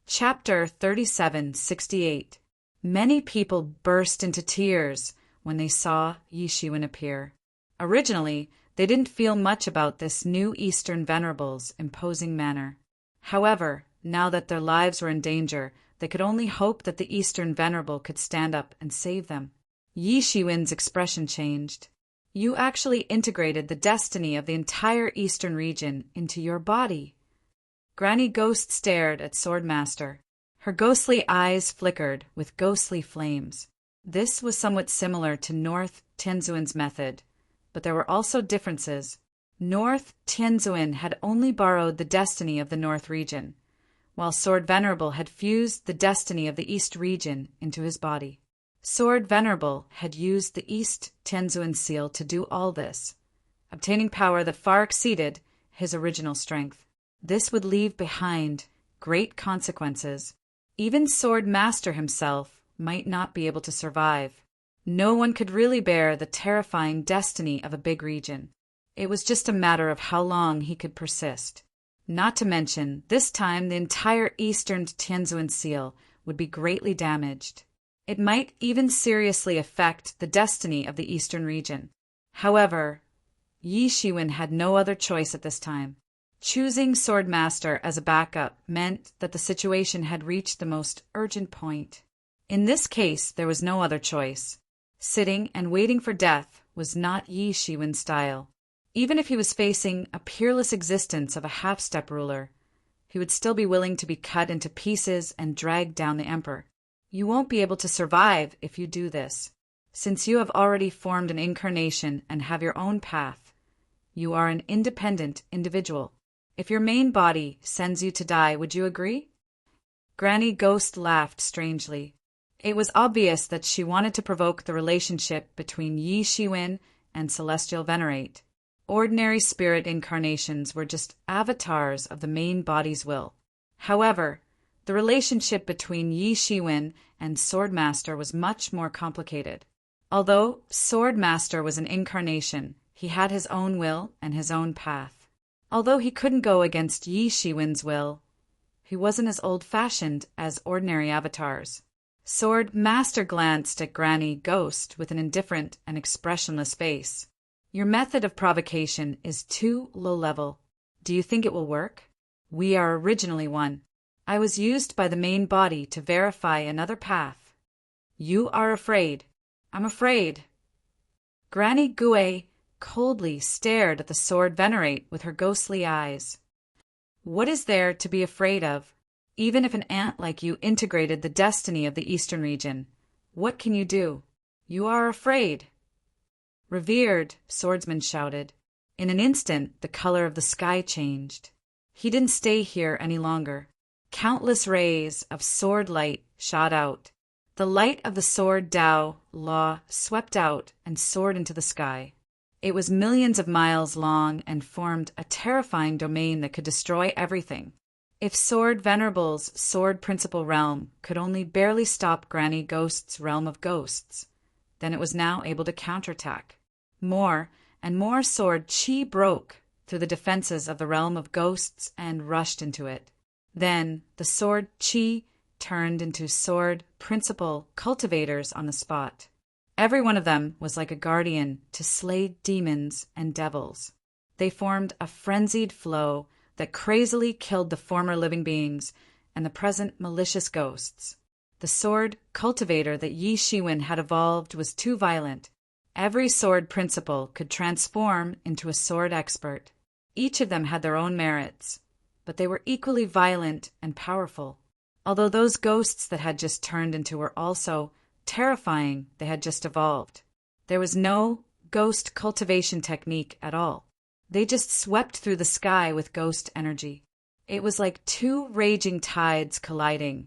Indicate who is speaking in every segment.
Speaker 1: Chapter 3768. Many people burst into tears when they saw Yi Shiwen appear. Originally, they didn't feel much about this new Eastern Venerable's imposing manner. However, now that their lives were in danger, they could only hope that the Eastern Venerable could stand up and save them. Yi Shiwen's expression changed. You actually integrated the destiny of the entire Eastern region into your body. Granny Ghost stared at Swordmaster. Her ghostly eyes flickered with ghostly flames. This was somewhat similar to North Tianzuan's method, but there were also differences. North Tianzuan had only borrowed the destiny of the North region, while Sword Venerable had fused the destiny of the East region into his body. Sword Venerable had used the East Tianzuan seal to do all this, obtaining power that far exceeded his original strength. This would leave behind great consequences. Even Sword Master himself might not be able to survive. No one could really bear the terrifying destiny of a big region. It was just a matter of how long he could persist. Not to mention, this time the entire Eastern Tianzuan seal would be greatly damaged. It might even seriously affect the destiny of the Eastern region. However, Yi Shiwen had no other choice at this time. Choosing Swordmaster as a backup meant that the situation had reached the most urgent point. In this case, there was no other choice. Sitting and waiting for death was not Yi Shiwen's style. Even if he was facing a peerless existence of a half-step ruler, he would still be willing to be cut into pieces and dragged down the Emperor. You won't be able to survive if you do this. Since you have already formed an incarnation and have your own path, you are an independent individual. If your main body sends you to die, would you agree? Granny Ghost laughed strangely. It was obvious that she wanted to provoke the relationship between Yi Shiwen and Celestial Venerate. Ordinary spirit incarnations were just avatars of the main body's will. However, the relationship between Yi Shiwen and Swordmaster was much more complicated. Although Swordmaster was an incarnation, he had his own will and his own path. Although he couldn't go against Yi Shiwen's will, he wasn't as old-fashioned as ordinary avatars. Swordmaster glanced at Granny Ghost with an indifferent and expressionless face. Your method of provocation is too low-level. Do you think it will work? We are originally one. I was used by the main body to verify another path. You are afraid. I'm afraid. Granny Gue coldly stared at the Sword Venerate with her ghostly eyes. What is there to be afraid of? Even if an ant like you integrated the destiny of the Eastern region, what can you do? You are afraid. Revered, Swordsman shouted. In an instant, the color of the sky changed. He didn't stay here any longer. Countless rays of sword light shot out. The light of the sword Tao law swept out and soared into the sky. It was millions of miles long and formed a terrifying domain that could destroy everything. If Sword Venerable's Sword Principal Realm could only barely stop Granny Ghost's Realm of Ghosts, then it was now able to counterattack. More and more sword chi broke through the defenses of the Realm of Ghosts and rushed into it. Then the sword chi turned into Sword Principal cultivators on the spot. Every one of them was like a guardian to slay demons and devils. They formed a frenzied flow that crazily killed the former living beings and the present malicious ghosts. The sword cultivator that Yi Shiwen had evolved was too violent. Every sword principal could transform into a sword expert. Each of them had their own merits, but they were equally violent and powerful. Although those ghosts that had just turned into were also terrifying, they had just evolved. There was no ghost cultivation technique at all. They just swept through the sky with ghost energy. It was like two raging tides colliding,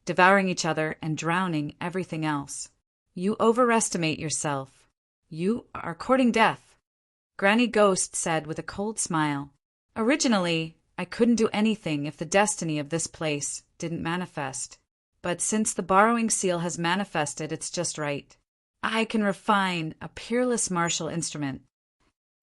Speaker 1: devouring each other and drowning everything else. You overestimate yourself. You are courting death, Granny Ghost said with a cold smile. Originally, I couldn't do anything if the destiny of this place didn't manifest. But since the borrowing seal has manifested, it's just right. I can refine a peerless martial instrument.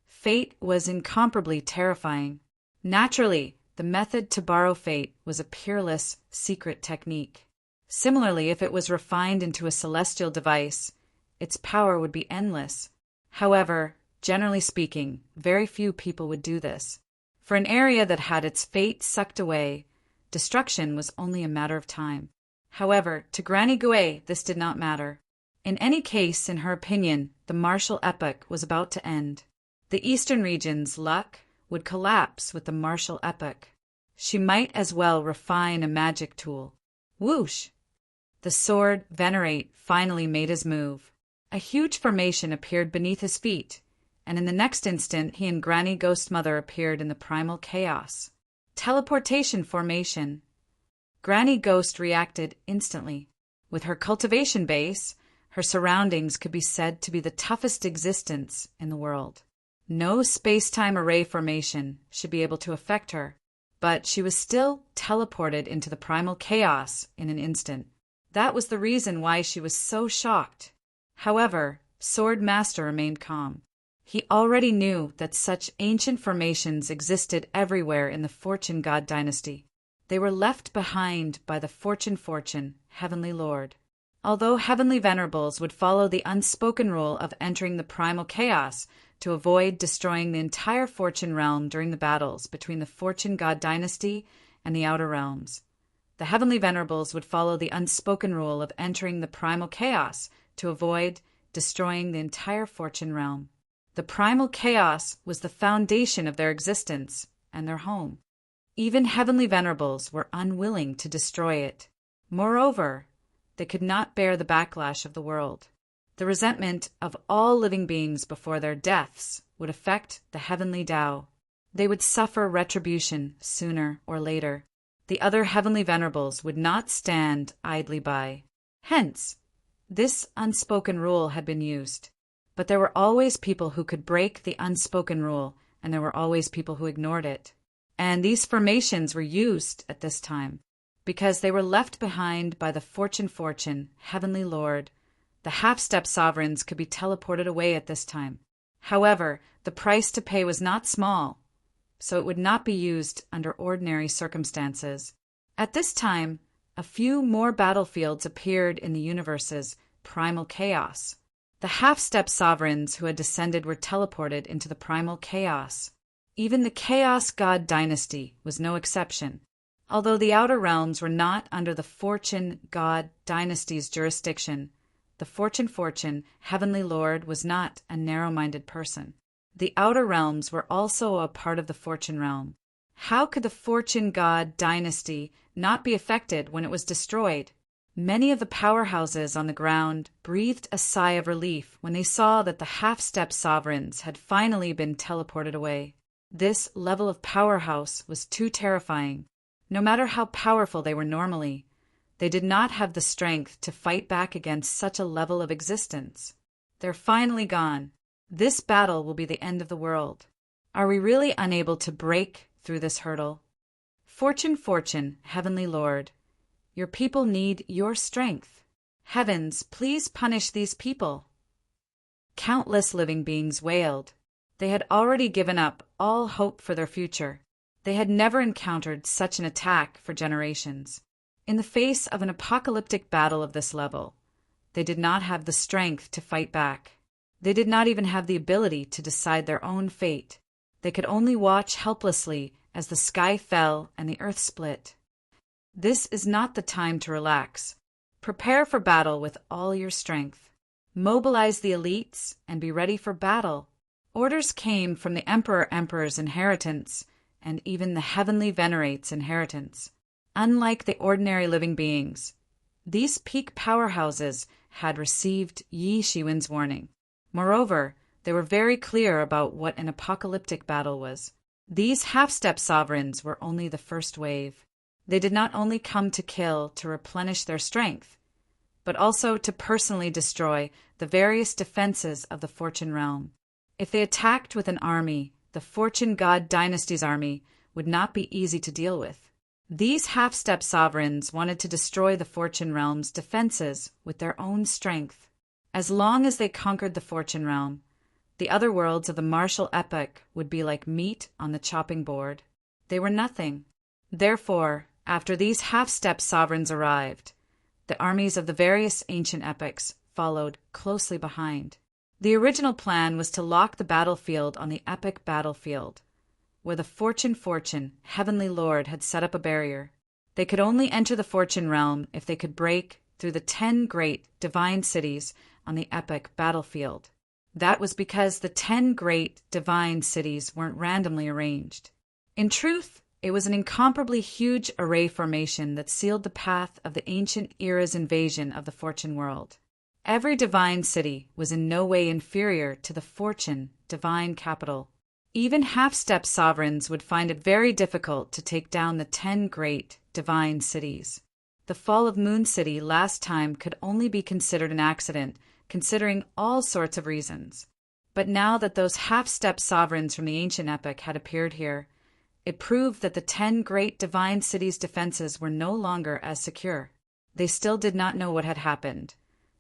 Speaker 1: Fate was incomparably terrifying. Naturally, the the method to borrow fate was a peerless, secret technique. Similarly, if it was refined into a celestial device, its power would be endless. However, generally speaking, very few people would do this. For an area that had its fate sucked away, destruction was only a matter of time. However, to Granny Gouet this did not matter. In any case, in her opinion, the martial epoch was about to end. The eastern region's luck would collapse with the martial epoch. She might as well refine a magic tool. Whoosh! The sword Venerate finally made his move. A huge formation appeared beneath his feet, and in the next instant he and Granny Ghost Mother appeared in the primal chaos. Teleportation formation. Granny Ghost reacted instantly. With her cultivation base, her surroundings could be said to be the toughest existence in the world. No space-time array formation should be able to affect her, but she was still teleported into the primal chaos in an instant. That was the reason why she was so shocked. However, Sword Master remained calm. He already knew that such ancient formations existed everywhere in the Fortune God dynasty. They were left behind by the Fortune, Heavenly Lord. Although Heavenly Venerables would follow the unspoken rule of entering the primal chaos to avoid destroying the entire Fortune realm during the battles between the Fortune God dynasty and the Outer Realms. The Heavenly Venerables would follow the unspoken rule of entering the primal chaos to avoid destroying the entire Fortune realm. The primal chaos was the foundation of their existence and their home. Even Heavenly Venerables were unwilling to destroy it. Moreover, they could not bear the backlash of the world. The resentment of all living beings before their deaths would affect the Heavenly Tao. They would suffer retribution sooner or later. The other Heavenly Venerables would not stand idly by. Hence, this unspoken rule had been used. But there were always people who could break the unspoken rule, and there were always people who ignored it. And these formations were used at this time, because they were left behind by the Fortune, Heavenly Lord. The half-step sovereigns could be teleported away at this time. However, the price to pay was not small, so it would not be used under ordinary circumstances. At this time, a few more battlefields appeared in the universe's primal chaos. The half-step sovereigns who had descended were teleported into the primal chaos. Even the Chaos God dynasty was no exception. Although the Outer Realms were not under the Fortune God dynasty's jurisdiction, the Fortune, Heavenly Lord was not a narrow-minded person. The Outer Realms were also a part of the Fortune realm. How could the Fortune God dynasty not be affected when it was destroyed? Many of the powerhouses on the ground breathed a sigh of relief when they saw that the half-step sovereigns had finally been teleported away. This level of powerhouse was too terrifying. No matter how powerful they were normally, they did not have the strength to fight back against such a level of existence. They're finally gone. This battle will be the end of the world. Are we really unable to break through this hurdle? Fortune, Heavenly Lord, your people need your strength. Heavens, please punish these people. Countless living beings wailed. They had already given up all hope for their future. They had never encountered such an attack for generations. In the face of an apocalyptic battle of this level, they did not have the strength to fight back. They did not even have the ability to decide their own fate. They could only watch helplessly as the sky fell and the earth split. This is not the time to relax. Prepare for battle with all your strength. Mobilize the elites and be ready for battle. Orders came from the Emperor's inheritance and even the Heavenly Venerate's inheritance. Unlike the ordinary living beings, these peak powerhouses had received Yi Shiwen's warning. Moreover, they were very clear about what an apocalyptic battle was. These half-step sovereigns were only the first wave. They did not only come to kill to replenish their strength, but also to personally destroy the various defenses of the Fortune realm. If they attacked with an army, the Fortune God dynasty's army would not be easy to deal with. These half-step sovereigns wanted to destroy the Fortune realm's defenses with their own strength. As long as they conquered the Fortune realm, the other worlds of the martial epoch would be like meat on the chopping board. They were nothing. Therefore, after these half-step sovereigns arrived, the armies of the various ancient epics followed closely behind. The original plan was to lock the battlefield on the epic battlefield, where the Fortune, heavenly lord, had set up a barrier. They could only enter the Fortune realm if they could break through the 10 great divine cities on the epic battlefield. That was because the 10 great divine cities weren't randomly arranged. In truth, it was an incomparably huge array formation that sealed the path of the ancient era's invasion of the Fortune world. Every divine city was in no way inferior to the Fortune divine capital. Even half-step sovereigns would find it very difficult to take down the 10 great divine cities. The fall of Moon City last time could only be considered an accident, considering all sorts of reasons. But now that those half-step sovereigns from the ancient epic had appeared here, it proved that the 10 great divine cities' defenses were no longer as secure. They still did not know what had happened,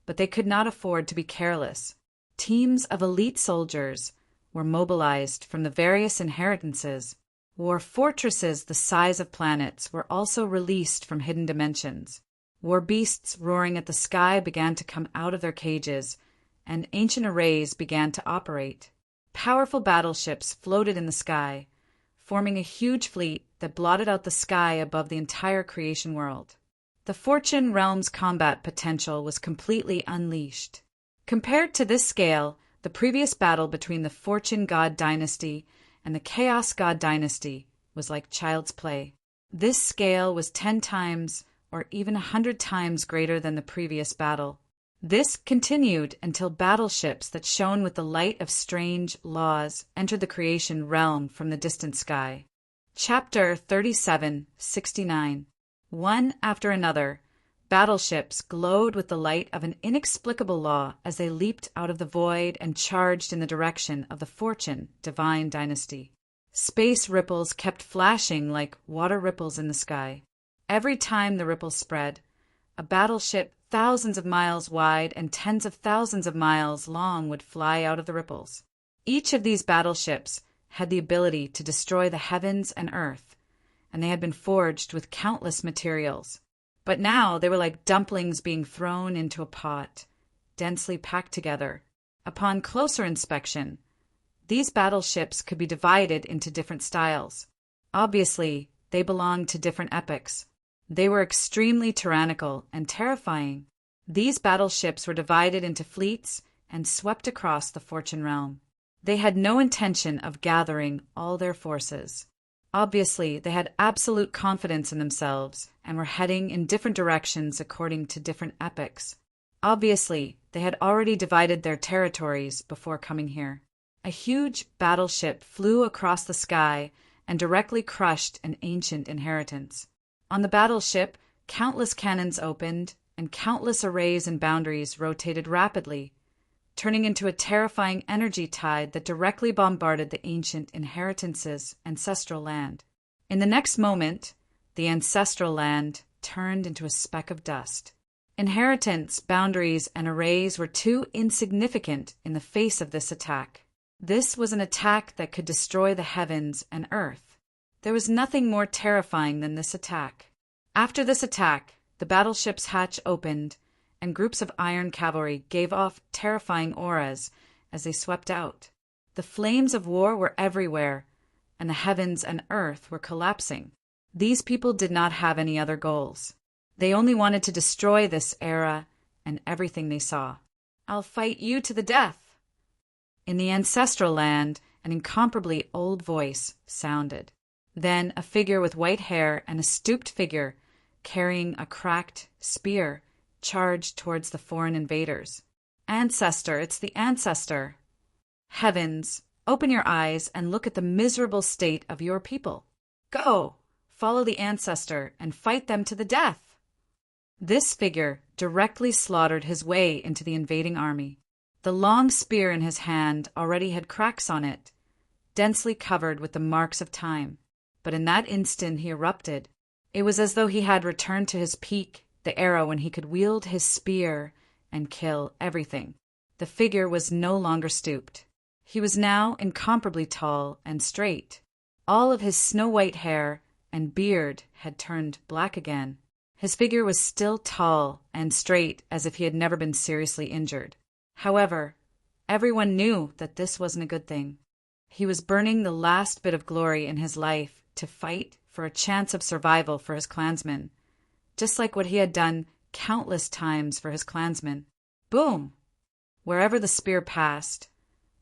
Speaker 1: but they could not afford to be careless. Teams of elite soldiers were mobilized from the various inheritances. War fortresses the size of planets were also released from hidden dimensions. War beasts roaring at the sky began to come out of their cages, and ancient arrays began to operate. Powerful battleships floated in the sky, forming a huge fleet that blotted out the sky above the entire creation world. The Fortune realm's combat potential was completely unleashed. Compared to this scale, the previous battle between the Fortune God dynasty and the Chaos God dynasty was like child's play. This scale was 10 times or even 100 times greater than the previous battle. This continued until battleships that shone with the light of strange laws entered the creation realm from the distant sky. Chapter 37:69. One after another, battleships glowed with the light of an inexplicable law as they leaped out of the void and charged in the direction of the Fortune divine dynasty. Space ripples kept flashing like water ripples in the sky. Every time the ripples spread, a battleship thousands of miles wide and tens of thousands of miles long would fly out of the ripples. Each of these battleships had the ability to destroy the heavens and earth, and they had been forged with countless materials. But now they were like dumplings being thrown into a pot, densely packed together. Upon closer inspection, these battleships could be divided into different styles. Obviously, they belonged to different epics. They were extremely tyrannical and terrifying. These battleships were divided into fleets and swept across the Fortune realm. They had no intention of gathering all their forces. Obviously, they had absolute confidence in themselves and were heading in different directions according to different epics. Obviously, they had already divided their territories before coming here. A huge battleship flew across the sky and directly crushed an ancient inheritance. On the battleship, countless cannons opened, and countless arrays and boundaries rotated rapidly, turning into a terrifying energy tide that directly bombarded the ancient inheritance's ancestral land. In the next moment, the ancestral land turned into a speck of dust. Inheritance, boundaries, and arrays were too insignificant in the face of this attack. This was an attack that could destroy the heavens and earth. There was nothing more terrifying than this attack. After this attack, the battleship's hatch opened, and groups of iron cavalry gave off terrifying auras as they swept out. The flames of war were everywhere, and the heavens and earth were collapsing. These people did not have any other goals. They only wanted to destroy this era and everything they saw. "I'll fight you to the death." In the ancestral land, an incomparably old voice sounded. Then a figure with white hair and a stooped figure carrying a cracked spear charged towards the foreign invaders. "Ancestor, it's the ancestor. Heavens, open your eyes and look at the miserable state of your people. Go, follow the ancestor and fight them to the death." This figure directly slaughtered his way into the invading army. The long spear in his hand already had cracks on it, densely covered with the marks of time. But in that instant he erupted. It was as though he had returned to his peak, the era when he could wield his spear and kill everything. The figure was no longer stooped. He was now incomparably tall and straight. All of his snow-white hair and beard had turned black again. His figure was still tall and straight, as if he had never been seriously injured. However, everyone knew that this wasn't a good thing. He was burning the last bit of glory in his life to fight for a chance of survival for his clansmen, just like what he had done countless times for his clansmen. Boom! Wherever the spear passed,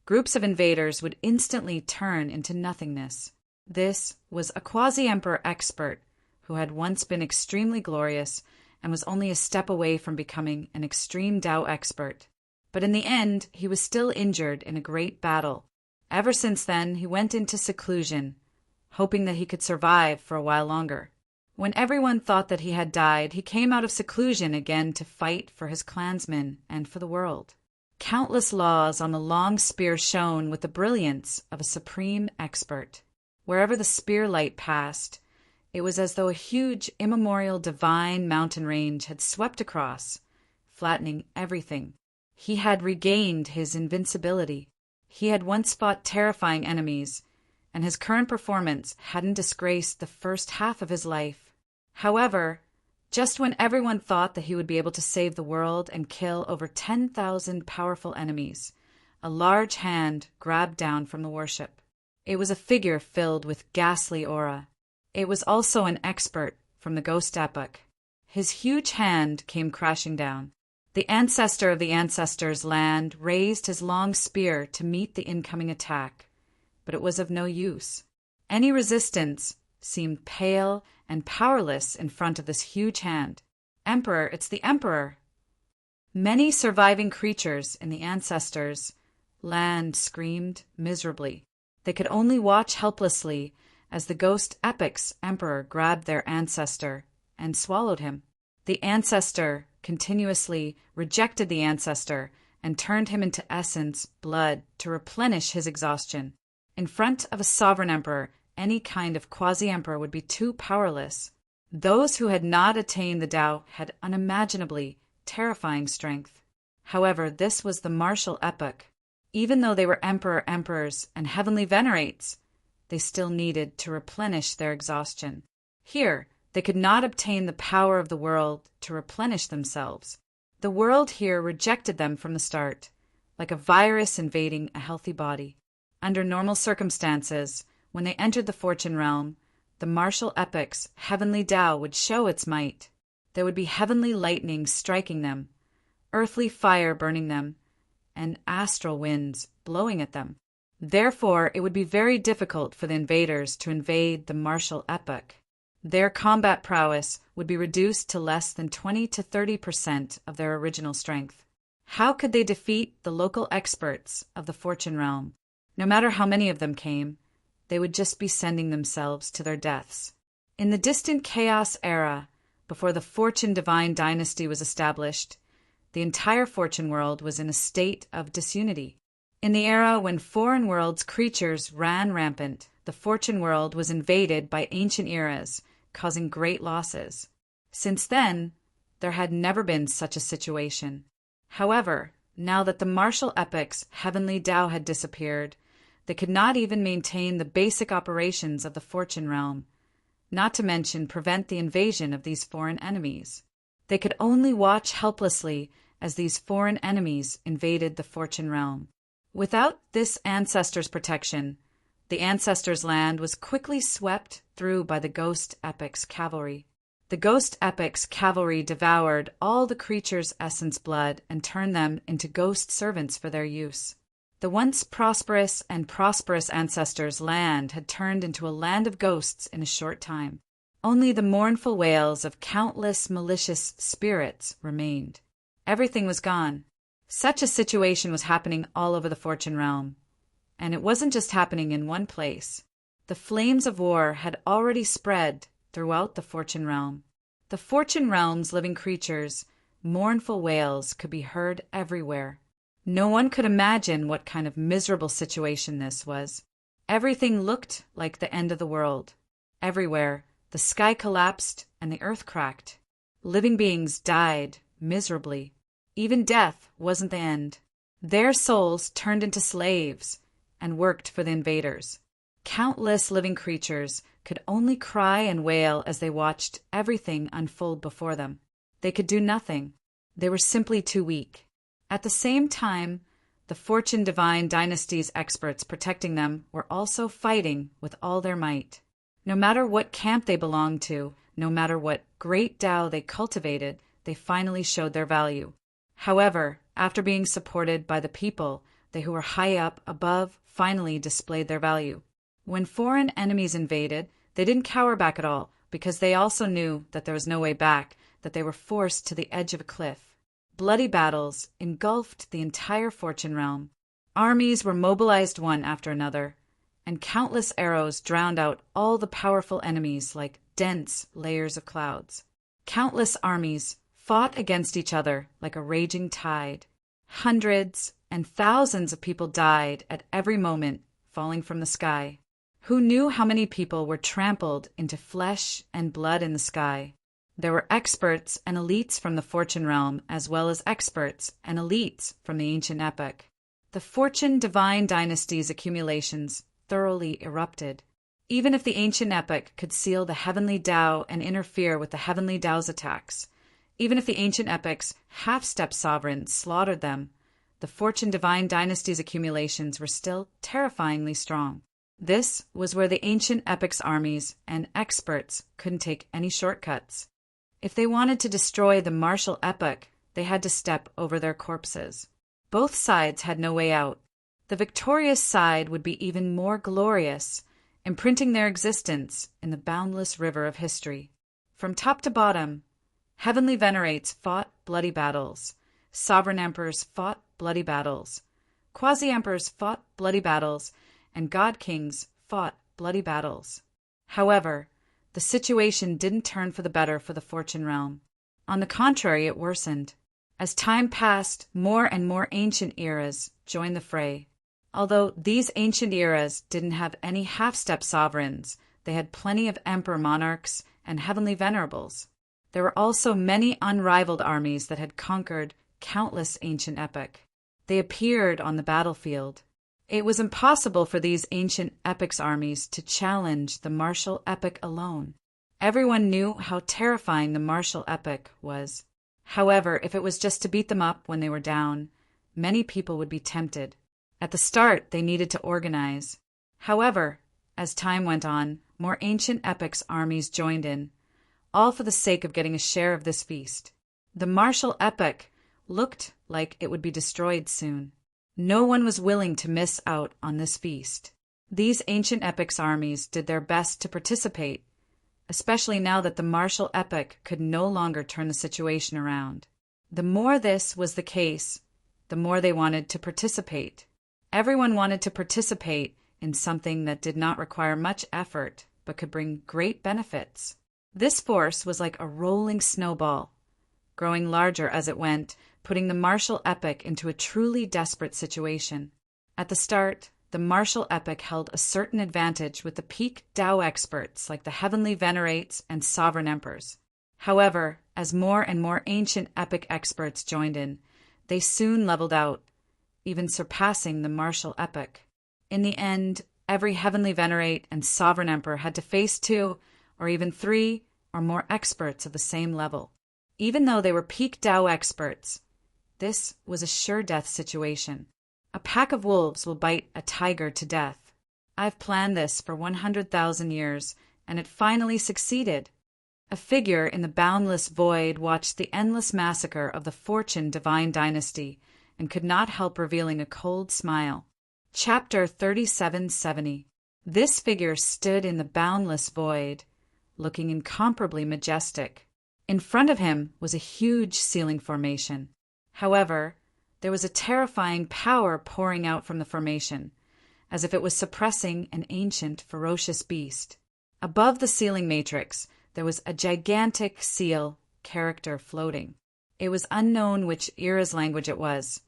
Speaker 1: groups of invaders would instantly turn into nothingness. This was a quasi-emperor expert who had once been extremely glorious and was only a step away from becoming an extreme Dao expert. But in the end, he was still injured in a great battle. Ever since then, he went into seclusion, hoping that he could survive for a while longer. When everyone thought that he had died, he came out of seclusion again to fight for his clansmen and for the world. Countless laws on the long spear shone with the brilliance of a supreme expert. Wherever the spear light passed, it was as though a huge, immemorial, divine mountain range had swept across, flattening everything. He had regained his invincibility. He had once fought terrifying enemies, and his current performance hadn't disgraced the first half of his life. However, just when everyone thought that he would be able to save the world and kill over 10,000 powerful enemies, a large hand grabbed down from the warship. It was a figure filled with ghastly aura. It was also an expert from the Ghost Epoch. His huge hand came crashing down. The ancestor of the ancestors' land raised his long spear to meet the incoming attack, but it was of no use. Any resistance seemed pale and powerless in front of this huge hand. Emperor, it's the Emperor! Many surviving creatures in the ancestors' land screamed miserably. They could only watch helplessly as the Ghost Epoch's Emperor grabbed their ancestor and swallowed him. The ancestor continuously rejected the ancestor and turned him into essence, blood, to replenish his exhaustion. In front of a sovereign emperor, any kind of quasi-emperor would be too powerless. Those who had not attained the Tao had unimaginably terrifying strength. However, this was the martial epoch. Even though they were emperors, and heavenly venerates, they still needed to replenish their exhaustion. Here, they could not obtain the power of the world to replenish themselves. The world here rejected them from the start, like a virus invading a healthy body. Under normal circumstances, when they entered the fortune realm, the martial epoch's heavenly Tao would show its might. There would be heavenly lightning striking them, earthly fire burning them, and astral winds blowing at them. Therefore, it would be very difficult for the invaders to invade the martial epoch. Their combat prowess would be reduced to less than 20 to 30% of their original strength. How could they defeat the local experts of the fortune realm? No matter how many of them came, they would just be sending themselves to their deaths. In the distant chaos era, before the Fortune Divine Dynasty was established, the entire fortune world was in a state of disunity. In the era when foreign worlds' creatures ran rampant, the fortune world was invaded by ancient eras, causing great losses. Since then, there had never been such a situation. However, now that the martial epoch's heavenly Tao had disappeared, they could not even maintain the basic operations of the fortune realm, not to mention prevent the invasion of these foreign enemies. They could only watch helplessly as these foreign enemies invaded the fortune realm. Without this ancestor's protection, the ancestors' land was quickly swept through by the Ghost Epoch's cavalry. The Ghost Epoch's cavalry devoured all the creatures' essence blood and turned them into ghost servants for their use. The once prosperous ancestors' land had turned into a land of ghosts in a short time. Only the mournful wails of countless malicious spirits remained. Everything was gone. Such a situation was happening all over the fortune realm. And it wasn't just happening in one place. The flames of war had already spread throughout the fortune realm. The fortune realm's living creatures' mournful wails could be heard everywhere. No one could imagine what kind of miserable situation this was. Everything looked like the end of the world. Everywhere, the sky collapsed and the earth cracked. Living beings died miserably. Even death wasn't the end. Their souls turned into slaves and worked for the invaders. Countless living creatures could only cry and wail as they watched everything unfold before them. They could do nothing. They were simply too weak. At the same time, the Fortune Divine Dynasty's experts protecting them were also fighting with all their might. No matter what camp they belonged to, no matter what great Tao they cultivated, they finally showed their value. However, after being supported by the people, they who were high up above finally displayed their value. When foreign enemies invaded, they didn't cower back at all, because they also knew that there was no way back, that they were forced to the edge of a cliff. Bloody battles engulfed the entire Fortune realm. Armies were mobilized one after another, and countless arrows drowned out all the powerful enemies like dense layers of clouds. Countless armies fought against each other like a raging tide. Hundreds and thousands of people died at every moment, falling from the sky. Who knew how many people were trampled into flesh and blood in the sky? There were experts and elites from the Fortune realm, as well as experts and elites from the ancient epoch. The Fortune Divine Dynasty's accumulations thoroughly erupted. Even if the ancient epoch could seal the heavenly Tao and interfere with the heavenly Tao's attacks, even if the ancient epoch's half-step sovereigns slaughtered them, the Fortune Divine Dynasty's accumulations were still terrifyingly strong. This was where the ancient epoch's armies and experts couldn't take any shortcuts. If they wanted to destroy the martial epoch, they had to step over their corpses. Both sides had no way out. The victorious side would be even more glorious, imprinting their existence in the boundless river of history. From top to bottom, heavenly venerates fought bloody battles, sovereign emperors fought bloody battles, quasi-emperors fought bloody battles, and god-kings fought bloody battles. However, the situation didn't turn for the better for the Fortune realm. On the contrary, it worsened. As time passed, more and more ancient eras joined the fray. Although these ancient eras didn't have any half-step sovereigns, they had plenty of emperor monarchs and heavenly venerables. There were also many unrivaled armies that had conquered countless ancient epoch. They appeared on the battlefield. It was impossible for these ancient epoch's armies to challenge the martial epoch alone. Everyone knew how terrifying the martial epoch was. However, if it was just to beat them up when they were down, many people would be tempted. At the start, they needed to organize. However, as time went on, more ancient epoch's armies joined in, all for the sake of getting a share of this feast. The martial epoch looked like it would be destroyed soon. No one was willing to miss out on this feast. These ancient epoch's armies did their best to participate, especially now that the martial epoch could no longer turn the situation around. The more this was the case, the more they wanted to participate. Everyone wanted to participate in something that did not require much effort but could bring great benefits. This force was like a rolling snowball, growing larger as it went, putting the martial epoch into a truly desperate situation. At the start, the martial epoch held a certain advantage with the peak Tao experts like the heavenly venerates and sovereign emperors. However, as more and more ancient epoch experts joined in, they soon leveled out, even surpassing the martial epoch. In the end, every heavenly venerate and sovereign emperor had to face 2 or even 3 or more experts of the same level. Even though they were peak Tao experts, this was a sure death situation. A pack of wolves will bite a tiger to death. I've planned this for 100,000 years, and it finally succeeded. A figure in the boundless void watched the endless massacre of the Fortune Divine Dynasty and could not help revealing a cold smile. Chapter 3770. This figure stood in the boundless void, looking incomparably majestic. In front of him was a huge ceiling formation. However, there was a terrifying power pouring out from the formation, as if it was suppressing an ancient, ferocious beast. Above the ceiling matrix, there was a gigantic seal character floating. It was unknown which era's language it was,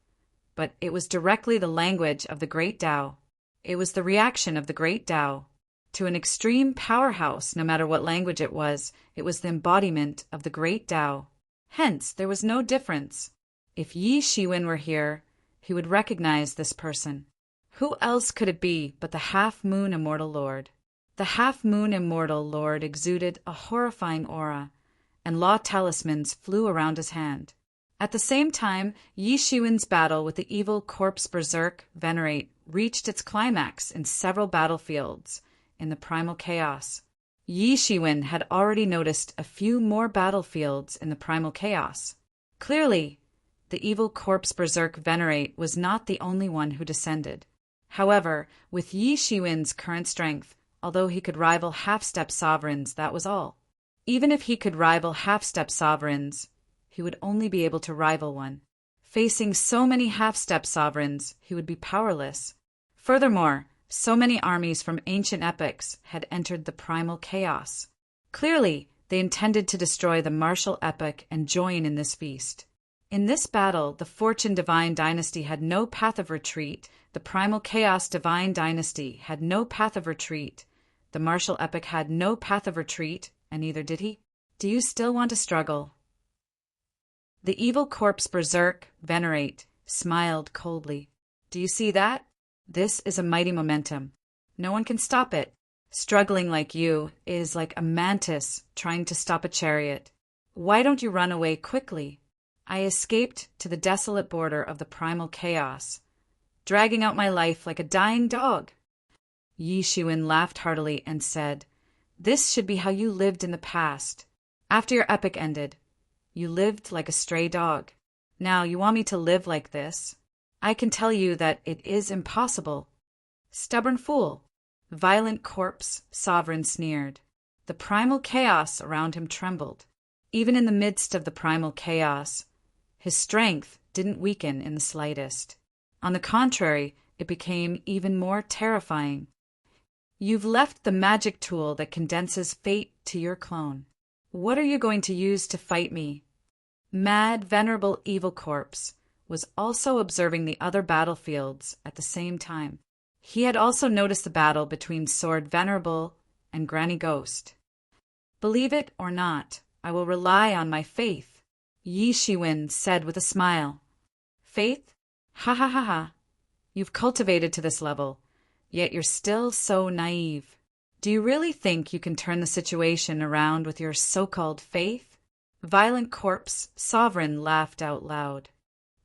Speaker 1: but it was directly the language of the Great Tao. It was the reaction of the Great Tao. To an extreme powerhouse, no matter what language it was the embodiment of the Great Tao. Hence, there was no difference. If Yi Shiwen were here, he would recognize this person. Who else could it be but the half-moon immortal lord? The half-moon immortal lord exuded a horrifying aura, and law talismans flew around his hand. At the same time, Yi Shiwen's battle with the evil corpse berserk venerate reached its climax in several battlefields in the primal chaos. Yi Shiwen had already noticed a few more battlefields in the primal chaos. Clearly, the evil corpse berserk venerate was not the only one who descended. However, with Yi Shiwen's current strength, although he could rival half-step sovereigns, that was all. Even if he could rival half-step sovereigns, he would only be able to rival one. Facing so many half-step sovereigns, he would be powerless. Furthermore, so many armies from ancient epics had entered the primal chaos. Clearly, they intended to destroy the martial epic and join in this feast. In this battle, the Fortune Divine Dynasty had no path of retreat, the Primal Chaos Divine Dynasty had no path of retreat, the martial epic had no path of retreat, and neither did he. Do you still want to struggle? The evil corpse berserk venerate smiled coldly. Do you see that? This is a mighty momentum. No one can stop it. Struggling like you is like a mantis trying to stop a chariot. Why don't you run away quickly? I escaped to the desolate border of the primal chaos, dragging out my life like a dying dog. Yi Shiwen laughed heartily and said, "This should be how you lived in the past. After your epic ended, you lived like a stray dog. Now you want me to live like this? I can tell you that it is impossible." Stubborn fool. Violent corpse sovereign sneered. The primal chaos around him trembled. Even in the midst of the primal chaos, his strength didn't weaken in the slightest. On the contrary, it became even more terrifying. You've left the magic tool that condenses fate to your clone. What are you going to use to fight me? Mad, venerable evil corpse was also observing the other battlefields at the same time. He had also noticed the battle between Sword Venerable and Granny Ghost. Believe it or not, I will rely on my faith, Yi Shiwen said with a smile. Faith? Ha ha ha ha. You've cultivated to this level, yet you're still so naive. Do you really think you can turn the situation around with your so-called faith? Violent corpse sovereign laughed out loud.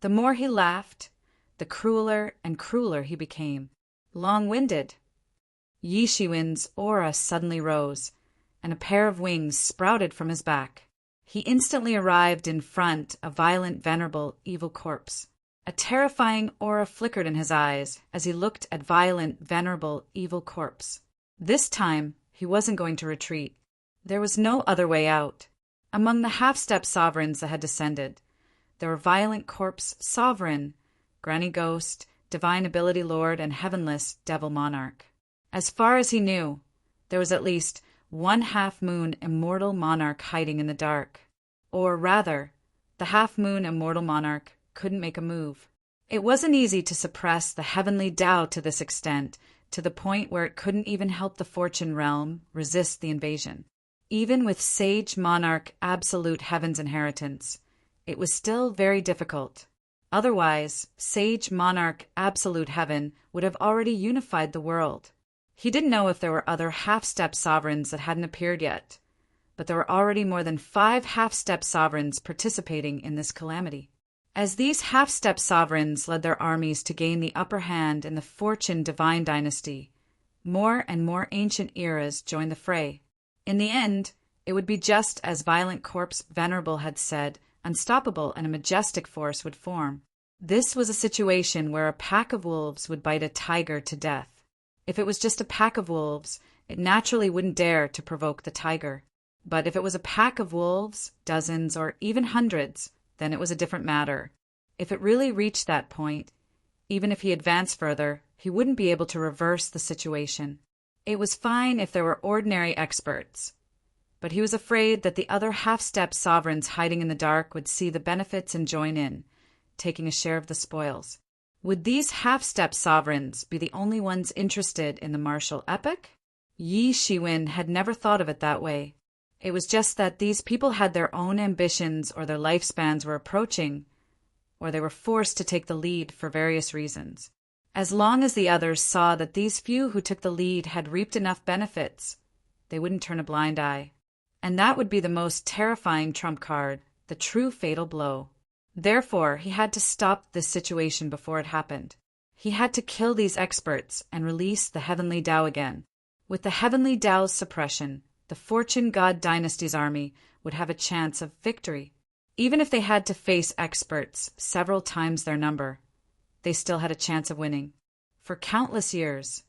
Speaker 1: The more he laughed, the crueler and crueler he became. Long-winded. Yi Shiwen's aura suddenly rose, and a pair of wings sprouted from his back. He instantly arrived in front of violent, venerable, evil corpse. A terrifying aura flickered in his eyes as he looked at violent, venerable, evil corpse. This time, he wasn't going to retreat. There was no other way out. Among the half-step sovereigns that had descended, there were violent corpse sovereign, Granny Ghost, divine ability lord, and heavenless devil monarch. As far as he knew, there was at least one half-moon immortal monarch hiding in the dark. Or rather, the half-moon immortal monarch couldn't make a move. It wasn't easy to suppress the heavenly Tao to this extent, to the point where it couldn't even help the Fortune realm resist the invasion. Even with sage monarch absolute heaven's inheritance, it was still very difficult. Otherwise, sage monarch absolute heaven would have already unified the world. He didn't know if there were other half-step sovereigns that hadn't appeared yet, but there were already more than 5 half-step sovereigns participating in this calamity. As these half-step sovereigns led their armies to gain the upper hand in the Fortune Divine Dynasty, more and more ancient eras joined the fray. In the end, it would be just as Violent Corpse Venerable had said, unstoppable and a majestic force would form. This was a situation where a pack of wolves would bite a tiger to death. If it was just a pack of wolves, it naturally wouldn't dare to provoke the tiger. But if it was a pack of wolves, dozens, or even hundreds, then it was a different matter. If it really reached that point, even if he advanced further, he wouldn't be able to reverse the situation. It was fine if there were ordinary experts, but he was afraid that the other half-step sovereigns hiding in the dark would see the benefits and join in, taking a share of the spoils. Would these half-step sovereigns be the only ones interested in the martial epic? Yi Shiwen had never thought of it that way. It was just that these people had their own ambitions, or their lifespans were approaching, or they were forced to take the lead for various reasons. As long as the others saw that these few who took the lead had reaped enough benefits, they wouldn't turn a blind eye. And that would be the most terrifying trump card, the true fatal blow. Therefore, he had to stop this situation before it happened. He had to kill these experts and release the Heavenly Tao again. With the Heavenly Tao's suppression, the Fortune God Dynasty's army would have a chance of victory. Even if they had to face experts several times their number, they still had a chance of winning. For countless years,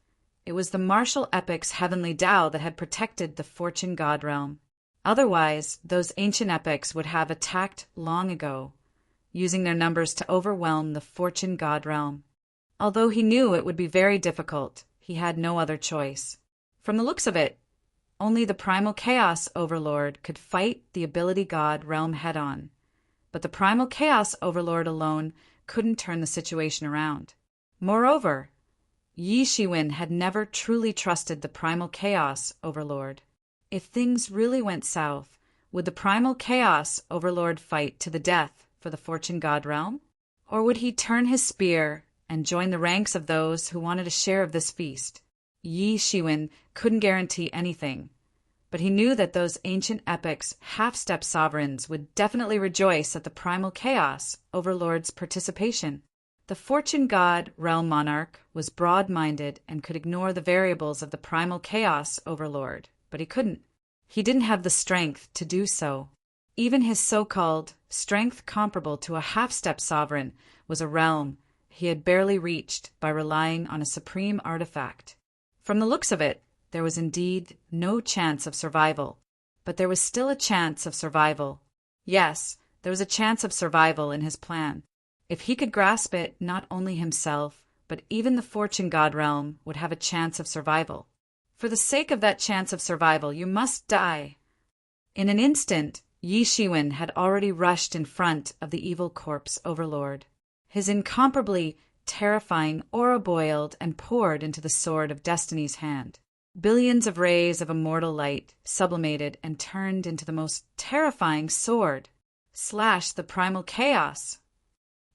Speaker 1: it was the martial epic's Heavenly Tao that had protected the Fortune God realm. Otherwise, those ancient epics would have attacked long ago, using their numbers to overwhelm the Fortune God realm. Although he knew it would be very difficult, he had no other choice. From the looks of it, only the Primal Chaos Overlord could fight the Ability God realm head-on. But the Primal Chaos Overlord alone couldn't turn the situation around. Moreover, Yi Shiwen had never truly trusted the Primal Chaos Overlord. If things really went south, would the Primal Chaos Overlord fight to the death for the Fortune God realm? Or would he turn his spear and join the ranks of those who wanted a share of this feast? Yi Shiwen couldn't guarantee anything, but he knew that those ancient epics' half-step sovereigns would definitely rejoice at the Primal Chaos Overlord's participation. The Fortune God realm monarch was broad-minded and could ignore the variables of the Primal Chaos Overlord, but he couldn't. He didn't have the strength to do so. Even his so-called strength comparable to a half-step sovereign was a realm he had barely reached by relying on a supreme artifact. From the looks of it, there was indeed no chance of survival, but there was still a chance of survival. Yes, there was a chance of survival in his plan. If he could grasp it, not only himself, but even the Fortune God realm would have a chance of survival. For the sake of that chance of survival, you must die. In an instant, Yi Shiwen had already rushed in front of the evil corpse overlord. His incomparably terrifying aura boiled and poured into the sword of Destiny's hand. Billions of rays of immortal light sublimated and turned into the most terrifying sword. Slash the primal chaos!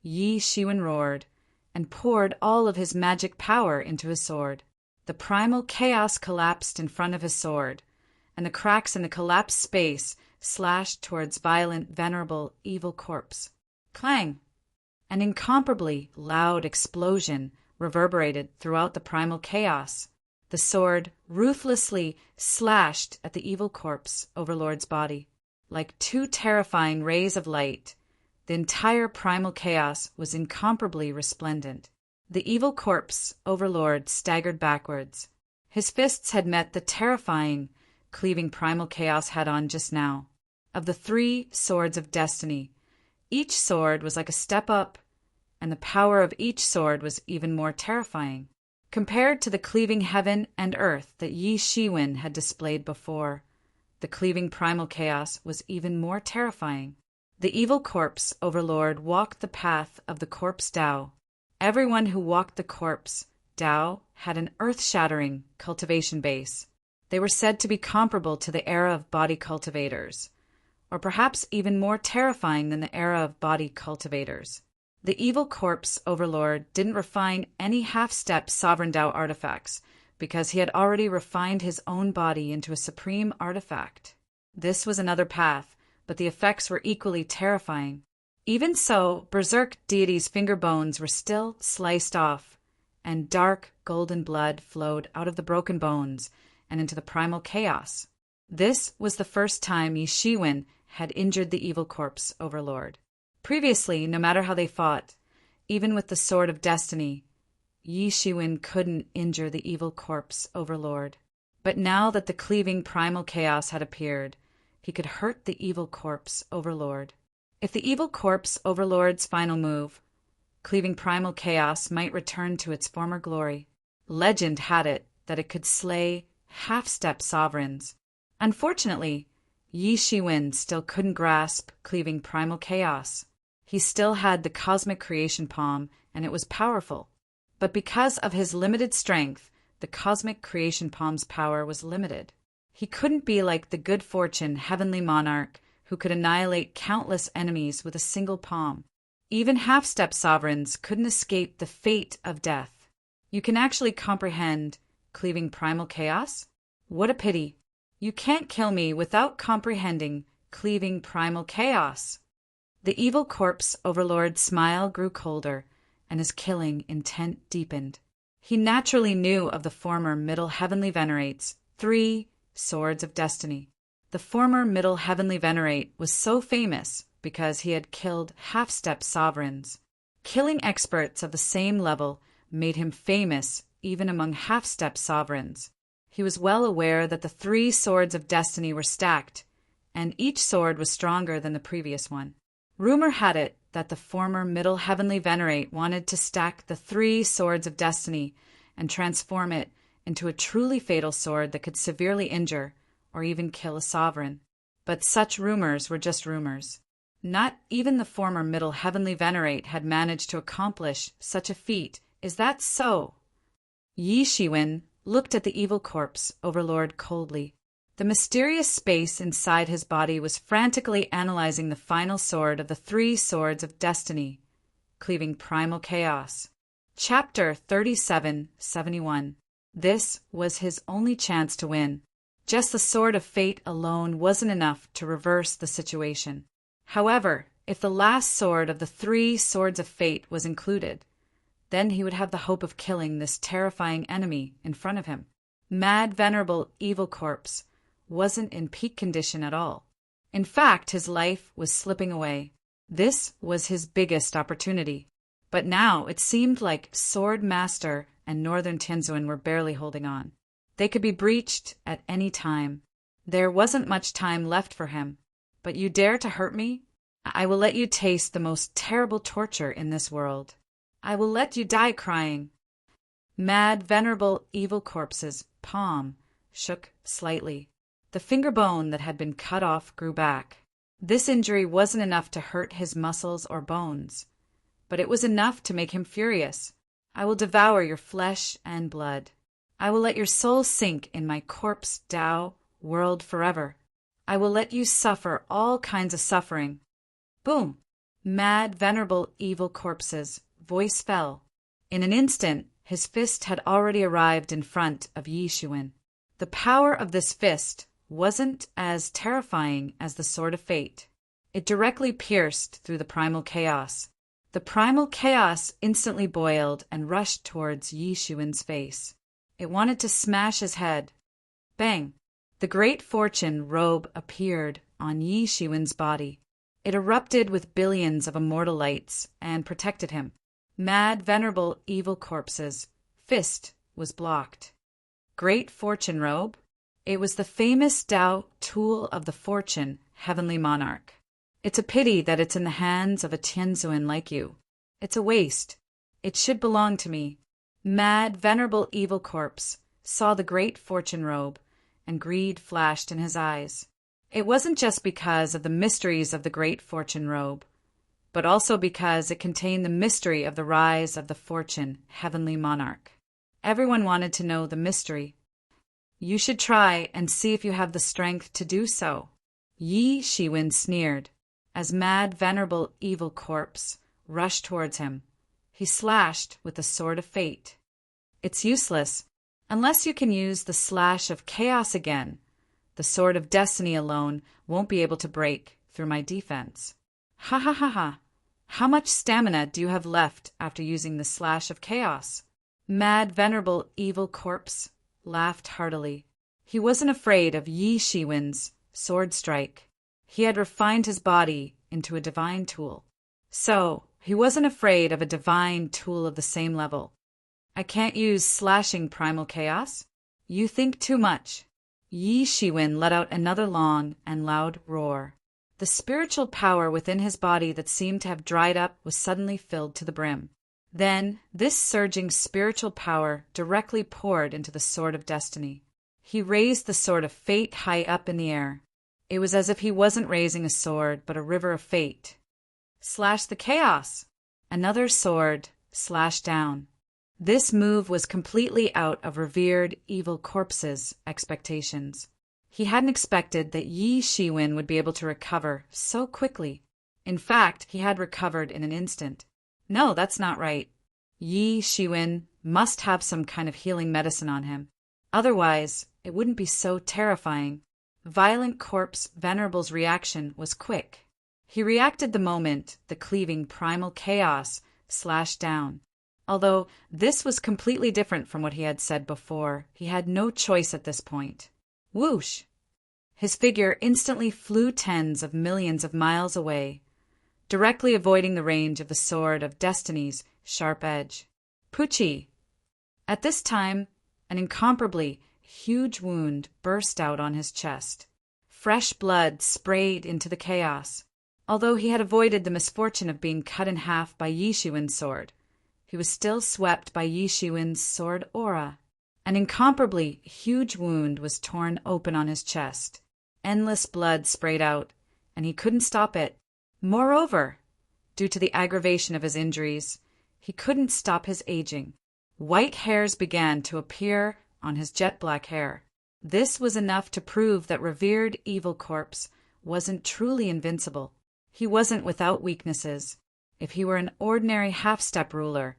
Speaker 1: Yi Shiwen roared and poured all of his magic power into his sword. The primal chaos collapsed in front of his sword, and the cracks in the collapsed space slashed towards violent, venerable, evil corpse. Clang! An incomparably loud explosion reverberated throughout the primal chaos. The sword ruthlessly slashed at the evil corpse overlord's body. Like two terrifying rays of light, the entire primal chaos was incomparably resplendent. The evil corpse overlord staggered backwards. His fists had met the terrifying, cleaving primal chaos head-on just now. Of the 3 swords of destiny, each sword was like a step up, and the power of each sword was even more terrifying. Compared to the cleaving heaven and earth that Yi Shiwen had displayed before, the cleaving primal chaos was even more terrifying. The evil corpse overlord walked the path of the corpse Tao. Everyone who walked the corpse Tao had an earth-shattering cultivation base. They were said to be comparable to the era of body cultivators, or perhaps even more terrifying than the era of body cultivators. The evil corpse overlord didn't refine any half-step sovereign Tao artifacts because he had already refined his own body into a supreme artifact. This was another path, but the effects were equally terrifying. Even so, berserk deity's finger bones were still sliced off, and dark golden blood flowed out of the broken bones and into the primal chaos. This was the first time Yi Shiwen had injured the evil corpse overlord. Previously, no matter how they fought, even with the sword of destiny, Yi Shiwen couldn't injure the evil corpse overlord. But now that the cleaving primal chaos had appeared, he could hurt the evil corpse overlord. If the evil corpse overlord's final move, cleaving primal chaos, might return to its former glory, legend had it that it could slay half-step sovereigns. Unfortunately, Yi Shiwen still couldn't grasp cleaving primal chaos. He still had the cosmic creation palm, and it was powerful. But because of his limited strength, the cosmic creation palm's power was limited. He couldn't be like the good fortune heavenly monarch who could annihilate countless enemies with a single palm. Even half-step sovereigns couldn't escape the fate of death. You can actually comprehend cleaving primal chaos? What a pity. You can't kill me without comprehending cleaving primal chaos. The evil corpse overlord's smile grew colder, and his killing intent deepened. He naturally knew of the former Middle Heavenly Venerate's 3 Swords of Destiny. The former Middle Heavenly Venerate was so famous because he had killed half-step sovereigns. Killing experts of the same level made him famous even among half-step sovereigns. He was well aware that the 3 Swords of Destiny were stacked, and each sword was stronger than the previous one. Rumor had it that the former Middle Heavenly Venerate wanted to stack the 3 Swords of Destiny and transform it into a truly fatal sword that could severely injure or even kill a sovereign. But such rumors were just rumors. Not even the former Middle Heavenly Venerate had managed to accomplish such a feat. Is that so? Yi Shiwen looked at the evil corpse overlord coldly. The mysterious space inside his body was frantically analyzing the final sword of the 3 Swords of Destiny, cleaving primal chaos. Chapter 3771. This was his only chance to win. Just the Sword of Fate alone wasn't enough to reverse the situation. However, if the last sword of the 3 Swords of Fate was included, then he would have the hope of killing this terrifying enemy in front of him. Mad Venerable Evil Corpse wasn't in peak condition at all. In fact, his life was slipping away. This was his biggest opportunity. But now it seemed like Sword Master and Northern Tianzuan were barely holding on. They could be breached at any time. There wasn't much time left for him. But you dare to hurt me? I will let you taste the most terrible torture in this world. I will let you die crying. Mad Venerable Evil Corpse's palm shook slightly. The finger bone that had been cut off grew back. This injury wasn't enough to hurt his muscles or bones, but it was enough to make him furious. I will devour your flesh and blood. I will let your soul sink in my corpse Tao world forever. I will let you suffer all kinds of suffering. Boom! Mad Venerable Evil Corpse's voice fell. In an instant, his fist had already arrived in front of Yi Shiwen. The power of this fist wasn't as terrifying as the Sword of Fate. It directly pierced through the primal chaos. The primal chaos instantly boiled and rushed towards Yi Shiwen's face. It wanted to smash his head. Bang! The Great Fortune robe appeared on Yi Shiwen's body. It erupted with billions of immortal lights and protected him. Mad Venerable Evil Corpse's fist was blocked. Great Fortune robe? It was the famous Tao tool of the Fortune, Heavenly Monarch. It's a pity that it's in the hands of a Tianzuan like you. It's a waste. It should belong to me. Mad Venerable Evil Corpse saw the Great Fortune robe, and greed flashed in his eyes. It wasn't just because of the mysteries of the Great Fortune robe, but also because it contained the mystery of the rise of the Fortune, Heavenly Monarch. Everyone wanted to know the mystery. You should try and see if you have the strength to do so. Yi Shiwen sneered as Mad Venerable Evil Corpse rushed towards him. He slashed with the Sword of Fate. It's useless. Unless you can use the slash of chaos again, the Sword of Destiny alone won't be able to break through my defense. Ha ha ha ha. How much stamina do you have left after using the slash of chaos? Mad Venerable Evil Corpse laughed heartily. He wasn't afraid of Yi Shiwen's sword strike. He had refined his body into a divine tool. So, he wasn't afraid of a divine tool of the same level. I can't use slashing primal chaos? You think too much. Yi Shiwen let out another long and loud roar. The spiritual power within his body that seemed to have dried up was suddenly filled to the brim. Then, this surging spiritual power directly poured into the Sword of Destiny. He raised the Sword of Fate high up in the air. It was as if he wasn't raising a sword, but a river of fate. Slash the chaos! Another sword slashed down. This move was completely out of revered Evil Corpse's expectations. He hadn't expected that Yi Shiwen would be able to recover so quickly. In fact, he had recovered in an instant. No, that's not right. Yi Shiwen must have some kind of healing medicine on him. Otherwise, it wouldn't be so terrifying. Violent Corpse Venerable's reaction was quick. He reacted the moment the cleaving primal chaos slashed down. Although this was completely different from what he had said before, he had no choice at this point. Whoosh! His figure instantly flew tens of millions of miles away, directly avoiding the range of the Sword of Destiny's sharp edge. Poochie! At this time, an incomparably huge wound burst out on his chest. Fresh blood sprayed into the chaos. Although he had avoided the misfortune of being cut in half by Yishuin's sword, he was still swept by Yishuin's sword aura. An incomparably huge wound was torn open on his chest. Endless blood sprayed out, and he couldn't stop it. Moreover, due to the aggravation of his injuries, he couldn't stop his aging. White hairs began to appear on his jet-black hair. This was enough to prove that revered Evil Corpse wasn't truly invincible. He wasn't without weaknesses. If he were an ordinary half-step ruler,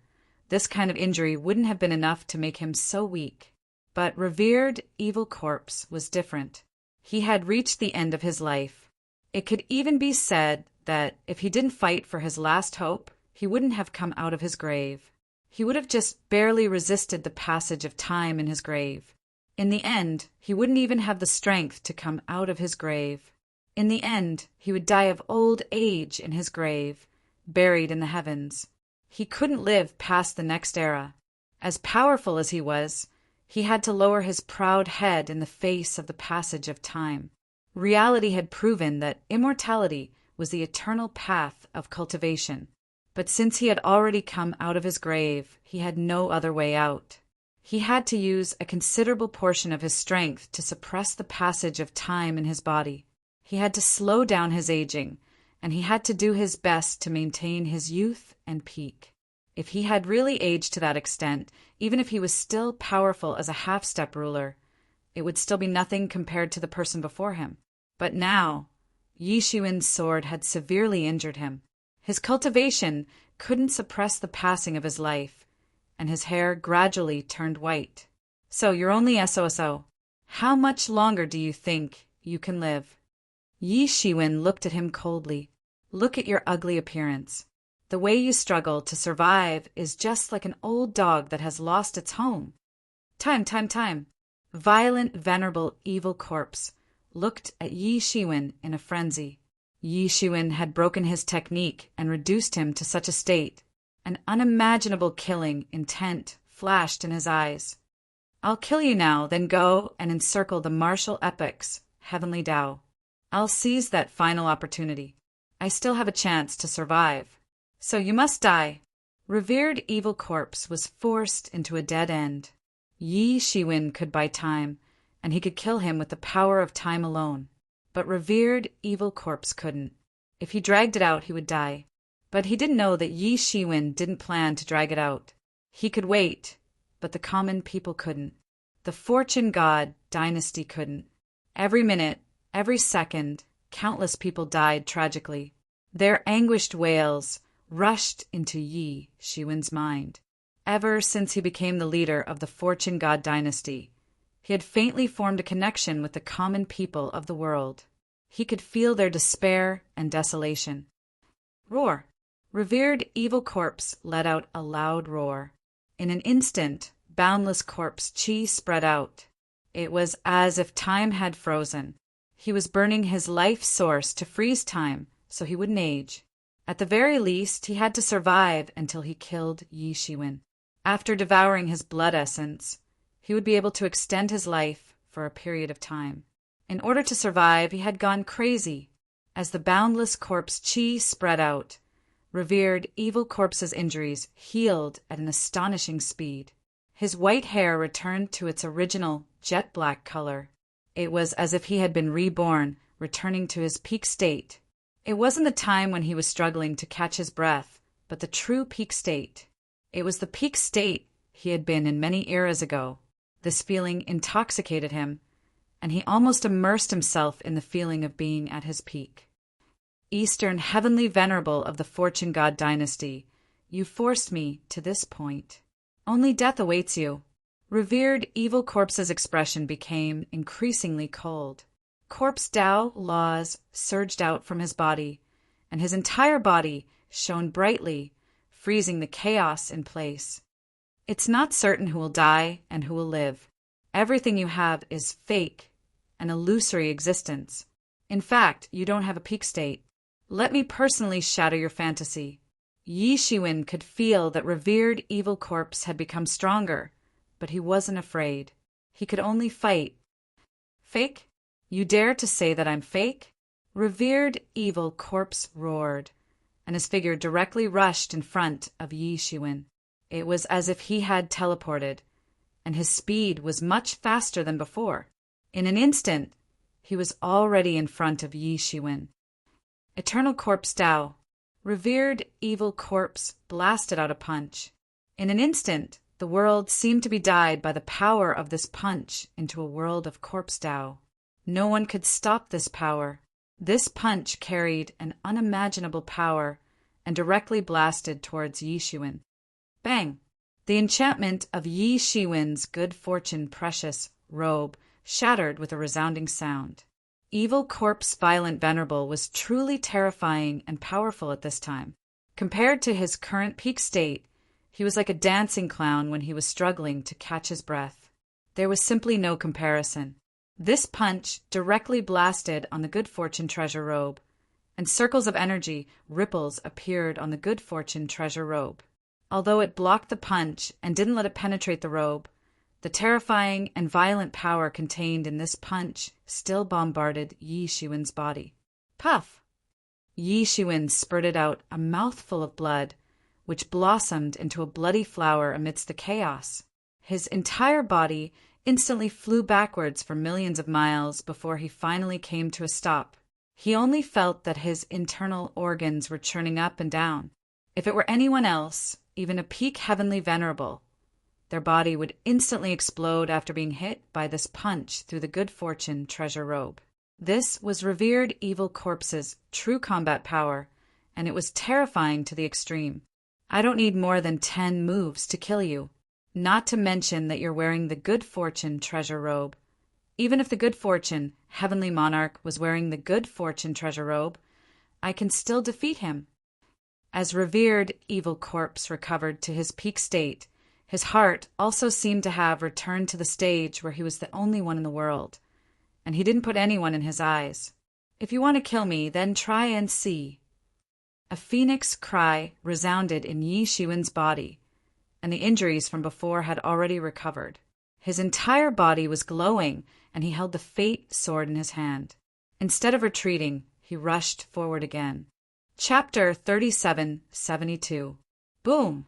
Speaker 1: this kind of injury wouldn't have been enough to make him so weak. But revered Evil Corpse was different. He had reached the end of his life. It could even be said that if he didn't fight for his last hope, he wouldn't have come out of his grave. He would have just barely resisted the passage of time in his grave. In the end, he wouldn't even have the strength to come out of his grave. In the end, he would die of old age in his grave, buried in the heavens. He couldn't live past the next era. As powerful as he was, he had to lower his proud head in the face of the passage of time. Reality had proven that immortality was the eternal path of cultivation. But since he had already come out of his grave, he had no other way out. He had to use a considerable portion of his strength to suppress the passage of time in his body. He had to slow down his aging, and he had to do his best to maintain his youth and peak. If he had really aged to that extent, even if he was still powerful as a half-step ruler, it would still be nothing compared to the person before him. But now, Yishuin's sword had severely injured him. His cultivation couldn't suppress the passing of his life, and his hair gradually turned white. So you're only SOSO. How much longer do you think you can live? Yishuin looked at him coldly. Look at your ugly appearance. The way you struggle to survive is just like an old dog that has lost its home. Time. Violent, venerable, evil corpse looked at Yishuin in a frenzy. Yishuin had broken his technique and reduced him to such a state. An unimaginable killing intent flashed in his eyes. I'll kill you now, then go and encircle the martial epic's heavenly Tao. I'll seize that final opportunity. I still have a chance to survive. So you must die. Revered Evil Corpse was forced into a dead end. Yishuin could buy time, and he could kill him with the power of time alone. But revered Evil Corpse couldn't. If he dragged it out, he would die. But he didn't know that Yishuin didn't plan to drag it out. He could wait, but the common people couldn't. The Fortune God dynasty couldn't. Every minute, every second, countless people died tragically. Their anguished wails rushed into Yishuin's mind. Ever since he became the leader of the Fortune God dynasty, he had faintly formed a connection with the common people of the world. He could feel their despair and desolation. Roar! Revered Evil Corpse let out a loud roar. In an instant, Boundless Corpse chi spread out. It was as if time had frozen. He was burning his life source to freeze time so he wouldn't age. At the very least, he had to survive until he killed Yishuin. After devouring his blood essence, he would be able to extend his life for a period of time. In order to survive, he had gone crazy. As the Boundless Corpse chi spread out, Revered Evil Corpse's injuries healed at an astonishing speed. His white hair returned to its original jet-black color. It was as if he had been reborn, returning to his peak state. It wasn't the time when he was struggling to catch his breath, but the true peak state. It was the peak state he had been in many eras ago. This feeling intoxicated him, and he almost immersed himself in the feeling of being at his peak. Eastern Heavenly Venerable of the Fortune God dynasty, you forced me to this point. Only death awaits you. Revered Evil Corpse's expression became increasingly cold. Corpse Tao laws surged out from his body, and his entire body shone brightly, freezing the chaos in place. It's not certain who will die and who will live. Everything you have is fake, an illusory existence. In fact, you don't have a peak state. Let me personally shatter your fantasy. Yi Shiwen could feel that revered Evil Corpse had become stronger, but he wasn't afraid. He could only fight. Fake? You dare to say that I'm fake? Revered Evil Corpse roared, and his figure directly rushed in front of Yi Shiwen. It was as if he had teleported, and his speed was much faster than before. In an instant, he was already in front of Yi Shiwen. Eternal Corpse Tao. Revered Evil Corpse blasted out a punch. In an instant, the world seemed to be dyed by the power of this punch into a world of Corpse Tao. No one could stop this power. This punch carried an unimaginable power and directly blasted towards Yi Shiwen. Bang! The enchantment of Yi Shiwen's good fortune precious robe shattered with a resounding sound. Evil Corpse Violent Venerable was truly terrifying and powerful at this time. Compared to his current peak state, he was like a dancing clown when he was struggling to catch his breath. There was simply no comparison. This punch directly blasted on the good fortune treasure robe, and circles of energy, ripples, appeared on the good fortune treasure robe. Although it blocked the punch and didn't let it penetrate the robe, the terrifying and violent power contained in this punch still bombarded Yi Shiwen's body. Puff! Yi Shiwen spurted out a mouthful of blood, which blossomed into a bloody flower amidst the chaos. His entire body instantly flew backwards for millions of miles before he finally came to a stop. He only felt that his internal organs were churning up and down. If it were anyone else, even a peak heavenly venerable, their body would instantly explode after being hit by this punch through the good fortune treasure robe. This was revered Evil Corpse's true combat power, and it was terrifying to the extreme. I don't need more than 10 moves to kill you, not to mention that you're wearing the good fortune treasure robe. Even if the good fortune heavenly monarch was wearing the good fortune treasure robe, I can still defeat him. As revered Evil Corpse recovered to his peak state, his heart also seemed to have returned to the stage where he was the only one in the world, and he didn't put anyone in his eyes. If you want to kill me, then try and see. A phoenix cry resounded in Yi Shiwen's body, and the injuries from before had already recovered. His entire body was glowing, and he held the fate sword in his hand. Instead of retreating, he rushed forward again. Chapter 3772. Boom!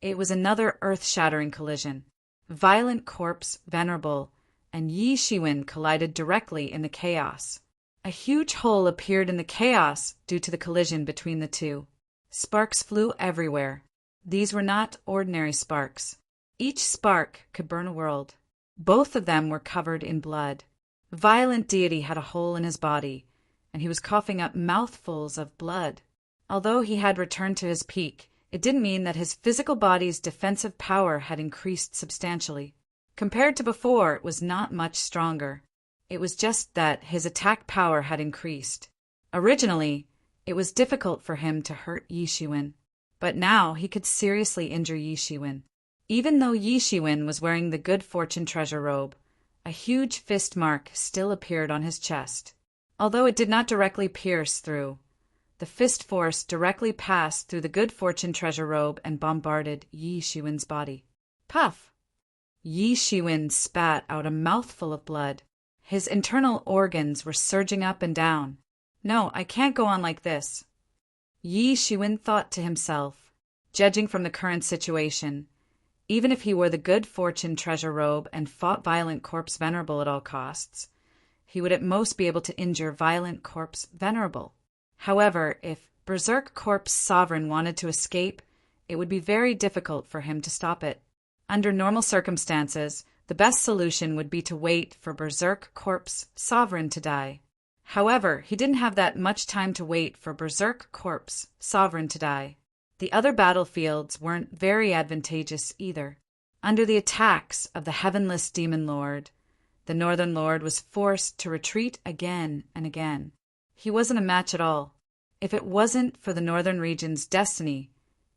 Speaker 1: It was another earth-shattering collision. Violent Corpse Venerable and Yi Shiwen collided directly in the chaos. A huge hole appeared in the chaos due to the collision between the two. Sparks flew everywhere. These were not ordinary sparks. Each spark could burn a world. Both of them were covered in blood. Violent Deity had a hole in his body, and he was coughing up mouthfuls of blood. Although he had returned to his peak, it didn't mean that his physical body's defensive power had increased substantially. Compared to before, it was not much stronger. It was just that his attack power had increased. Originally, it was difficult for him to hurt Yi Shiwen, but now he could seriously injure Yi Shiwen. Even though Yi Shiwen was wearing the good fortune treasure robe, a huge fist mark still appeared on his chest. Although it did not directly pierce through, the fist force directly passed through the good fortune treasure robe and bombarded Yi Shiwen's body. Puff! Yi Shiwen spat out a mouthful of blood. His internal organs were surging up and down. No, I can't go on like this. Yi Shiwen thought to himself, judging from the current situation, even if he wore the good fortune treasure robe and fought Violent Corpse Venerable at all costs, he would at most be able to injure Violent Corpse Venerable. However, if Berserk Corpse Sovereign wanted to escape, it would be very difficult for him to stop it. Under normal circumstances, the best solution would be to wait for Berserk Corpse Sovereign to die. However, he didn't have that much time to wait for Berserk Corpse Sovereign to die. The other battlefields weren't very advantageous either. Under the attacks of the heavenless demon lord, the Northern Lord was forced to retreat again and again. He wasn't a match at all. If it wasn't for the Northern region's destiny,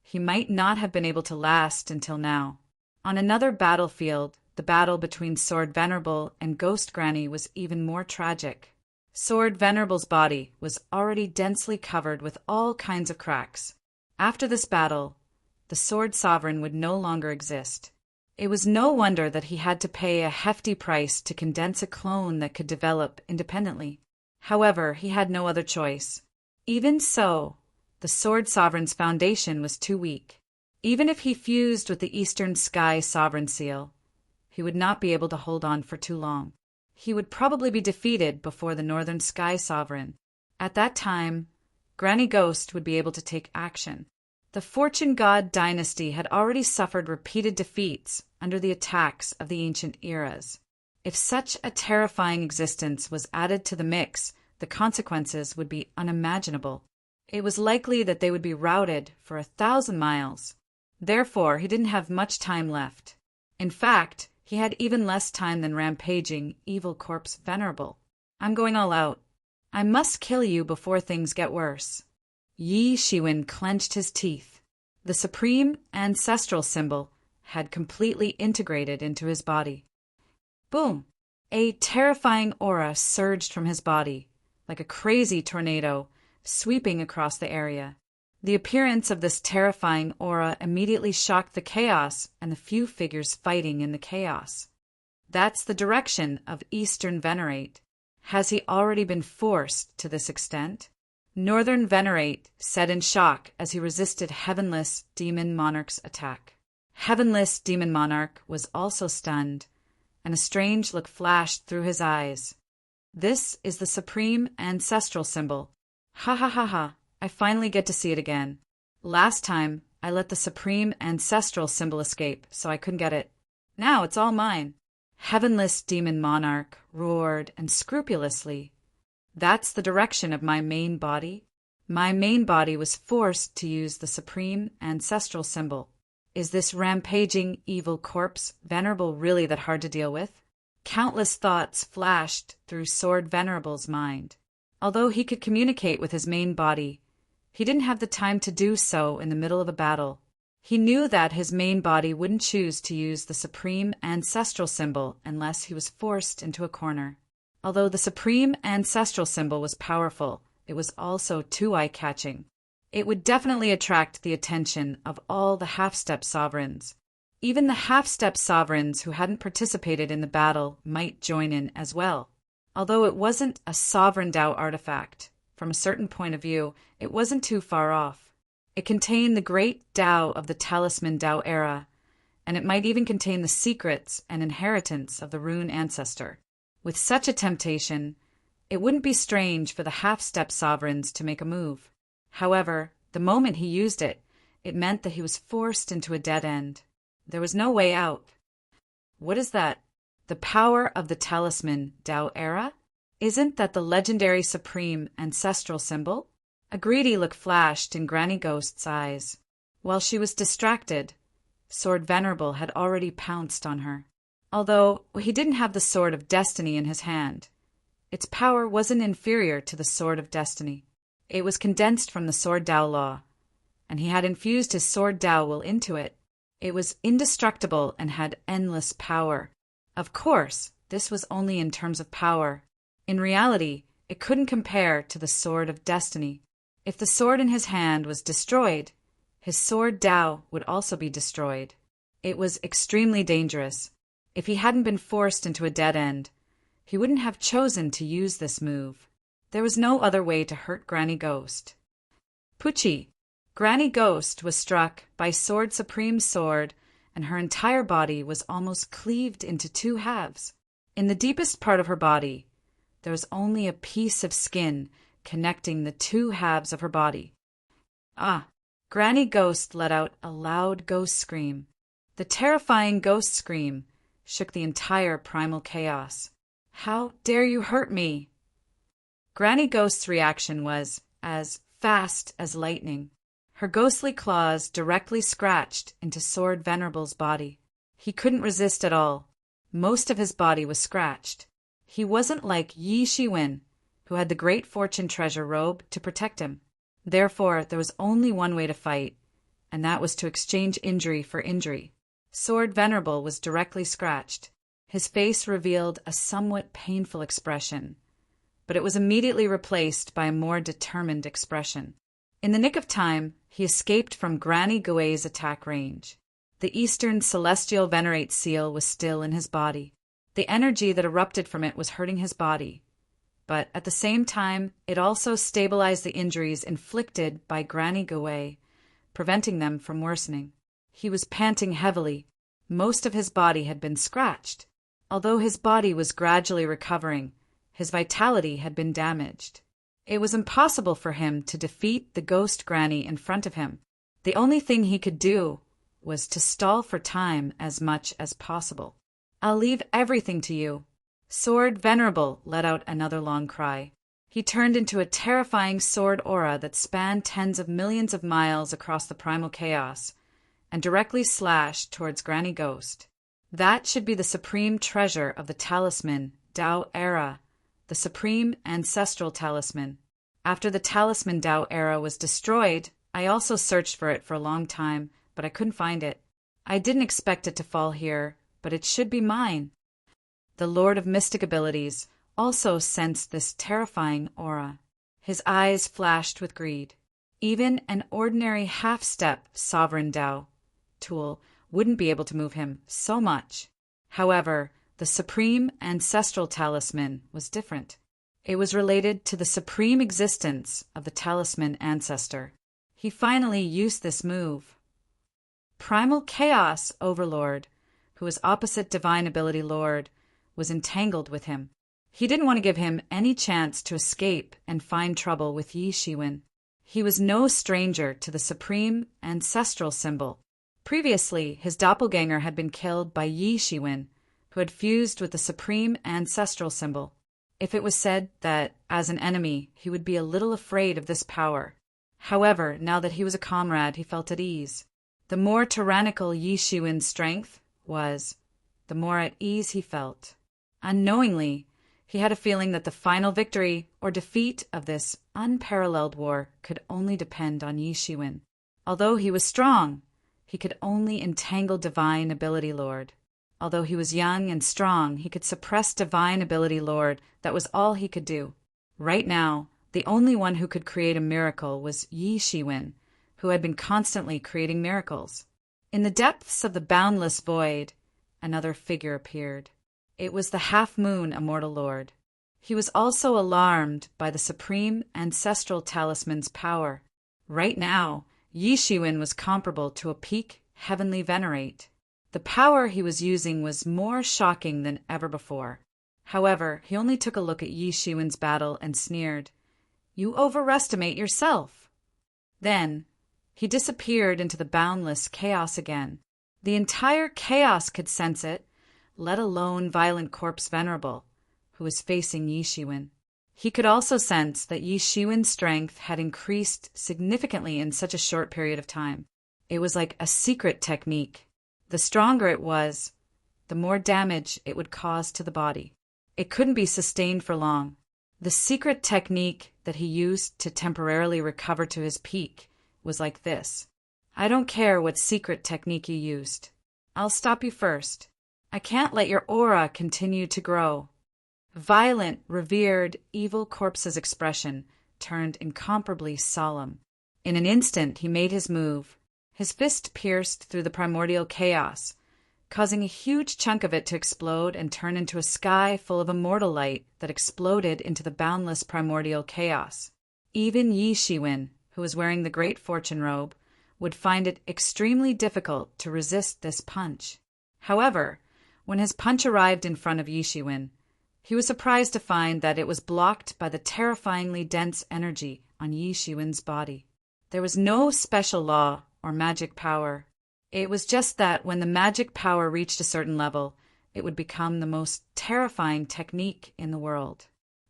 Speaker 1: he might not have been able to last until now. On another battlefield, the battle between Sword Venerable and Ghost Granny was even more tragic. Sword Venerable's body was already densely covered with all kinds of cracks. After this battle, the Sword Sovereign would no longer exist. It was no wonder that he had to pay a hefty price to condense a clone that could develop independently. However, he had no other choice. Even so, the Sword Sovereign's foundation was too weak. Even if he fused with the Eastern Sky Sovereign Seal, he would not be able to hold on for too long. He would probably be defeated before the Northern Sky Sovereign. At that time, Granny Ghost would be able to take action. The Fortune God dynasty had already suffered repeated defeats under the attacks of the ancient eras. If such a terrifying existence was added to the mix, the consequences would be unimaginable. It was likely that they would be routed for 1,000 miles. Therefore, he didn't have much time left. In fact, he had even less time than rampaging Evil Corpse Venerable. I'm going all out. I must kill you before things get worse. Yi Shiwen clenched his teeth. The supreme ancestral symbol had completely integrated into his body. Boom! A terrifying aura surged from his body, like a crazy tornado, sweeping across the area. The appearance of this terrifying aura immediately shocked the chaos and the few figures fighting in the chaos. That's the direction of Eastern Venerate. Has he already been forced to this extent? Northern Venerate said in shock as he resisted Heavenless Demon Monarch's attack. Heavenless Demon Monarch was also stunned, and a strange look flashed through his eyes. This is the supreme ancestral symbol. Ha ha ha ha, I finally get to see it again. Last time, I let the supreme ancestral symbol escape, so I couldn't get it. Now it's all mine. Heavenless Demon Monarch roared unscrupulously. That's the direction of my main body. My main body was forced to use the supreme ancestral symbol. Is this rampaging evil corpse Venerable really that hard to deal with? Countless thoughts flashed through Sword Venerable's mind. Although he could communicate with his main body, he didn't have the time to do so in the middle of a battle. He knew that his main body wouldn't choose to use the supreme ancestral symbol unless he was forced into a corner. Although the supreme ancestral symbol was powerful, it was also too eye-catching. It would definitely attract the attention of all the half-step sovereigns. Even the half-step sovereigns who hadn't participated in the battle might join in as well. Although it wasn't a sovereign Tao artifact, from a certain point of view, it wasn't too far off. It contained the great Tao of the Talisman Tao era, and it might even contain the secrets and inheritance of the Rune Ancestor. With such a temptation, it wouldn't be strange for the half-step sovereigns to make a move. However, the moment he used it, it meant that he was forced into a dead end. There was no way out. What is that? The power of the Talisman Tao era? Isn't that the legendary supreme ancestral symbol? A greedy look flashed in Granny Ghost's eyes. While she was distracted, Sword Venerable had already pounced on her. Although he didn't have the Sword of Destiny in his hand, its power wasn't inferior to the Sword of Destiny. It was condensed from the Sword Tao Law, and he had infused his Sword Tao will into it. It was indestructible and had endless power. Of course, this was only in terms of power. In reality, it couldn't compare to the Sword of Destiny. If the sword in his hand was destroyed, his Sword Tao would also be destroyed. It was extremely dangerous. If he hadn't been forced into a dead end, he wouldn't have chosen to use this move. There was no other way to hurt Granny Ghost. Poochie! Granny Ghost was struck by Sword Supreme's sword, and her entire body was almost cleaved into two halves. In the deepest part of her body, there was only a piece of skin connecting the two halves of her body. Ah! Granny Ghost let out a loud ghost scream. The terrifying ghost scream shook the entire primal chaos. How dare you hurt me? Granny Ghost's reaction was as fast as lightning. Her ghostly claws directly scratched into Sword Venerable's body. He couldn't resist at all. Most of his body was scratched. He wasn't like Yi Shiwen, who had the Great Fortune treasure robe to protect him. Therefore, there was only one way to fight, and that was to exchange injury for injury. Sword Venerable was directly scratched. His face revealed a somewhat painful expression, but it was immediately replaced by a more determined expression. In the nick of time, he escaped from Granny Gue's attack range. The Eastern Celestial Venerate seal was still in his body. The energy that erupted from it was hurting his body, but at the same time, it also stabilized the injuries inflicted by Granny Gue, preventing them from worsening. He was panting heavily. Most of his body had been scratched. Although his body was gradually recovering, his vitality had been damaged. It was impossible for him to defeat the ghost granny in front of him. The only thing he could do was to stall for time as much as possible. "I'll leave everything to you." Sword Venerable let out another long cry. He turned into a terrifying sword aura that spanned tens of millions of miles across the primal chaos and directly slashed towards Granny Ghost. That should be the supreme treasure of the talisman, Dao Era, the supreme ancestral talisman. After the talisman Dao Era was destroyed, I also searched for it for a long time, but I couldn't find it. I didn't expect it to fall here, but it should be mine. The Lord of Mystic Abilities also sensed this terrifying aura. His eyes flashed with greed. Even an ordinary half-step Sovereign Dao tool wouldn't be able to move him so much. However, the supreme ancestral talisman was different. It was related to the supreme existence of the talisman ancestor. He finally used this move. Primal Chaos Overlord, who was opposite Divine Ability Lord, was entangled with him. He didn't want to give him any chance to escape and find trouble with Yi Shiwen. He was no stranger to the supreme ancestral symbol. Previously, his doppelganger had been killed by Yi Shiwen, who had fused with the supreme ancestral symbol. If it was said that, as an enemy, he would be a little afraid of this power. However, now that he was a comrade, he felt at ease. The more tyrannical Yi Shiwen's strength was, the more at ease he felt. Unknowingly, he had a feeling that the final victory or defeat of this unparalleled war could only depend on Yi Shiwen. Although he was strong, he could only entangle Divine Ability Lord. Although he was young and strong, he could suppress Divine Ability Lord. That was all he could do. Right now, the only one who could create a miracle was Yi Shiwen, who had been constantly creating miracles. In the depths of the boundless void, another figure appeared. It was the half-moon Immortal Lord. He was also alarmed by the supreme ancestral talisman's power. Right now, Yi Shiwen was comparable to a peak heavenly venerate. The power he was using was more shocking than ever before. However, he only took a look at Yi Shiwen's battle and sneered, "You overestimate yourself." Then, he disappeared into the boundless chaos again. The entire chaos could sense it, let alone Violent Corpse Venerable, who was facing Yi Shiwen. He could also sense that Yi Shiwen's strength had increased significantly in such a short period of time. It was like a secret technique. The stronger it was, the more damage it would cause to the body. It couldn't be sustained for long. The secret technique that he used to temporarily recover to his peak was like this. I don't care what secret technique you used. I'll stop you first. I can't let your aura continue to grow. Violent, revered, evil corpse's expression turned incomparably solemn. In an instant he made his move. His fist pierced through the primordial chaos, causing a huge chunk of it to explode and turn into a sky full of immortal light that exploded into the boundless primordial chaos. Even Yi Shiwen, who was wearing the Great Fortune robe, would find it extremely difficult to resist this punch. However, when his punch arrived in front of Yi Shiwen, he was surprised to find that it was blocked by the terrifyingly dense energy on Yi Shiwen's body. There was no special law or magic power. It was just that when the magic power reached a certain level, it would become the most terrifying technique in the world.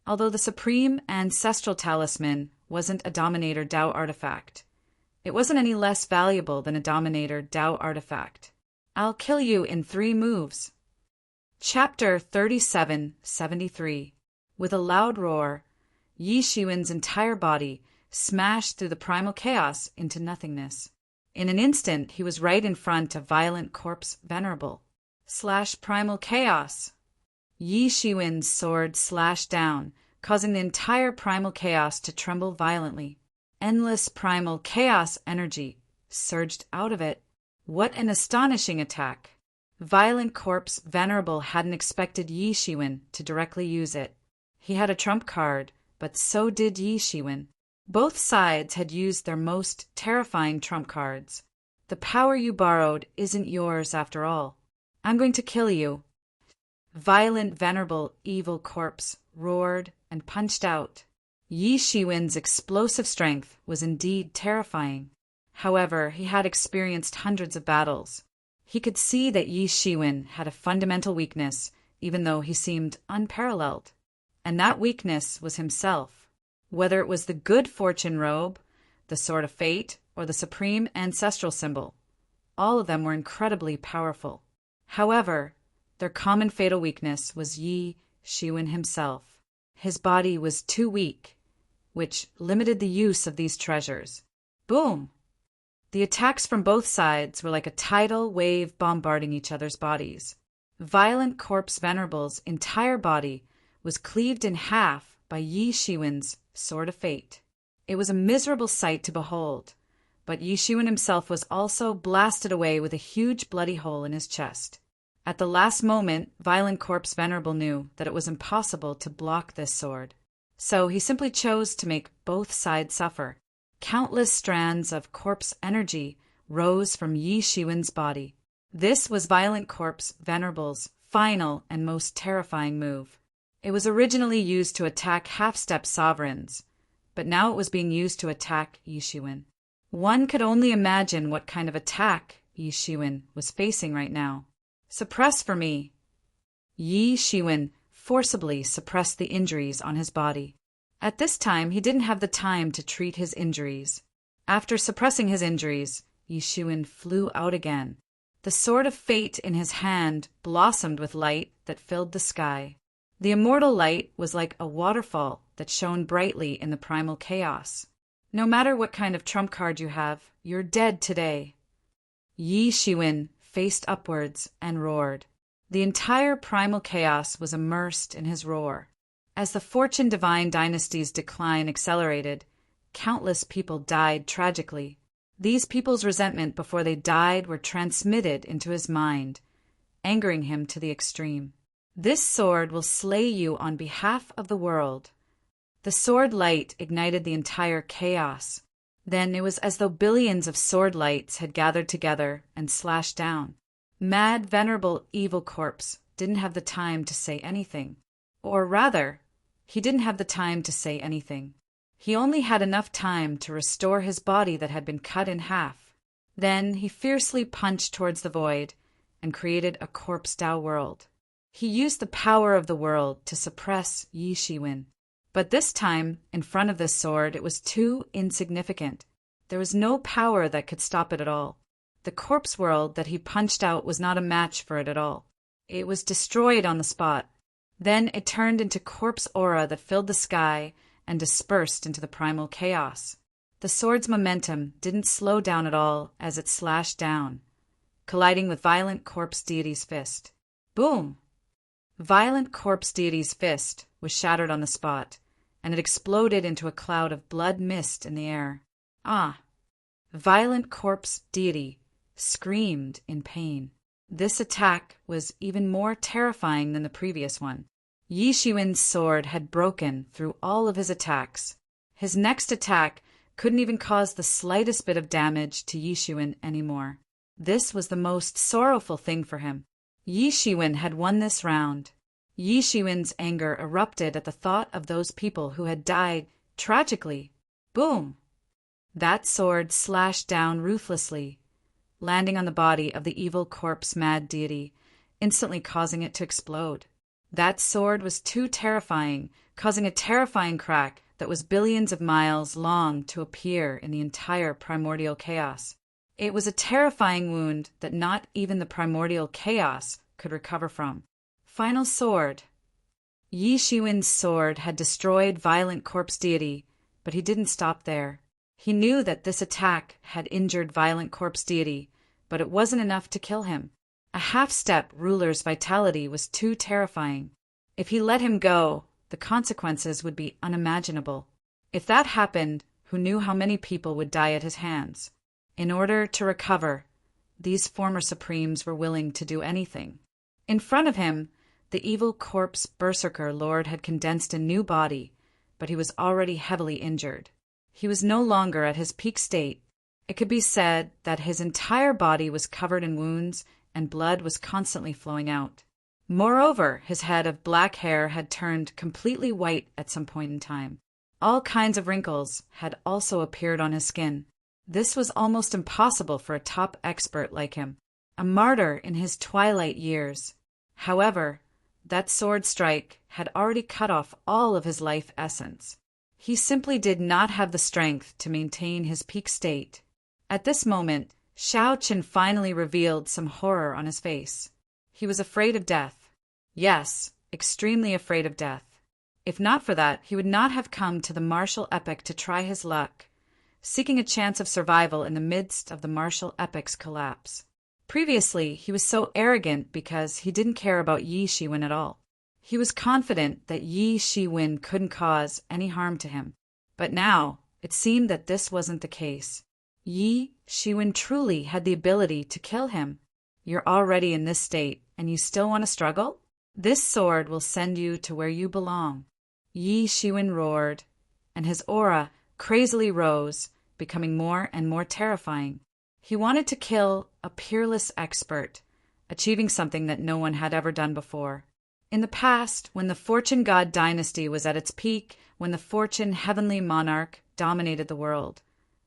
Speaker 1: Although the supreme ancestral talisman wasn't a Dominator Dao artifact, It wasn't any less valuable than a Dominator Dao artifact. I'll kill you in 3 moves. Chapter 3773. With a loud roar, Yi Shiwen's entire body smashed through the primal chaos into nothingness. In an instant, he was right in front of Violent Corpse Venerable. / primal chaos. Yi Shiwen's sword slashed down, causing the entire primal chaos to tremble violently. Endless primal chaos energy surged out of it. What an astonishing attack! Violent Corpse Venerable hadn't expected Yi Shiwen to directly use it. He had a trump card, but so did Yi Shiwen. Both sides had used their most terrifying trump cards. The power you borrowed isn't yours after all. I'm going to kill you. Violent Venerable Evil Corpse roared and punched out. Yi Shiwen's explosive strength was indeed terrifying. However, he had experienced hundreds of battles. He could see that Yi Shiwen had a fundamental weakness, even though he seemed unparalleled. And that weakness was himself. Whether it was the Good Fortune robe, the Sword of Fate, or the Supreme Ancestral Symbol, all of them were incredibly powerful. However, their common fatal weakness was Yi Shiwen himself. His body was too weak, which limited the use of these treasures. Boom! The attacks from both sides were like a tidal wave bombarding each other's bodies. Violent Corpse Venerable's entire body was cleaved in half by Yi Shiwen's Sword of Fate. It was a miserable sight to behold, but Yi Shiwen himself was also blasted away with a huge bloody hole in his chest. At the last moment, Violent Corpse Venerable knew that it was impossible to block this sword. So he simply chose to make both sides suffer. Countless strands of corpse energy rose from Yi Shiwen's body. This was Violent Corpse Venerable's final and most terrifying move. It was originally used to attack half-step sovereigns, but now it was being used to attack Yi Shiwen. One could only imagine what kind of attack Yi Shiwen was facing right now. Suppress for me. Yi Shiwen forcibly suppressed the injuries on his body. At this time, he didn't have the time to treat his injuries. After suppressing his injuries, Yi Shiwen flew out again. The Sword of Fate in his hand blossomed with light that filled the sky. The immortal light was like a waterfall that shone brightly in the primal chaos. No matter what kind of trump card you have, you're dead today. Yi Shiwen faced upwards and roared. The entire primal chaos was immersed in his roar. As the Fortune Divine Dynasty's decline accelerated, countless people died tragically. These people's resentment before they died were transmitted into his mind, angering him to the extreme. This sword will slay you on behalf of the world. The sword light ignited the entire chaos. Then it was as though billions of sword lights had gathered together and slashed down. Mad, venerable, evil corpse didn't have the time to say anything. Or rather, he didn't have the time to say anything. He only had enough time to restore his body that had been cut in half. Then he fiercely punched towards the void and created a corpse Dao world. He used the power of the world to suppress Yi Shiwen. But this time, in front of this sword, it was too insignificant. There was no power that could stop it at all. The corpse world that he punched out was not a match for it at all. It was destroyed on the spot. Then it turned into corpse aura that filled the sky and dispersed into the primal chaos. The sword's momentum didn't slow down at all as it slashed down, colliding with Violent Corpse Deity's fist. Boom! Violent Corpse Deity's fist was shattered on the spot, and it exploded into a cloud of blood mist in the air. Ah! Violent Corpse Deity screamed in pain. This attack was even more terrifying than the previous one. Yi Shiwen's sword had broken through all of his attacks. His next attack couldn't even cause the slightest bit of damage to Yi Shiwen anymore. This was the most sorrowful thing for him. Yi Shiwen had won this round. Yi Shiwen's anger erupted at the thought of those people who had died tragically. Boom! That sword slashed down ruthlessly, landing on the body of the evil corpse mad deity, instantly causing it to explode. That sword was too terrifying, causing a terrifying crack that was billions of miles long to appear in the entire primordial chaos. It was a terrifying wound that not even the primordial chaos could recover from. Final sword. Yi Shiwen's sword had destroyed Violent Corpse Deity, but he didn't stop there. He knew that this attack had injured Violent Corpse Deity, but it wasn't enough to kill him. A half-step ruler's vitality was too terrifying. If he let him go, the consequences would be unimaginable. If that happened, who knew how many people would die at his hands? In order to recover, these former supremes were willing to do anything. In front of him, the evil corpse berserker lord had condensed a new body, but he was already heavily injured. He was no longer at his peak state. It could be said that his entire body was covered in wounds and blood was constantly flowing out. Moreover, his head of black hair had turned completely white at some point in time. All kinds of wrinkles had also appeared on his skin. This was almost impossible for a top expert like him, a martyr in his twilight years. However, that sword strike had already cut off all of his life essence. He simply did not have the strength to maintain his peak state. At this moment, Shao Chen finally revealed some horror on his face. He was afraid of death. Yes, extremely afraid of death. If not for that, he would not have come to the martial epic to try his luck, seeking a chance of survival in the midst of the martial epic's collapse. Previously, he was so arrogant because he didn't care about Yi Shiwen at all. He was confident that Yi Shiwen couldn't cause any harm to him. But now, it seemed that this wasn't the case. Yi Shiwen truly had the ability to kill him. You're already in this state, and you still want to struggle? This sword will send you to where you belong. Yi Shiwen roared, and his aura crazily rose, becoming more and more terrifying. He wanted to kill a peerless expert, achieving something that no one had ever done before. In the past, when the Fortune God dynasty was at its peak, when the Fortune Heavenly Monarch dominated the world,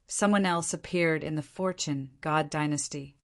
Speaker 1: someone else appeared in the Fortune God dynasty.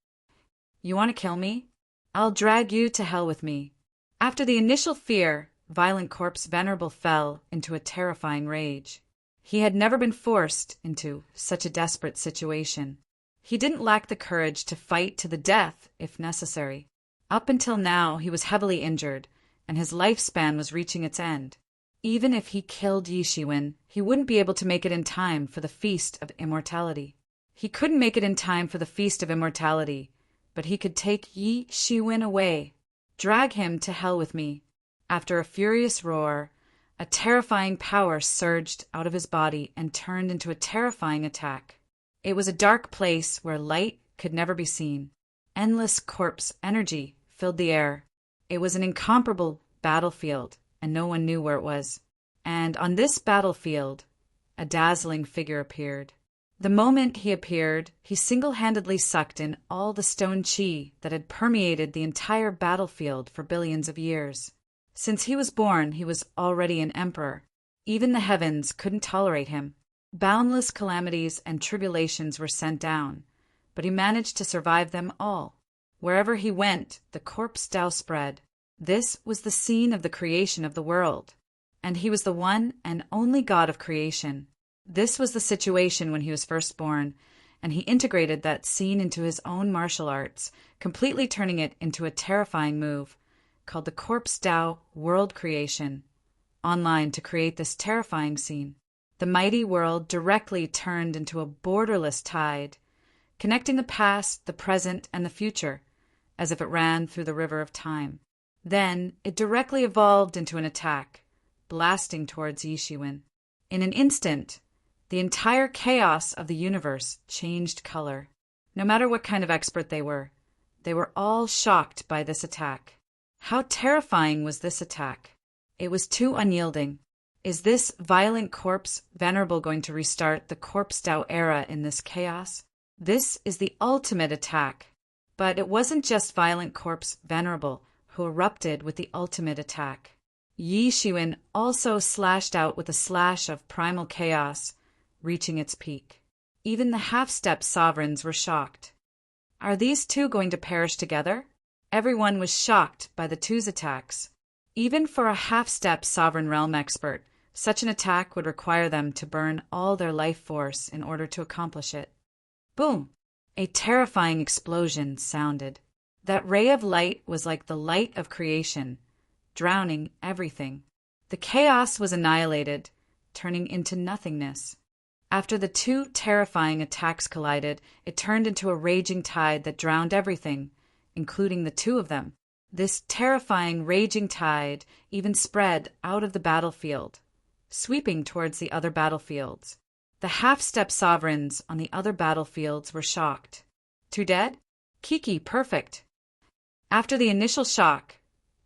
Speaker 1: You want to kill me? I'll drag you to hell with me. After the initial fear, Violent Corpse Venerable fell into a terrifying rage. He had never been forced into such a desperate situation. He didn't lack the courage to fight to the death if necessary. Up until now, he was heavily injured, and his lifespan was reaching its end. Even if he killed Yi Shiwen, he wouldn't be able to make it in time for the Feast of Immortality. He couldn't make it in time for the Feast of Immortality, but he could take Yi Shiwen away, drag him to hell with me. After a furious roar, a terrifying power surged out of his body and turned into a terrifying attack. It was a dark place where light could never be seen. Endless corpse energy filled the air. It was an incomparable battlefield, and no one knew where it was. And on this battlefield, a dazzling figure appeared. The moment he appeared, he single-handedly sucked in all the stone chi that had permeated the entire battlefield for billions of years. Since he was born, he was already an emperor. Even the heavens couldn't tolerate him. Boundless calamities and tribulations were sent down, but he managed to survive them all. Wherever he went, the corpse Tao spread. This was the scene of the creation of the world, and he was the one and only God of creation. This was the situation when he was first born, and he integrated that scene into his own martial arts, completely turning it into a terrifying move called the Corpse Tao World Creation, online to create this terrifying scene. The mighty world directly turned into a borderless tide, connecting the past, the present, and the future, as if it ran through the river of time. Then it directly evolved into an attack, blasting towards Yi Shiwen. In an instant, the entire chaos of the universe changed color. No matter what kind of expert they were all shocked by this attack. How terrifying was this attack? It was too unyielding. Is this Violent Corpse Venerable going to restart the Corpse Tao era in this chaos? This is the ultimate attack. But it wasn't just Violent Corpse Venerable who erupted with the ultimate attack. Yi Shiwen also slashed out with a slash of primal chaos, reaching its peak. Even the half-step sovereigns were shocked. Are these two going to perish together? Everyone was shocked by the two's attacks. Even for a half-step sovereign realm expert, Such an attack would require them to burn all their life force in order to accomplish it. Boom! A terrifying explosion sounded. That ray of light was like the light of creation, drowning everything. The chaos was annihilated, turning into nothingness. After the two terrifying attacks collided, it turned into a raging tide that drowned everything, including the two of them. This terrifying, raging tide even spread out of the battlefield, sweeping towards the other battlefields. The half-step sovereigns on the other battlefields were shocked. Two dead? Kiki, perfect. After the initial shock,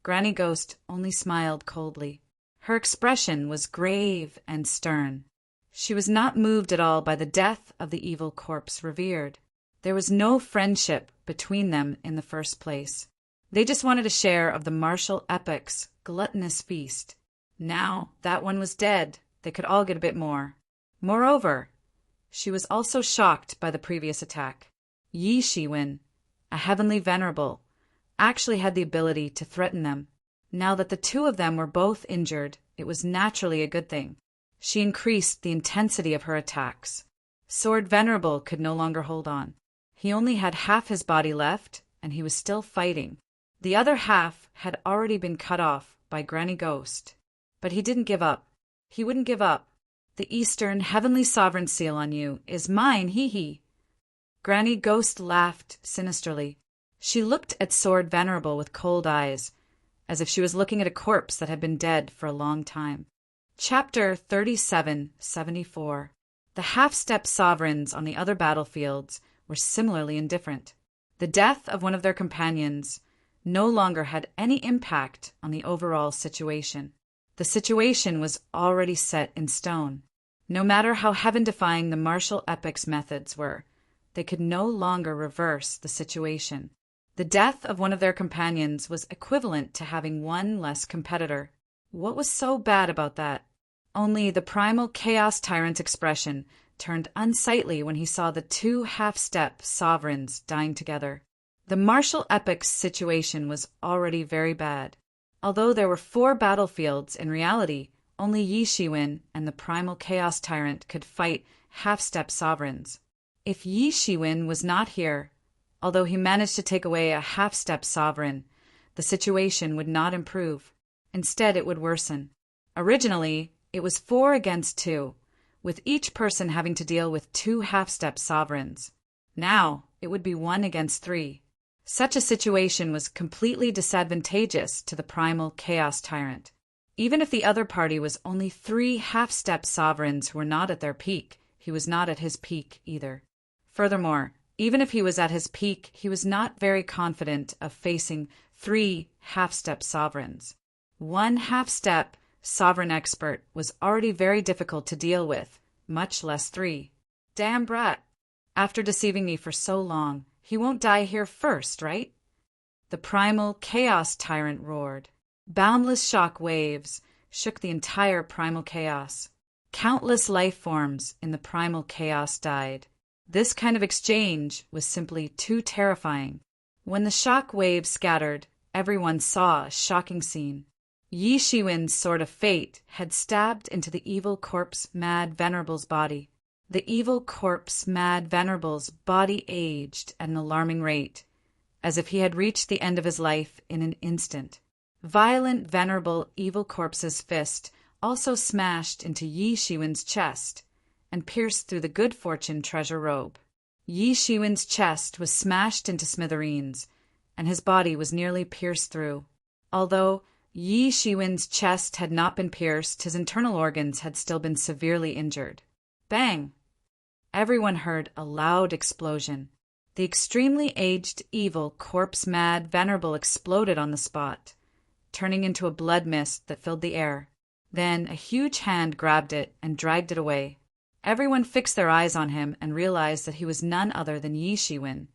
Speaker 1: Granny Ghost only smiled coldly. Her expression was grave and stern. She was not moved at all by the death of the evil corpse revered. There was no friendship between them in the first place. They just wanted a share of the martial epic's gluttonous feast. Now that one was dead, they could all get a bit more. Moreover, she was also shocked by the previous attack. Yi Shiwen, a heavenly venerable, actually had the ability to threaten them. Now that the two of them were both injured, it was naturally a good thing. She increased the intensity of her attacks. Sword Venerable could no longer hold on. He only had half his body left, and he was still fighting. The other half had already been cut off by Granny Ghost. But he didn't give up. He wouldn't give up. The Eastern Heavenly Sovereign seal on you is mine, hee-hee. Granny Ghost laughed sinisterly. She looked at Sword Venerable with cold eyes, as if she was looking at a corpse that had been dead for a long time. Chapter 3774. The half-step sovereigns on the other battlefields were similarly indifferent. The death of one of their companions no longer had any impact on the overall situation. The situation was already set in stone. No matter how heaven-defying the martial epic's methods were, they could no longer reverse the situation. The death of one of their companions was equivalent to having one less competitor. What was so bad about that? Only the primal chaos tyrant's expression turned unsightly when he saw the two half-step sovereigns dying together. The martial epic's situation was already very bad. Although there were 4 battlefields, in reality, only Yi Shiwen and the primal chaos tyrant could fight half-step sovereigns. If Yi Shiwen was not here, although he managed to take away a half-step sovereign, the situation would not improve. Instead, it would worsen. Originally, it was 4 against 2, with each person having to deal with 2 half-step sovereigns. Now, it would be 1 against 3. Such a situation was completely disadvantageous to the primal chaos tyrant. Even if the other party was only 3 half-step sovereigns who were not at their peak, he was not at his peak either. Furthermore, even if he was at his peak, he was not very confident of facing 3 half-step sovereigns. 1 half-step sovereign expert was already very difficult to deal with, much less 3. Damn brat! After deceiving me for so long, he won't die here first, right? The primal chaos tyrant roared. Boundless shock waves shook the entire primal chaos. Countless life forms in the primal chaos died. This kind of exchange was simply too terrifying. When the shock waves scattered, everyone saw a shocking scene. Yi Shiwen's sword of fate had stabbed into the evil corpse Mad Venerable's body. The evil corpse Mad Venerable's body aged at an alarming rate, as if he had reached the end of his life in an instant. Violent Venerable Evil Corpse's fist also smashed into Yi Shiwen's chest and pierced through the good fortune treasure robe. Yi Shiwen's chest was smashed into smithereens, and his body was nearly pierced through. Although Yi Shiwen's chest had not been pierced, his internal organs had still been severely injured. Bang! Everyone heard a loud explosion. The extremely aged, evil, corpse-mad Venerable exploded on the spot, turning into a blood mist that filled the air. Then a huge hand grabbed it and dragged it away. Everyone fixed their eyes on him and realized that he was none other than Yi Shiwen,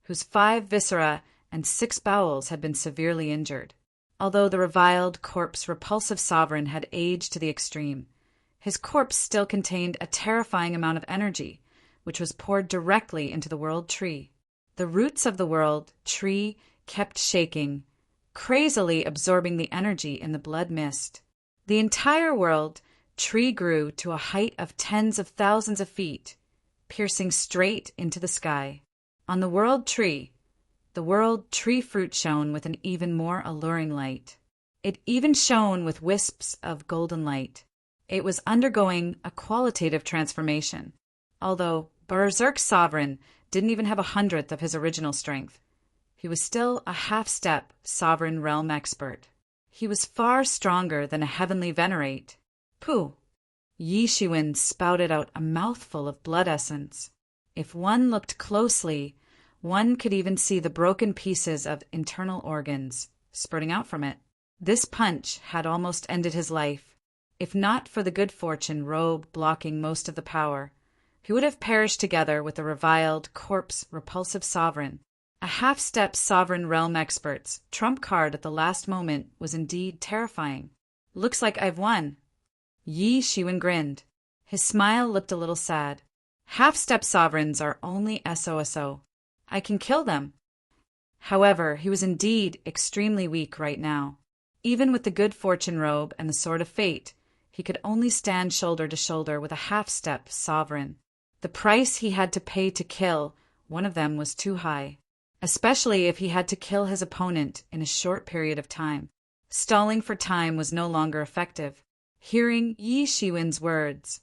Speaker 1: whose 5 viscera and 6 bowels had been severely injured. Although the reviled corpse repulsive sovereign had aged to the extreme, his corpse still contained a terrifying amount of energy, which was poured directly into the world tree. The roots of the world tree kept shaking, crazily absorbing the energy in the blood mist. The entire world tree grew to a height of tens of thousands of feet, piercing straight into the sky. On the world tree fruit shone with an even more alluring light. It even shone with wisps of golden light. It was undergoing a qualitative transformation. Although Berserk's sovereign didn't even have 1/100th of his original strength, he was still a half-step sovereign realm expert. He was far stronger than a heavenly venerate. Pooh! Yi Shiwen spouted out a mouthful of blood essence. If one looked closely, one could even see the broken pieces of internal organs spurting out from it. This punch had almost ended his life. If not for the good fortune robe blocking most of the power, he would have perished together with the reviled, corpse-repulsive sovereign. A half-step sovereign realm expert's trump card at the last moment was indeed terrifying. "Looks like I've won." Yi Shiwen grinned. His smile looked a little sad. "Half-step sovereigns are only SOSO. I can kill them." However, he was indeed extremely weak right now. Even with the good fortune robe and the sword of fate, he could only stand shoulder to shoulder with a half-step sovereign. The price he had to pay to kill one of them was too high, especially if he had to kill his opponent in a short period of time. Stalling for time was no longer effective. Hearing Yi Shiwen's words,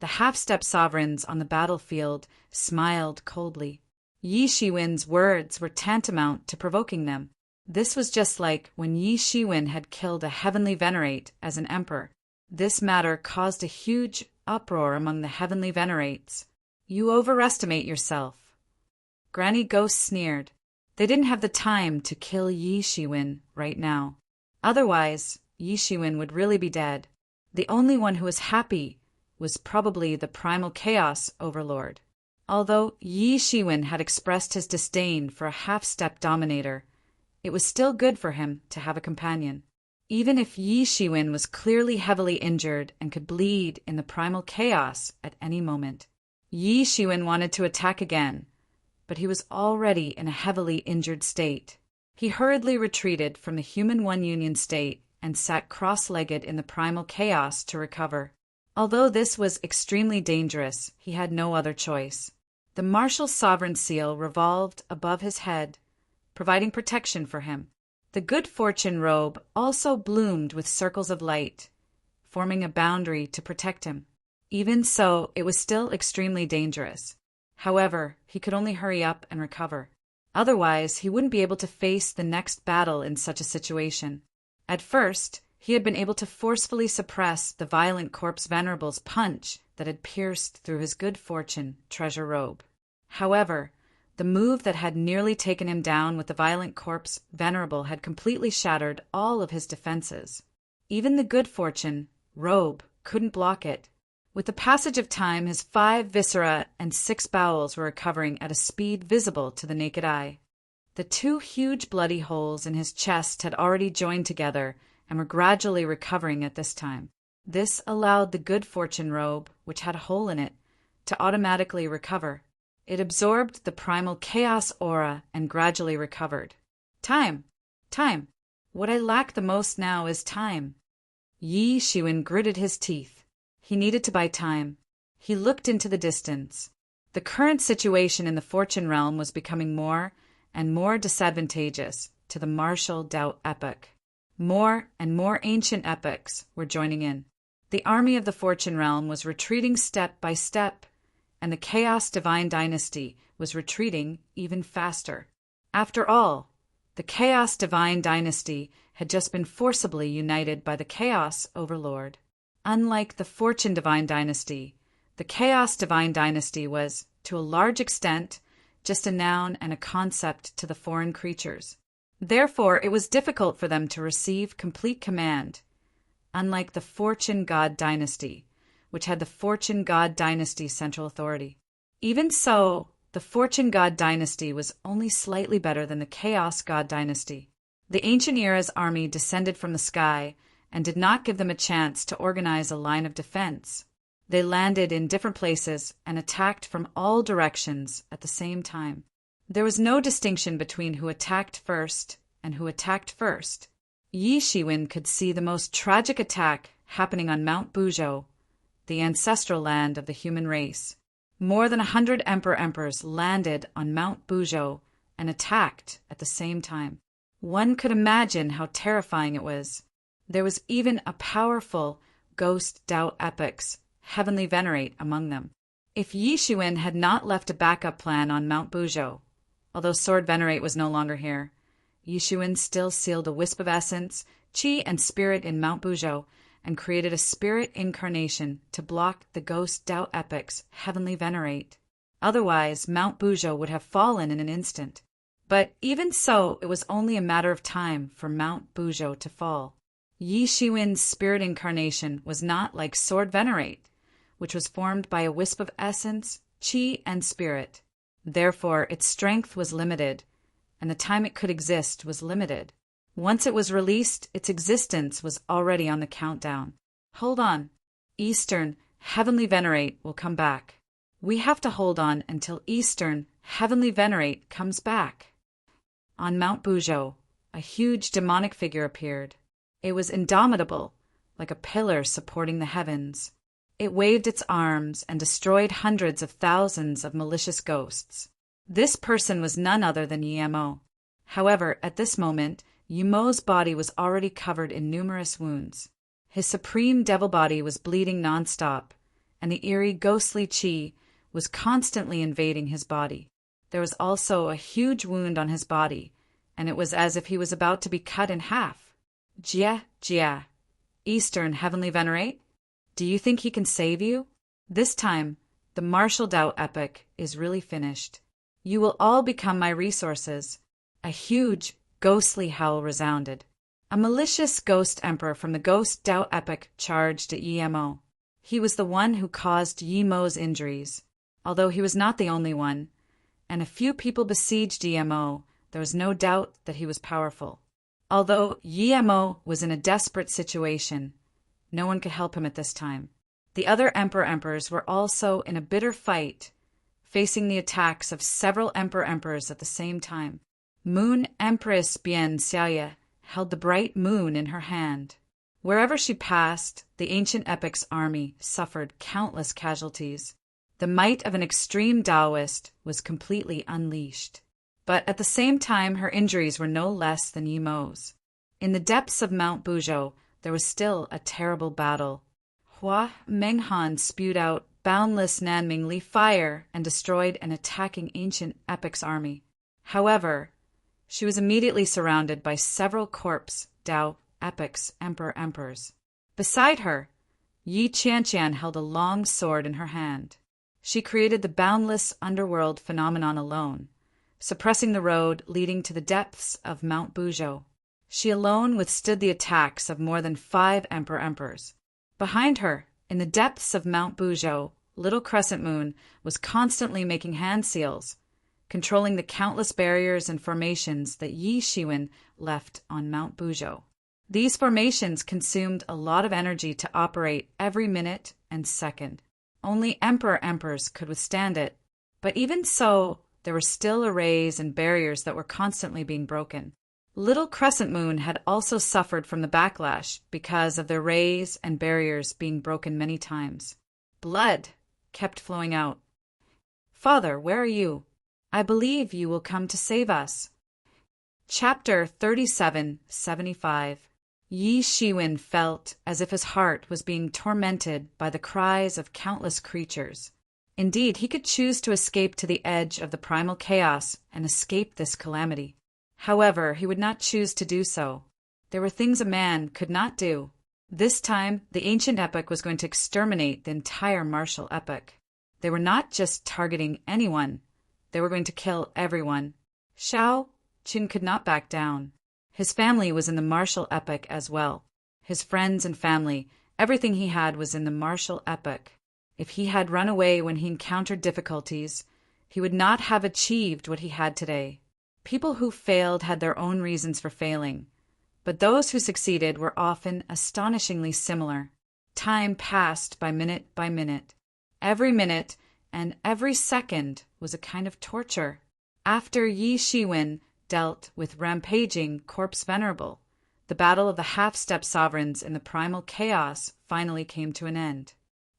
Speaker 1: the half-step sovereigns on the battlefield smiled coldly. Yi Shiwen's words were tantamount to provoking them. This was just like when Yi Shiwen had killed a heavenly venerate as an emperor. This matter caused a huge uproar among the heavenly venerates. "You overestimate yourself." Granny Ghost sneered. They didn't have the time to kill Yi Shiwen right now. Otherwise, Yi Shiwen would really be dead. The only one who was happy was probably the primal chaos overlord. Although Yi Shiwen had expressed his disdain for a half-step dominator, it was still good for him to have a companion. Even if Yi Shiwen was clearly heavily injured and could bleed in the primal chaos at any moment. Yi Shiwen wanted to attack again, but he was already in a heavily injured state. He hurriedly retreated from the human one-union state and sat cross-legged in the primal chaos to recover. Although this was extremely dangerous, he had no other choice. The martial sovereign seal revolved above his head, providing protection for him. The good fortune robe also bloomed with circles of light, forming a boundary to protect him. Even so, it was still extremely dangerous. However, he could only hurry up and recover. Otherwise, he wouldn't be able to face the next battle in such a situation. At first, he had been able to forcefully suppress the violent corpse venerable's punch that had pierced through his good fortune treasure robe. However, the move that had nearly taken him down with the violent corpse venerable had completely shattered all of his defenses. Even the good fortune robe couldn't block it. With the passage of time, his 5 viscera and 6 bowels were recovering at a speed visible to the naked eye. The 2 huge bloody holes in his chest had already joined together and were gradually recovering at this time. This allowed the good fortune robe, which had a hole in it, to automatically recover. It absorbed the primal chaos aura and gradually recovered. Time! Time! What I lack the most now is time. Yi Shiwen gritted his teeth. He needed to buy time. He looked into the distance. The current situation in the fortune realm was becoming more and more disadvantageous to the martial Dao epoch. More and more ancient epochs were joining in. The army of the fortune realm was retreating step by step, and the Chaos Divine Dynasty was retreating even faster. After all, the Chaos Divine Dynasty had just been forcibly united by the Chaos Overlord. Unlike the Fortune Divine Dynasty, the Chaos Divine Dynasty was, to a large extent, just a noun and a concept to the foreign creatures. Therefore, it was difficult for them to receive complete command, unlike the Fortune God Dynasty, which had the Fortune God Dynasty central authority. Even so, the Fortune God Dynasty was only slightly better than the Chaos God Dynasty. The Ancient Era's army descended from the sky and did not give them a chance to organize a line of defense. They landed in different places and attacked from all directions at the same time. There was no distinction between who attacked first and who attacked first. Yi Shiwen could see the most tragic attack happening on Mount Bujo the ancestral land of the human race. More than 100 emperors landed on Mount Buzhou and attacked at the same time. One could imagine how terrifying it was. There was even a powerful ghost Tao epics, Heavenly Venerate, among them. If Yixuan had not left a backup plan on Mount Buzhou, although Sword Venerate was no longer here, Yixuan still sealed a wisp of essence, qi, and spirit in Mount Buzhou and created a spirit incarnation to block the ghost Tao epics, Heavenly Venerate. Otherwise, Mount Buzhou would have fallen in an instant. But even so, it was only a matter of time for Mount Buzhou to fall. Yixuan's spirit incarnation was not like Sword Venerate, which was formed by a wisp of essence, qi, and spirit. Therefore, its strength was limited, and the time it could exist was limited. Once it was released, its existence was already on the countdown. Hold on. Eastern, Heavenly Venerate will come back. We have to hold on until Eastern, Heavenly Venerate comes back. On Mount Buzhou, a huge demonic figure appeared. It was indomitable, like a pillar supporting the heavens. It waved its arms and destroyed hundreds of thousands of malicious ghosts. This person was none other than Yimo. However, at this moment, Yimo's body was already covered in numerous wounds. His supreme devil body was bleeding nonstop, and the eerie ghostly qi was constantly invading his body. There was also a huge wound on his body, and it was as if he was about to be cut in half. Jia, Eastern Heavenly Venerate, do you think he can save you? This time, the martial Tao epic is really finished. You will all become my resources. A huge, ghostly howl resounded. A malicious ghost emperor from the ghost Tao epic charged at Yimo. He was the one who caused Yimo's injuries. Although he was not the only one, and a few people besieged Yimo, there was no doubt that he was powerful. Although Yimo was in a desperate situation, no one could help him at this time. The other emperors were also in a bitter fight, facing the attacks of several emperors at the same time. Moon Empress Bian Xiaoye held the bright moon in her hand. Wherever she passed, the ancient epic's army suffered countless casualties. The might of an extreme Taoist was completely unleashed. But at the same time, her injuries were no less than Yimo's. In the depths of Mount Buzhou, there was still a terrible battle. Hua Menghan spewed out boundless Nanming Li fire and destroyed an attacking ancient epic's army. However, she was immediately surrounded by several corpse Tao epics emperors. Beside her, Yi Qianqian held a long sword in her hand. She created the boundless underworld phenomenon alone, suppressing the road leading to the depths of Mount Buzhou. She alone withstood the attacks of more than 5 emperors. Behind her, in the depths of Mount Buzhou, Little Crescent Moon was constantly making hand seals, controlling the countless barriers and formations that Yixuan left on Mount Buzhou. These formations consumed a lot of energy to operate every minute and second. Only emperors could withstand it, but even so, there were still arrays and barriers that were constantly being broken. Little Crescent Moon had also suffered from the backlash because of the arrays and barriers being broken many times. Blood kept flowing out. Father, where are you? I believe you will come to save us. Chapter 3775. Yixuan felt as if his heart was being tormented by the cries of countless creatures. Indeed, he could choose to escape to the edge of the primal chaos and escape this calamity. However, he would not choose to do so. There were things a man could not do. This time, the ancient epic was going to exterminate the entire martial epic. They were not just targeting anyone. They were going to kill everyone. Shao Qin could not back down. His family was in the martial epic as well. His friends and family, everything he had was in the martial epic. If he had run away when he encountered difficulties, he would not have achieved what he had today. People who failed had their own reasons for failing, but those who succeeded were often astonishingly similar. Time passed by minute by minute. Every minute and every second was a kind of torture. After Yixuan dealt with rampaging Corpse Venerable, the battle of the half-step sovereigns in the primal chaos finally came to an end.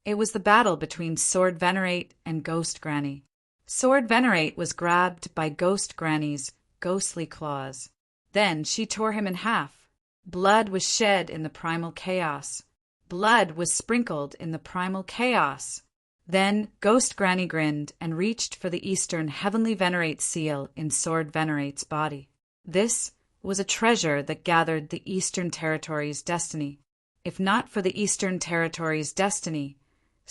Speaker 1: It was the battle between Sword Venerate and Ghost Granny. Sword Venerate was grabbed by Ghost Granny's ghostly claws. Then she tore him in half. Blood was shed in the primal chaos. Blood was sprinkled in the primal chaos. Then Ghost Granny grinned and reached for the Eastern Heavenly Venerate seal in Sword Venerate's body. This was a treasure that gathered the Eastern Territory's destiny. If not for the Eastern Territory's destiny,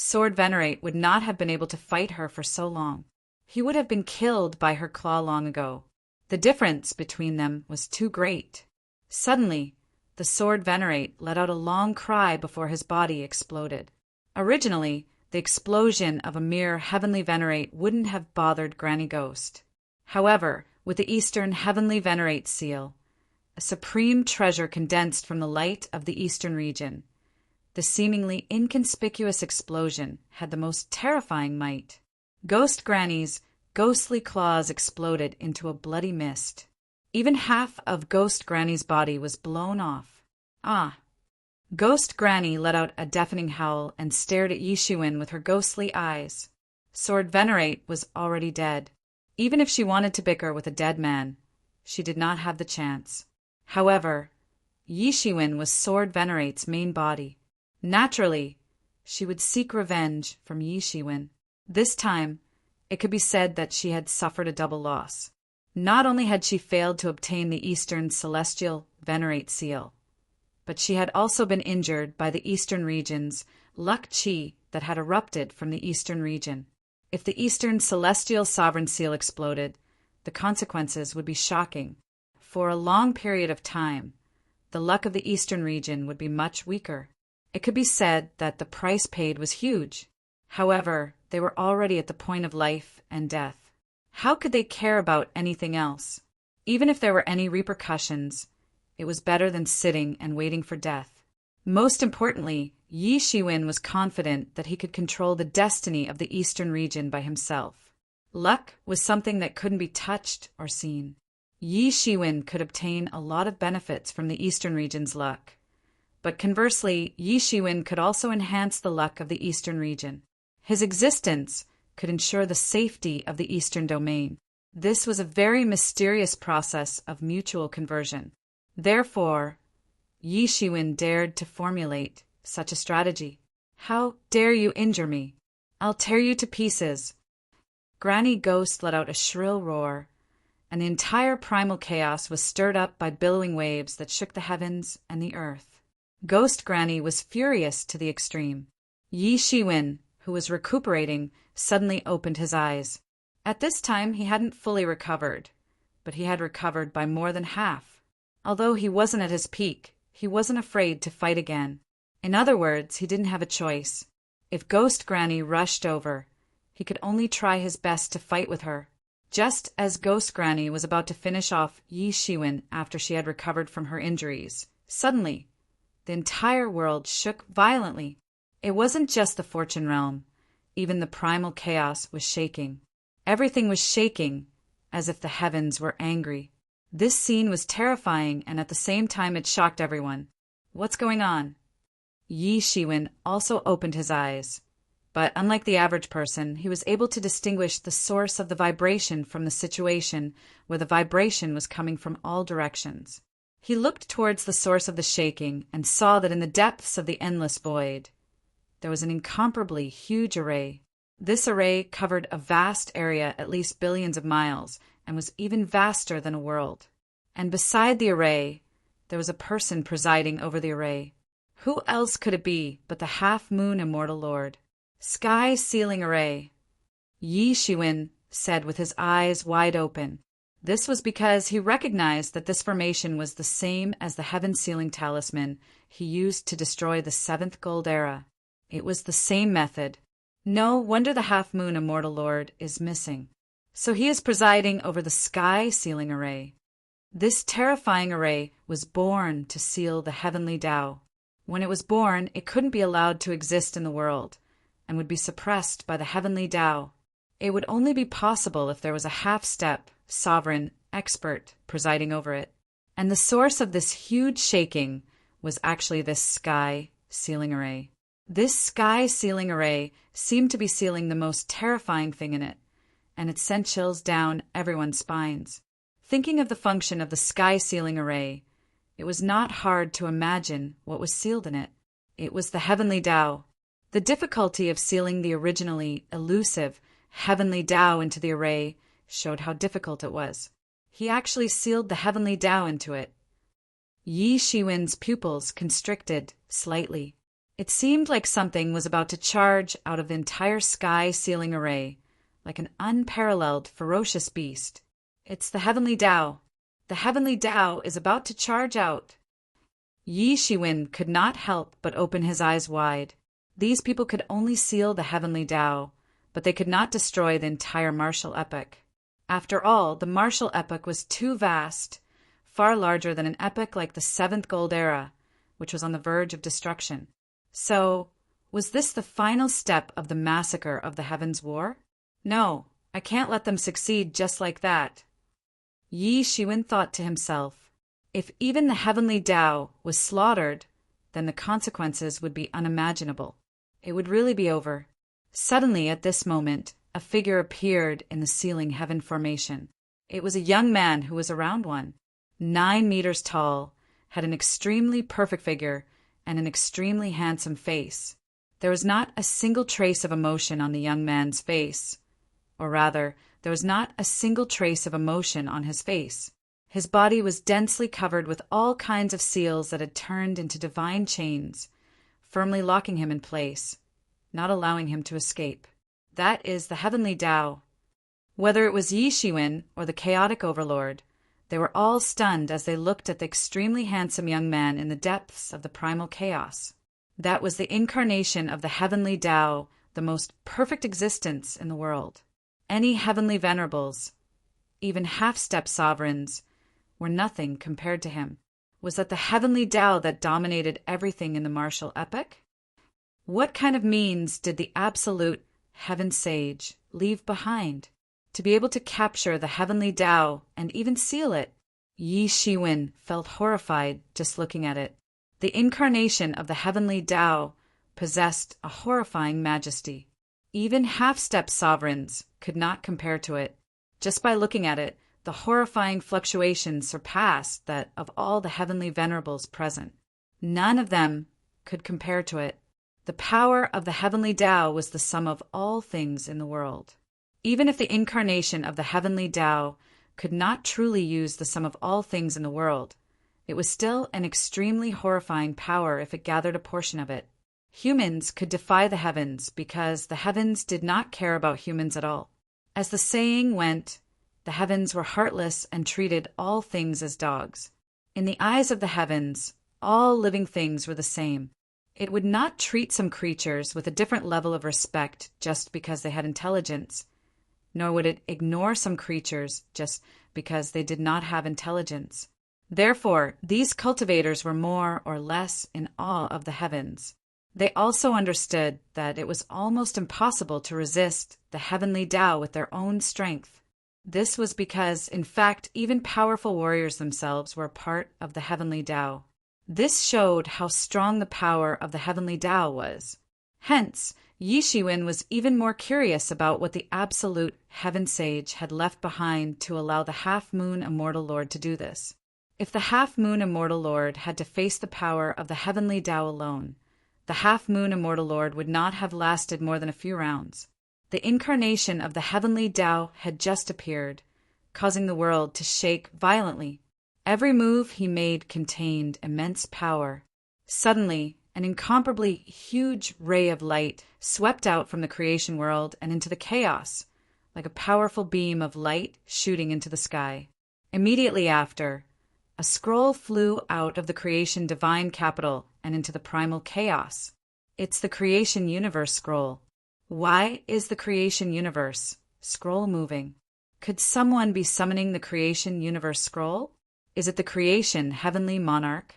Speaker 1: Sword Venerate would not have been able to fight her for so long. He would have been killed by her claw long ago. The difference between them was too great. Suddenly, the Sword Venerate let out a long cry before his body exploded. Originally, the explosion of a mere Heavenly Venerate wouldn't have bothered Granny Ghost. However, with the Eastern Heavenly Venerate seal, a supreme treasure condensed from the light of the Eastern region, the seemingly inconspicuous explosion had the most terrifying might. Ghost Granny's ghostly claws exploded into a bloody mist. Even half of Ghost Granny's body was blown off. Ah! Ghost Granny let out a deafening howl and stared at Yishuin with her ghostly eyes. Sword Venerate was already dead. Even if she wanted to bicker with a dead man, she did not have the chance. However, Yishuin was Sword Venerate's main body. Naturally, she would seek revenge from Yishuin. This time, it could be said that she had suffered a double loss. Not only had she failed to obtain the Eastern Celestial Venerate seal, but she had also been injured by the Eastern region's luck chi that had erupted from the Eastern region. If the Eastern Celestial Sovereign seal exploded, the consequences would be shocking. For a long period of time, the luck of the Eastern region would be much weaker. It could be said that the price paid was huge. However, they were already at the point of life and death. How could they care about anything else? Even if there were any repercussions, it was better than sitting and waiting for death. Most importantly, Yishuin was confident that he could control the destiny of the Eastern region by himself. Luck was something that couldn't be touched or seen. Yishuin could obtain a lot of benefits from the Eastern region's luck. But conversely, Yishuin could also enhance the luck of the Eastern region. His existence could ensure the safety of the Eastern domain. This was a very mysterious process of mutual conversion. Therefore, Yishuin dared to formulate such a strategy. How dare you injure me? I'll tear you to pieces. Granny Ghost let out a shrill roar, and the entire primal chaos was stirred up by billowing waves that shook the heavens and the earth. Ghost Granny was furious to the extreme. Yishuin, who was recuperating, suddenly opened his eyes. At this time he hadn't fully recovered, but he had recovered by more than half. Although he wasn't at his peak, he wasn't afraid to fight again. In other words, he didn't have a choice. If Ghost Granny rushed over, he could only try his best to fight with her. Just as Ghost Granny was about to finish off Yishuin after she had recovered from her injuries, suddenly, the entire world shook violently. It wasn't just the Fortune Realm. Even the primal chaos was shaking. Everything was shaking, as if the heavens were angry. This scene was terrifying, and at the same time it shocked everyone. What's going on? Yishuin also opened his eyes. But unlike the average person, he was able to distinguish the source of the vibration from the situation where the vibration was coming from all directions. He looked towards the source of the shaking and saw that in the depths of the endless void, there was an incomparably huge array. This array covered a vast area, at least billions of miles, and was even vaster than a world. And beside the array, there was a person presiding over the array. Who else could it be but the half-moon immortal lord? Sky Sealing Array, Yishuin said with his eyes wide open. This was because he recognized that this formation was the same as the Heaven Sealing Talisman he used to destroy the Seventh Gold Era. It was the same method. No wonder the Half-Moon Immortal Lord is missing. So he is presiding over the Sky Sealing Array. This terrifying array was born to seal the Heavenly Tao. When it was born, it couldn't be allowed to exist in the world, and would be suppressed by the Heavenly Tao. It would only be possible if there was a half-step, sovereign, expert presiding over it. And the source of this huge shaking was actually this Sky Sealing Array. This sky sealing array seemed to be sealing the most terrifying thing in it, and it sent chills down everyone's spines. Thinking of the function of the sky sealing array, it was not hard to imagine what was sealed in it. It was the heavenly Tao. The difficulty of sealing the originally elusive heavenly Tao into the array showed how difficult it was. He actually sealed the heavenly Tao into it. Yi Shiwen's pupils constricted slightly. It seemed like something was about to charge out of the entire sky sealing array, like an unparalleled, ferocious beast. It's the heavenly Tao. The heavenly Tao is about to charge out. Yi Shiwen could not help but open his eyes wide. These people could only seal the heavenly Tao, but they could not destroy the entire martial epic. After all, the martial epic was too vast, far larger than an epic like the Seventh Gold Era, which was on the verge of destruction. So, was this the final step of the massacre of the Heavens' War? No, I can't let them succeed just like that. Yi Shiwen thought to himself, if even the heavenly Tao was slaughtered, then the consequences would be unimaginable. It would really be over. Suddenly, at this moment, a figure appeared in the sealing heaven formation. It was a young man who was around 9 meters tall, had an extremely perfect figure, and an extremely handsome face. There was not a single trace of emotion on the young man's face. Or rather, there was not a single trace of emotion on his face. His body was densely covered with all kinds of seals that had turned into divine chains, firmly locking him in place, not allowing him to escape. That is the heavenly Tao. Whether it was Yi Shiwen or the chaotic overlord, they were all stunned as they looked at the extremely handsome young man in the depths of the primal chaos. That was the incarnation of the heavenly Tao, the most perfect existence in the world. Any heavenly venerables, even half-step sovereigns, were nothing compared to him. Was that the heavenly Tao that dominated everything in the martial epic? What kind of means did the absolute heaven sage leave behind to be able to capture the heavenly Tao and even seal it? Yi Shiwen felt horrified just looking at it. The incarnation of the heavenly Tao possessed a horrifying majesty. Even half-step sovereigns could not compare to it. Just by looking at it, the horrifying fluctuations surpassed that of all the heavenly venerables present. None of them could compare to it. The power of the heavenly Tao was the sum of all things in the world. Even if the incarnation of the heavenly Tao could not truly use the sum of all things in the world, it was still an extremely horrifying power if it gathered a portion of it. Humans could defy the heavens because the heavens did not care about humans at all. As the saying went, the heavens were heartless and treated all things as dogs. In the eyes of the heavens, all living things were the same. It would not treat some creatures with a different level of respect just because they had intelligence, nor would it ignore some creatures just because they did not have intelligence. Therefore, these cultivators were more or less in awe of the heavens. They also understood that it was almost impossible to resist the heavenly Tao with their own strength. This was because, in fact, even powerful warriors themselves were a part of the heavenly Tao. This showed how strong the power of the heavenly Tao was. Hence, Yi Shiwen was even more curious about what the absolute heaven sage had left behind to allow the half-moon immortal lord to do this. If the half-moon immortal lord had to face the power of the heavenly Tao alone, the half-moon immortal lord would not have lasted more than a few rounds. The incarnation of the heavenly Tao had just appeared, causing the world to shake violently. Every move he made contained immense power. Suddenly, an incomparably huge ray of light swept out from the creation world and into the chaos, like a powerful beam of light shooting into the sky. Immediately after, a scroll flew out of the creation divine capital and into the primal chaos. It's the creation universe scroll. Why is the creation universe scroll moving? Could someone be summoning the creation universe scroll? Is it the creation heavenly monarch?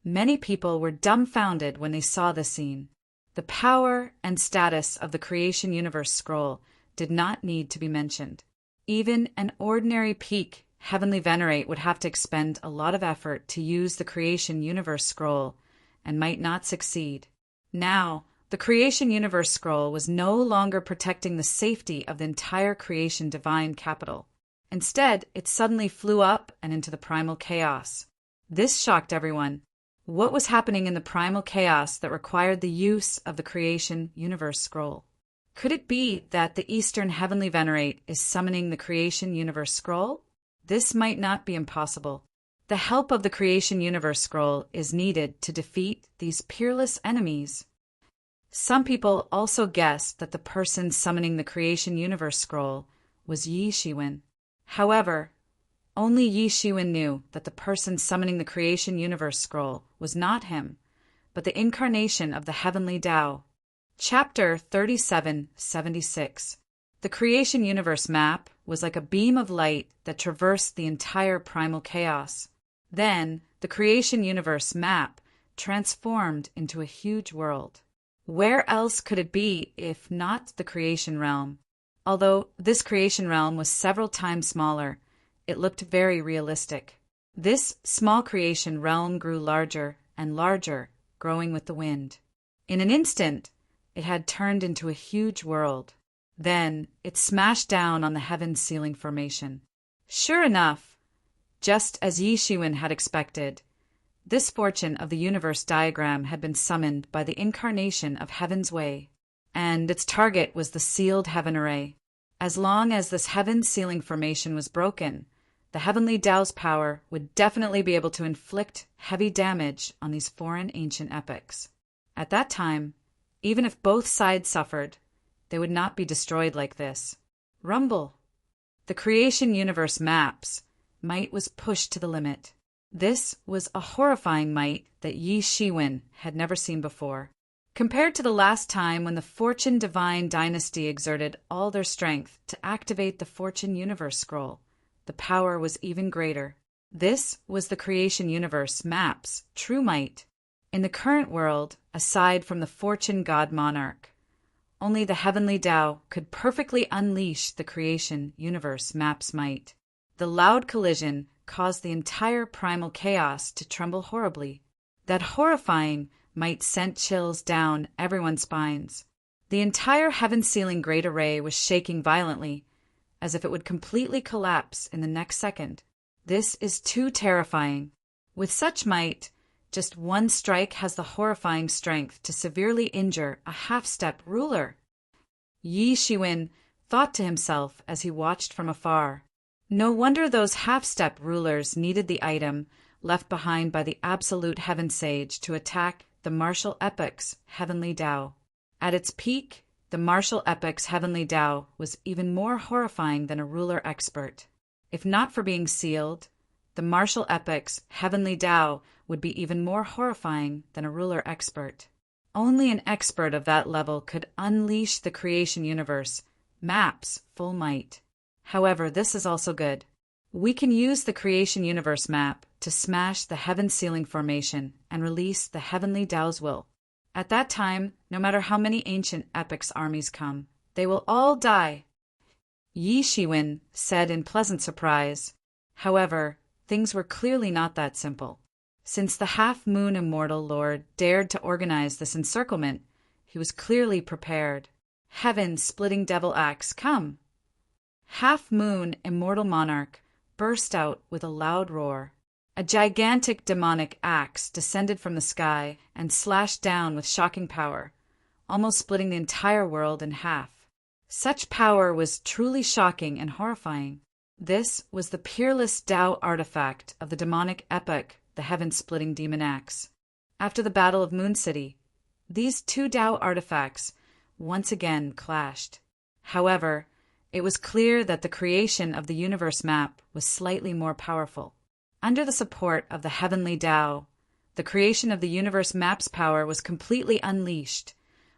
Speaker 1: Many people were dumbfounded when they saw this scene. The power and status of the creation universe scroll did not need to be mentioned. Even an ordinary peak heavenly venerate would have to expend a lot of effort to use the creation universe scroll and might not succeed. Now, the Creation Universe scroll was no longer protecting the safety of the entire creation divine capital. Instead, it suddenly flew up and into the primal chaos. This shocked everyone. What was happening in the primal chaos that required the use of the Creation Universe scroll? Could it be that the Eastern Heavenly Venerate is summoning the Creation Universe scroll? This might not be impossible. The help of the Creation Universe scroll is needed to defeat these peerless enemies. Some people also guessed that the person summoning the Creation Universe scroll was Yi Shiwen. However, only Yi Shiwen knew that the person summoning the Creation Universe scroll was not him, but the incarnation of the Heavenly Tao. Chapter 3776. The Creation Universe map was like a beam of light that traversed the entire primal chaos. Then, the Creation Universe map transformed into a huge world. Where else could it be if not the creation realm? Although this creation realm was several times smaller, it looked very realistic. This small creation realm grew larger and larger, growing with the wind. In an instant, it had turned into a huge world. Then, it smashed down on the heaven's ceiling formation. Sure enough, just as Yi Shiwen had expected, this fortune of the universe diagram had been summoned by the incarnation of Heaven's Way, and its target was the sealed heaven array. As long as this heaven ceiling formation was broken, the Heavenly Tao's power would definitely be able to inflict heavy damage on these foreign ancient epics. At that time, even if both sides suffered, they would not be destroyed like this. Rumble. The Creation Universe map's might was pushed to the limit. This was a horrifying might that Yi Shiwen had never seen before. Compared to the last time when the Fortune Divine Dynasty exerted all their strength to activate the Fortune Universe scroll, the power was even greater. This was the Creation Universe map's true might. In the current world, aside from the Fortune God Monarch, only the Heavenly Tao could perfectly unleash the Creation Universe map's might. The loud collision caused the entire primal chaos to tremble horribly. That horrifying might sent chills down everyone's spines. The entire heaven-sealing great array was shaking violently, as if it would completely collapse in the next second. This is too terrifying. With such might, just one strike has the horrifying strength to severely injure a half-step ruler. Yi Shiwen thought to himself as he watched from afar. No wonder those half-step rulers needed the item left behind by the Absolute Heaven Sage to attack the martial epic's Heavenly Tao. At its peak, the martial epic's Heavenly Tao was even more horrifying than a ruler expert. If not for being sealed, the martial epic's Heavenly Tao would be even more horrifying than a ruler expert. Only an expert of that level could unleash the Creation Universe map's full might. However, this is also good. We can use the Creation Universe map to smash the heaven ceiling formation and release the Heavenly Tao's will. At that time, no matter how many ancient epics armies come, they will all die. Yi Shiwen said in pleasant surprise. However, things were clearly not that simple. Since the half-moon immortal lord dared to organize this encirclement, he was clearly prepared. Heaven-splitting devil axe, come! Half-moon immortal monarch burst out with a loud roar. A gigantic demonic axe descended from the sky and slashed down with shocking power, almost splitting the entire world in half. Such power was truly shocking and horrifying. This was the peerless Tao artifact of the demonic epic, the heaven-splitting demon axe. After the Battle of Moon City, these two Tao artifacts once again clashed. However, it was clear that the creation of the universe map was slightly more powerful. Under the support of the Heavenly Tao, the creation of the universe map's power was completely unleashed,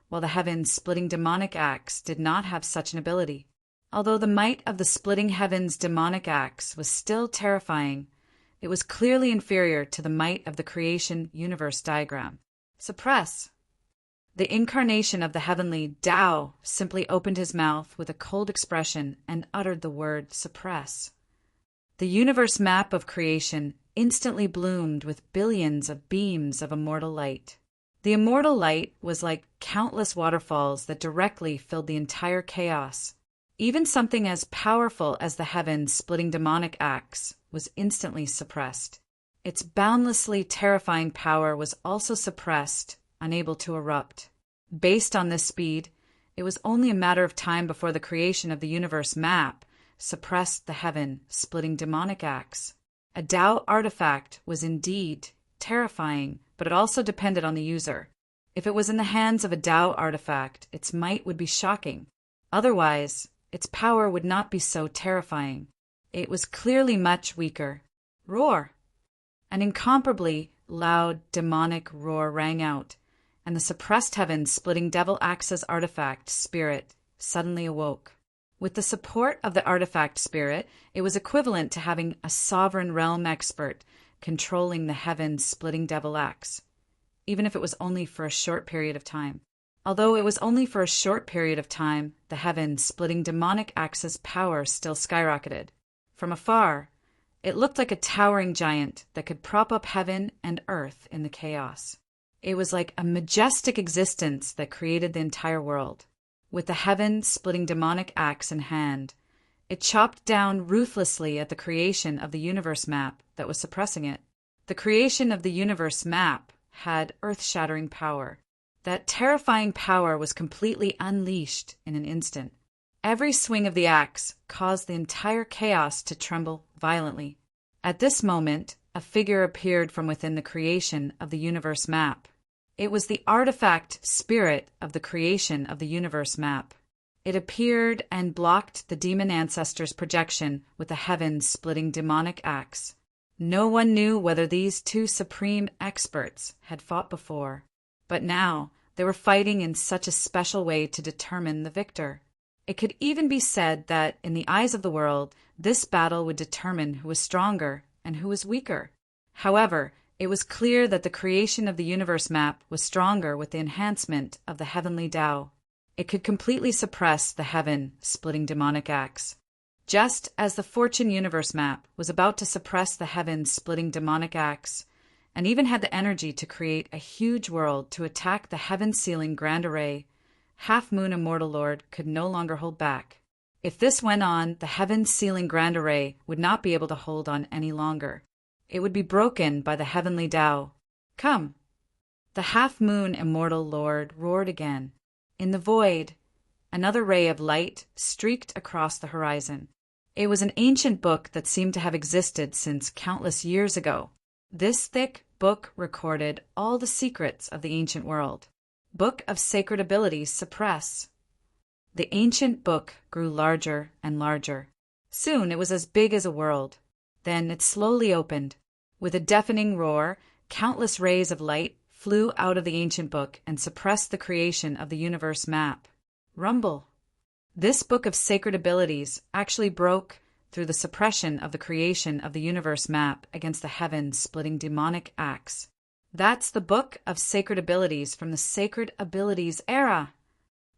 Speaker 1: while the heaven-splitting demonic axe did not have such an ability. Although the might of the splitting heavens demonic axe was still terrifying, it was clearly inferior to the might of the creation universe diagram. Suppress. The incarnation of the Heavenly Tao simply opened his mouth with a cold expression and uttered the word suppress. The universe map of creation instantly bloomed with billions of beams of immortal light. The immortal light was like countless waterfalls that directly filled the entire chaos. Even something as powerful as the heaven-splitting demonic axe was instantly suppressed. Its boundlessly terrifying power was also suppressed, unable to erupt. Based on this speed, it was only a matter of time before the creation of the universe map suppressed the heaven-splitting demonic axe. A Tao artifact was indeed terrifying, but it also depended on the user. If it was in the hands of a Tao artifact, its might would be shocking. Otherwise, its power would not be so terrifying. It was clearly much weaker. Roar! An incomparably loud, demonic roar rang out, and the suppressed heaven-splitting devil axe's artifact spirit suddenly awoke. With the support of the artifact spirit, it was equivalent to having a sovereign realm expert controlling the heaven-splitting devil axe, even if it was only for a short period of time. Although it was only for a short period of time, the heaven-splitting demonic axe's power still skyrocketed. From afar, it looked like a towering giant that could prop up heaven and earth in the chaos. It was like a majestic existence that created the entire world. With the heaven-splitting demonic axe in hand, it chopped down ruthlessly at the creation of the universe map that was suppressing it. The creation of the universe map had earth-shattering power. That terrifying power was completely unleashed in an instant. Every swing of the axe caused the entire chaos to tremble violently. At this moment, a figure appeared from within the creation of the universe map. It was the artifact spirit of the creation of the universe map. It appeared and blocked the demon ancestor's projection with a heaven-splitting demonic axe. No one knew whether these two supreme experts had fought before, but now they were fighting in such a special way to determine the victor. It could even be said that, in the eyes of the world, this battle would determine who was stronger and who was weaker. However, it was clear that the creation of the universe map was stronger with the enhancement of the heavenly Tao. It could completely suppress the heaven-splitting demonic axe. Just as the Fortune universe map was about to suppress the heaven-splitting demonic axe, and even had the energy to create a huge world to attack the heaven-sealing Grand Array, Half Moon Immortal Lord could no longer hold back. If this went on, the heaven-sealing Grand Array would not be able to hold on any longer. It would be broken by the heavenly Tao. Come! The Half Moon Immortal Lord roared again. In the void, another ray of light streaked across the horizon. It was an ancient book that seemed to have existed since countless years ago. This thick book recorded all the secrets of the ancient world. Book of Sacred Abilities Suppress. The ancient book grew larger and larger. Soon it was as big as a world. Then it slowly opened. With a deafening roar, countless rays of light flew out of the ancient book and suppressed the creation of the universe map. Rumble. This book of sacred abilities actually broke through the suppression of the creation of the universe map against the heaven-splitting demonic axe. That's the book of sacred abilities from the Sacred Abilities era.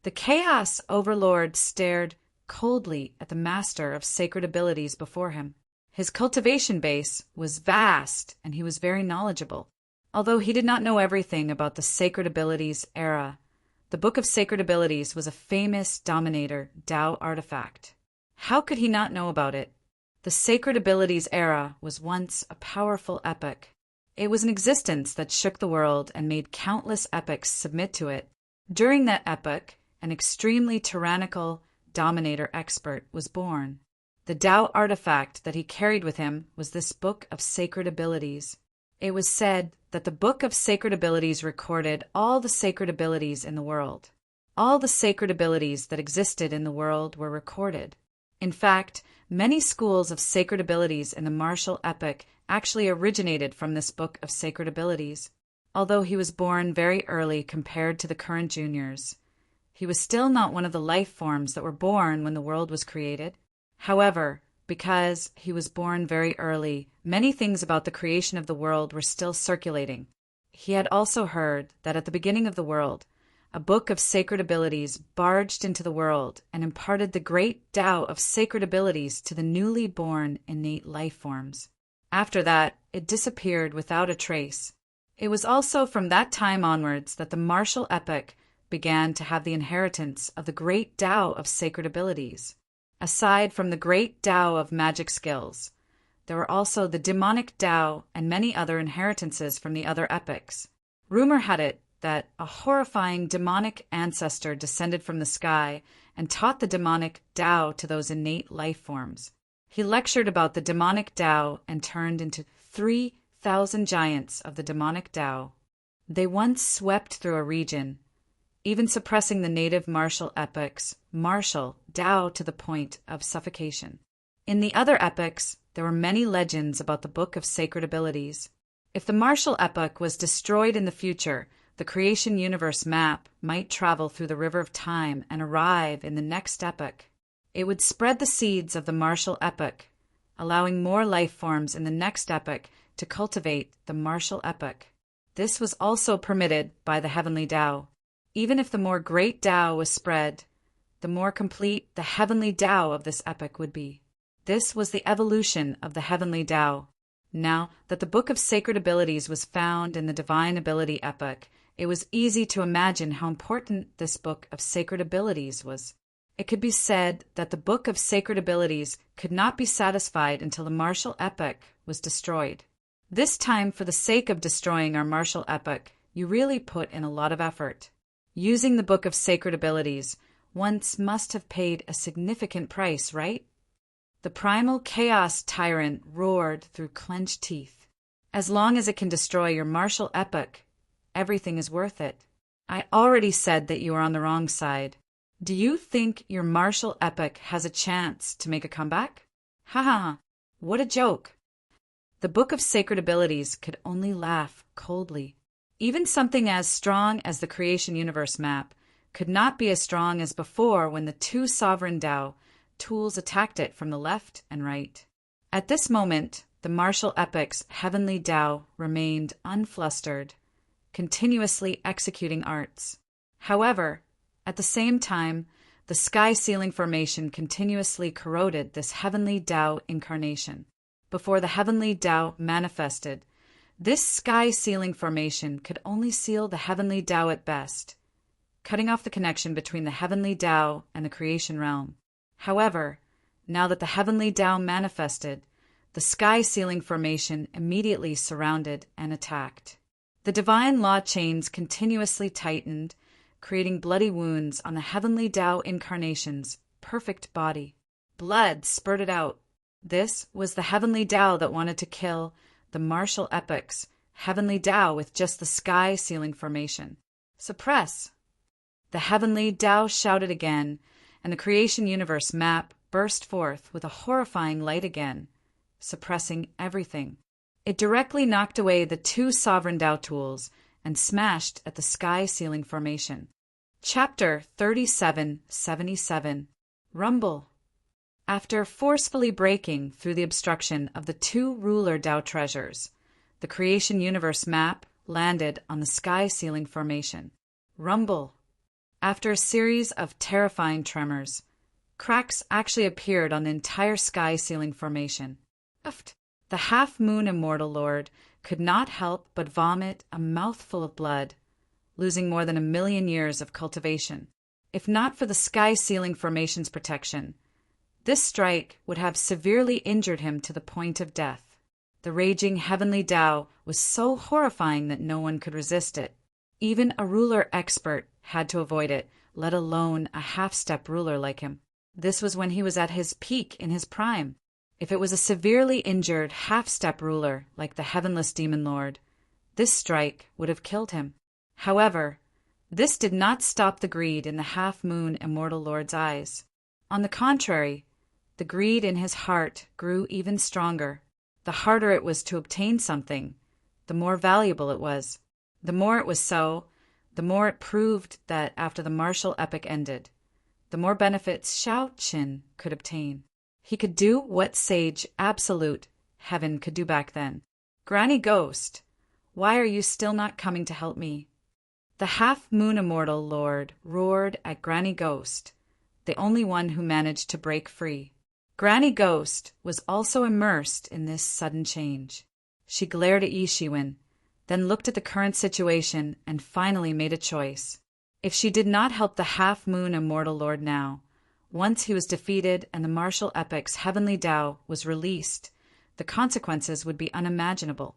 Speaker 1: The Chaos Overlord stared coldly at the master of sacred abilities before him. His cultivation base was vast, and he was very knowledgeable. Although he did not know everything about the Sacred Abilities era, the Book of Sacred Abilities was a famous Dominator Tao artifact. How could he not know about it? The Sacred Abilities era was once a powerful epoch. It was an existence that shook the world and made countless epochs submit to it. During that epoch, an extremely tyrannical Dominator expert was born. The Tao artifact that he carried with him was this Book of Sacred Abilities. It was said that the Book of Sacred Abilities recorded all the sacred abilities in the world. All the sacred abilities that existed in the world were recorded. In fact, many schools of sacred abilities in the martial epoch actually originated from this Book of Sacred Abilities. Although he was born very early compared to the current juniors, he was still not one of the life forms that were born when the world was created. However, because he was born very early, many things about the creation of the world were still circulating. He had also heard that at the beginning of the world, a book of sacred abilities barged into the world and imparted the great Tao of sacred abilities to the newly born innate life forms. After that, it disappeared without a trace. It was also from that time onwards that the martial epic began to have the inheritance of the great Tao of sacred abilities. Aside from the great Tao of magic skills, there were also the demonic Tao and many other inheritances from the other epics. Rumor had it that a horrifying demonic ancestor descended from the sky and taught the demonic Tao to those innate life forms. He lectured about the demonic Tao and turned into 3,000 giants of the demonic Tao. They once swept through a region, even suppressing the native martial epics, martial Tao to the point of suffocation. In the other epics, there were many legends about the Book of Sacred Abilities. If the martial epic was destroyed in the future, the creation universe map might travel through the river of time and arrive in the next epoch. It would spread the seeds of the martial epoch, allowing more life forms in the next epoch to cultivate the martial epoch. This was also permitted by the heavenly Tao. Even if the more great Tao was spread, the more complete the heavenly Tao of this epoch would be. This was the evolution of the heavenly Tao. Now that the Book of Sacred Abilities was found in the Divine Ability epoch, it was easy to imagine how important this Book of Sacred Abilities was. It could be said that the Book of Sacred Abilities could not be satisfied until the martial epoch was destroyed. This time, for the sake of destroying our martial epoch, you really put in a lot of effort. Using the Book of Sacred Abilities, one must have paid a significant price, right? The primal chaos tyrant roared through clenched teeth. As long as it can destroy your martial epoch, everything is worth it. I already said that you are on the wrong side. Do you think your martial epoch has a chance to make a comeback? Ha ha ha, what a joke. The Book of Sacred Abilities could only laugh coldly. Even something as strong as the creation universe map could not be as strong as before when the two sovereign Tao tools attacked it from the left and right. At this moment, the martial epoch's heavenly Tao remained unflustered, continuously executing arts. However, at the same time, the sky ceiling formation continuously corroded this heavenly Tao incarnation. Before the heavenly Tao manifested, this sky ceiling formation could only seal the heavenly Tao at best, cutting off the connection between the heavenly Tao and the creation realm. However, now that the heavenly Tao manifested, the sky ceiling formation immediately surrounded and attacked. The divine law chains continuously tightened, creating bloody wounds on the heavenly Tao incarnation's perfect body. Blood spurted out. This was the heavenly Tao that wanted to kill the martial epoch's heavenly Tao with just the sky ceiling formation. Suppress! The heavenly Tao shouted again, and the creation universe map burst forth with a horrifying light again, suppressing everything. It directly knocked away the two sovereign Tao tools and smashed at the sky ceiling formation. Chapter 3777 Rumble. After forcefully breaking through the obstruction of the two ruler Tao treasures, the creation universe map landed on the sky ceiling formation. Rumble. After a series of terrifying tremors, cracks actually appeared on the entire sky ceiling formation. The half-moon immortal lord could not help but vomit a mouthful of blood, losing more than 1,000,000 years of cultivation. If not for the sky ceiling formation's protection, this strike would have severely injured him to the point of death. The raging heavenly Tao was so horrifying that no one could resist it. Even a ruler expert had to avoid it, let alone a half-step ruler like him. This was when he was at his peak in his prime. If it was a severely injured half-step ruler like the heavenless demon lord, this strike would have killed him. However, this did not stop the greed in the half-moon immortal lord's eyes. On the contrary, the greed in his heart grew even stronger. The harder it was to obtain something, the more valuable it was. The more it was so, the more it proved that after the martial epoch ended, the more benefits Shao Qin could obtain. He could do what sage absolute heaven could do back then. Granny Ghost, why are you still not coming to help me? The half-moon immortal lord roared at Granny Ghost, the only one who managed to break free. Granny Ghost was also immersed in this sudden change. She glared at Yishiwen, then looked at the current situation and finally made a choice. If she did not help the half-moon immortal lord now, once he was defeated and the martial epic's heavenly Tao was released, the consequences would be unimaginable.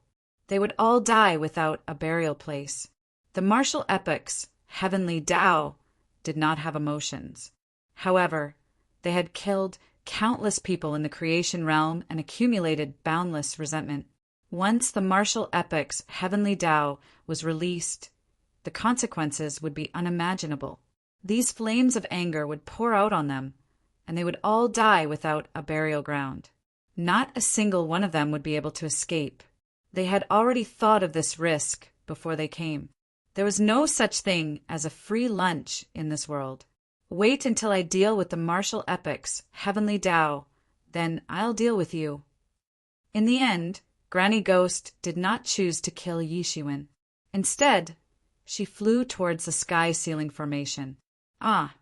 Speaker 1: They would all die without a burial place. The martial epic's heavenly Tao did not have emotions. However, they had killed countless people in the creation realm and accumulated boundless resentment. Once the martial epic's heavenly Tao was released, the consequences would be unimaginable. These flames of anger would pour out on them, and they would all die without a burial ground. Not a single one of them would be able to escape. They had already thought of this risk before they came. There was no such thing as a free lunch in this world. Wait until I deal with the martial epic's heavenly Tao, then I'll deal with you. In the end, Granny Ghost did not choose to kill Yishuin. Instead, she flew towards the sky ceiling formation. Ah!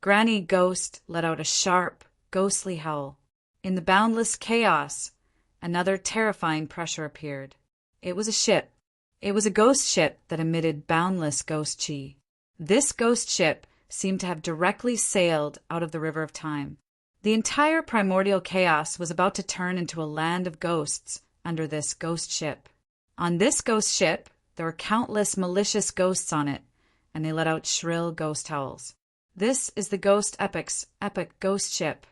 Speaker 1: Granny Ghost let out a sharp, ghostly howl. In the boundless chaos, another terrifying pressure appeared. It was a ship. It was a ghost ship that emitted boundless ghost chi. This ghost ship seemed to have directly sailed out of the river of time. The entire primordial chaos was about to turn into a land of ghosts under this ghost ship. On this ghost ship, there were countless malicious ghosts on it, and they let out shrill ghost howls. This is the ghost epic's epic ghost ship.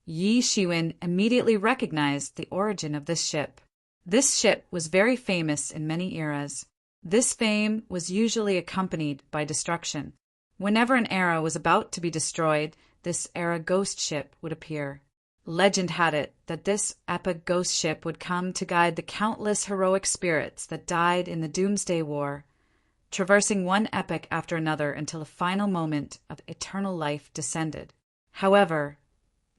Speaker 1: Yi Shiwen immediately recognized the origin of this ship. This ship was very famous in many eras. This fame was usually accompanied by destruction. Whenever an era was about to be destroyed, this era ghost ship would appear. Legend had it that this epic ghost ship would come to guide the countless heroic spirits that died in the Doomsday War, traversing one epic after another until a final moment of eternal life descended. However,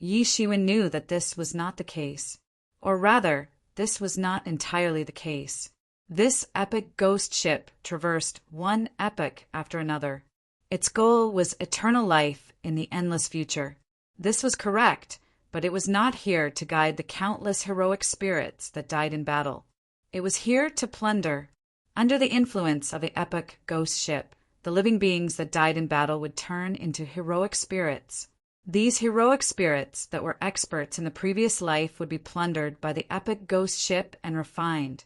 Speaker 1: Yi Shiwen knew that this was not the case. Or rather, this was not entirely the case. This epic ghost ship traversed one epic after another. Its goal was eternal life in the endless future. This was correct, but it was not here to guide the countless heroic spirits that died in battle. It was here to plunder. Under the influence of the epic ghost ship, the living beings that died in battle would turn into heroic spirits. These heroic spirits that were experts in the previous life would be plundered by the epic ghost ship and refined,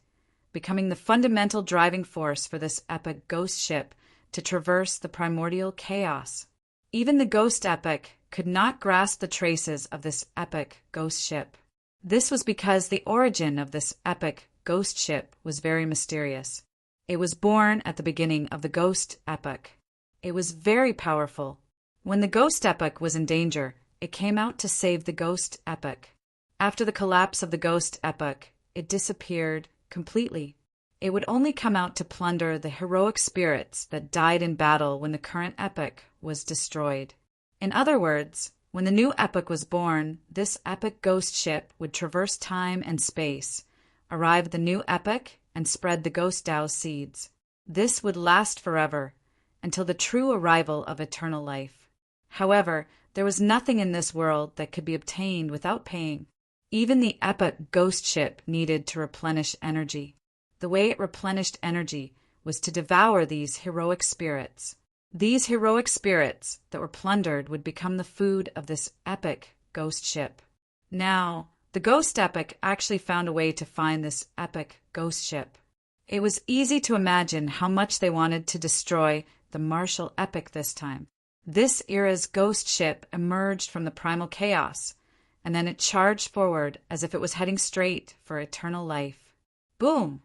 Speaker 1: becoming the fundamental driving force for this epic ghost ship to traverse the primordial chaos. Even the ghost epic could not grasp the traces of this epic ghost ship. This was because the origin of this epic ghost ship was very mysterious. It was born at the beginning of the ghost epic. It was very powerful. When the ghost epic was in danger, it came out to save the ghost epic. After the collapse of the ghost epic, it disappeared completely. It would only come out to plunder the heroic spirits that died in battle when the current epic was destroyed. In other words, when the new epic was born, this epic ghost ship would traverse time and space, arrive at the new epic, and spread the ghost Tao's seeds. This would last forever, until the true arrival of eternal life. However, there was nothing in this world that could be obtained without paying. Even the epic ghost ship needed to replenish energy. The way it replenished energy was to devour these heroic spirits. These heroic spirits that were plundered would become the food of this epic ghost ship. Now, the ghost epic actually found a way to find this epic ghost ship. It was easy to imagine how much they wanted to destroy the martial epic this time. This era's ghost ship emerged from the primal chaos, and then it charged forward as if it was heading straight for eternal life. Boom!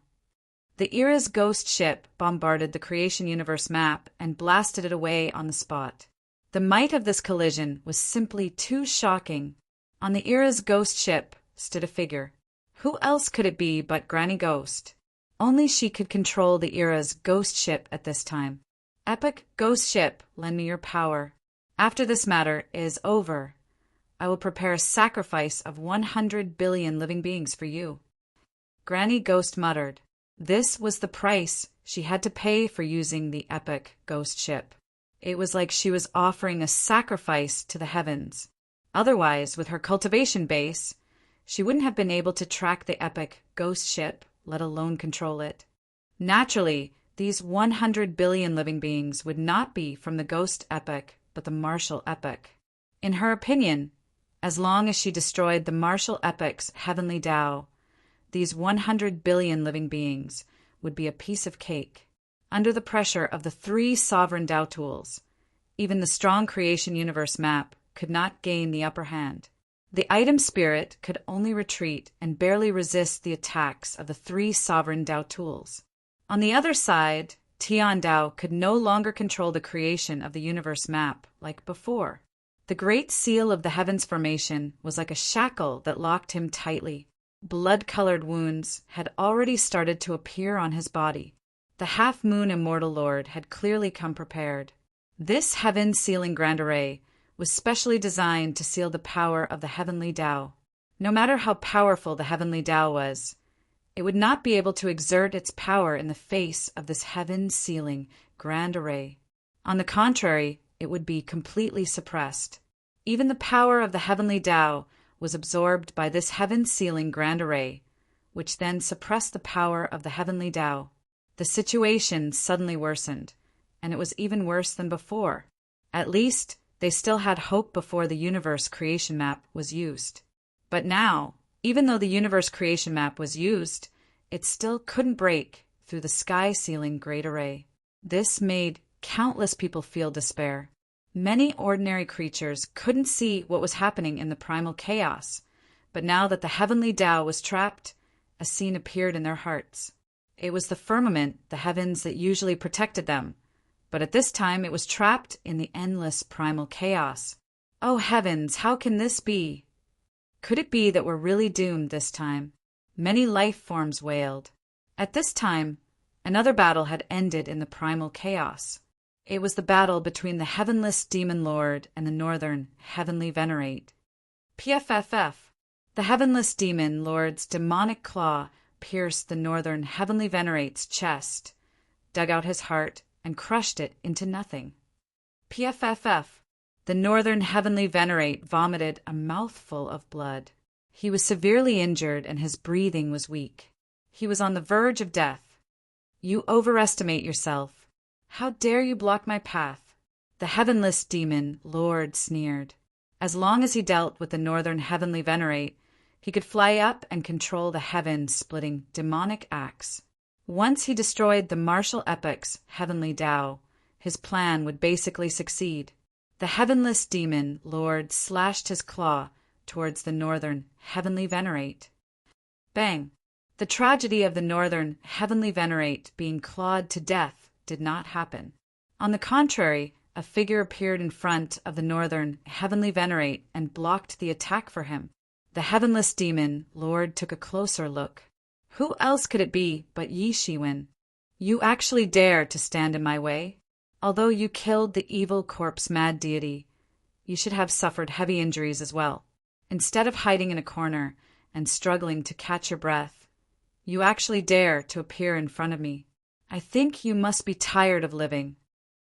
Speaker 1: The era's ghost ship bombarded the creation universe map and blasted it away on the spot. The might of this collision was simply too shocking. On the era's ghost ship stood a figure. Who else could it be but Granny Ghost? Only she could control the era's ghost ship at this time. Epic ghost ship, lend me your power. After this matter is over, I will prepare a sacrifice of 100 billion living beings for you. Granny Ghost muttered. This was the price she had to pay for using the epic ghost ship. It was like she was offering a sacrifice to the heavens. Otherwise, with her cultivation base, she wouldn't have been able to track the epic ghost ship, let alone control it. Naturally, these 100 billion living beings would not be from the ghost epoch, but the martial epoch. In her opinion, as long as she destroyed the martial epoch's heavenly Tao, these 100 billion living beings would be a piece of cake. Under the pressure of the 3 sovereign Tao tools, even the strong creation universe map could not gain the upper hand. The item spirit could only retreat and barely resist the attacks of the 3 sovereign Tao tools. On the other side, Tian Dao could no longer control the creation of the universe map like before. The great seal of the heavens formation was like a shackle that locked him tightly. Blood-colored wounds had already started to appear on his body. The half-moon immortal lord had clearly come prepared. This heaven-sealing grand array was specially designed to seal the power of the heavenly Tao. No matter how powerful the heavenly Tao was, it would not be able to exert its power in the face of this heaven-sealing grand array. On the contrary, it would be completely suppressed. Even the power of the heavenly Tao was absorbed by this heaven-sealing grand array, which then suppressed the power of the heavenly Tao. The situation suddenly worsened, and it was even worse than before. At least, they still had hope before the universe creation map was used. But now, even though the universe creation map was used, it still couldn't break through the sky-sealing great array. This made countless people feel despair. Many ordinary creatures couldn't see what was happening in the primal chaos, but now that the heavenly Tao was trapped, a scene appeared in their hearts. It was the firmament, the heavens that usually protected them, but at this time it was trapped in the endless primal chaos. Oh heavens, how can this be? Could it be that we're really doomed this time? Many life forms wailed. At this time, another battle had ended in the primal chaos. It was the battle between the heavenless demon lord and the northern heavenly venerate. PFFF. The heavenless demon lord's demonic claw pierced the northern heavenly venerate's chest, dug out his heart, and crushed it into nothing. PFFF. The northern heavenly venerate vomited a mouthful of blood. He was severely injured and his breathing was weak. He was on the verge of death. You overestimate yourself. How dare you block my path? The heavenless demon lord sneered. As long as he dealt with the northern heavenly venerate, he could fly up and control the heaven-splitting demonic axe. Once he destroyed the martial epoch's heavenly Tao, his plan would basically succeed. The heavenless demon lord slashed his claw towards the northern heavenly venerate. Bang! The tragedy of the northern heavenly venerate being clawed to death did not happen. On the contrary, a figure appeared in front of the northern heavenly venerate and blocked the attack for him. The heavenless demon lord took a closer look. Who else could it be but Yi Shiwen? You actually dare to stand in my way? Although you killed the evil corpse mad deity, you should have suffered heavy injuries as well. Instead of hiding in a corner and struggling to catch your breath, you actually dare to appear in front of me. I think you must be tired of living.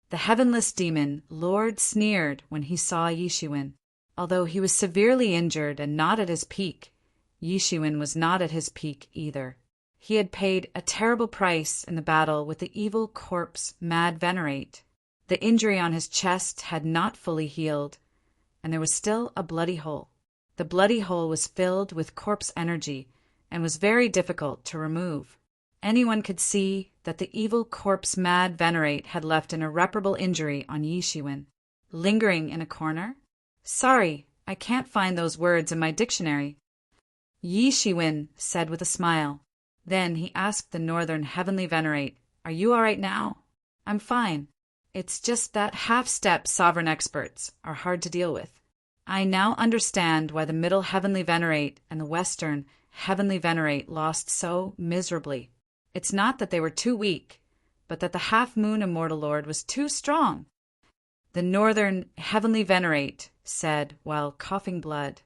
Speaker 1: The heavenless demon lord sneered when he saw Yi Shiwen. Although he was severely injured and not at his peak, Yi Shiwen was not at his peak either. He had paid a terrible price in the battle with the evil corpse mad venerate. The injury on his chest had not fully healed, and there was still a bloody hole. The bloody hole was filled with corpse energy and was very difficult to remove. Anyone could see that the evil corpse mad venerate had left an irreparable injury on Yi Shiwen. Lingering in a corner? Sorry, I can't find those words in my dictionary. Yi Shiwen said with a smile. Then he asked the northern heavenly venerate, Are you all right now? I'm fine. It's just that half-step sovereign experts are hard to deal with. I now understand why the middle heavenly venerate and the western heavenly venerate lost so miserably. It's not that they were too weak, but that the half-moon immortal lord was too strong. The northern heavenly venerate said while coughing blood,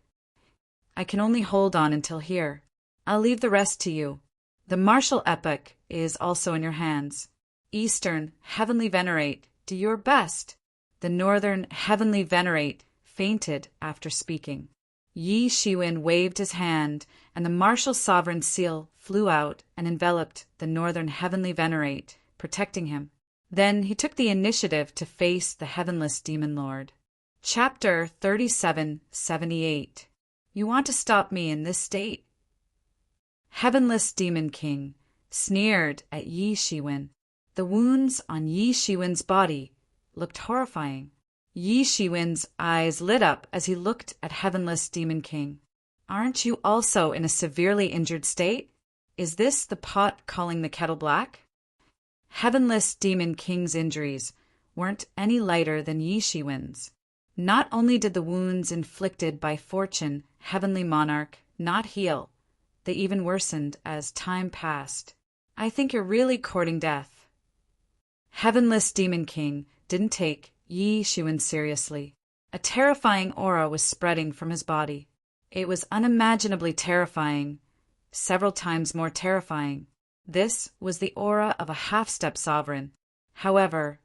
Speaker 1: I can only hold on until here. I'll leave the rest to you. The martial epoch is also in your hands. Eastern heavenly venerate, do your best. The northern heavenly venerate fainted after speaking. Yi Shiwen waved his hand, and the martial sovereign seal flew out and enveloped the northern heavenly venerate, protecting him. Then he took the initiative to face the heavenless demon lord. Chapter 3778. You want to stop me in this state? Heavenless Demon King sneered at Yi Shiwen. The wounds on Yi Shiwen's body looked horrifying. Yi Shiwen's eyes lit up as he looked at Heavenless Demon King. Aren't you also in a severely injured state? Is this the pot calling the kettle black? Heavenless Demon King's injuries weren't any lighter than Yi Shiwen's. Not only did the wounds inflicted by Fortune, Heavenly Monarch, not heal, they even worsened as time passed. I think you're really courting death. Heavenless Demon King didn't take Yi Shiwen seriously. A terrifying aura was spreading from his body. It was unimaginably terrifying, several times more terrifying. This was the aura of a half-step sovereign. However,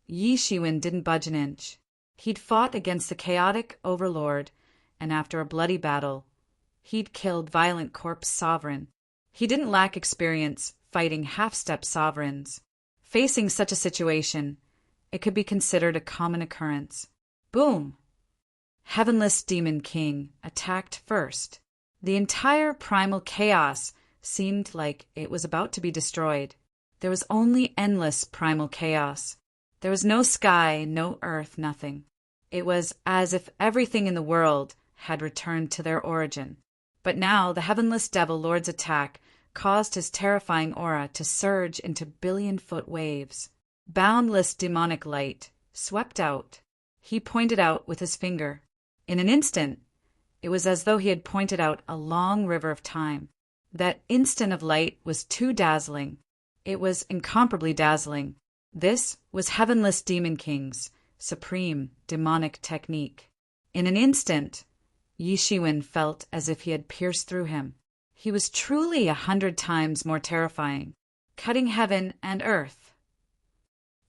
Speaker 1: Yi Shiwen didn't budge an inch. He'd fought against the chaotic overlord, and after a bloody battle, he'd killed violent corpse sovereign. He didn't lack experience fighting half-step sovereigns. Facing such a situation, it could be considered a common occurrence. Boom! Heavenless Demon King attacked first. The entire primal chaos seemed like it was about to be destroyed. There was only endless primal chaos. There was no sky, no earth, nothing. It was as if everything in the world had returned to their origin. But now the Heavenless Devil Lord's attack caused his terrifying aura to surge into billion-foot waves. Boundless demonic light swept out. He pointed out with his finger. In an instant, it was as though he had pointed out a long river of time. That instant of light was too dazzling. It was incomparably dazzling. This was Heavenless Demon King's supreme demonic technique. In an instant, Yi Shiwen felt as if he had pierced through him. He was truly 100 times more terrifying, cutting heaven and earth.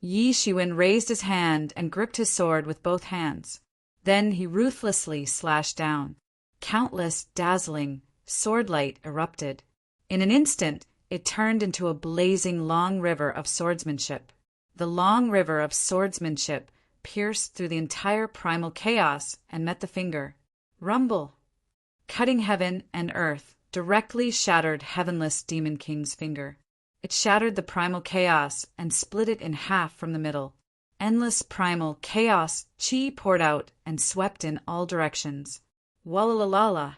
Speaker 1: Yi Shiwen raised his hand and gripped his sword with both hands. Then he ruthlessly slashed down. Countless dazzling sword light erupted. In an instant, it turned into a blazing long river of swordsmanship. The long river of swordsmanship pierced through the entire primal chaos and met the finger. Rumble! Cutting heaven and earth directly shattered Heavenless Demon King's finger. It shattered the primal chaos and split it in half from the middle. Endless primal chaos chi poured out and swept in all directions. Walalala!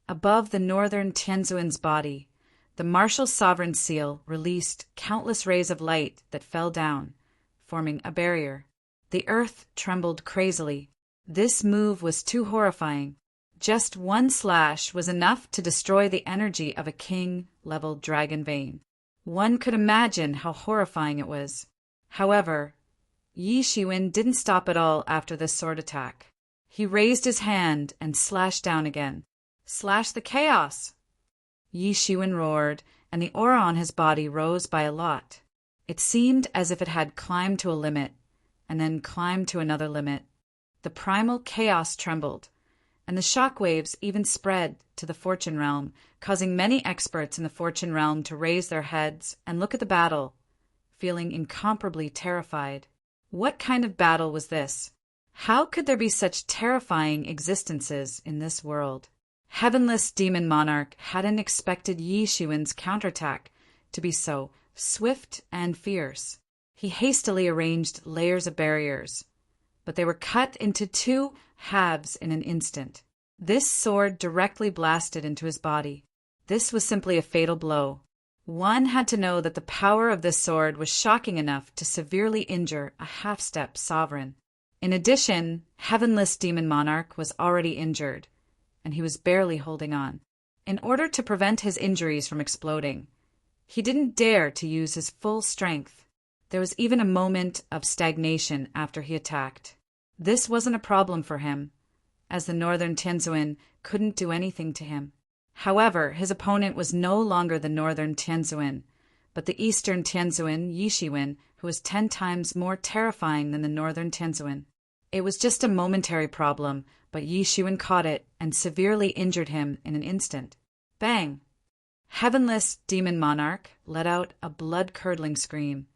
Speaker 1: Above the northern Tianzuan's body, the martial sovereign seal released countless rays of light that fell down, forming a barrier. The earth trembled crazily. This move was too horrifying. Just one slash was enough to destroy the energy of a king-level dragon vein. One could imagine how horrifying it was. However, Yi Shiwen didn't stop at all after this sword attack. He raised his hand and slashed down again. Slash the chaos! Yi Shiwen roared, and the aura on his body rose by a lot. It seemed as if it had climbed to a limit, and then climbed to another limit. The primal chaos trembled, and the shockwaves even spread to the Fortune realm, causing many experts in the Fortune realm to raise their heads and look at the battle, feeling incomparably terrified. What kind of battle was this? How could there be such terrifying existences in this world? Heavenless Demon Monarch hadn't expected Yi Shiwen's counterattack to be so swift and fierce. He hastily arranged layers of barriers, but they were cut into two halves in an instant. This sword directly blasted into his body. This was simply a fatal blow. One had to know that the power of this sword was shocking enough to severely injure a half-step sovereign. In addition, Heavenless Demon Monarch was already injured, and he was barely holding on. In order to prevent his injuries from exploding, he didn't dare to use his full strength. There was even a moment of stagnation after he attacked. This wasn't a problem for him, as the northern Tianzuan couldn't do anything to him. However, his opponent was no longer the northern Tianzuan, but the eastern Tianzuan, Yi Shiwen, who was 10 times more terrifying than the northern Tianzuan. It was just a momentary problem, but Yi Shiwen caught it and severely injured him in an instant. Bang! Heavenless Demon Monarch let out a blood-curdling scream,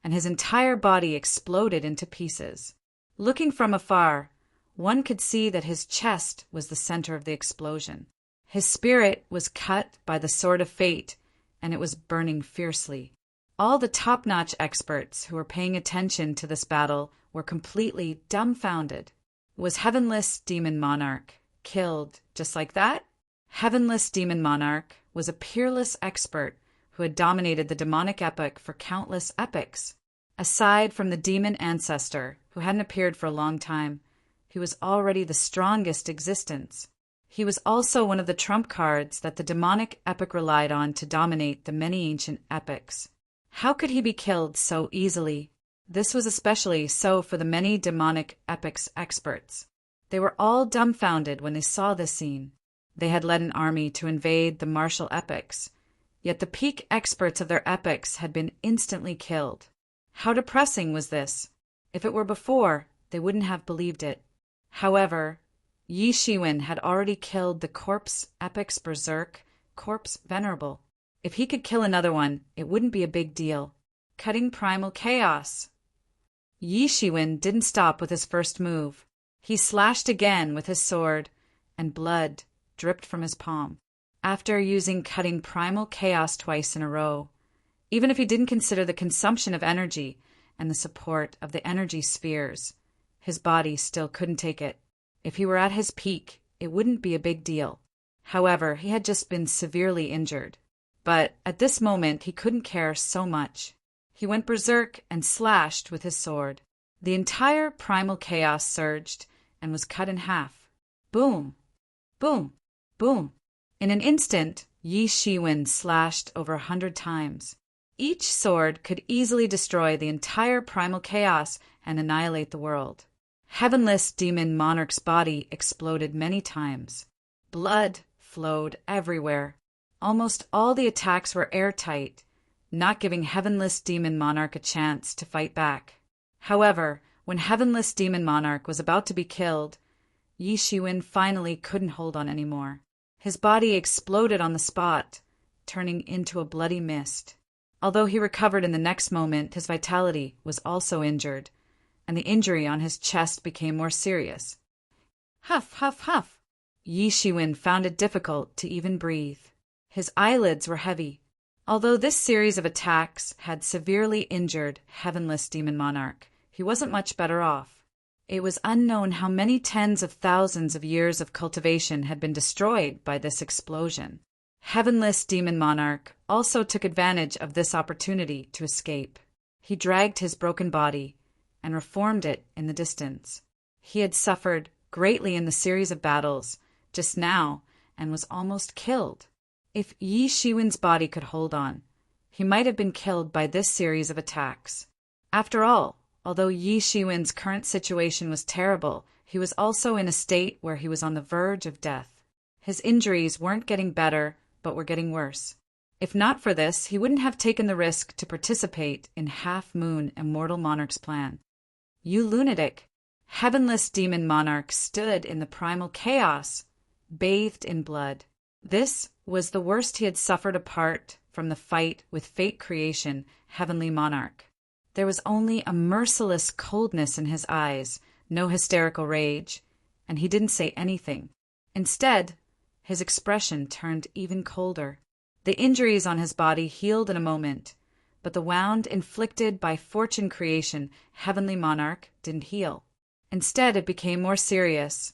Speaker 1: and his entire body exploded into pieces. Looking from afar, one could see that his chest was the center of the explosion. His spirit was cut by the sword of fate, and it was burning fiercely. All the top-notch experts who were paying attention to this battle were completely dumbfounded. Was Heavenless Demon Monarch killed just like that? Heavenless Demon Monarch was a peerless expert who had dominated the demonic epic for countless epics. Aside from the demon ancestor, who hadn't appeared for a long time, he was already the strongest existence. He was also one of the trump cards that the demonic epic relied on to dominate the many ancient epics. How could he be killed so easily? This was especially so for the many demonic epics experts. They were all dumbfounded when they saw this scene. They had led an army to invade the martial epics, yet the peak experts of their epics had been instantly killed. How depressing was this? If it were before, they wouldn't have believed it. However, Yi Shiwen had already killed the corpse epics berserk, corpse venerable. If he could kill another one, it wouldn't be a big deal. Cutting primal chaos. Yi Shiwen didn't stop with his first move. He slashed again with his sword, and blood dripped from his palm. After using cutting primal chaos twice in a row, even if he didn't consider the consumption of energy and the support of the energy spheres, his body still couldn't take it. If he were at his peak, it wouldn't be a big deal. However, he had just been severely injured. But at this moment, he couldn't care so much. He went berserk and slashed with his sword. The entire primal chaos surged and was cut in half. Boom! Boom! Boom! In an instant, Yi Shiwen slashed over 100 times. Each sword could easily destroy the entire primal chaos and annihilate the world. Heavenless Demon Monarch's body exploded many times. Blood flowed everywhere. Almost all the attacks were airtight, not giving Heavenless Demon Monarch a chance to fight back. However, when Heavenless Demon Monarch was about to be killed, Yi Shiwen finally couldn't hold on anymore. His body exploded on the spot, turning into a bloody mist. Although he recovered in the next moment, his vitality was also injured, and the injury on his chest became more serious. Huff, huff, huff. Yi Shiwen found it difficult to even breathe. His eyelids were heavy. Although this series of attacks had severely injured Heavenless Demon Monarch, he wasn't much better off. It was unknown how many tens of thousands of years of cultivation had been destroyed by this explosion. Heavenless Demon Monarch also took advantage of this opportunity to escape. He dragged his broken body and reformed it in the distance. He had suffered greatly in the series of battles just now and was almost killed. If Yi Shiwen's body could hold on, he might have been killed by this series of attacks. After all, although Yi Shiwen's current situation was terrible, he was also in a state where he was on the verge of death. His injuries weren't getting better, but were getting worse. If not for this, he wouldn't have taken the risk to participate in Half Moon Immortal Monarch's plan. You lunatic! Heavenless Demon Monarch stood in the primal chaos, bathed in blood. This was the worst he had suffered apart from the fight with Fate Creation, Heavenly Monarch. There was only a merciless coldness in his eyes, no hysterical rage, and he didn't say anything. Instead, his expression turned even colder. The injuries on his body healed in a moment, but the wound inflicted by Fortune Creation, Heavenly Monarch, didn't heal. Instead, it became more serious,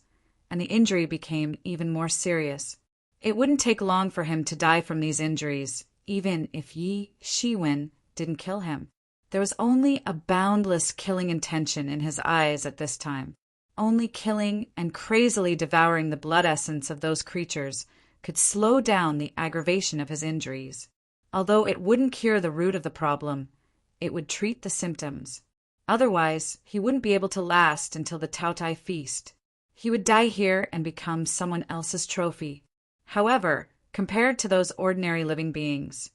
Speaker 1: and the injury became even more serious. It wouldn't take long for him to die from these injuries, even if Yi Shiwen didn't kill him. There was only a boundless killing intention in his eyes at this time. Only killing and crazily devouring the blood essence of those creatures could slow down the aggravation of his injuries. Although it wouldn't cure the root of the problem, it would treat the symptoms. Otherwise, he wouldn't be able to last until the Taotai feast. He would die here and become someone else's trophy. However, compared to those ordinary living beings,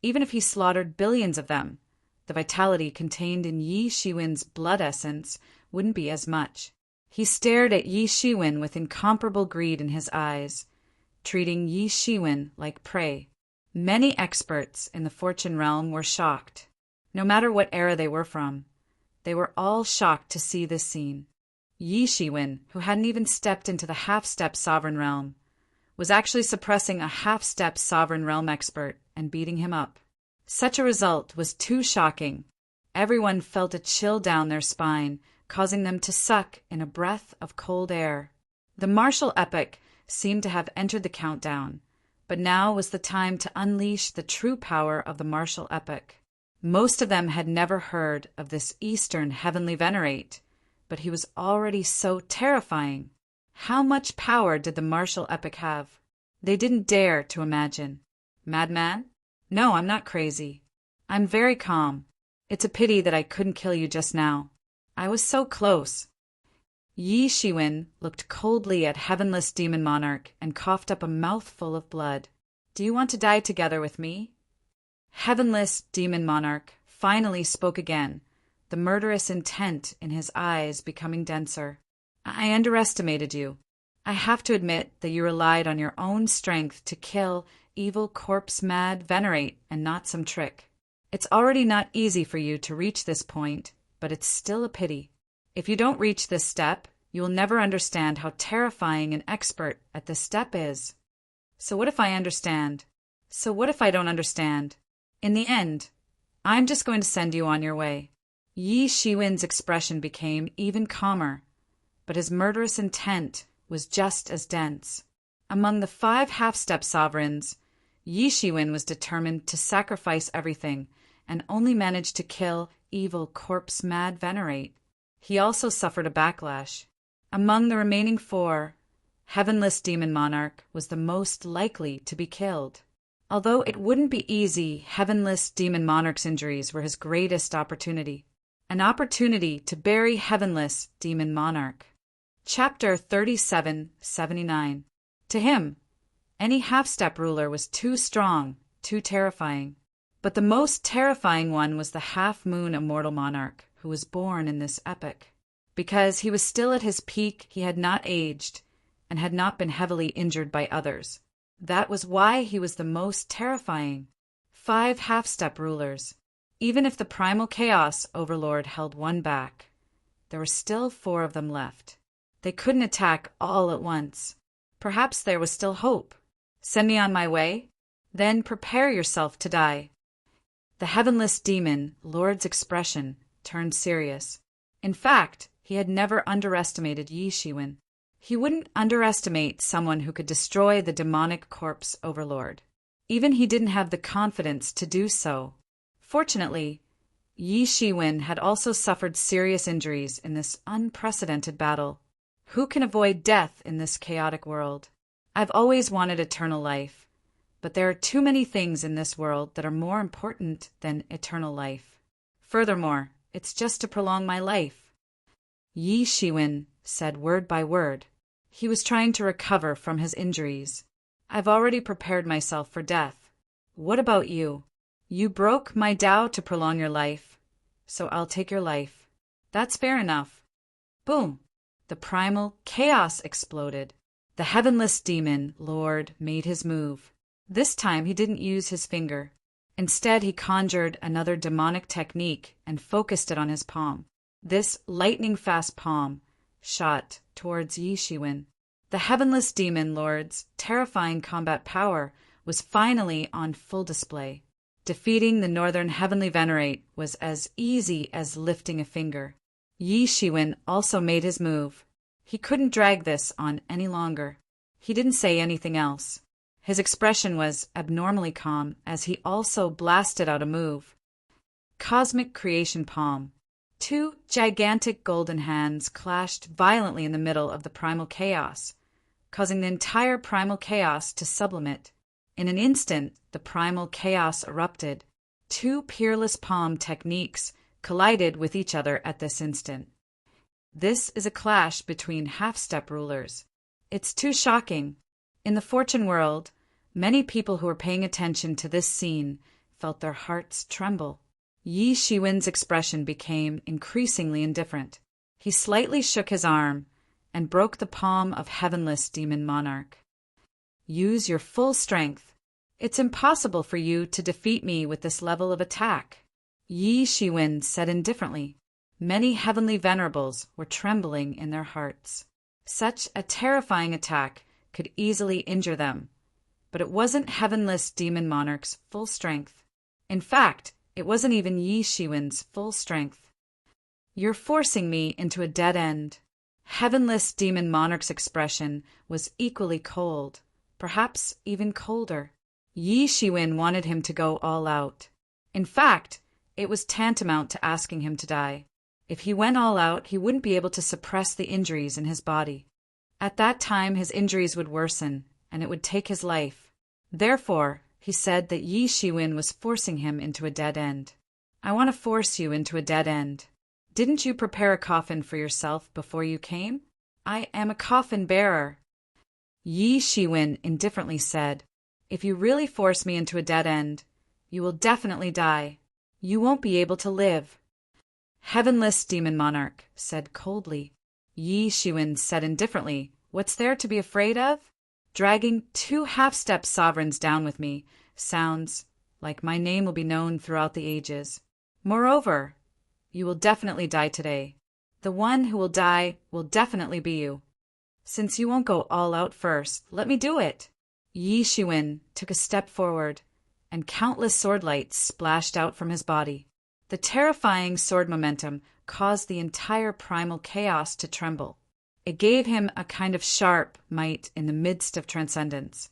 Speaker 1: even if he slaughtered billions of them, the vitality contained in Yi Shiwen's blood essence wouldn't be as much. He stared at Yi Shiwen with incomparable greed in his eyes, treating Yi Shiwen like prey. Many experts in the fortune realm were shocked. No matter what era they were from, they were all shocked to see this scene. Yi Shiwen, who hadn't even stepped into the half-step sovereign realm, was actually suppressing a half-step sovereign realm expert and beating him up. Such a result was too shocking. Everyone felt a chill down their spine, causing them to suck in a breath of cold air. The martial epic seemed to have entered the countdown, but now was the time to unleash the true power of the martial epic. Most of them had never heard of this Eastern heavenly venerate, but he was already so terrifying. How much power did the martial epic have? They didn't dare to imagine. Madman? No, I'm not crazy. I'm very calm. It's a pity that I couldn't kill you just now. I was so close. Yi Shiwen looked coldly at Heavenless Demon Monarch and coughed up a mouthful of blood. Do you want to die together with me? Heavenless Demon Monarch finally spoke again, the murderous intent in his eyes becoming denser. I underestimated you. I have to admit that you relied on your own strength to kill evil corpse-mad venerate and not some trick. It's already not easy for you to reach this point, but it's still a pity. If you don't reach this step, you will never understand how terrifying an expert at this step is. So what if I understand? So what if I don't understand? In the end, I'm just going to send you on your way. Yi Shiwen's expression became even calmer, but his murderous intent was just as dense. Among the 5 half-step sovereigns, Yi Shiwen was determined to sacrifice everything and only managed to kill evil corpse-mad venerate. He also suffered a backlash. Among the remaining 4, Heavenless Demon Monarch was the most likely to be killed. Although it wouldn't be easy, Heavenless Demon Monarch's injuries were his greatest opportunity. An opportunity to bury Heavenless Demon Monarch. Chapter 3779. To him, any half-step ruler was too strong, too terrifying. But the most terrifying one was the half-moon immortal monarch who was born in this epic. Because he was still at his peak, he had not aged and had not been heavily injured by others. That was why he was the most terrifying. 5 half-step rulers. Even if the primal chaos overlord held one back, there were still 4 of them left. They couldn't attack all at once. Perhaps there was still hope. Send me on my way? Then prepare yourself to die. The Heavenless Demon Lord's expression turned serious. In fact, he had never underestimated Yi Shiwen. He wouldn't underestimate someone who could destroy the demonic corpse overlord. Even he didn't have the confidence to do so. Fortunately, Yi Shiwen had also suffered serious injuries in this unprecedented battle. Who can avoid death in this chaotic world? I've always wanted eternal life, but there are too many things in this world that are more important than eternal life. Furthermore, it's just to prolong my life. Yi Shiwen said word by word. He was trying to recover from his injuries. I've already prepared myself for death. What about you? You broke my Tao to prolong your life, so I'll take your life. That's fair enough. Boom! The primal chaos exploded. The Heavenless Demon Lord made his move. This time he didn't use his finger. Instead, he conjured another demonic technique and focused it on his palm. This lightning-fast palm shot towards Yi Shiwen. The Heavenless Demon Lord's terrifying combat power was finally on full display. Defeating the Northern Heavenly Venerate was as easy as lifting a finger. Yi Shiwen also made his move. He couldn't drag this on any longer. He didn't say anything else. His expression was abnormally calm as he also blasted out a move. Cosmic Creation Palm. 2 gigantic golden hands clashed violently in the middle of the primal chaos, causing the entire primal chaos to sublimate. In an instant, the primal chaos erupted. 2 peerless palm techniques collided with each other at this instant. This is a clash between half-step rulers. It's too shocking. In the fortune world, many people who were paying attention to this scene felt their hearts tremble. Yi Shiwen's expression became increasingly indifferent. He slightly shook his arm and broke the palm of Heavenless Demon Monarch. Use your full strength. It's impossible for you to defeat me with this level of attack, Yi Shiwen said indifferently. Many heavenly venerables were trembling in their hearts. Such a terrifying attack could easily injure them, but it wasn't Heavenless Demon Monarch's full strength. In fact, it wasn't even Yi Shiwen's full strength. You're forcing me into a dead end. Heavenless Demon Monarch's expression was equally cold, perhaps even colder. Yi Shiwen wanted him to go all out. In fact, it was tantamount to asking him to die. If he went all out, he wouldn't be able to suppress the injuries in his body. At that time, his injuries would worsen, and it would take his life. Therefore, he said that Yi Shiwen was forcing him into a dead end. I want to force you into a dead end. Didn't you prepare a coffin for yourself before you came? I am a coffin bearer. Yi Shiwen indifferently said, If you really force me into a dead end, you will definitely die. You won't be able to live. Heavenless Demon Monarch said coldly. Yi Shiwen said indifferently, What's there to be afraid of? Dragging 2 half-step sovereigns down with me sounds like my name will be known throughout the ages. Moreover, you will definitely die today. The one who will die will definitely be you. Since you won't go all out first, let me do it. Yi Shiwen took a step forward, and countless sword lights splashed out from his body. The terrifying sword momentum caused the entire primal chaos to tremble. It gave him a kind of sharp might in the midst of transcendence.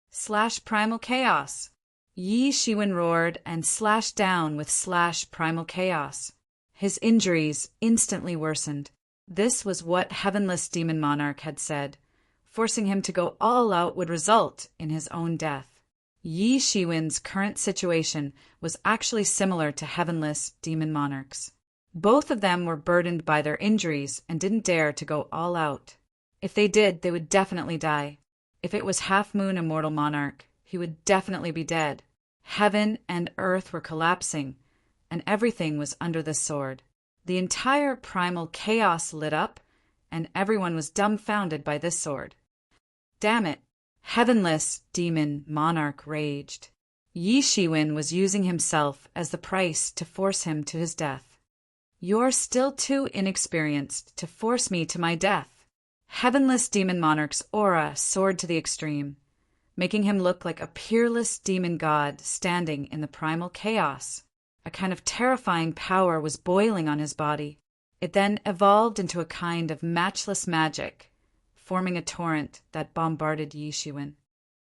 Speaker 1: Slash primal chaos. Yi Shiwen roared and slashed down with slash primal chaos. His injuries instantly worsened. This was what Heavenless Demon Monarch had said. Forcing him to go all out would result in his own death. Yi Shiwen's current situation was actually similar to Heavenless Demon Monarch's. Both of them were burdened by their injuries and didn't dare to go all out. If they did, they would definitely die. If it was Half Moon Immortal Monarch, he would definitely be dead. Heaven and earth were collapsing, and everything was under the sword. The entire primal chaos lit up, and everyone was dumbfounded by this sword. Damn it! Heavenless Demon Monarch raged. Yi Shiwen was using himself as the price to force him to his death. You're still too inexperienced to force me to my death. Heavenless Demon Monarch's aura soared to the extreme, making him look like a peerless demon god standing in the primal chaos. A kind of terrifying power was boiling on his body. It then evolved into a kind of matchless magic, forming a torrent that bombarded Yi Shiwen.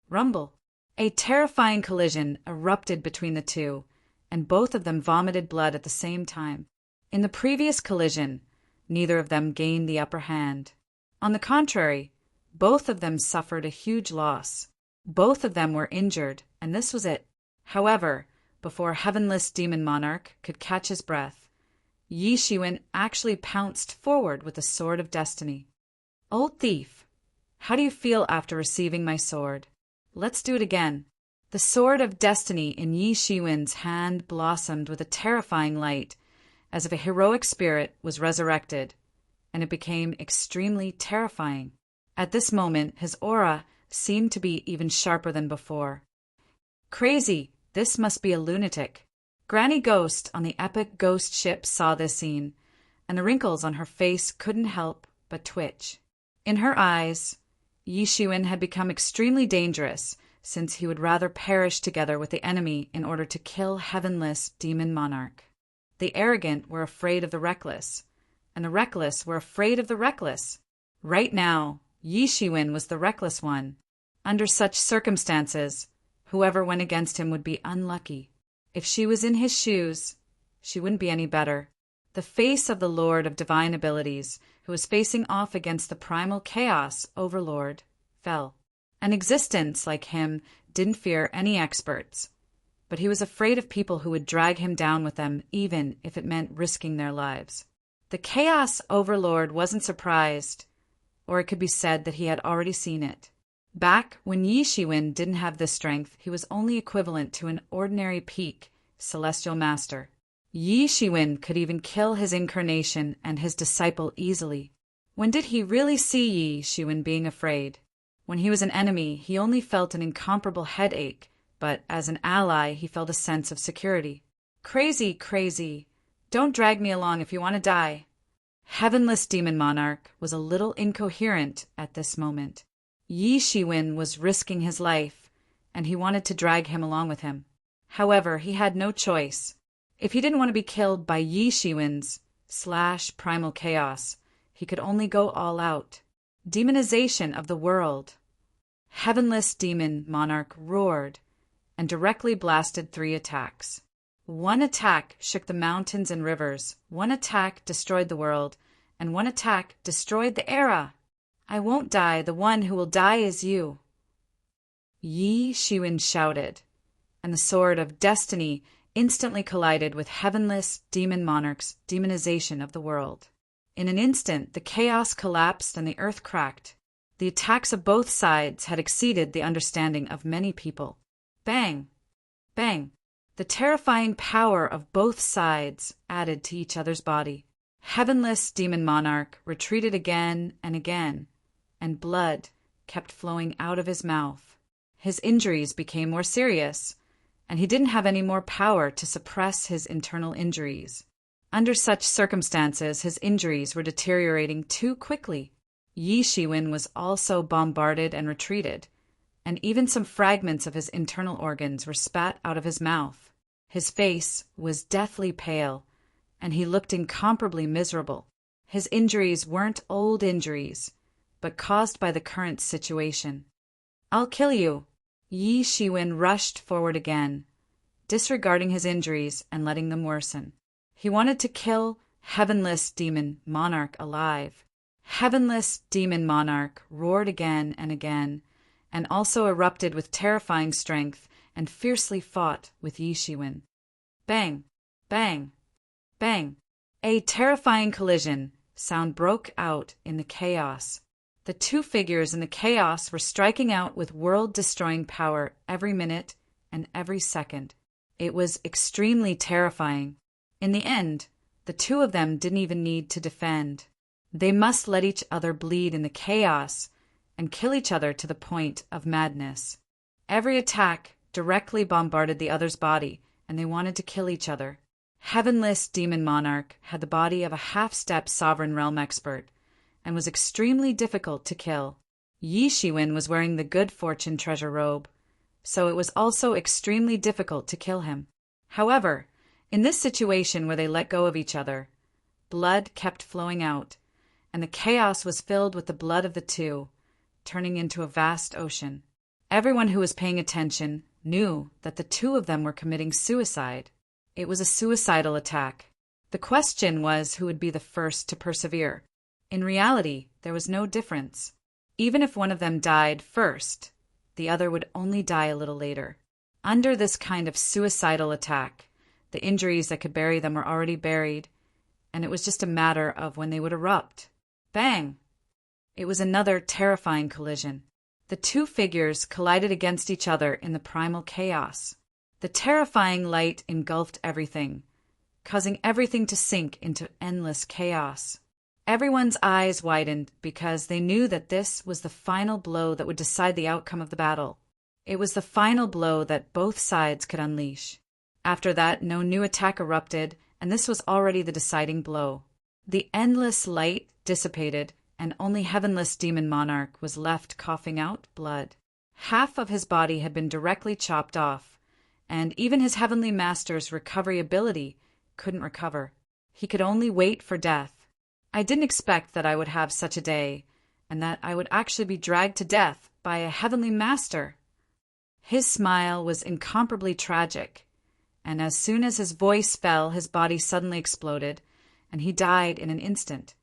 Speaker 1: Rumble! A terrifying collision erupted between the two, and both of them vomited blood at the same time. In the previous collision, neither of them gained the upper hand. On the contrary, both of them suffered a huge loss. Both of them were injured, and this was it. However, before Heavenless Demon Monarch could catch his breath, Yi Shiwen actually pounced forward with the Sword of Destiny. Old thief, how do you feel after receiving my sword? Let's do it again. The Sword of Destiny in Yi Shiwen's hand blossomed with a terrifying light, as if a heroic spirit was resurrected, and it became extremely terrifying. At this moment, his aura seemed to be even sharper than before. Crazy! This must be a lunatic. Granny Ghost on the epic ghost ship saw this scene, and the wrinkles on her face couldn't help but twitch. In her eyes, Yi Shiwen had become extremely dangerous, since he would rather perish together with the enemy in order to kill Heavenless Demon Monarch. The arrogant were afraid of the reckless, and the reckless were afraid of the reckless. Right now, Yi Shiwen was the reckless one. Under such circumstances, whoever went against him would be unlucky. If she was in his shoes, she wouldn't be any better. The face of the Lord of Divine Abilities, who was facing off against the primal chaos overlord, fell. An existence like him didn't fear any experts, but he was afraid of people who would drag him down with them even if it meant risking their lives. The Chaos Overlord wasn't surprised, or it could be said that he had already seen it. Back when Yi Shiwen didn't have this strength, he was only equivalent to an ordinary peak celestial master. Yi Shiwen could even kill his incarnation and his disciple easily. When did he really see Yi Shiwen being afraid? When he was an enemy, he only felt an incomparable headache but as an ally he felt a sense of security. Crazy, crazy. Don't drag me along if you want to die. Heavenless Demon Monarch was a little incoherent at this moment. Yi Shiwen was risking his life, and he wanted to drag him along with him. However, he had no choice. If he didn't want to be killed by Yi Shiwen's / primal chaos, he could only go all out. Demonization of the world. Heavenless Demon Monarch roared and directly blasted 3 attacks. One attack shook the mountains and rivers, one attack destroyed the world, and one attack destroyed the era. I won't die, the one who will die is you. Yi Shiwen shouted, and the sword of destiny instantly collided with Heavenless Demon Monarch's demonization of the world. In an instant, the chaos collapsed and the earth cracked. The attacks of both sides had exceeded the understanding of many people. Bang! Bang! The terrifying power of both sides added to each other's body. Heavenless Demon Monarch retreated again, and blood kept flowing out of his mouth. His injuries became more serious, and he didn't have any more power to suppress his internal injuries. Under such circumstances, his injuries were deteriorating too quickly. Yi Shiwen was also bombarded and retreated, and even some fragments of his internal organs were spat out of his mouth. His face was deathly pale, and he looked incomparably miserable. His injuries weren't old injuries, but caused by the current situation. I'll kill you. Yi Shiwen rushed forward again, disregarding his injuries and letting them worsen. He wanted to kill Heavenless Demon Monarch alive. Heavenless Demon Monarch roared again, and also erupted with terrifying strength and fiercely fought with Yi Shiwen. Bang! Bang! Bang! A terrifying collision sound broke out in the chaos. The 2 figures in the chaos were striking out with world-destroying power every minute and every second. It was extremely terrifying. In the end, the 2 of them didn't even need to defend. They must let each other bleed in the chaos and kill each other to the point of madness. Every attack directly bombarded the other's body, and they wanted to kill each other. Heavenless Demon Monarch had the body of a half-step sovereign realm expert, and was extremely difficult to kill. Yi Shiwen was wearing the good fortune treasure robe, so it was also extremely difficult to kill him. However, in this situation where they let go of each other, blood kept flowing out, and the chaos was filled with the blood of the 2, turning into a vast ocean. Everyone who was paying attention knew that the 2 of them were committing suicide. It was a suicidal attack. The question was who would be the first to persevere. In reality, there was no difference. Even if one of them died first, the other would only die a little later. Under this kind of suicidal attack, the injuries that could bury them were already buried, and it was just a matter of when they would erupt. Bang! It was another terrifying collision. The 2 figures collided against each other in the primal chaos. The terrifying light engulfed everything, causing everything to sink into endless chaos. Everyone's eyes widened because they knew that this was the final blow that would decide the outcome of the battle. It was the final blow that both sides could unleash. After that, no new attack erupted, and this was already the deciding blow. The endless light dissipated, and only Heavenless Demon Monarch was left coughing out blood. Half of his body had been directly chopped off, and even his heavenly master's recovery ability couldn't recover. He could only wait for death. I didn't expect that I would have such a day, and that I would actually be dragged to death by a heavenly master. His smile was incomparably tragic, and as soon as his voice fell, his body suddenly exploded, and he died in an instant.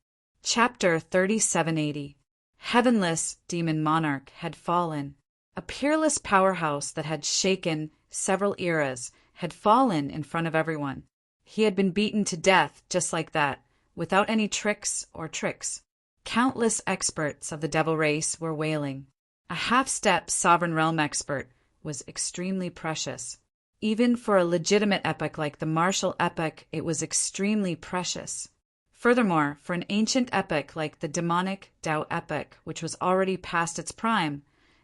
Speaker 1: Chapter 3780. Heavenless Demon Monarch had fallen. A peerless powerhouse that had shaken several eras had fallen in front of everyone. He had been beaten to death just like that, without any tricks or tricks. Countless experts of the devil race were wailing. A half-step sovereign realm expert was extremely precious. Even for a legitimate epic like the martial epic, it was extremely precious. Furthermore, for an ancient epic like the demonic Tao epic, which was already past its prime,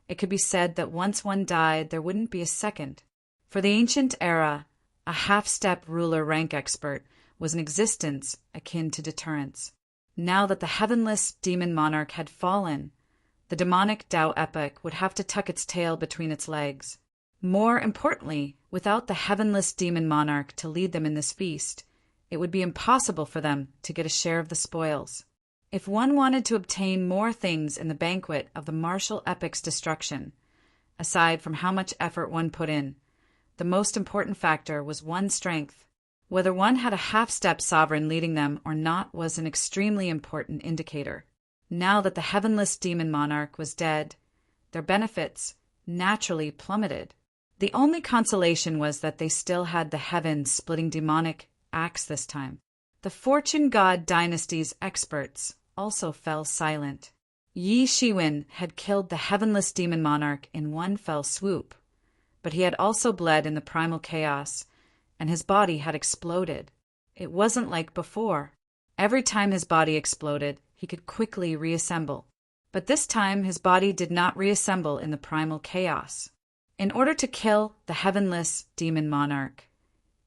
Speaker 1: It could be said that once one died, there wouldn't be a second. For the ancient era, a half-step ruler rank expert was an existence akin to deterrence. Now that the heavenless demon monarch had fallen, the demonic Tao epic would have to tuck its tail between its legs. More importantly, without the heavenless demon monarch to lead them in this feast, it would be impossible for them to get a share of the spoils. If one wanted to obtain more things in the banquet of the martial epic's destruction, aside from how much effort one put in, the most important factor was one's strength. Whether one had a half-step sovereign leading them or not was an extremely important indicator. Now that the heavenless demon monarch was dead, their benefits naturally plummeted. The only consolation was that they still had the heaven-splitting demonic axe this time. The Fortune God dynasty's experts also fell silent. Yi Shiwen had killed the heavenless demon monarch in one fell swoop, but he had also bled in the primal chaos, and his body had exploded. It wasn't like before. Every time his body exploded, he could quickly reassemble. But this time his body did not reassemble in the primal chaos. In order to kill the heavenless demon monarch,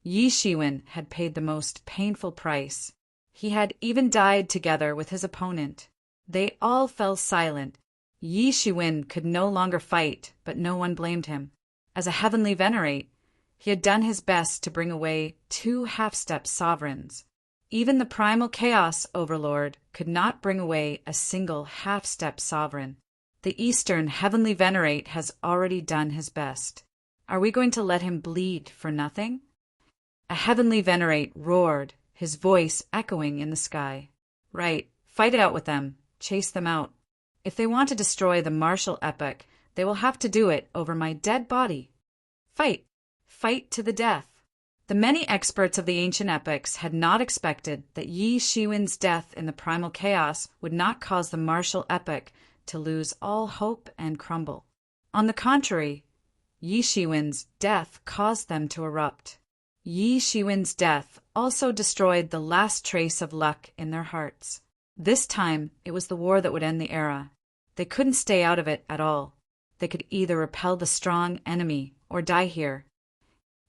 Speaker 1: Yi Shiwen had paid the most painful price. He had even died together with his opponent. They all fell silent. Yi Shiwen could no longer fight, but no one blamed him. As a heavenly venerate, he had done his best to bring away 2 half-step sovereigns. Even the primal chaos overlord could not bring away a single half-step sovereign. The Eastern heavenly venerate has already done his best. Are we going to let him bleed for nothing? A heavenly venerate roared, his voice echoing in the sky. Right, fight it out with them, chase them out. If they want to destroy the martial epic, they will have to do it over my dead body. Fight, fight to the death. The many experts of the ancient epics had not expected that Yi Shiwen's death in the primal chaos would not cause the martial epic to lose all hope and crumble. On the contrary, Yi Shiwen's death caused them to erupt. Yi Shiwen's death also destroyed the last trace of luck in their hearts. This time, it was the war that would end the era. They couldn't stay out of it at all. They could either repel the strong enemy or die here.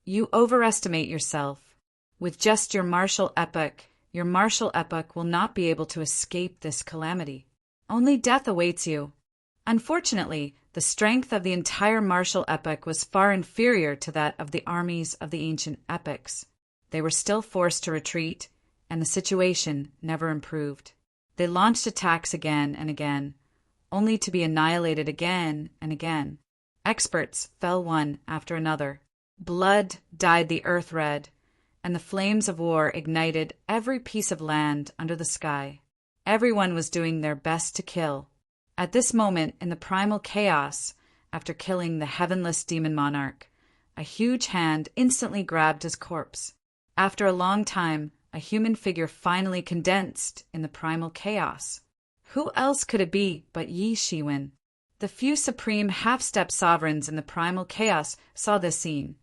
Speaker 1: You overestimate yourself. With just your martial epic will not be able to escape this calamity. Only death awaits you. Unfortunately, the strength of the entire martial epic was far inferior to that of the armies of the ancient epics. They were still forced to retreat, and the situation never improved. They launched attacks again and again, only to be annihilated again and again. Experts fell one after another. Blood dyed the earth red, and the flames of war ignited every piece of land under the sky. Everyone was doing their best to kill. At this moment in the primal chaos, after killing the heavenless demon monarch, a huge hand instantly grabbed his corpse. After a long time, a human figure finally condensed in the primal chaos. Who else could it be but Yi Shiwen? The few supreme half-step sovereigns in the primal chaos saw this scene,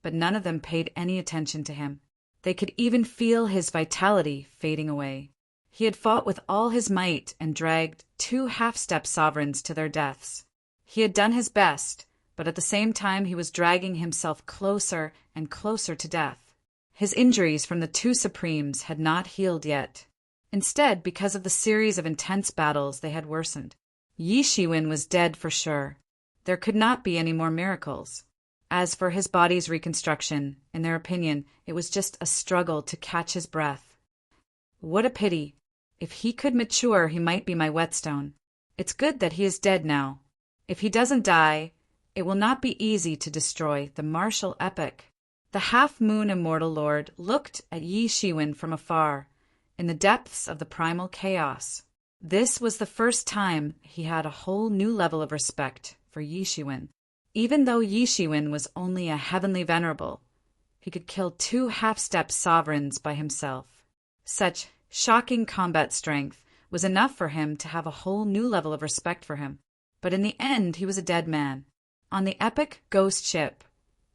Speaker 1: but none of them paid any attention to him. They could even feel his vitality fading away. He had fought with all his might and dragged 2 half-step sovereigns to their deaths. He had done his best, but at the same time he was dragging himself closer and closer to death. His injuries from the 2 supremes had not healed yet. Instead, because of the series of intense battles, they had worsened. Yi Shiwen was dead for sure. There could not be any more miracles. As for his body's reconstruction, in their opinion, it was just a struggle to catch his breath. What a pity. If he could mature, he might be my whetstone. It's good that he is dead now. If he doesn't die, it will not be easy to destroy the martial epic. The half-moon immortal lord looked at Yi Shiwen from afar, in the depths of the primal chaos. This was the first time he had a whole new level of respect for Yi Shiwen. Even though Yi Shiwen was only a heavenly venerable, he could kill 2 half-step sovereigns by himself. Such shocking combat strength was enough for him to have a whole new level of respect for him. But in the end, he was a dead man. On the epic ghost ship,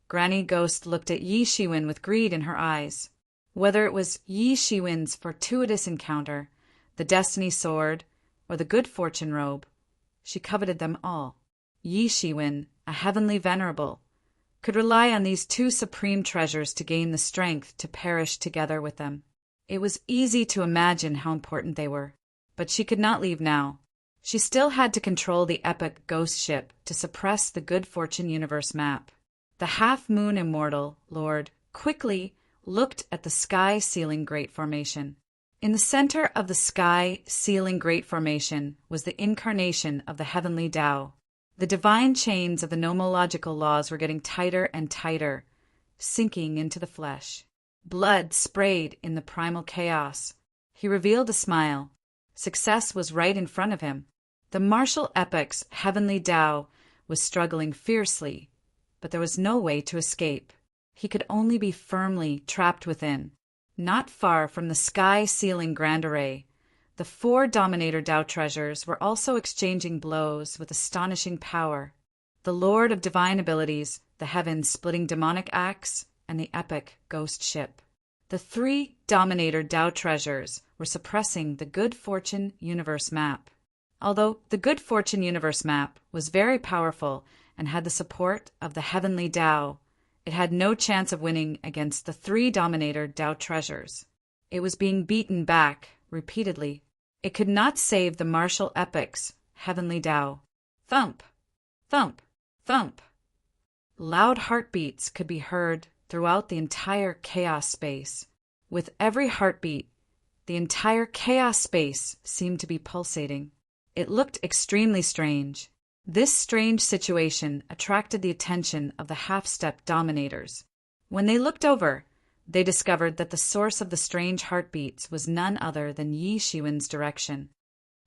Speaker 1: Granny Ghost looked at Yi Shiwen with greed in her eyes. Whether it was Yi Shiwen's fortuitous encounter, the destiny sword, or the good fortune robe, she coveted them all. Yi Shiwen, a heavenly venerable, could rely on these two supreme treasures to gain the strength to perish together with them. It was easy to imagine how important they were, but she could not leave now. She still had to control the epic ghost ship to suppress the Good Fortune universe map. The half-moon immortal Lord quickly looked at the sky-sealing Great Formation. In the center of the sky-sealing Great Formation was the incarnation of the heavenly Tao. The divine chains of the nomological laws were getting tighter and tighter, sinking into the flesh. Blood sprayed in the primal chaos. He revealed a smile. Success was right in front of him. The martial epic's heavenly Tao was struggling fiercely, but there was no way to escape. He could only be firmly trapped within. Not far from the sky-sealing Grand Array, the four Dominator Tao treasures were also exchanging blows with astonishing power. The Lord of Divine Abilities, the heaven-splitting demonic axe, and the epic ghost ship. The three Dominator Tao treasures were suppressing the Good Fortune universe map. Although the Good Fortune universe map was very powerful and had the support of the heavenly Tao, it had no chance of winning against the three Dominator Tao treasures. It was being beaten back repeatedly. It could not save the martial epic's heavenly Tao. Thump! Thump! Thump! Loud heartbeats could be heard throughout the entire chaos space. With every heartbeat, the entire chaos space seemed to be pulsating. It looked extremely strange. This strange situation attracted the attention of the half-step dominators. When they looked over, they discovered that the source of the strange heartbeats was none other than Yi Shiwen's direction.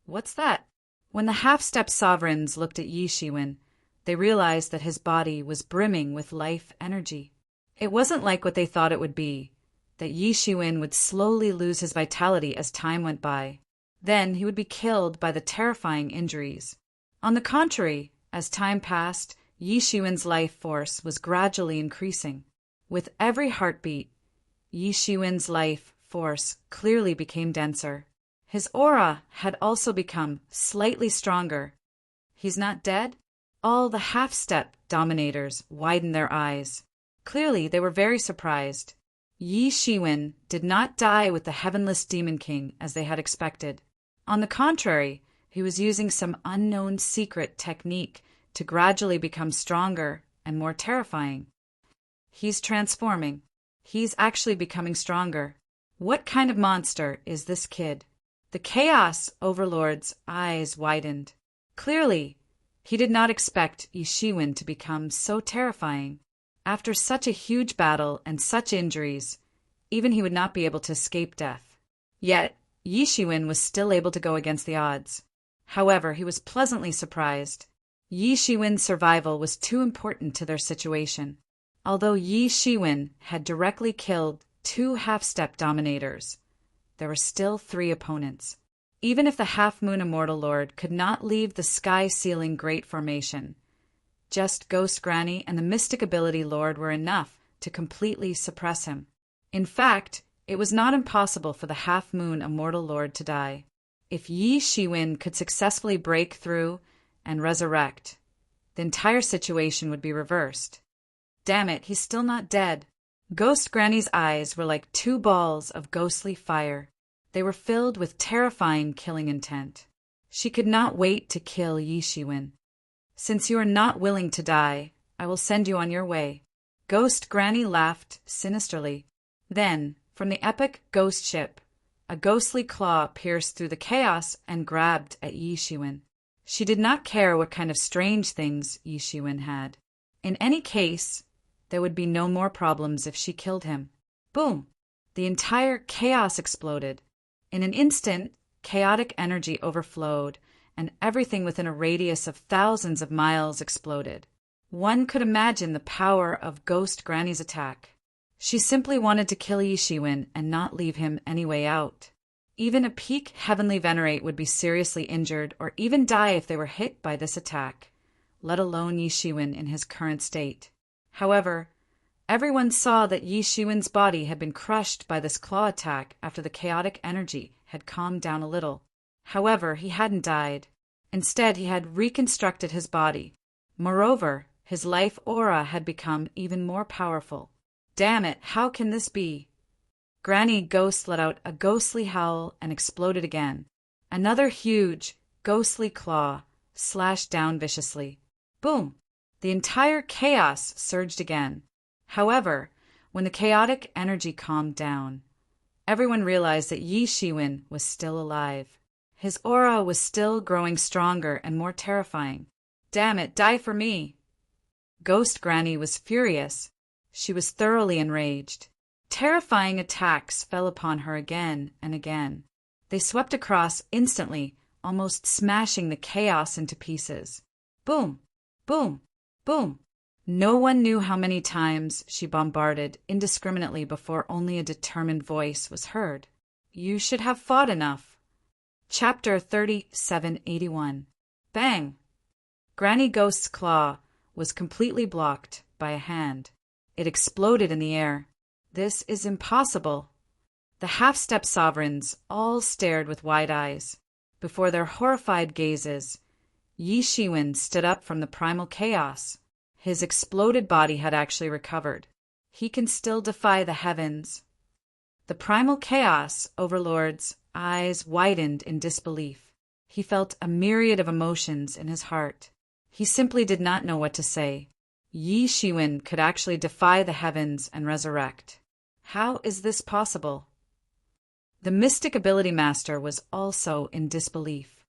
Speaker 1: What's that? When the half-step sovereigns looked at Yi Shiwen, they realized that his body was brimming with life energy. It wasn't like what they thought it would be, that Yi Shiwen would slowly lose his vitality as time went by. Then he would be killed by the terrifying injuries. On the contrary, as time passed, Yi Shiwen's life force was gradually increasing. With every heartbeat, Yi Shiwen's life force clearly became denser. His aura had also become slightly stronger. He's not dead? All the half-step dominators widened their eyes. Clearly, they were very surprised. Yi Shiwen did not die with the Heavenless Demon King as they had expected. On the contrary, he was using some unknown secret technique to gradually become stronger and more terrifying. He's transforming. He's actually becoming stronger. What kind of monster is this kid? The Chaos Overlord's eyes widened. Clearly, he did not expect Yi Shiwen to become so terrifying. After such a huge battle and such injuries, even he would not be able to escape death. Yet, Yi Shiwen was still able to go against the odds. However, he was pleasantly surprised. Yi Shiwen's survival was too important to their situation. Although Yi Shiwen had directly killed 2 half-step dominators, there were still 3 opponents. Even if the Half-Moon Immortal Lord could not leave the sky-sealing Great Formation, just Ghost Granny and the Mystic Ability Lord were enough to completely suppress him. In fact, it was not impossible for the Half-Moon Immortal Lord to die. If Yi Shiwen could successfully break through and resurrect, the entire situation would be reversed. Damn it, he's still not dead. Ghost Granny's eyes were like 2 balls of ghostly fire. They were filled with terrifying killing intent. She could not wait to kill Yi Shiwen. Since you are not willing to die, I will send you on your way. Ghost Granny laughed sinisterly. Then, from the epic ghost ship, a ghostly claw pierced through the chaos and grabbed at Yi Shiwen. She did not care what kind of strange things Yi Shiwen had. In any case, there would be no more problems if she killed him. Boom! The entire chaos exploded. In an instant, chaotic energy overflowed, and everything within a radius of thousands of miles exploded. One could imagine the power of Ghost Granny's attack. She simply wanted to kill Yi Shiwen and not leave him any way out. Even a peak heavenly venerate would be seriously injured or even die if they were hit by this attack, let alone Yi Shiwen in his current state. However, everyone saw that Yi Shiwen's body had been crushed by this claw attack after the chaotic energy had calmed down a little. However, he hadn't died. Instead, he had reconstructed his body, Moreover, his life aura had become even more powerful. Damn it, how can this be? Granny Ghost let out a ghostly howl and exploded again. Another huge, ghostly claw slashed down viciously. Boom! The entire chaos surged again. However, when the chaotic energy calmed down, everyone realized that Yi Shiwen was still alive. His aura was still growing stronger and more terrifying. Damn it, die for me! Ghost Granny was furious. She was thoroughly enraged. Terrifying attacks fell upon her again and again. They swept across instantly, almost smashing the chaos into pieces. Boom! Boom! Boom! No one knew how many times she bombarded indiscriminately before only a determined voice was heard. You should have fought enough. Chapter 3781. Bang! Granny Ghost's claw was completely blocked by a hand. It exploded in the air. This is impossible. The half-step sovereigns all stared with wide eyes. Before their horrified gazes, Yi Shiwen stood up from the primal chaos. His exploded body had actually recovered. He can still defy the heavens. The primal chaos overlord's eyes widened in disbelief. He felt a myriad of emotions in his heart. He simply did not know what to say. Yi Shiwen could actually defy the heavens and resurrect. How is this possible? The Mystic Ability Master was also in disbelief.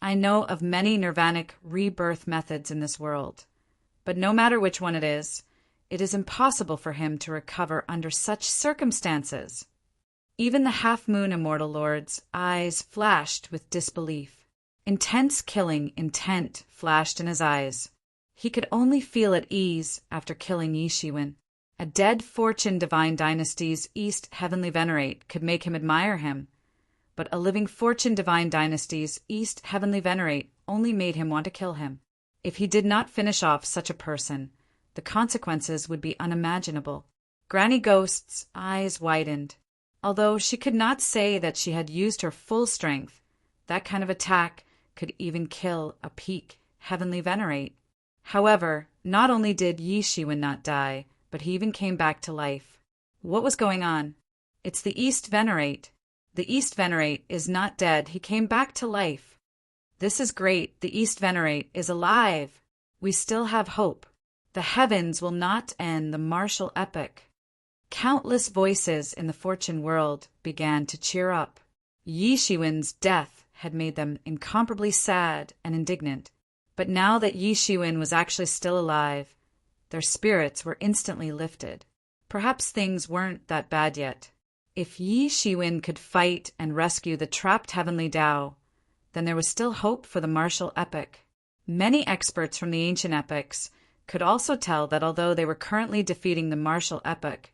Speaker 1: I know of many nirvanic rebirth methods in this world, but no matter which one it is impossible for him to recover under such circumstances. Even the half-moon immortal lord's eyes flashed with disbelief. Intense killing intent flashed in his eyes. He could only feel at ease after killing Yi Shiwen. A dead Fortune Divine Dynasty's East Heavenly Venerate could make him admire him, but a living Fortune Divine Dynasty's East Heavenly Venerate only made him want to kill him. If he did not finish off such a person, the consequences would be unimaginable. Granny Ghost's eyes widened. Although she could not say that she had used her full strength, that kind of attack could even kill a peak Heavenly Venerate. However, not only did Yi Shiwen not die, but he even came back to life. What was going on? It's the East Venerate. The East Venerate is not dead. He came back to life. This is great. The East Venerate is alive. We still have hope. The heavens will not end the martial epic. Countless voices in the fortune world began to cheer up. Yi Shiwen's death had made them incomparably sad and indignant. But now that Yi Shiwen was actually still alive, their spirits were instantly lifted. Perhaps things weren't that bad yet. If Yi Shiwen could fight and rescue the trapped heavenly Tao, then there was still hope for the martial epic. Many experts from the ancient epics could also tell that although they were currently defeating the martial epic,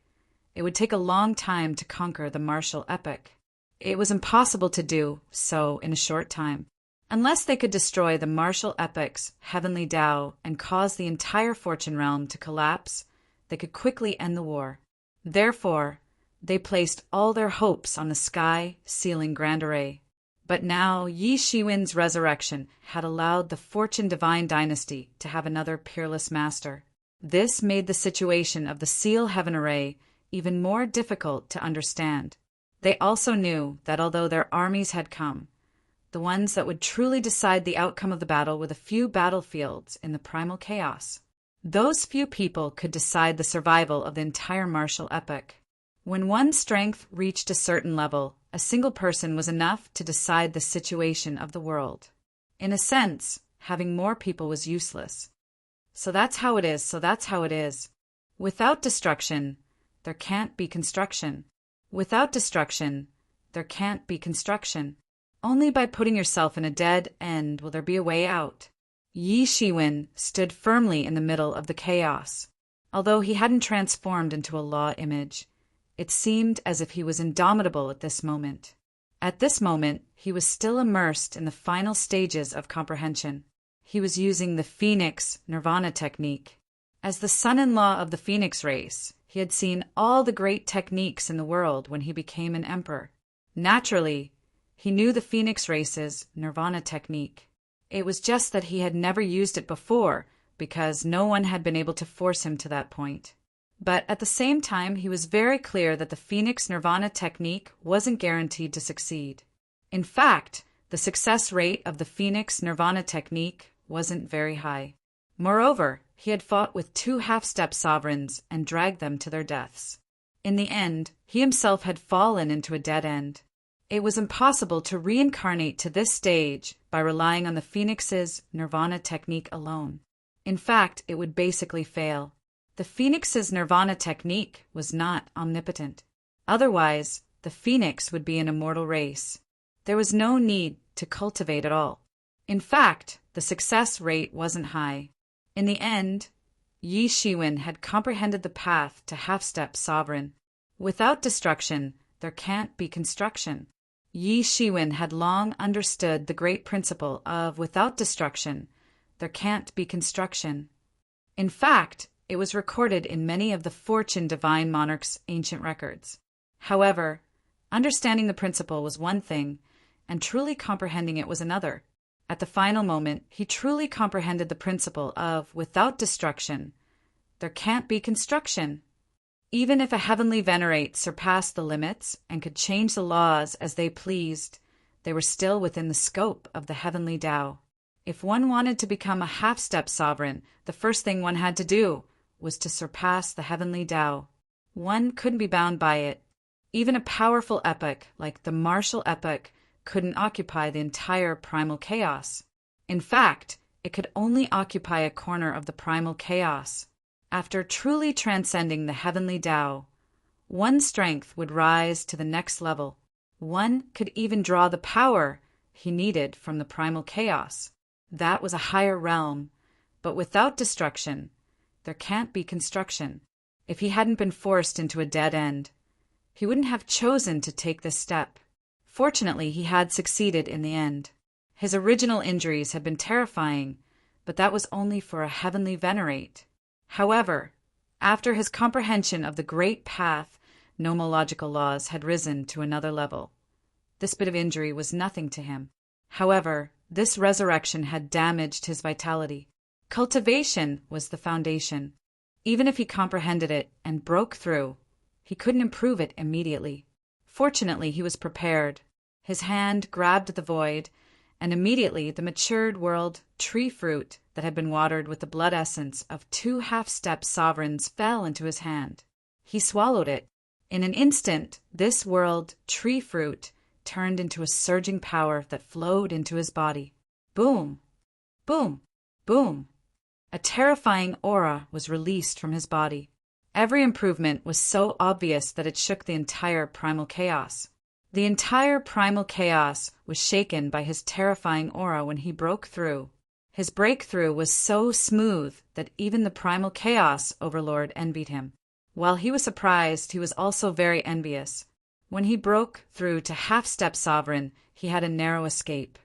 Speaker 1: it would take a long time to conquer the martial epic. It was impossible to do so in a short time. Unless they could destroy the martial epic's heavenly Tao and cause the entire fortune realm to collapse, they could quickly end the war. Therefore, they placed all their hopes on the sky-sealing Grand Array. But now Yi Shiwen's resurrection had allowed the Fortune Divine Dynasty to have another peerless master. This made the situation of the Seal Heaven Array even more difficult to understand. They also knew that although their armies had come, the ones that would truly decide the outcome of the battle were the few battlefields in the primal chaos. Those few people could decide the survival of the entire martial epic. When one's strength reached a certain level, a single person was enough to decide the situation of the world. In a sense, having more people was useless. So that's how it is. Without destruction, there can't be construction. Without destruction, there can't be construction. Only by putting yourself in a dead end will there be a way out. Yi Shiwen stood firmly in the middle of the chaos. Although he hadn't transformed into a law image, it seemed as if he was indomitable at this moment. At this moment, he was still immersed in the final stages of comprehension. He was using the Phoenix Nirvana technique. As the son-in-law of the Phoenix race, he had seen all the great techniques in the world when he became an emperor. Naturally, he knew the Phoenix race's Nirvana technique. It was just that he had never used it before because no one had been able to force him to that point. But at the same time, he was very clear that the Phoenix Nirvana technique wasn't guaranteed to succeed. In fact, the success rate of the Phoenix Nirvana technique wasn't very high. Moreover, he had fought with 2 half-step sovereigns and dragged them to their deaths. In the end, he himself had fallen into a dead end. It was impossible to reincarnate to this stage by relying on the Phoenix's Nirvana technique alone. In fact, it would basically fail. The Phoenix's Nirvana technique was not omnipotent. Otherwise, the Phoenix would be an immortal race. There was no need to cultivate at all. In fact, the success rate wasn't high. In the end, Yi Shiwen had comprehended the path to half-step sovereign. Without destruction, there can't be construction. Yi Shiwen had long understood the great principle of without destruction, there can't be construction. In fact, it was recorded in many of the Fortune Divine Monarch's ancient records. However, understanding the principle was one thing, and truly comprehending it was another. At the final moment, he truly comprehended the principle of without destruction, there can't be construction. Even if a heavenly venerate surpassed the limits and could change the laws as they pleased, they were still within the scope of the heavenly Tao. If one wanted to become a half-step sovereign, the first thing one had to do was to surpass the heavenly Tao. One couldn't be bound by it. Even a powerful epoch like the martial epoch couldn't occupy the entire primal chaos. In fact, it could only occupy a corner of the primal chaos. After truly transcending the heavenly Tao, one's strength would rise to the next level. One could even draw the power he needed from the primal chaos. That was a higher realm, but without destruction, there can't be construction. If he hadn't been forced into a dead end, he wouldn't have chosen to take this step. Fortunately, he had succeeded in the end. His original injuries had been terrifying, but that was only for a heavenly venerate. However, after his comprehension of the great path, nomological laws had risen to another level. This bit of injury was nothing to him. However, this resurrection had damaged his vitality. Cultivation was the foundation. Even if he comprehended it and broke through, he couldn't improve it immediately. Fortunately, he was prepared. His hand grabbed the void, and immediately the matured world tree fruit that had been watered with the blood essence of 2 half-step sovereigns fell into his hand. He swallowed it. In an instant, this world tree fruit turned into a surging power that flowed into his body. Boom! Boom! Boom! A terrifying aura was released from his body. Every improvement was so obvious that it shook the entire primal chaos. The entire primal chaos was shaken by his terrifying aura when he broke through. His breakthrough was so smooth that even the primal chaos overlord envied him. While he was surprised, he was also very envious. When he broke through to half-step sovereign, he had a narrow escape.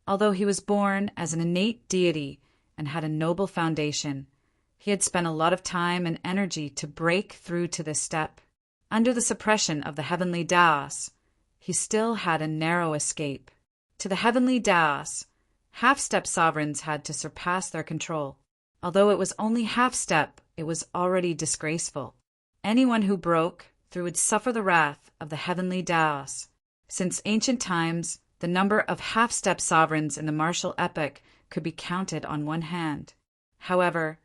Speaker 1: Although he was born as an innate deity and had a noble foundation, he had spent a lot of time and energy to break through to this step. Under the suppression of the heavenly Daos, he still had a narrow escape. To the heavenly Daos, half-step sovereigns had to surpass their control. Although it was only half-step, it was already disgraceful. Anyone who broke through would suffer the wrath of the heavenly Daos. Since ancient times, the number of half-step sovereigns in the martial epoch could be counted on one hand. However,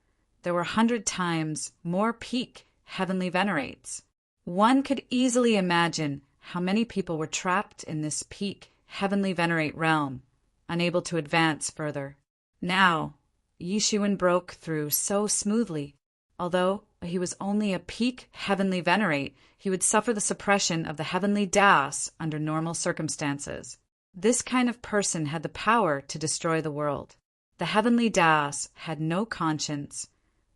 Speaker 1: there were 100 times more peak heavenly venerates. One could easily imagine how many people were trapped in this peak heavenly venerate realm, unable to advance further. Now, Yi Shiwen broke through so smoothly. Although he was only a peak heavenly venerate, he would suffer the suppression of the heavenly Daos under normal circumstances. This kind of person had the power to destroy the world. The heavenly Daos had no conscience,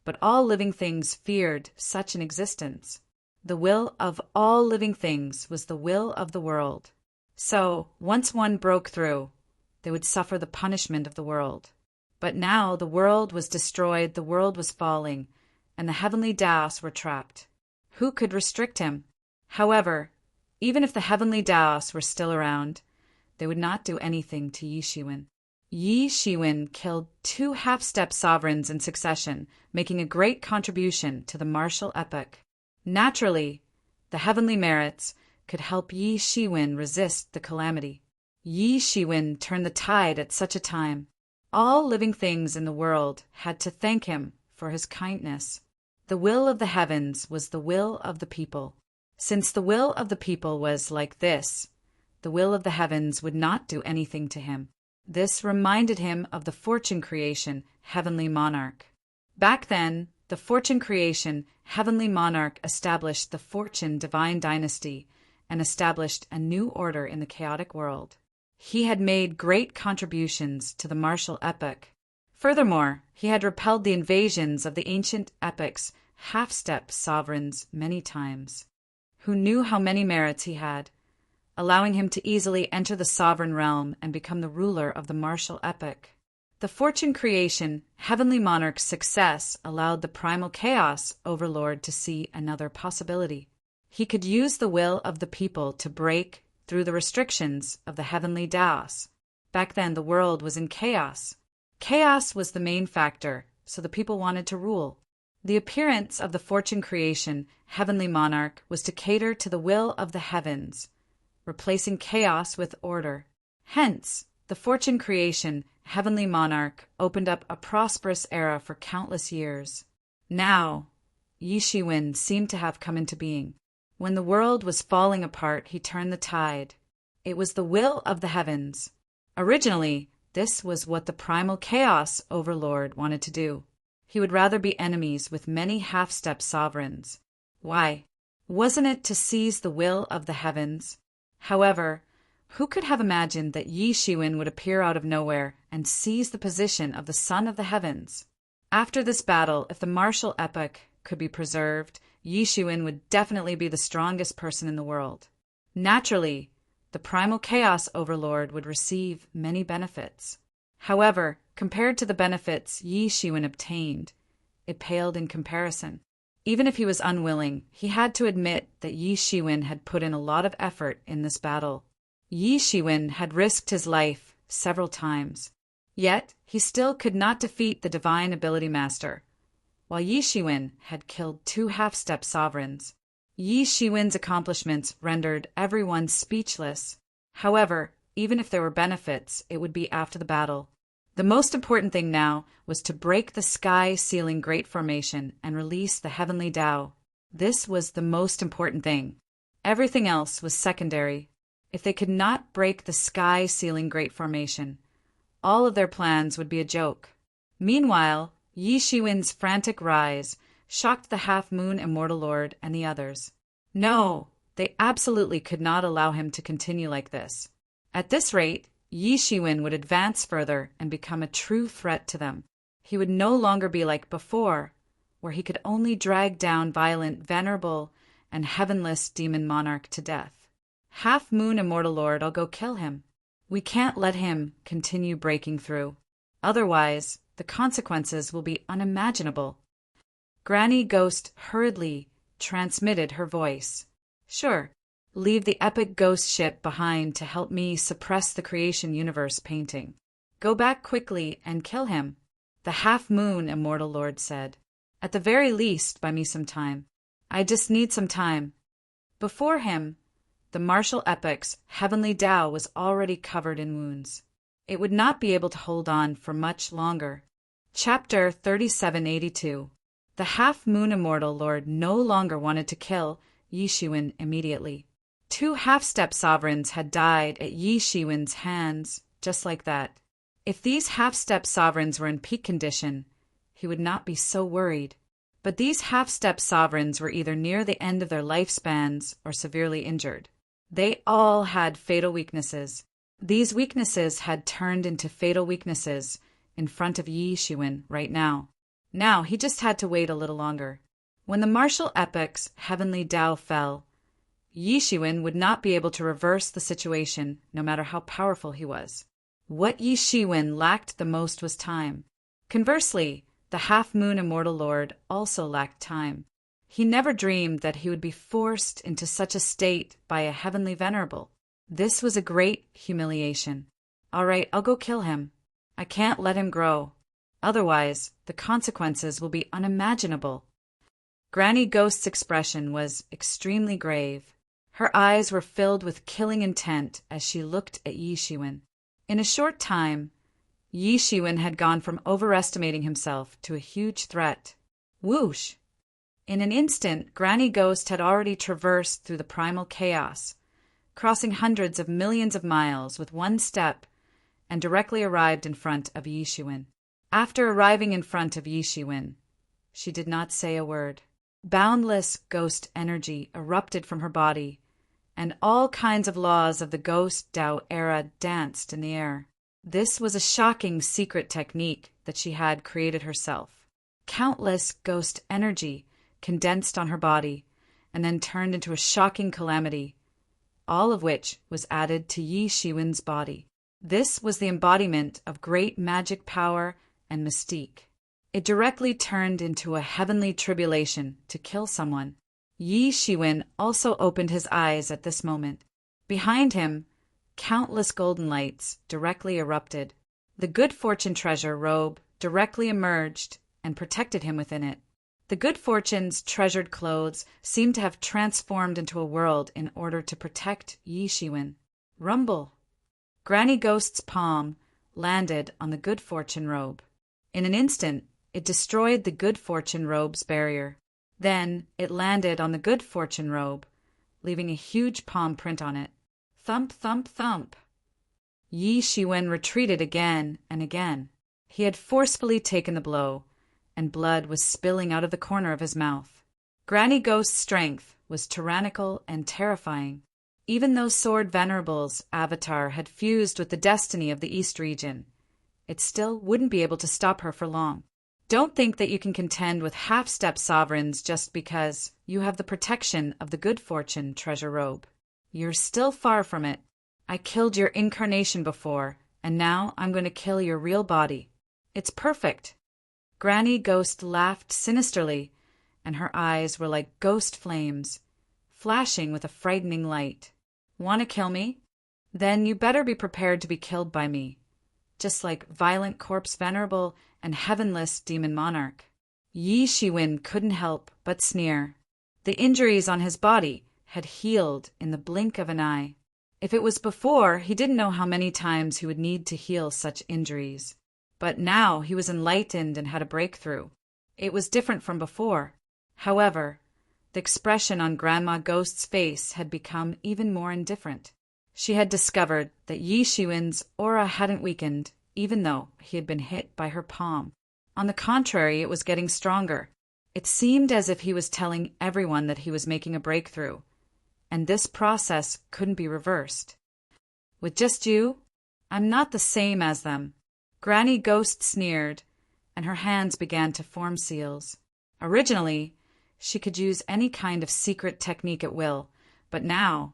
Speaker 1: but all living things feared such an existence. The will of all living things was the will of the world. So, once one broke through, they would suffer the punishment of the world. But now the world was destroyed, the world was falling, and the heavenly Daos were trapped. Who could restrict him? However, even if the heavenly Daos were still around, they would not do anything to Yi Shiwen. Yi Shiwen killed 2 half-step sovereigns in succession, making a great contribution to the martial epoch. Naturally, the heavenly merits could help Yi Shiwen resist the calamity. Yi Shiwen turned the tide at such a time. All living things in the world had to thank him for his kindness. The will of the heavens was the will of the people. Since the will of the people was like this, the will of the heavens would not do anything to him. This reminded him of the fortune creation heavenly monarch. Back then, the fortune creation heavenly monarch established the fortune divine dynasty and established a new order in the chaotic world. He had made great contributions to the martial epoch. Furthermore, he had repelled the invasions of the ancient epoch's half-step sovereigns many times, who knew how many merits he had, allowing him to easily enter the sovereign realm and become the ruler of the martial epoch. The fortune creation heavenly monarch's success allowed the primal chaos overlord to see another possibility. He could use the will of the people to break through the restrictions of the heavenly Daos. Back then, the world was in chaos. Chaos was the main factor, so the people wanted to rule. The appearance of the fortune creation heavenly monarch was to cater to the will of the heavens, replacing chaos with order. Hence, the fortune creation heavenly monarch opened up a prosperous era for countless years. Now, Yi Shiwen seemed to have come into being. When the world was falling apart, he turned the tide. It was the will of the heavens. Originally, this was what the primal chaos overlord wanted to do. He would rather be enemies with many half-step sovereigns. Why? Wasn't it to seize the will of the heavens? However, who could have imagined that Yi Shiwen would appear out of nowhere and seize the position of the son of the heavens? After this battle, if the martial epoch could be preserved, Yi Shiwen would definitely be the strongest person in the world. Naturally, the primal chaos overlord would receive many benefits. However, compared to the benefits Yi Shiwen obtained, it paled in comparison. Even if he was unwilling, he had to admit that Yi Shiwen had put in a lot of effort in this battle. Yi Shiwen had risked his life several times. Yet, he still could not defeat the divine ability master. While Yi Shiwen had killed 2 half-step sovereigns, Yi Shiwen's accomplishments rendered everyone speechless. However, even if there were benefits, it would be after the battle. The most important thing now was to break the sky-sealing Great Formation and release the heavenly Tao. This was the most important thing. Everything else was secondary. If they could not break the sky-sealing Great Formation, all of their plans would be a joke. Meanwhile, Yi Shiwen's frantic rise shocked the half-moon immortal lord and the others. No, they absolutely could not allow him to continue like this. At this rate, Yi Shiwen would advance further and become a true threat to them. He would no longer be like before, where he could only drag down violent, venerable, and heavenless demon monarch to death. Half-moon immortal lord, I'll go kill him. We can't let him continue breaking through. Otherwise, the consequences will be unimaginable. Granny Ghost hurriedly transmitted her voice. Sure, leave the epic ghost ship behind to help me suppress the creation universe painting. Go back quickly and kill him, the half-moon immortal lord said. At the very least, buy me some time. I just need some time. Before him, the martial epoch's heavenly Tao was already covered in wounds. It would not be able to hold on for much longer. Chapter 3782. The half-moon immortal lord no longer wanted to kill Yi Shiwen immediately. 2 half-step sovereigns had died at Yi Shiwen's hands, just like that. If these half-step sovereigns were in peak condition, he would not be so worried. But these half-step sovereigns were either near the end of their lifespans or severely injured. They all had fatal weaknesses. These weaknesses had turned into fatal weaknesses in front of Yi Shiwen right now. Now he just had to wait a little longer. When the martial epoch's heavenly Tao fell, Yi Shiwen would not be able to reverse the situation no matter how powerful he was. What Yi Shiwen lacked the most was time. Conversely, the half-moon immortal lord also lacked time. He never dreamed that he would be forced into such a state by a heavenly venerable. This was a great humiliation. All right, I'll go kill him. I can't let him grow. Otherwise, the consequences will be unimaginable. Granny Ghost's expression was extremely grave. Her eyes were filled with killing intent as she looked at Yi Shiwen. In a short time, Yi Shiwen had gone from overestimating himself to a huge threat. Whoosh! In an instant, Granny Ghost had already traversed through the primal chaos, crossing hundreds of millions of miles with one step, and directly arrived in front of Yi Shiwen. After arriving in front of Yi Shiwen, she did not say a word. Boundless ghost energy erupted from her body, and all kinds of laws of the Ghost Dao era danced in the air. This was a shocking secret technique that she had created herself. Countless ghost energy condensed on her body, and then turned into a shocking calamity, all of which was added to Yi Shiwen's body. This was the embodiment of great magic power and mystique. It directly turned into a heavenly tribulation to kill someone. Yi Shiwen also opened his eyes at this moment. Behind him, countless golden lights directly erupted. The good fortune treasure robe directly emerged and protected him within it. The good fortune's treasured clothes seemed to have transformed into a world in order to protect Yi Shiwen. Rumble! Granny Ghost's palm landed on the good fortune robe. In an instant, it destroyed the good fortune robe's barrier. Then it landed on the good fortune robe, leaving a huge palm print on it. Thump, thump, thump. Yi Shiwen retreated again and again. He had forcefully taken the blow, and blood was spilling out of the corner of his mouth. Granny Ghost's strength was tyrannical and terrifying. Even though Sword Venerable's avatar had fused with the destiny of the East region, it still wouldn't be able to stop her for long. Don't think that you can contend with half-step sovereigns just because you have the protection of the good fortune treasure robe. You're still far from it. I killed your incarnation before, and now I'm going to kill your real body. It's perfect. Granny Ghost laughed sinisterly, and her eyes were like ghost flames, flashing with a frightening light. Want to kill me? Then you better be prepared to be killed by me, just like Violent Corpse Venerable and Heavenless Demon Monarch. Yi Shiwen couldn't help but sneer. The injuries on his body had healed in the blink of an eye. If it was before, he didn't know how many times he would need to heal such injuries. But now he was enlightened and had a breakthrough. It was different from before. However, the expression on Grandma Ghost's face had become even more indifferent. She had discovered that Yi Shiwen's aura hadn't weakened, even though he had been hit by her palm. On the contrary, it was getting stronger. It seemed as if he was telling everyone that he was making a breakthrough, and this process couldn't be reversed. With just you, I'm not the same as them. Granny Ghost sneered, and her hands began to form seals. Originally, she could use any kind of secret technique at will, but now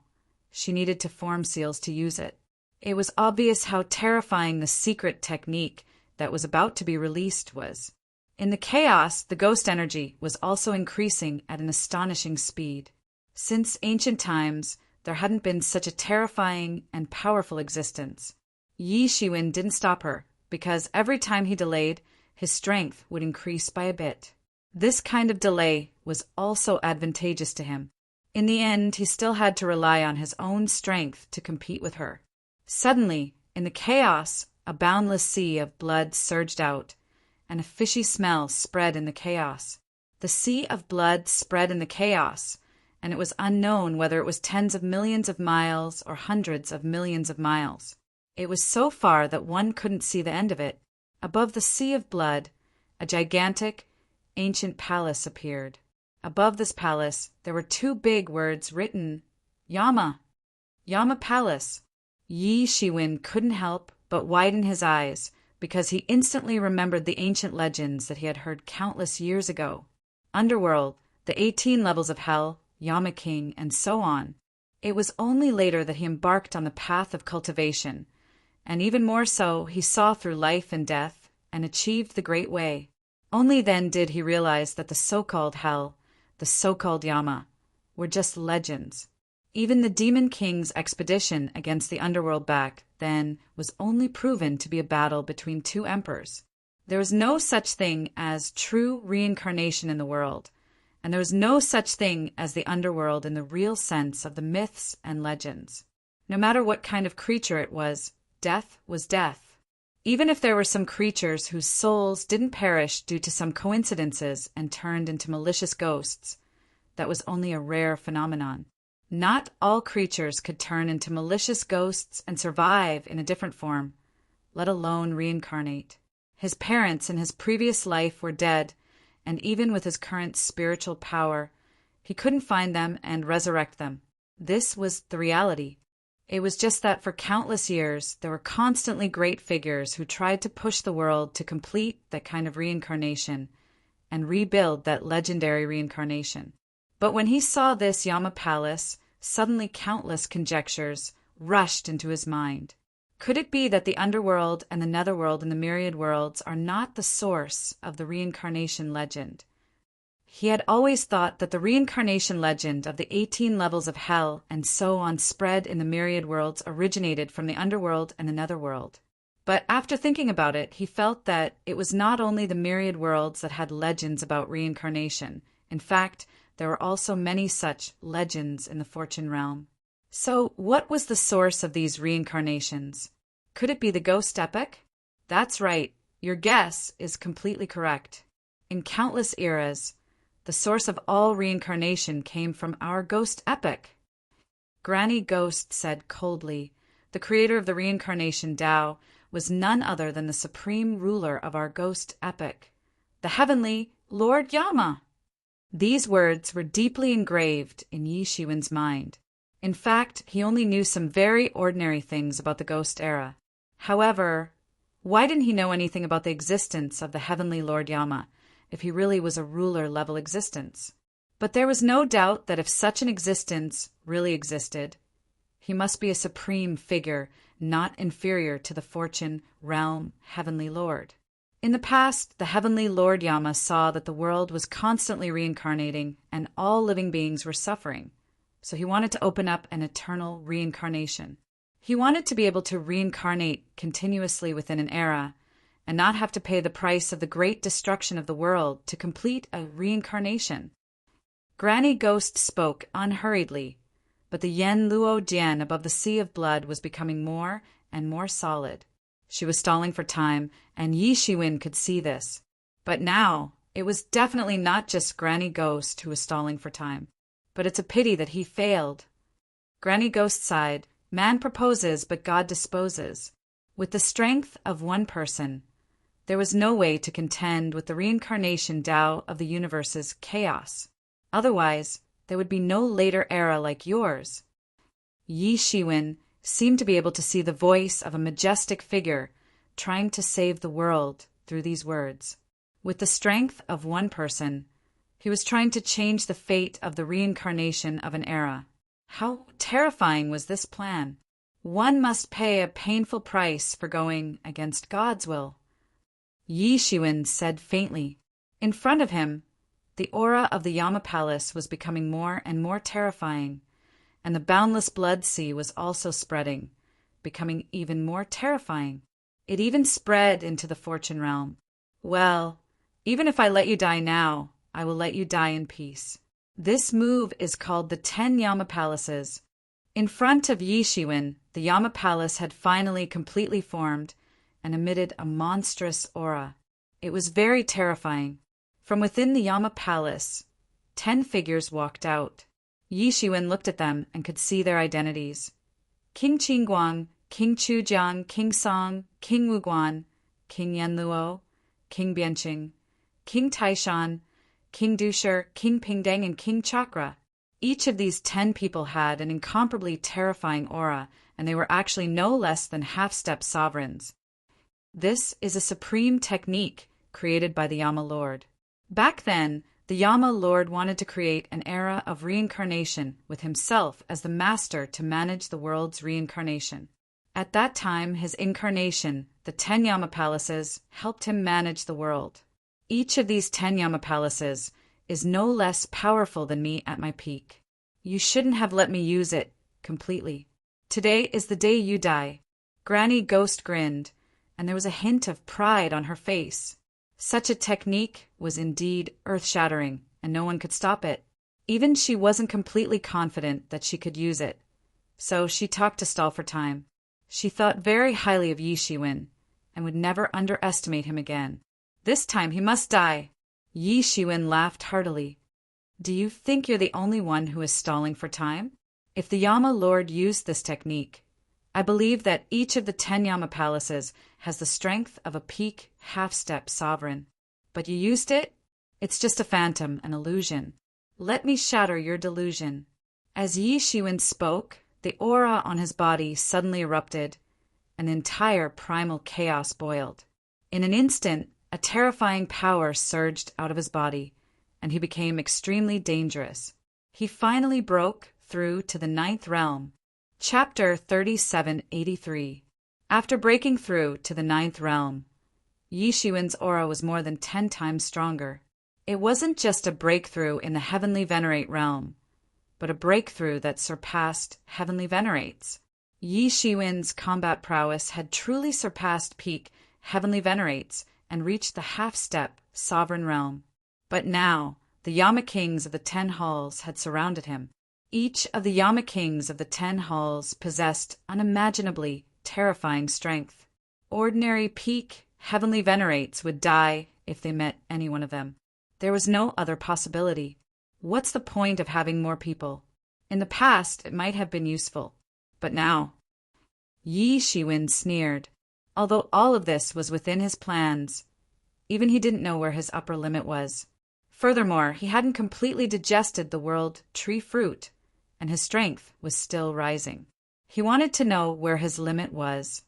Speaker 1: she needed to form seals to use it. It was obvious how terrifying the secret technique that was about to be released was. In the chaos, the ghost energy was also increasing at an astonishing speed. Since ancient times, there hadn't been such a terrifying and powerful existence. Yi Shiwen didn't stop her, because every time he delayed, his strength would increase by a bit. This kind of delay was also advantageous to him. In the end, he still had to rely on his own strength to compete with her. Suddenly, in the chaos, a boundless sea of blood surged out, and a fishy smell spread in the chaos. The sea of blood spread in the chaos, and it was unknown whether it was tens of millions of miles or hundreds of millions of miles. It was so far that one couldn't see the end of it. Above the sea of blood, a gigantic, ancient palace appeared. Above this palace, there were two big words written, Yama. Yama Palace. Yi Shiwen couldn't help but widen his eyes, because he instantly remembered the ancient legends that he had heard countless years ago. Underworld, the 18 levels of hell, Yama King, and so on. It was only later that he embarked on the path of cultivation, and even more so, he saw through life and death and achieved the Great Way. Only then did he realize that the so-called hell, the so-called Yama, were just legends. Even the Demon King's expedition against the underworld back then was only proven to be a battle between two emperors. There was no such thing as true reincarnation in the world, and there was no such thing as the underworld in the real sense of the myths and legends. No matter what kind of creature it was death. Even if there were some creatures whose souls didn't perish due to some coincidences and turned into malicious ghosts, that was only a rare phenomenon. Not all creatures could turn into malicious ghosts and survive in a different form, let alone reincarnate. His parents in his previous life were dead, and even with his current spiritual power, he couldn't find them and resurrect them. This was the reality. It was just that for countless years, there were constantly great figures who tried to push the world to complete that kind of reincarnation and rebuild that legendary reincarnation. But when he saw this Yama Palace, suddenly countless conjectures rushed into his mind. Could it be that the underworld and the netherworld and the myriad worlds are not the source of the reincarnation legend? He had always thought that the reincarnation legend of the 18 levels of hell and so on spread in the myriad worlds originated from the underworld and the netherworld. But after thinking about it, he felt that it was not only the myriad worlds that had legends about reincarnation. In fact, there were also many such legends in the fortune realm. So, what was the source of these reincarnations? Could it be the ghost epic? That's right, your guess is completely correct. In countless eras, the source of all reincarnation came from our ghost epic. Granny Ghost said coldly, the creator of the reincarnation Tao was none other than the supreme ruler of our ghost epic, the heavenly Lord Yama. These words were deeply engraved in Yi Shiwen's mind. In fact, he only knew some very ordinary things about the ghost era. However, why didn't he know anything about the existence of the heavenly Lord Yama, if he really was a ruler-level existence? But there was no doubt that if such an existence really existed, he must be a supreme figure, not inferior to the fortune realm heavenly Lord. In the past, the heavenly Lord Yama saw that the world was constantly reincarnating and all living beings were suffering, so he wanted to open up an eternal reincarnation. He wanted to be able to reincarnate continuously within an era and not have to pay the price of the great destruction of the world to complete a reincarnation. Granny Ghost spoke unhurriedly, but the Yen Luo Jian above the sea of blood was becoming more and more solid. She was stalling for time, and Yi Shiwen could see this. But now, it was definitely not just Granny Ghost who was stalling for time. But it's a pity that he failed. Granny Ghost sighed, man proposes, but God disposes. With the strength of one person, there was no way to contend with the reincarnation Tao of the universe's chaos. Otherwise, there would be no later era like yours. Yi Shiwen seemed to be able to see the voice of a majestic figure trying to save the world through these words. With the strength of one person, he was trying to change the fate of the reincarnation of an era. How terrifying was this plan? One must pay a painful price for going against God's will. Yi Shiwen said faintly. In front of him, the aura of the Yama Palace was becoming more and more terrifying, and the boundless blood sea was also spreading, becoming even more terrifying. It even spread into the fortune realm. Well, even if I let you die now, I will let you die in peace. This move is called the 10 Yama Palaces. In front of Yi Shiwen, the Yama Palace had finally completely formed and emitted a monstrous aura. It was very terrifying. From within the Yama Palace, 10 figures walked out. Yi Shiwen looked at them and could see their identities. King Qingguang, King Chujiang, King Song, King Wuguan, King Yanluo, King Bianqing, King Taishan, King Dusher, King Pingdeng, and King Chakra. Each of these 10 people had an incomparably terrifying aura, and they were actually no less than half-step sovereigns. This is a supreme technique created by the Yama Lord. Back then, the Yama Lord wanted to create an era of reincarnation with himself as the master to manage the world's reincarnation. At that time, his incarnation, the 10 Yama Palaces, helped him manage the world. Each of these 10 Yama Palaces is no less powerful than me at my peak. You shouldn't have let me use it completely. Today is the day you die. Granny Ghost grinned, and there was a hint of pride on her face. Such a technique was indeed earth-shattering, and no one could stop it. Even she wasn't completely confident that she could use it. So she talked to stall for time. She thought very highly of Yi Shiwen, and would never underestimate him again. This time he must die. Yi Shiwen laughed heartily. Do you think you're the only one who is stalling for time? If the Yama Lord used this technique, I believe that each of the 10 Yama palaces has the strength of a peak half-step sovereign. But you used it? It's just a phantom, an illusion. Let me shatter your delusion. As Yi Shiwen spoke, the aura on his body suddenly erupted. An entire primal chaos boiled. In an instant, a terrifying power surged out of his body, and he became extremely dangerous. He finally broke through to the 9th realm. Chapter 3783. After breaking through to the 9th realm, Yi Shiwen's aura was more than 10 times stronger. It wasn't just a breakthrough in the Heavenly Venerate realm, but a breakthrough that surpassed Heavenly Venerates. Yi Shiwen's combat prowess had truly surpassed peak Heavenly Venerates and reached the half-step sovereign realm. But now, the Yama Kings of the 10 halls had surrounded him. Each of the Yama Kings of the 10 halls possessed unimaginably terrifying strength. Ordinary peak Heavenly Venerates would die if they met any one of them. There was no other possibility. What's the point of having more people? In the past, it might have been useful. But now... Yi Shiwen sneered. Although all of this was within his plans, even he didn't know where his upper limit was. Furthermore, he hadn't completely digested the world tree fruit, and his strength was still rising. He wanted to know where his limit was,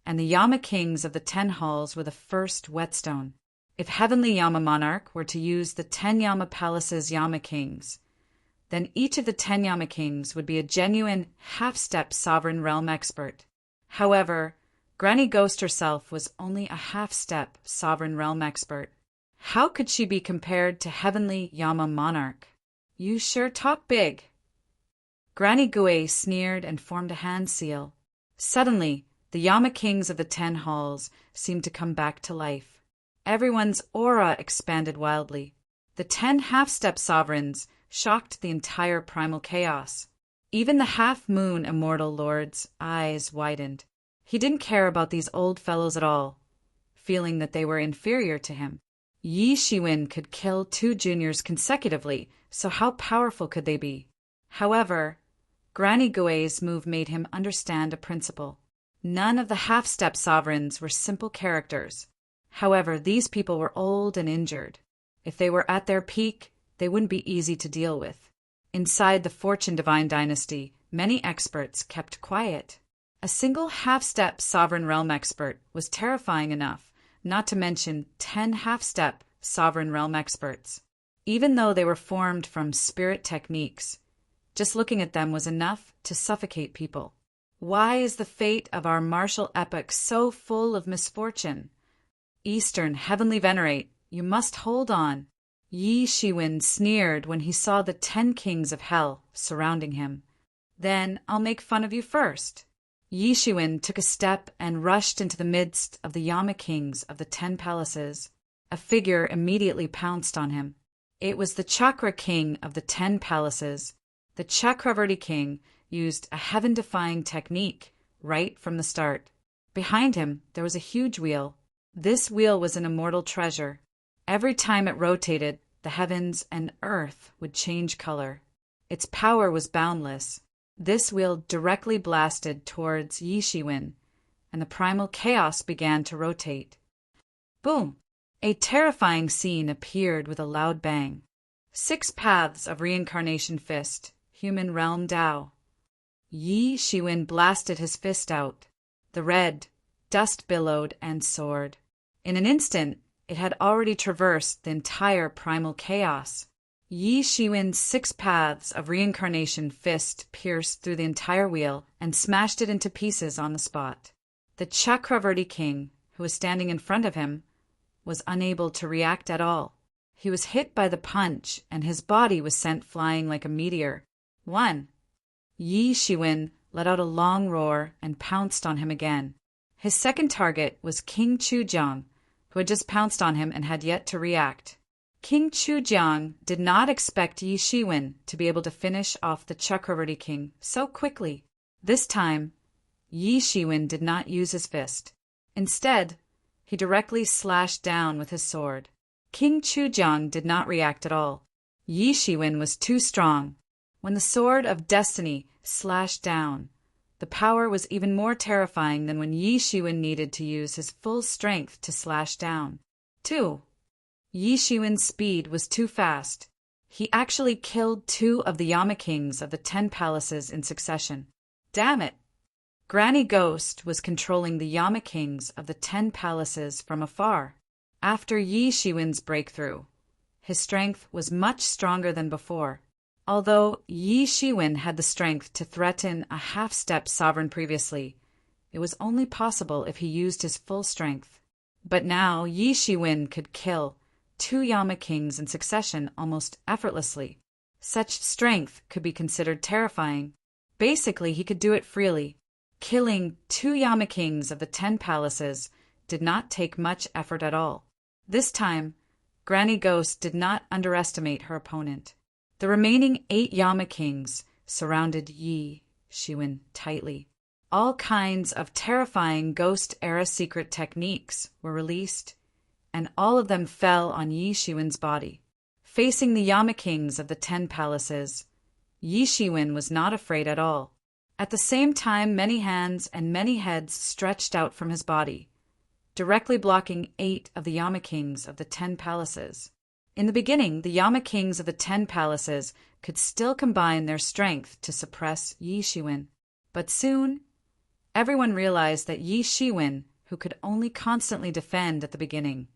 Speaker 1: and the Yama Kings of the 10 halls were the first whetstone. If Heavenly Yama Monarch were to use the 10 Yama Palaces Yama Kings, then each of the 10 Yama Kings would be a genuine half-step sovereign realm expert. However, Granny Ghost herself was only a half-step sovereign realm expert. How could she be compared to Heavenly Yama Monarch? You sure talk big. Granny Gue sneered and formed a hand seal. Suddenly, the Yama Kings of the 10 halls seemed to come back to life. Everyone's aura expanded wildly. The 10 half-step sovereigns shocked the entire primal chaos. Even the half-moon immortal lord's eyes widened. He didn't care about these old fellows at all, feeling that they were inferior to him. Yi Shiwen could kill 2 juniors consecutively, so how powerful could they be? However, Granny Gue's move made him understand a principle. None of the half-step sovereigns were simple characters. However, these people were old and injured. If they were at their peak, they wouldn't be easy to deal with. Inside the Fortune Divine Dynasty, many experts kept quiet. A single half-step sovereign realm expert was terrifying enough, not to mention 10 half-step sovereign realm experts. Even though they were formed from spirit techniques, just looking at them was enough to suffocate people. Why is the fate of our martial epoch so full of misfortune? Eastern Heavenly Venerate, you must hold on. Yi Shiwen sneered when he saw the 10 kings of hell surrounding him. Then I'll make fun of you first. Yi Shiwen took a step and rushed into the midst of the Yama Kings of the 10 palaces. A figure immediately pounced on him. It was the Chakra King of the 10 palaces. The Chakravarti King used a heaven-defying technique right from the start. Behind him, there was a huge wheel. This wheel was an immortal treasure. Every time it rotated, the heavens and earth would change color. Its power was boundless. This wheel directly blasted towards Yi Shiwen, and the primal chaos began to rotate. Boom! A terrifying scene appeared with a loud bang. 6 paths of reincarnation fist, human realm Tao. Yi Shiwen blasted his fist out. The red dust billowed and soared. In an instant, it had already traversed the entire primal chaos. Yi Shiwen's 6 paths of reincarnation fist pierced through the entire wheel and smashed it into pieces on the spot. The Chakravarti King, who was standing in front of him, was unable to react at all. He was hit by the punch, and his body was sent flying like a meteor. 1. Yi Shiwen let out a long roar and pounced on him again. His second target was King Chujiang, who had just pounced on him and had yet to react. King Chujiang did not expect Yi Shiwen to be able to finish off the Chakravarti king so quickly. This time, Yi Shiwen did not use his fist. Instead, he directly slashed down with his sword. King Chujiang did not react at all. Yi Shiwen was too strong. When the sword of destiny slashed down, the power was even more terrifying than when Yi Shiwen needed to use his full strength to slash down. 2. Yi Shiwen's speed was too fast. He actually killed 2 of the Yama kings of the 10 palaces in succession. Damn it! Granny Ghost was controlling the Yama kings of the 10 palaces from afar. After Yi Shiwen's breakthrough, his strength was much stronger than before. Although Yi Shiwen had the strength to threaten a half-step sovereign previously, it was only possible if he used his full strength. But now Yi Shiwen could kill 2 Yama kings in succession almost effortlessly. Such strength could be considered terrifying. Basically, he could do it freely. Killing 2 Yama kings of the 10 palaces did not take much effort at all. This time, Granny Ghost did not underestimate her opponent. The remaining 8 Yama kings surrounded Yi Shiwen tightly. All kinds of terrifying ghost-era secret techniques were released, and all of them fell on Yi Shiwen's body. Facing the Yama kings of the 10 palaces, Yi Shiwen was not afraid at all. At the same time, many hands and many heads stretched out from his body, directly blocking 8 of the Yama kings of the 10 palaces. In the beginning, the Yama kings of the 10 palaces could still combine their strength to suppress Yi Shiwen. But soon, everyone realized that Yi Shiwen, who could only constantly defend at the beginning,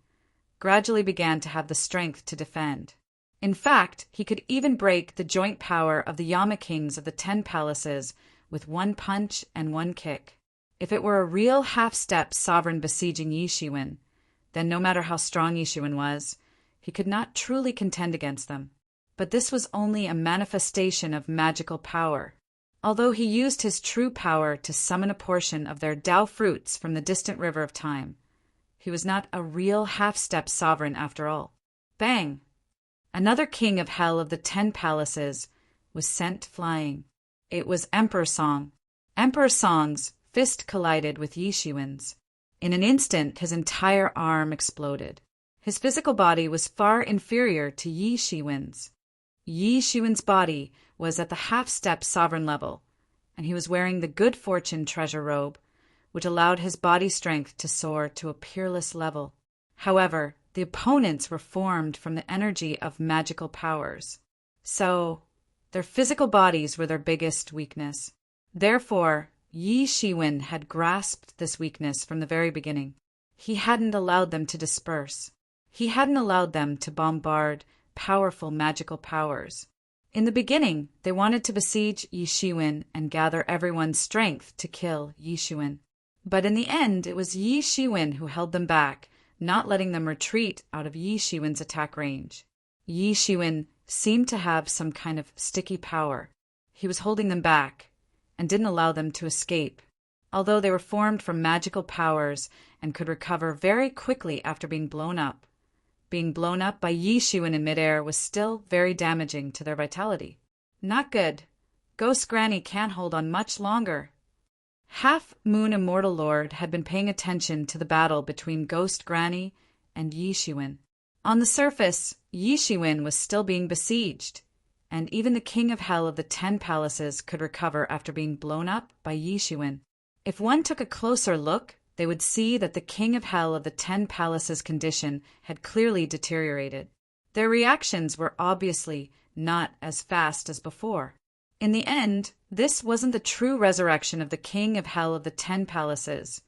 Speaker 1: gradually began to have the strength to defend. In fact, he could even break the joint power of the Yama kings of the 10 palaces with 1 punch and 1 kick. If it were a real half-step sovereign besieging Yi Shiwen, then no matter how strong Yi Shiwen was, he could not truly contend against them. But this was only a manifestation of magical power. Although he used his true power to summon a portion of their Tao fruits from the distant river of time, he was not a real half-step sovereign after all. Bang! Another king of hell of the 10 palaces was sent flying. It was Emperor Song. Emperor Song's fist collided with Yi Shiwen's. In an instant, his entire arm exploded. His physical body was far inferior to Yi Shiwen's. Yi Shiwen's body was at the half-step sovereign level, and he was wearing the good fortune treasure robe, which allowed his body strength to soar to a peerless level. However, the opponents were formed from the energy of magical powers. So, their physical bodies were their biggest weakness. Therefore, Yi Shiwen had grasped this weakness from the very beginning. He hadn't allowed them to disperse. He hadn't allowed them to bombard powerful magical powers. In the beginning, they wanted to besiege Yi Shiwen and gather everyone's strength to kill Yi Shiwen. But in the end, it was Yi Shiwen who held them back, not letting them retreat out of Yi Shiwen's attack range. Yi Shiwen seemed to have some kind of sticky power. He was holding them back and didn't allow them to escape. Although they were formed from magical powers and could recover very quickly after being blown up by Yi Shiwen in midair was still very damaging to their vitality. Not good. Ghost Granny can't hold on much longer. Half Moon Immortal Lord had been paying attention to the battle between Ghost Granny and Yi Shiwen. On the surface, Yi Shiwen was still being besieged, and even the King of Hell of the 10 Palaces could recover after being blown up by Yi Shiwen. If one took a closer look, they would see that the King of Hell of the 10 Palaces' condition had clearly deteriorated. Their reactions were obviously not as fast as before. In the end, this wasn't the true resurrection of the King of Hell of the 10 Palaces,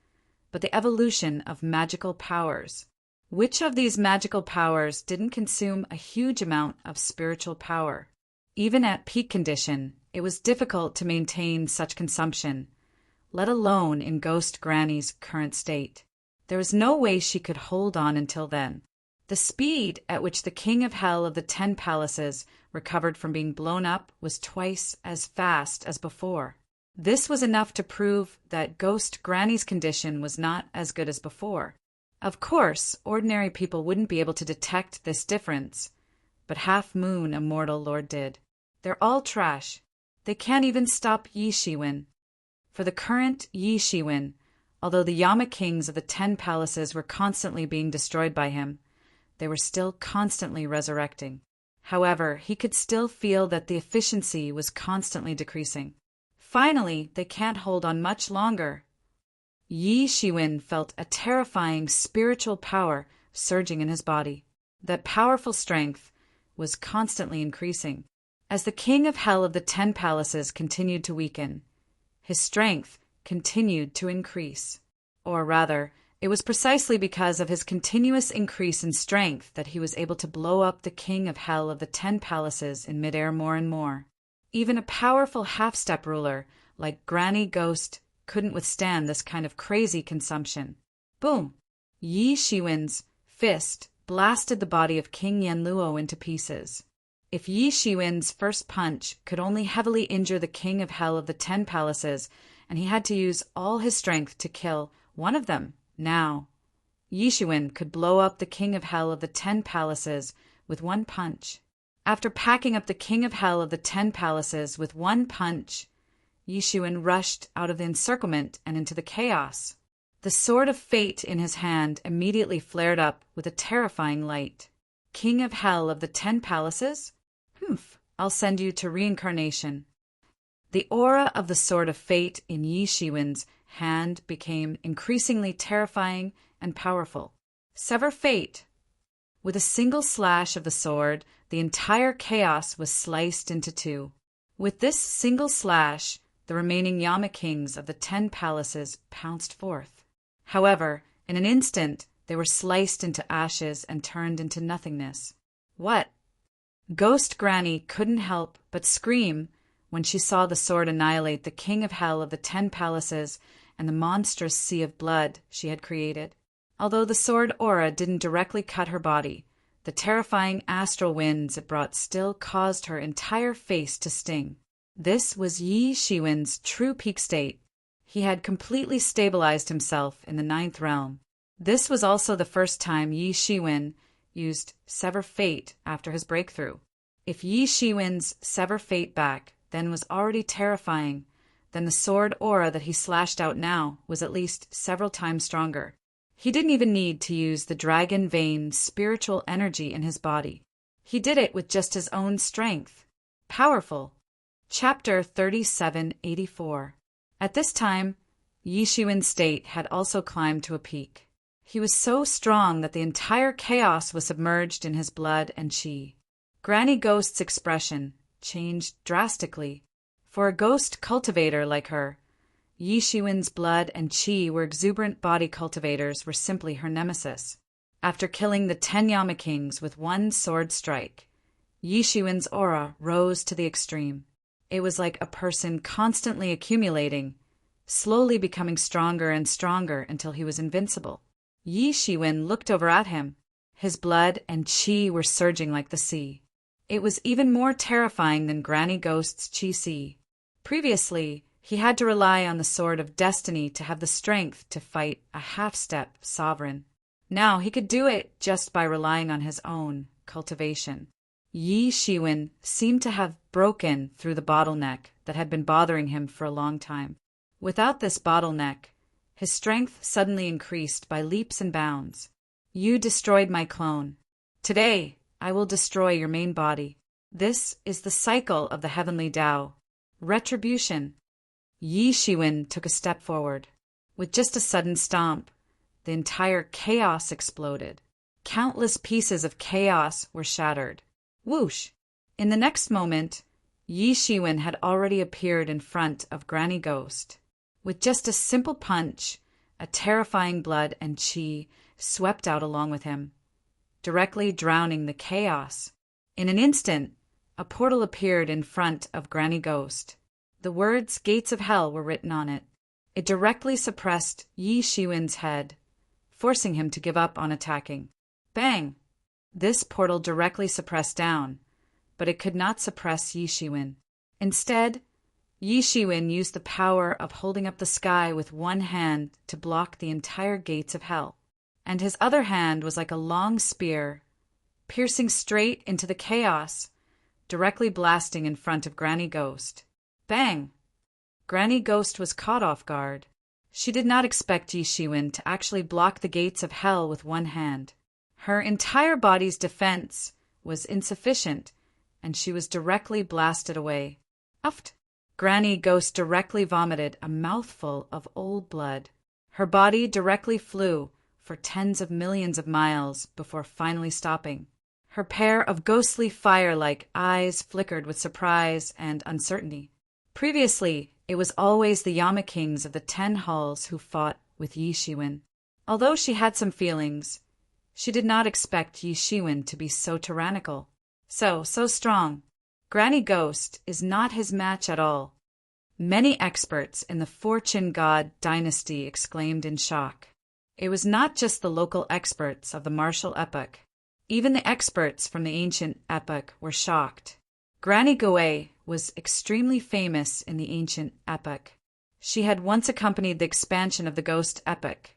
Speaker 1: but the evolution of magical powers. Which of these magical powers didn't consume a huge amount of spiritual power? Even at peak condition, it was difficult to maintain such consumption, let alone in Ghost Granny's current state. There was no way she could hold on until then. The speed at which the king of hell of the 10 palaces recovered from being blown up was twice as fast as before. This was enough to prove that Ghost Granny's condition was not as good as before. Of course, ordinary people wouldn't be able to detect this difference, but Half Moon Immortal Lord did. They're all trash. They can't even stop Yi Shiwen. For the current Yi Shiwen, although the Yama kings of the 10 palaces were constantly being destroyed by him, they were still constantly resurrecting. However, he could still feel that the efficiency was constantly decreasing. Finally, they can't hold on much longer. Yi Shiwen felt a terrifying spiritual power surging in his body. That powerful strength was constantly increasing. As the king of hell of the 10 palaces continued to weaken, his strength continued to increase. Or rather, it was precisely because of his continuous increase in strength that he was able to blow up the king of hell of the 10 palaces in midair more and more. Even a powerful half-step ruler like Granny Ghost couldn't withstand this kind of crazy consumption. Boom! Yi Shiwen's fist blasted the body of King Yanluo into pieces. If Yi Shiwen's first punch could only heavily injure the king of hell of the 10 palaces, and he had to use all his strength to kill one of them, now Yi Shiwen could blow up the king of hell of the 10 palaces with one punch. After packing up the king of hell of the 10 palaces with one punch, Yi Shiwen rushed out of the encirclement and into the chaos. The sword of fate in his hand immediately flared up with a terrifying light. King of hell of the 10 palaces? Humph, I'll send you to reincarnation. The aura of the sword of fate in Yi Shiwen's hand became increasingly terrifying and powerful. Sever fate. With a single slash of the sword, the entire chaos was sliced into two. With this single slash, the remaining Yama kings of the 10 palaces pounced forth. However, in an instant, they were sliced into ashes and turned into nothingness. What? Ghost Granny couldn't help but scream when she saw the sword annihilate the king of hell of the 10 palaces and the monstrous sea of blood she had created. Although the sword aura didn't directly cut her body, the terrifying astral winds it brought still caused her entire face to sting. This was Yi Shiwen's true peak state. He had completely stabilized himself in the 9th realm. This was also the first time Yi Shiwen used Sever Fate after his breakthrough. If Yi Shiwen's Sever Fate back then was already terrifying, then the sword aura that he slashed out now was at least several times stronger. He didn't even need to use the dragon vein spiritual energy in his body. He did it with just his own strength. Powerful. Chapter 3784. At this time, Yi Shiwen's state had also climbed to a peak. He was so strong that the entire chaos was submerged in his blood and chi. Granny Ghost's expression changed drastically. For a ghost cultivator like her, Yi Shiwen's blood and chi were exuberant body cultivators were simply her nemesis. After killing the 10 Yama kings with one sword strike, Yi Shiwen's aura rose to the extreme. It was like a person constantly accumulating, slowly becoming stronger and stronger until he was invincible. Yi Shiwen looked over at him. His blood and chi were surging like the sea. It was even more terrifying than Granny Ghost's chi sea. Previously, he had to rely on the sword of destiny to have the strength to fight a half-step sovereign. Now he could do it just by relying on his own cultivation. Yi Shiwen seemed to have broken through the bottleneck that had been bothering him for a long time. Without this bottleneck, his strength suddenly increased by leaps and bounds. You destroyed my clone. Today, I will destroy your main body. This is the cycle of the heavenly Tao. Retribution. Yi Shiwen took a step forward. With just a sudden stomp, the entire chaos exploded. Countless pieces of chaos were shattered. Whoosh! In the next moment, Yi Shiwen had already appeared in front of Granny Ghost. With just a simple punch, a terrifying blood and chi swept out along with him, directly drowning the chaos. In an instant, a portal appeared in front of Granny Ghost. The words Gates of Hell were written on it. It directly suppressed Yi Shiwen's head, forcing him to give up on attacking. Bang! This portal directly suppressed down, but it could not suppress Yi Shiwen. Instead, Yi Shiwen used the power of holding up the sky with one hand to block the entire gates of hell, and his other hand was like a long spear, piercing straight into the chaos, directly blasting in front of Granny Ghost. Bang! Granny Ghost was caught off guard. She did not expect Yi Shiwen to actually block the gates of hell with one hand. Her entire body's defense was insufficient, and she was directly blasted away. Uft! Granny Ghost directly vomited a mouthful of old blood. Her body directly flew for tens of millions of miles before finally stopping. Her pair of ghostly fire-like eyes flickered with surprise and uncertainty. Previously, it was always the Yama Kings of the 10 halls who fought with Yi Shiwen. Although she had some feelings, she did not expect Yi Shiwen to be so tyrannical, so strong. Granny Ghost is not his match at all. Many experts in the Fortune God dynasty exclaimed in shock. It was not just the local experts of the martial epoch. Even the experts from the ancient epoch were shocked. Granny Goe was extremely famous in the ancient epoch. She had once accompanied the expansion of the ghost epoch,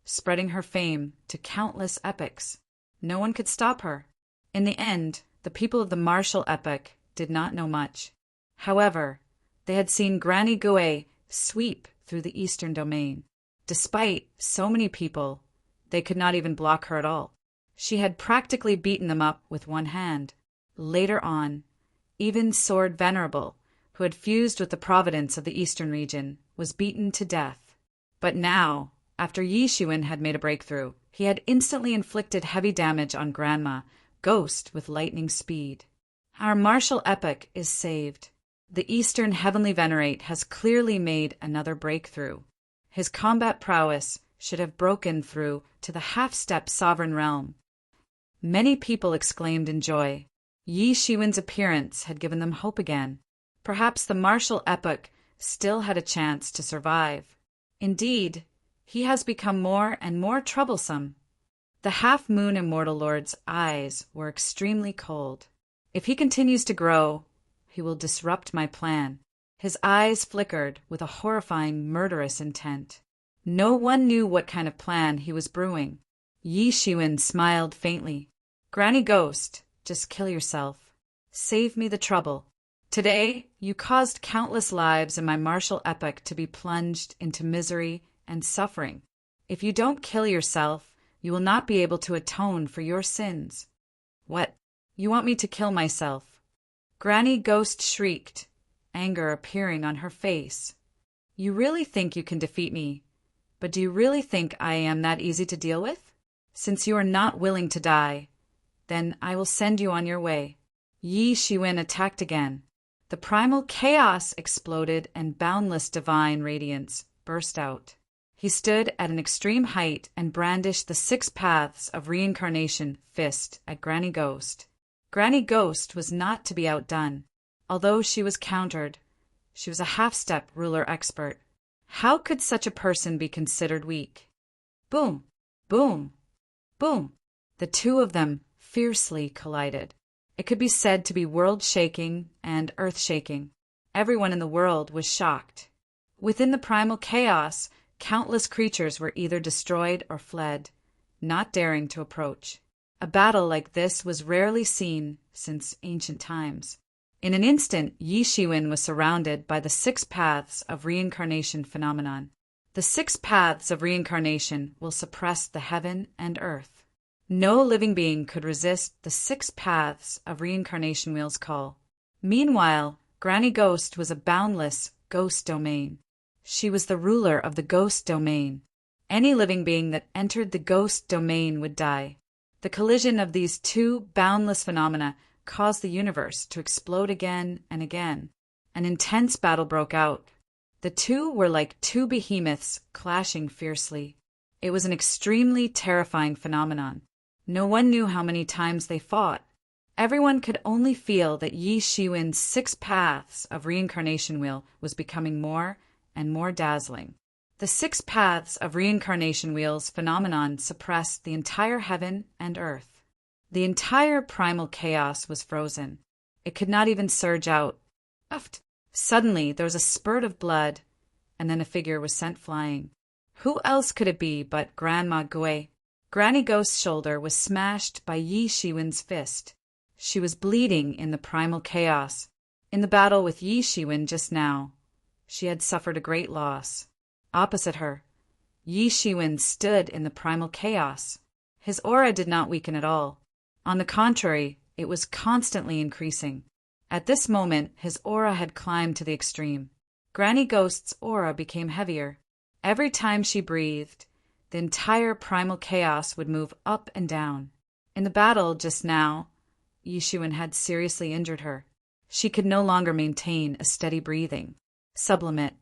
Speaker 1: spreading her fame to countless epochs. No one could stop her. In the end, the people of the martial epoch did not know much. However, they had seen Granny Goe sweep through the eastern domain. Despite so many people, they could not even block her at all. She had practically beaten them up with one hand. Later on, even Sword Venerable, who had fused with the providence of the eastern region, was beaten to death. But now, after Yi Shiwen had made a breakthrough, he had instantly inflicted heavy damage on Grandma Ghost with lightning speed. Our martial epoch is saved. The Eastern Heavenly Venerate has clearly made another breakthrough. His combat prowess should have broken through to the half-step sovereign realm. Many people exclaimed in joy. Yi Shiwen's appearance had given them hope again. Perhaps the martial epoch still had a chance to survive. Indeed, he has become more and more troublesome. The half-moon Immortal Lord's eyes were extremely cold. If he continues to grow, he will disrupt my plan. His eyes flickered with a horrifying, murderous intent. No one knew what kind of plan he was brewing. Yi Shiwen smiled faintly. Granny Ghost, just kill yourself. Save me the trouble. Today, you caused countless lives in my martial epoch to be plunged into misery and suffering. If you don't kill yourself, you will not be able to atone for your sins. What? You want me to kill myself? Granny Ghost shrieked, anger appearing on her face. You really think you can defeat me, but do you really think I am that easy to deal with? Since you are not willing to die, then I will send you on your way. Yi Shiwen attacked again. The primal chaos exploded and boundless divine radiance burst out. He stood at an extreme height and brandished the 6 paths of reincarnation fist at Granny Ghost. Granny Ghost was not to be outdone. Although she was countered, she was a half-step ruler expert. How could such a person be considered weak? Boom, boom, boom. The two of them fiercely collided. It could be said to be world-shaking and earth-shaking. Everyone in the world was shocked. Within the primal chaos, countless creatures were either destroyed or fled, not daring to approach. A battle like this was rarely seen since ancient times. In an instant, Yi Shiwen was surrounded by the 6 paths of reincarnation phenomenon. The 6 paths of reincarnation will suppress the heaven and earth. No living being could resist the 6 paths of reincarnation wheel's call. Meanwhile, Granny Ghost was a boundless ghost domain. She was the ruler of the ghost domain. Any living being that entered the ghost domain would die. The collision of these two boundless phenomena caused the universe to explode again and again. An intense battle broke out. The two were like two behemoths clashing fiercely. It was an extremely terrifying phenomenon. No one knew how many times they fought. Everyone could only feel that Yi Shiwen's 6 paths of reincarnation wheel was becoming more and more dazzling. The 6 paths of reincarnation wheel's phenomenon suppressed the entire heaven and earth. The entire primal chaos was frozen. It could not even surge out. Uft. Suddenly, there was a spurt of blood, and then a figure was sent flying. Who else could it be but Grandma Gui? Granny Ghost's shoulder was smashed by Yi Shiwen's fist. She was bleeding in the primal chaos. In the battle with Yi Shiwen just now, she had suffered a great loss. Opposite her, Yi Shiwen stood in the primal chaos. His aura did not weaken at all. On the contrary, it was constantly increasing. At this moment, his aura had climbed to the extreme. Granny Ghost's aura became heavier. Every time she breathed, the entire primal chaos would move up and down. In the battle just now, Yi Shiwen had seriously injured her. She could no longer maintain a steady breathing. Sublimate.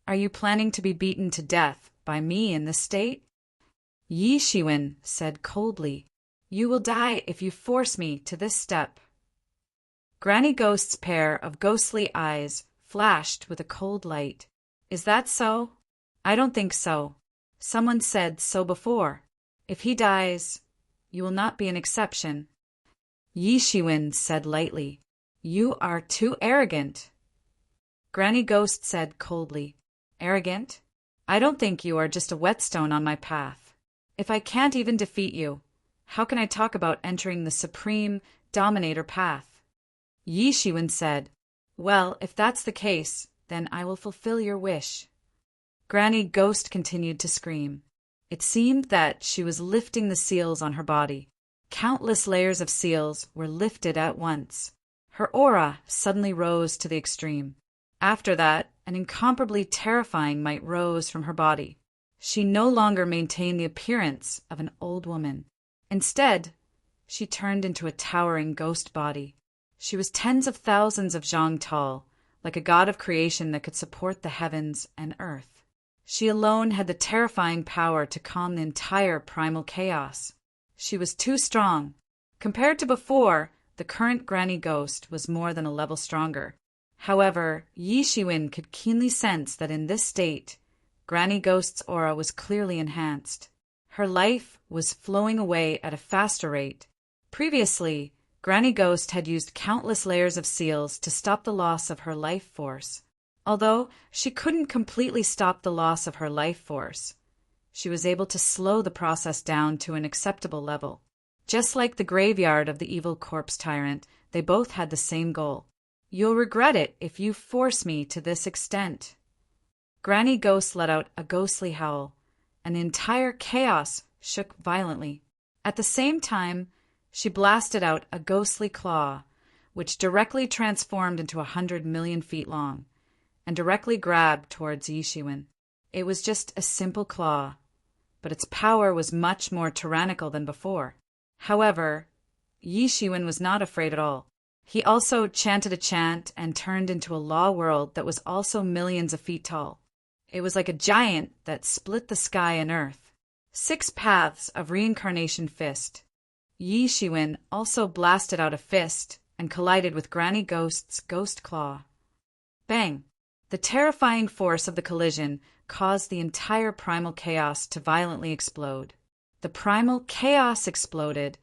Speaker 1: Are you planning to be beaten to death by me in this state? Yi Shiwen said coldly, You will die if you force me to this step. Granny Ghost's pair of ghostly eyes flashed with a cold light. Is that so? I don't think so. Someone said so before. If he dies, you will not be an exception. Yi Shiwen said lightly, You are too arrogant. Granny Ghost said coldly, Arrogant? I don't think you are just a whetstone on my path. If I can't even defeat you, how can I talk about entering the supreme dominator path? Yi Shiwen said, Well, if that's the case, then I will fulfill your wish. Granny Ghost continued to scream. It seemed that she was lifting the seals on her body. Countless layers of seals were lifted at once. Her aura suddenly rose to the extreme. After that, an incomparably terrifying might rose from her body. She no longer maintained the appearance of an old woman. Instead, she turned into a towering ghost body. She was tens of thousands of zhang tall, like a god of creation that could support the heavens and earth. She alone had the terrifying power to calm the entire primal chaos. She was too strong. Compared to before, the current Granny Ghost was more than a level stronger. However, Yi Shiwen could keenly sense that in this state, Granny Ghost's aura was clearly enhanced. Her life was flowing away at a faster rate. Previously, Granny Ghost had used countless layers of seals to stop the loss of her life force. Although she couldn't completely stop the loss of her life force, she was able to slow the process down to an acceptable level. Just like the graveyard of the evil corpse tyrant, they both had the same goal. You'll regret it if you force me to this extent. Granny Ghost let out a ghostly howl, and the entire chaos shook violently. At the same time, she blasted out a ghostly claw, which directly transformed into 100 million feet long, and directly grabbed towards Yi Shiwen. It was just a simple claw, but its power was much more tyrannical than before. However, Yi Shiwen was not afraid at all. He also chanted a chant and turned into a law world that was also millions of feet tall. It was like a giant that split the sky and earth. 6 paths of reincarnation fist. Yi Shiwen also blasted out a fist and collided with Granny Ghost's ghost claw. Bang! The terrifying force of the collision caused the entire primal chaos to violently explode. The primal chaos exploded,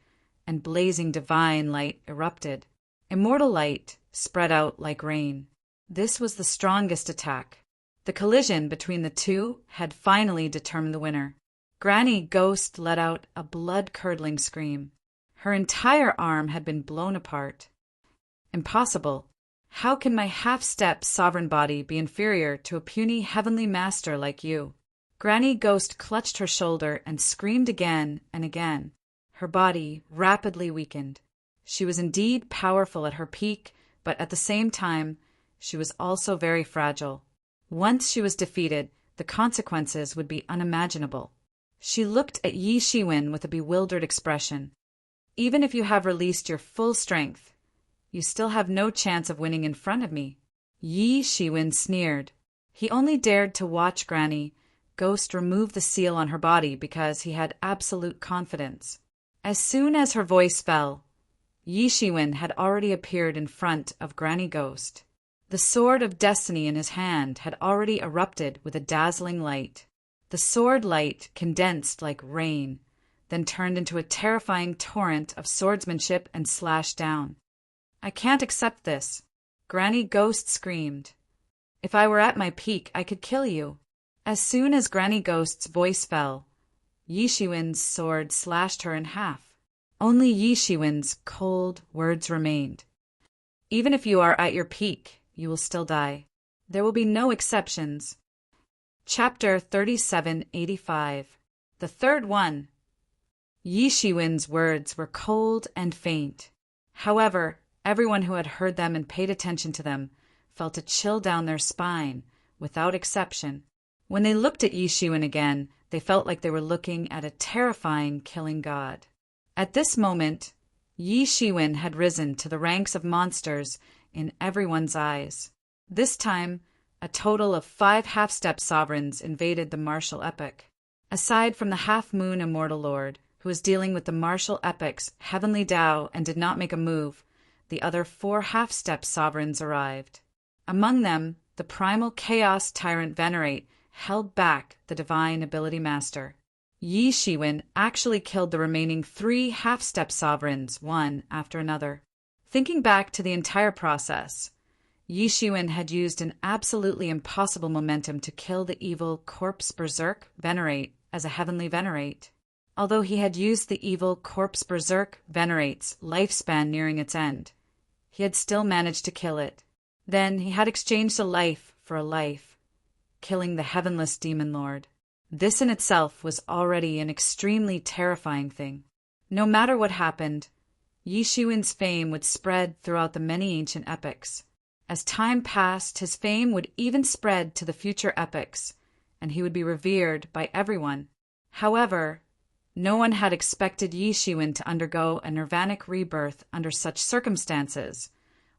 Speaker 1: and blazing divine light erupted. Immortal light spread out like rain. This was the strongest attack. The collision between the two had finally determined the winner. Granny Ghost let out a blood-curdling scream. Her entire arm had been blown apart. Impossible. How can my half-step sovereign body be inferior to a puny heavenly master like you? Granny Ghost clutched her shoulder and screamed again and again. Her body rapidly weakened. She was indeed powerful at her peak, but at the same time, she was also very fragile. Once she was defeated, the consequences would be unimaginable. She looked at Yi Shiwen with a bewildered expression. Even if you have released your full strength, you still have no chance of winning in front of me. Yi Shiwen sneered. He only dared to watch Granny Ghost remove the seal on her body because he had absolute confidence. As soon as her voice fell, Yi Shiwen had already appeared in front of Granny Ghost. The sword of destiny in his hand had already erupted with a dazzling light. The sword light condensed like rain, then turned into a terrifying torrent of swordsmanship and slashed down. "I can't accept this," Granny Ghost screamed. "If I were at my peak, I could kill you." As soon as Granny Ghost's voice fell, Yi Shiwen's sword slashed her in half. Only Yi Shiwen's cold words remained. "Even if you are at your peak, you will still die. There will be no exceptions." Chapter 3785. The Third One. Yi Shiwen's words were cold and faint. However, everyone who had heard them and paid attention to them felt a chill down their spine, without exception. When they looked at Yi Shiwen again, they felt like they were looking at a terrifying killing god. At this moment, Yi Shiwen had risen to the ranks of monsters in everyone's eyes. This time, a total of 5 half-step sovereigns invaded the martial epic. Aside from the half-moon immortal lord, who was dealing with the martial epic's heavenly Tao and did not make a move, the other 4 half-step sovereigns arrived. Among them, the primal chaos tyrant Venerate held back the divine ability master. Yi Shiwen actually killed the remaining 3 half-step sovereigns, one after another. Thinking back to the entire process, Yi Shiwen had used an absolutely impossible momentum to kill the evil corpse berserk Venerate as a heavenly Venerate. Although he had used the evil corpse berserk Venerate's lifespan nearing its end, he had still managed to kill it. Then he had exchanged a life for a life, killing the heavenless demon lord. This in itself was already an extremely terrifying thing. No matter what happened, Yi Shiwen's fame would spread throughout the many ancient epics. As time passed, his fame would even spread to the future epics, and he would be revered by everyone. However, no one had expected Yi Shiwen to undergo a nirvanic rebirth under such circumstances,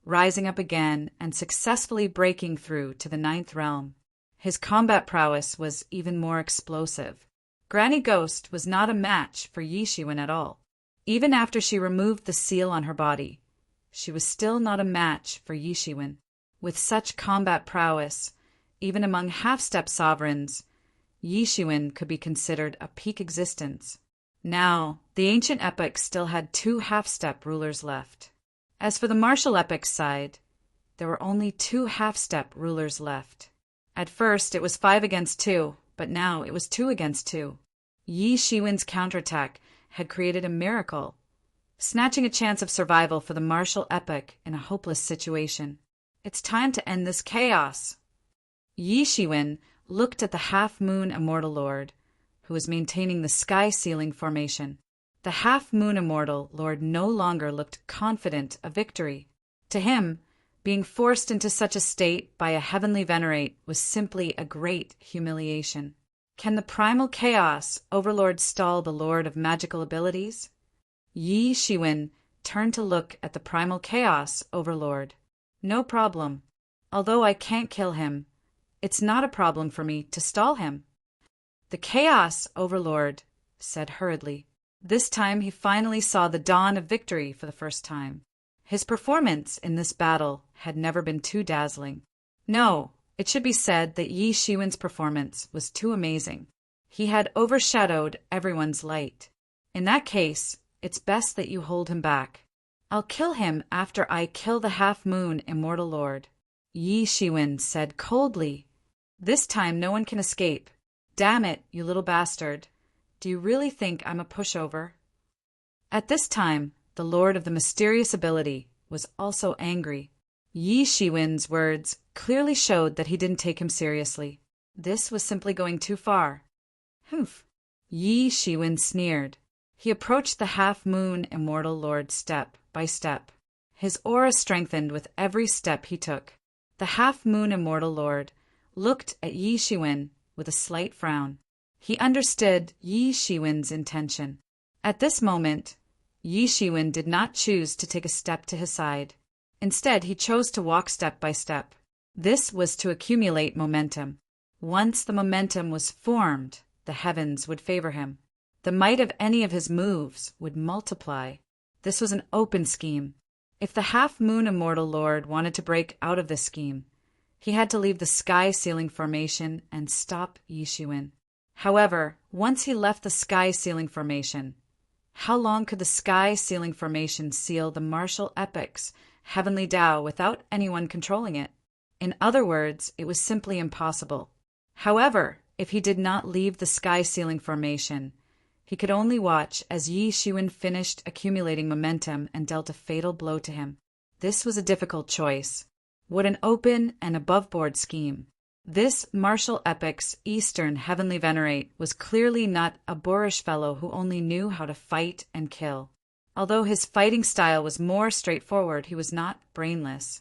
Speaker 1: rising up again and successfully breaking through to the 9th realm. His combat prowess was even more explosive. Granny Ghost was not a match for Yi Shiwen at all. Even after she removed the seal on her body, she was still not a match for Yi Shiwen. With such combat prowess, even among half-step sovereigns, Yi Shiwen could be considered a peak existence. Now, the ancient epics still had 2 half-step rulers left. As for the martial epics side, there were only 2 half-step rulers left. At first, it was 5 against 2, but now it was 2 against 2. Yi Shiwen's counterattack had created a miracle, snatching a chance of survival for the martial epic in a hopeless situation. "It's time to end this chaos." Yi Shiwen looked at the half-moon immortal lord, who was maintaining the sky-ceiling formation. The half-moon immortal lord no longer looked confident of victory. To him, being forced into such a state by a heavenly Venerate was simply a great humiliation. Can the primal chaos overlord stall the lord of magical abilities? Yi Shiwen turned to look at the primal chaos overlord. "No problem. Although I can't kill him, it's not a problem for me to stall him." The chaos overlord said hurriedly. This time he finally saw the dawn of victory for the first time. His performance in this battle had never been too dazzling. No, it should be said that Yi Shiwen's performance was too amazing. He had overshadowed everyone's light. In that case, it's best that you hold him back. I'll kill him after I kill the half-moon immortal lord, Yi Shiwen said coldly. This time no one can escape. Damn it, you little bastard. Do you really think I'm a pushover? At this time, the lord of the mysterious ability was also angry. Yi Shiwen's words clearly showed that he didn't take him seriously. This was simply going too far. Humph. Yi Shiwen sneered. He approached the half-moon immortal lord step by step. His aura strengthened with every step he took. The half-moon immortal lord looked at Yi Shiwen with a slight frown. He understood Yi Shiwen's intention. At this moment, Yi Shiwen did not choose to take a step to his side. Instead, he chose to walk step by step. This was to accumulate momentum. Once the momentum was formed, the heavens would favor him. The might of any of his moves would multiply. This was an open scheme. If the half-moon immortal lord wanted to break out of this scheme, he had to leave the sky-ceiling formation and stop Yi Shiwen. However, once he left the sky sealing formation, how long could the sky sealing formation seal the martial epic's heavenly Tao without anyone controlling it? In other words, it was simply impossible. However, if he did not leave the sky sealing formation, he could only watch as Yi Shiwen finished accumulating momentum and dealt a fatal blow to him. This was a difficult choice. What an open and above-board scheme. This martial epic's Eastern heavenly venerate was clearly not a boorish fellow who only knew how to fight and kill. Although his fighting style was more straightforward, he was not brainless.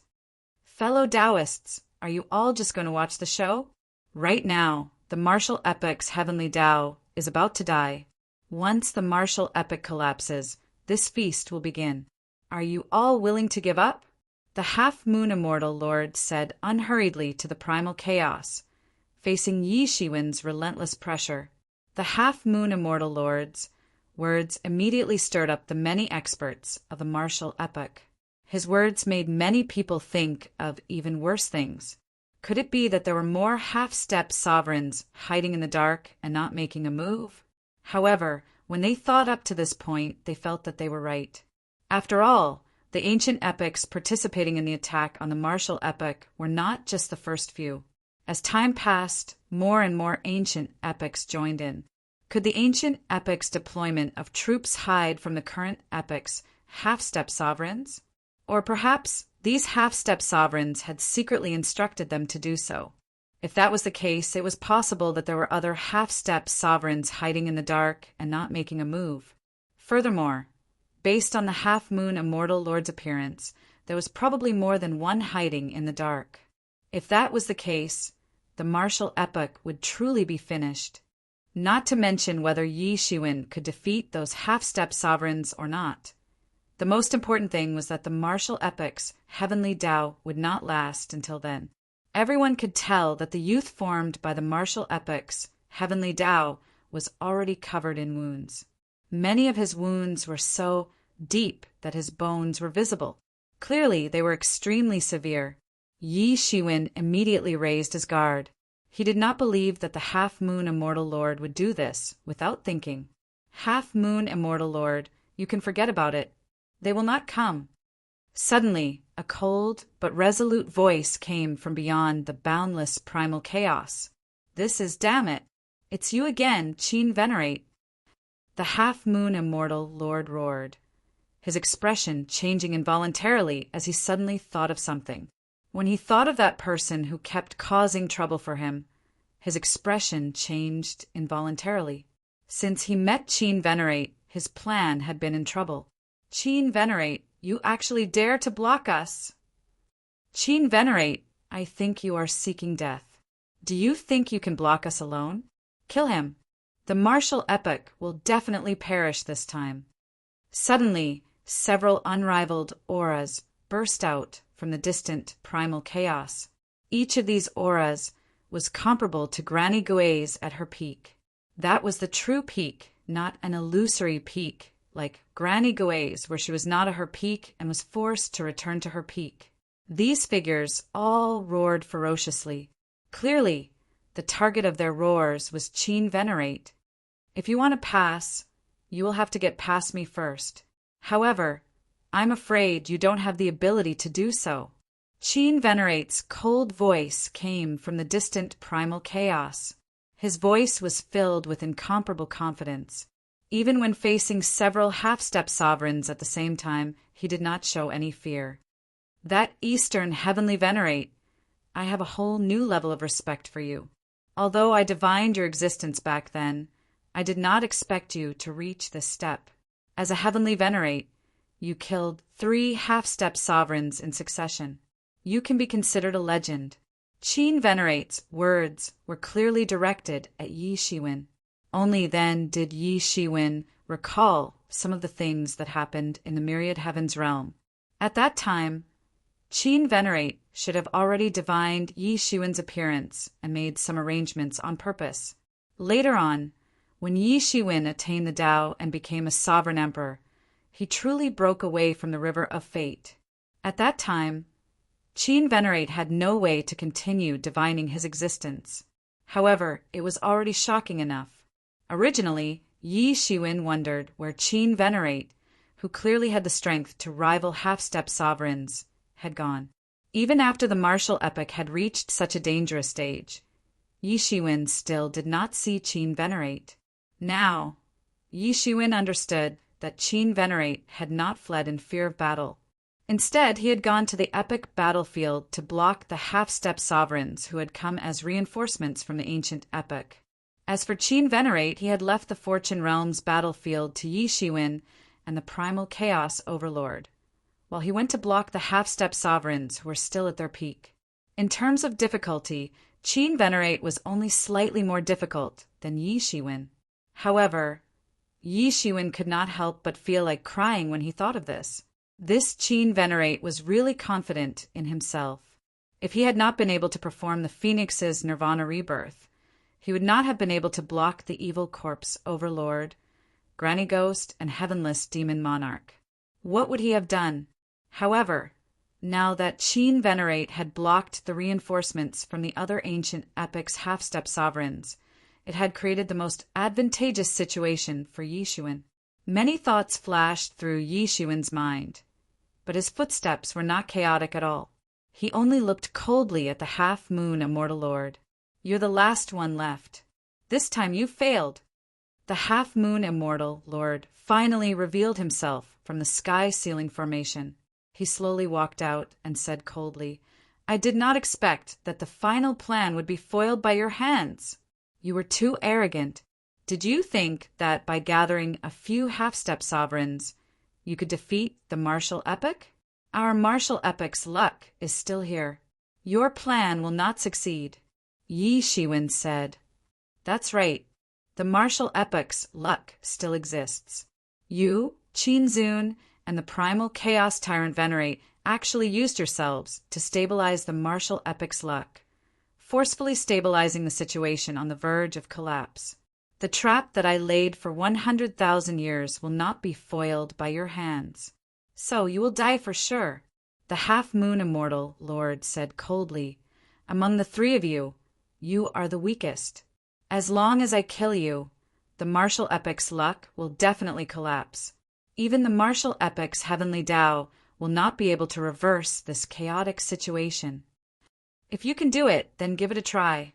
Speaker 1: Fellow Taoists, are you all just going to watch the show? Right now, the martial epic's heavenly Tao is about to die. Once the martial epic collapses, this feast will begin. Are you all willing to give up? The half-moon immortal lord said unhurriedly to the primal chaos, facing Yi Shiwen's relentless pressure. The half-moon immortal lord's words immediately stirred up the many experts of the martial epic. His words made many people think of even worse things. Could it be that there were more half-step sovereigns hiding in the dark and not making a move? However, when they thought up to this point, they felt that they were right. After all, the ancient epics participating in the attack on the martial epic were not just the first few. As time passed, more and more ancient epics joined in. Could the ancient epic's deployment of troops hide from the current epic's half-step sovereigns? Or perhaps these half-step sovereigns had secretly instructed them to do so. If that was the case, it was possible that there were other half-step sovereigns hiding in the dark and not making a move. Furthermore, based on the half-moon immortal lord's appearance, there was probably more than one hiding in the dark. If that was the case, the martial epic would truly be finished. Not to mention whether Yi Shiwen could defeat those half-step sovereigns or not. The most important thing was that the martial epic's heavenly Tao would not last until then. Everyone could tell that the youth formed by the martial epic's heavenly Tao was already covered in wounds. Many of his wounds were so deep that his bones were visible. Clearly, they were extremely severe. Yi Shiwen immediately raised his guard. He did not believe that the half-moon immortal lord would do this without thinking. Half-moon immortal lord, you can forget about it. They will not come. Suddenly, a cold but resolute voice came from beyond the boundless primal chaos. This is, damn it. It's you again, Qin Venerate. The half-moon immortal lord roared, his expression changing involuntarily as he suddenly thought of something. When he thought of that person who kept causing trouble for him, his expression changed involuntarily. Since he met Qin Venerate, his plan had been in trouble. Qin Venerate, you actually dare to block us? Qin Venerate, I think you are seeking death. Do you think you can block us alone? Kill him. The martial epic will definitely perish this time. Suddenly, several unrivaled auras burst out from the distant primal chaos. Each of these auras was comparable to Granny Guay's at her peak. That was the true peak, not an illusory peak, like Granny Guay's, where she was not at her peak and was forced to return to her peak. These figures all roared ferociously. Clearly, the target of their roars was Qin Venerate. If you want to pass, you will have to get past me first. However, I'm afraid you don't have the ability to do so. Qin Venerate's cold voice came from the distant primal chaos. His voice was filled with incomparable confidence. Even when facing several half-step sovereigns at the same time, he did not show any fear. That Eastern heavenly Venerate, I have a whole new level of respect for you. Although I divined your existence back then, I did not expect you to reach this step. As a heavenly Venerate, you killed 3 half-step sovereigns in succession. You can be considered a legend. Qin Venerate's words were clearly directed at Yi Shiwen. Only then did Yi Shiwen recall some of the things that happened in the Myriad Heavens realm. At that time, Qin Venerate should have already divined Yi Shiwen's appearance and made some arrangements on purpose. Later on, when Yi Shiwen attained the Tao and became a sovereign emperor, he truly broke away from the river of fate. At that time, Qin Venerate had no way to continue divining his existence. However, it was already shocking enough. Originally, Yi Shiwen wondered where Qin Venerate, who clearly had the strength to rival half-step sovereigns, had gone. Even after the martial epoch had reached such a dangerous stage, Yi Shiwen still did not see Qin Venerate. Now, Yi Shiwen understood that Qin Venerate had not fled in fear of battle. Instead, he had gone to the epic battlefield to block the half-step sovereigns who had come as reinforcements from the ancient epoch. As for Qin Venerate, he had left the Fortune Realms battlefield to Yi Shiwen and the primal chaos overlord, while he went to block the half-step sovereigns who were still at their peak. In terms of difficulty, Qin Venerate was only slightly more difficult than Yi Shiwen. However, Yi Shiwen could not help but feel like crying when he thought of this. This Qin Venerate was really confident in himself. If he had not been able to perform the Phoenix's Nirvana rebirth, he would not have been able to block the evil corpse overlord, Granny Ghost, and heavenless demon monarch. What would he have done? However, now that Qin Venerate had blocked the reinforcements from the other ancient epoch's half-step sovereigns, it had created the most advantageous situation for Yi Shiwen. Many thoughts flashed through Yi Shiwen's mind, but his footsteps were not chaotic at all. He only looked coldly at the half-moon immortal lord. "You're the last one left. This time you failed." The half-moon immortal lord finally revealed himself from the sky-ceiling formation. He slowly walked out and said coldly, "I did not expect that the final plan would be foiled by your hands. You were too arrogant. Did you think that by gathering a few half-step sovereigns, you could defeat the martial epoch? Our martial epoch's luck is still here. Your plan will not succeed." Yi Shiwen said, "That's right. The martial epoch's luck still exists. You, Qin Zun, and the primal chaos tyrant Venerate actually used yourselves to stabilize the martial epoch's luck, forcefully stabilizing the situation on the verge of collapse. The trap that I laid for 100,000 years will not be foiled by your hands. So you will die for sure." The half-moon immortal lord said coldly, "Among the three of you, you are the weakest. As long as I kill you, the martial epoch's luck will definitely collapse. Even the martial epoch's heavenly Tao will not be able to reverse this chaotic situation. If you can do it, then give it a try."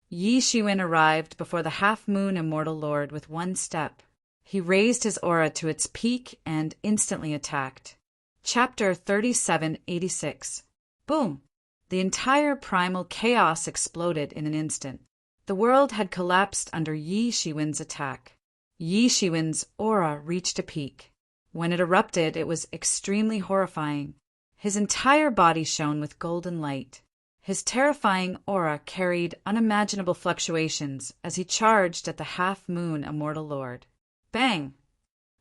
Speaker 1: Yi Shiwen arrived before the half-moon immortal lord with one step. He raised his aura to its peak and instantly attacked. Chapter 3786. Boom! The entire primal chaos exploded in an instant. The world had collapsed under Yi Shiwen's attack. Yi Shiwen's aura reached a peak. When it erupted, it was extremely horrifying. His entire body shone with golden light. His terrifying aura carried unimaginable fluctuations as he charged at the half-moon immortal lord. Bang!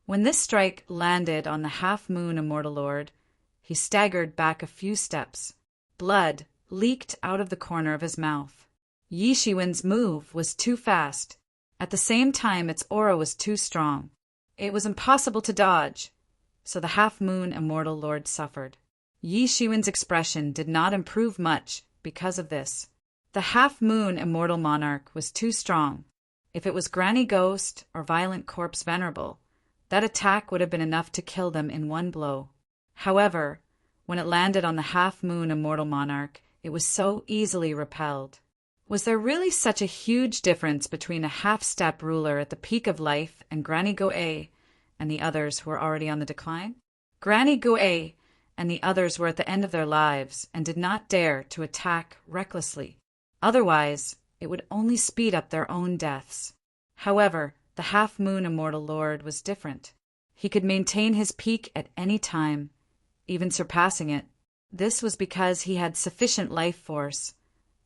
Speaker 1: When this strike landed on the half-moon immortal lord, he staggered back a few steps. Blood leaked out of the corner of his mouth. Yi Shiwen's move was too fast. At the same time, its aura was too strong. It was impossible to dodge, so the half-moon immortal lord suffered. Yi Shiwen's expression did not improve much because of this. The half-moon immortal monarch was too strong. If it was Granny Ghost or Violent Corpse Venerable, that attack would have been enough to kill them in one blow. However, when it landed on the half-moon immortal monarch, it was so easily repelled. Was there really such a huge difference between a half-step ruler at the peak of life and Granny Goe and the others who were already on the decline? Granny Goe and the others were at the end of their lives and did not dare to attack recklessly. Otherwise, it would only speed up their own deaths. However, the half-moon immortal lord was different. He could maintain his peak at any time, even surpassing it. This was because he had sufficient life force,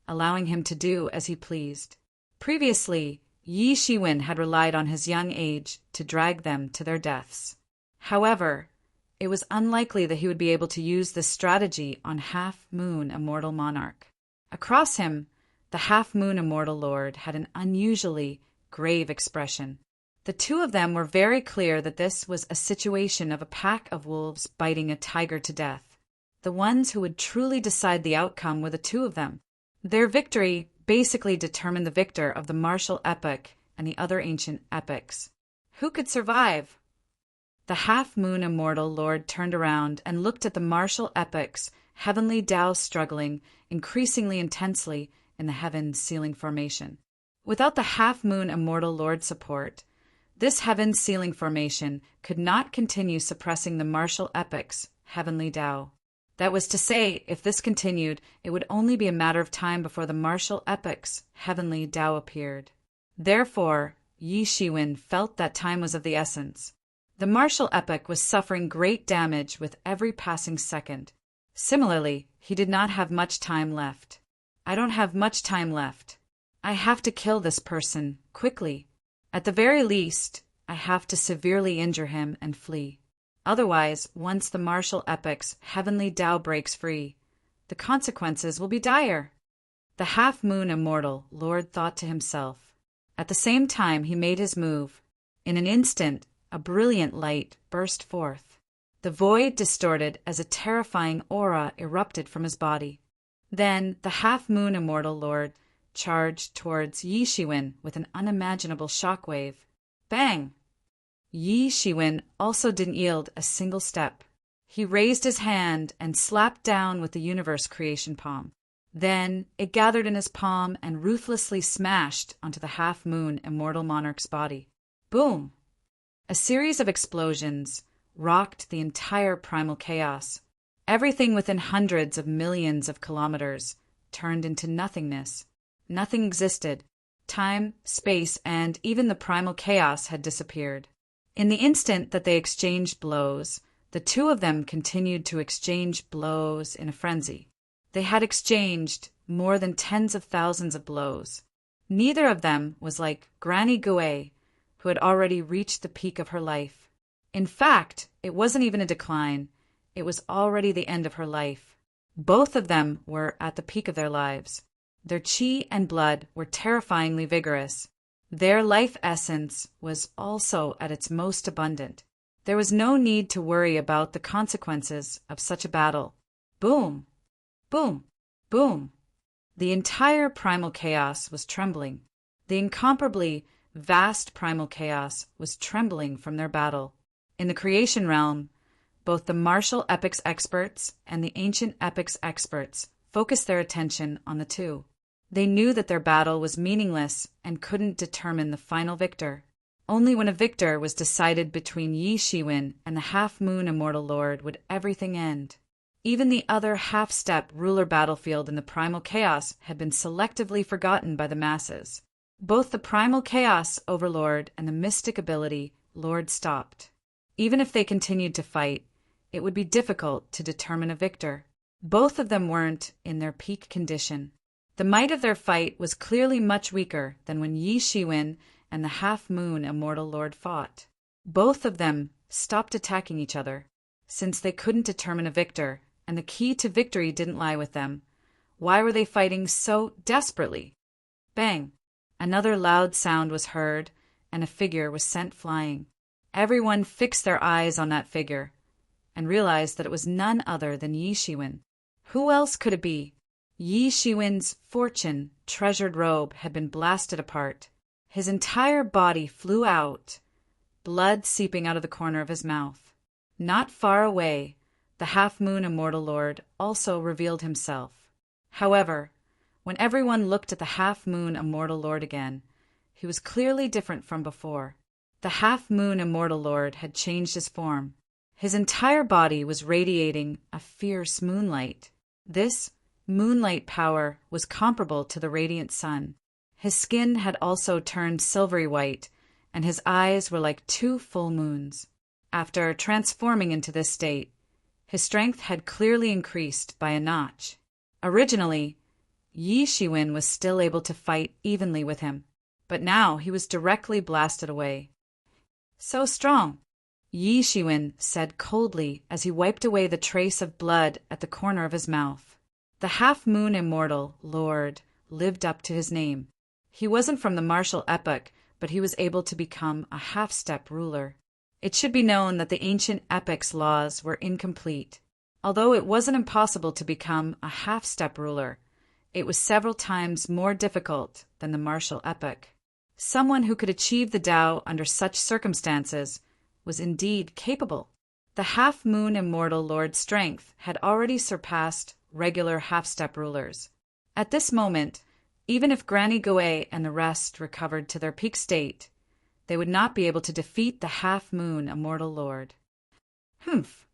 Speaker 1: allowing him to do as he pleased. Previously, Yi Shiwen had relied on his young age to drag them to their deaths. However, it was unlikely that he would be able to use this strategy on half-moon immortal monarch. Across him, the half-moon immortal lord had an unusually grave expression. The two of them were very clear that this was a situation of a pack of wolves biting a tiger to death. The ones who would truly decide the outcome were the two of them. Their victory basically determined the victor of the martial epic and the other ancient epics. Who could survive? The half-moon immortal lord turned around and looked at the martial epics, heavenly Tao struggling increasingly intensely in the heaven-sealing formation. Without the half-moon immortal lord's support, this heaven-sealing formation could not continue suppressing the martial epics, heavenly Tao. That was to say, if this continued, it would only be a matter of time before the martial epics, heavenly Tao appeared. Therefore, Yi Shiwen felt that time was of the essence. The martial epic was suffering great damage with every passing second. Similarly, he did not have much time left. I don't have much time left. I have to kill this person, quickly. At the very least, I have to severely injure him and flee. Otherwise, once the martial epic's heavenly Tao breaks free, the consequences will be dire. The half-moon immortal lord thought to himself. At the same time he made his move. In an instant, a brilliant light burst forth. The void distorted as a terrifying aura erupted from his body. Then the half-moon immortal lord charged towards Yi Shiwen with an unimaginable shockwave. Bang! Yi Shiwen also didn't yield a single step. He raised his hand and slapped down with the universe creation palm. Then it gathered in his palm and ruthlessly smashed onto the half-moon immortal monarch's body. Boom! A series of explosions rocked the entire primal chaos. Everything within hundreds of millions of kilometers turned into nothingness. Nothing existed. Time, space, and even the primal chaos had disappeared. In the instant that they exchanged blows, the two of them continued to exchange blows in a frenzy. They had exchanged more than tens of thousands of blows. Neither of them was like Granny Gouet, who had already reached the peak of her life. In fact, it wasn't even a decline. It was already the end of her life. Both of them were at the peak of their lives. Their qi and blood were terrifyingly vigorous. Their life essence was also at its most abundant. There was no need to worry about the consequences of such a battle. Boom! Boom! Boom! The entire primal chaos was trembling. The incomparably vast primal chaos was trembling from their battle. In the creation realm, both the martial epics experts and the ancient epics experts focused their attention on the two. They knew that their battle was meaningless and couldn't determine the final victor. Only when a victor was decided between Yi Shiwen and the half-moon immortal lord would everything end. Even the other half-step ruler battlefield in the primal chaos had been selectively forgotten by the masses. Both the primal chaos overlord and the mystic ability lord stopped. Even if they continued to fight, it would be difficult to determine a victor. Both of them weren't in their peak condition. The might of their fight was clearly much weaker than when Yi Shiwen and the half-moon immortal lord fought. Both of them stopped attacking each other. Since they couldn't determine a victor, and the key to victory didn't lie with them, why were they fighting so desperately? Bang! Another loud sound was heard, and a figure was sent flying. Everyone fixed their eyes on that figure, and realized that it was none other than Yi Shiwen. Who else could it be? Yi Shiwen's fortune treasured robe had been blasted apart. His entire body flew out, blood seeping out of the corner of his mouth. Not far away, the half-moon immortal lord also revealed himself. However, when everyone looked at the half-moon immortal lord again, he was clearly different from before. The half-moon immortal lord had changed his form. His entire body was radiating a fierce moonlight. This moonlight power was comparable to the radiant sun. His skin had also turned silvery white, and his eyes were like two full moons. After transforming into this state, his strength had clearly increased by a notch. Originally, Yi Shiwen was still able to fight evenly with him, but now he was directly blasted away. So strong, Yi Shiwen said coldly as he wiped away the trace of blood at the corner of his mouth. The half-moon immortal lord lived up to his name. He wasn't from the martial epoch, but he was able to become a half-step ruler. It should be known that the ancient epic's laws were incomplete. Although it wasn't impossible to become a half-step ruler, It was several times more difficult than the martial epoch. Someone who could achieve the Tao under such circumstances was indeed capable. The half-moon immortal Lord's strength had already surpassed regular half-step rulers. At this moment, even if Granny Gouet and the rest recovered to their peak state, they would not be able to defeat the half-moon immortal Lord. Humph!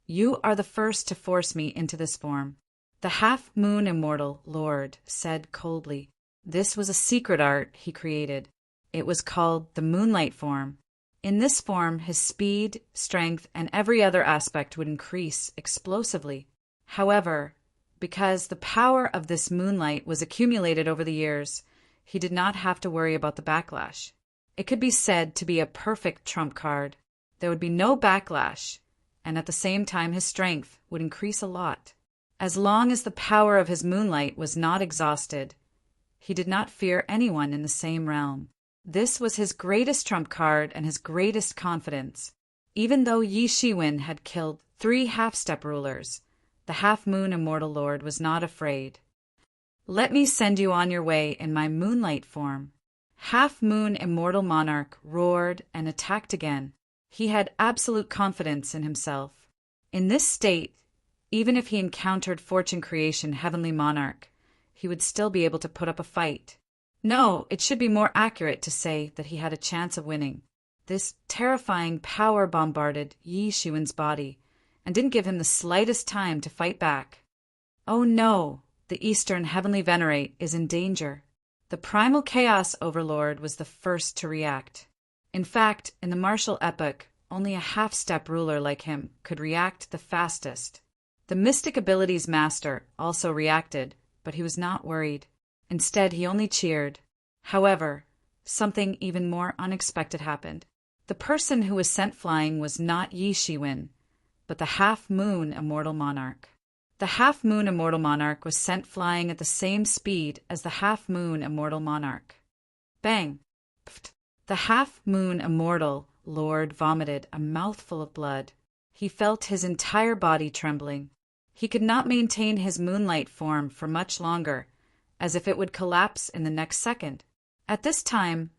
Speaker 1: You are the first to force me into this form, the half-moon immortal Lord said coldly. This was a secret art he created. It was called the moonlight form. In this form, his speed, strength, and every other aspect would increase explosively. However, because the power of this moonlight was accumulated over the years, he did not have to worry about the backlash. It could be said to be a perfect trump card. There would be no backlash, and at the same time his strength would increase a lot. As long as the power of his moonlight was not exhausted, he did not fear anyone in the same realm. This was his greatest trump card and his greatest confidence. Even though Yi Shiwen had killed 3 half-step rulers, the half-moon immortal Lord was not afraid. Let me send you on your way in my moonlight form. Half-moon immortal monarch roared and attacked again. He had absolute confidence in himself. In this state, even if he encountered Fortune Creation Heavenly Monarch, he would still be able to put up a fight. No, it should be more accurate to say that he had a chance of winning. This terrifying power bombarded Yi Shiwen's body and didn't give him the slightest time to fight back. Oh no, the Eastern Heavenly Venerate is in danger. The primal Chaos Overlord was the first to react. In fact, in the martial epoch, only a half-step ruler like him could react the fastest. The Mystic Abilities Master also reacted, but he was not worried. Instead, he only cheered. However, something even more unexpected happened. The person who was sent flying was not Yi Shiwen, but the half-moon immortal monarch. The half-moon immortal monarch was sent flying at the same speed as the half-moon immortal monarch. Bang! Pft. The half-moon immortal Lord vomited a mouthful of blood. He felt his entire body trembling. He could not maintain his moonlight form for much longer, as if it would collapse in the next second. At this time,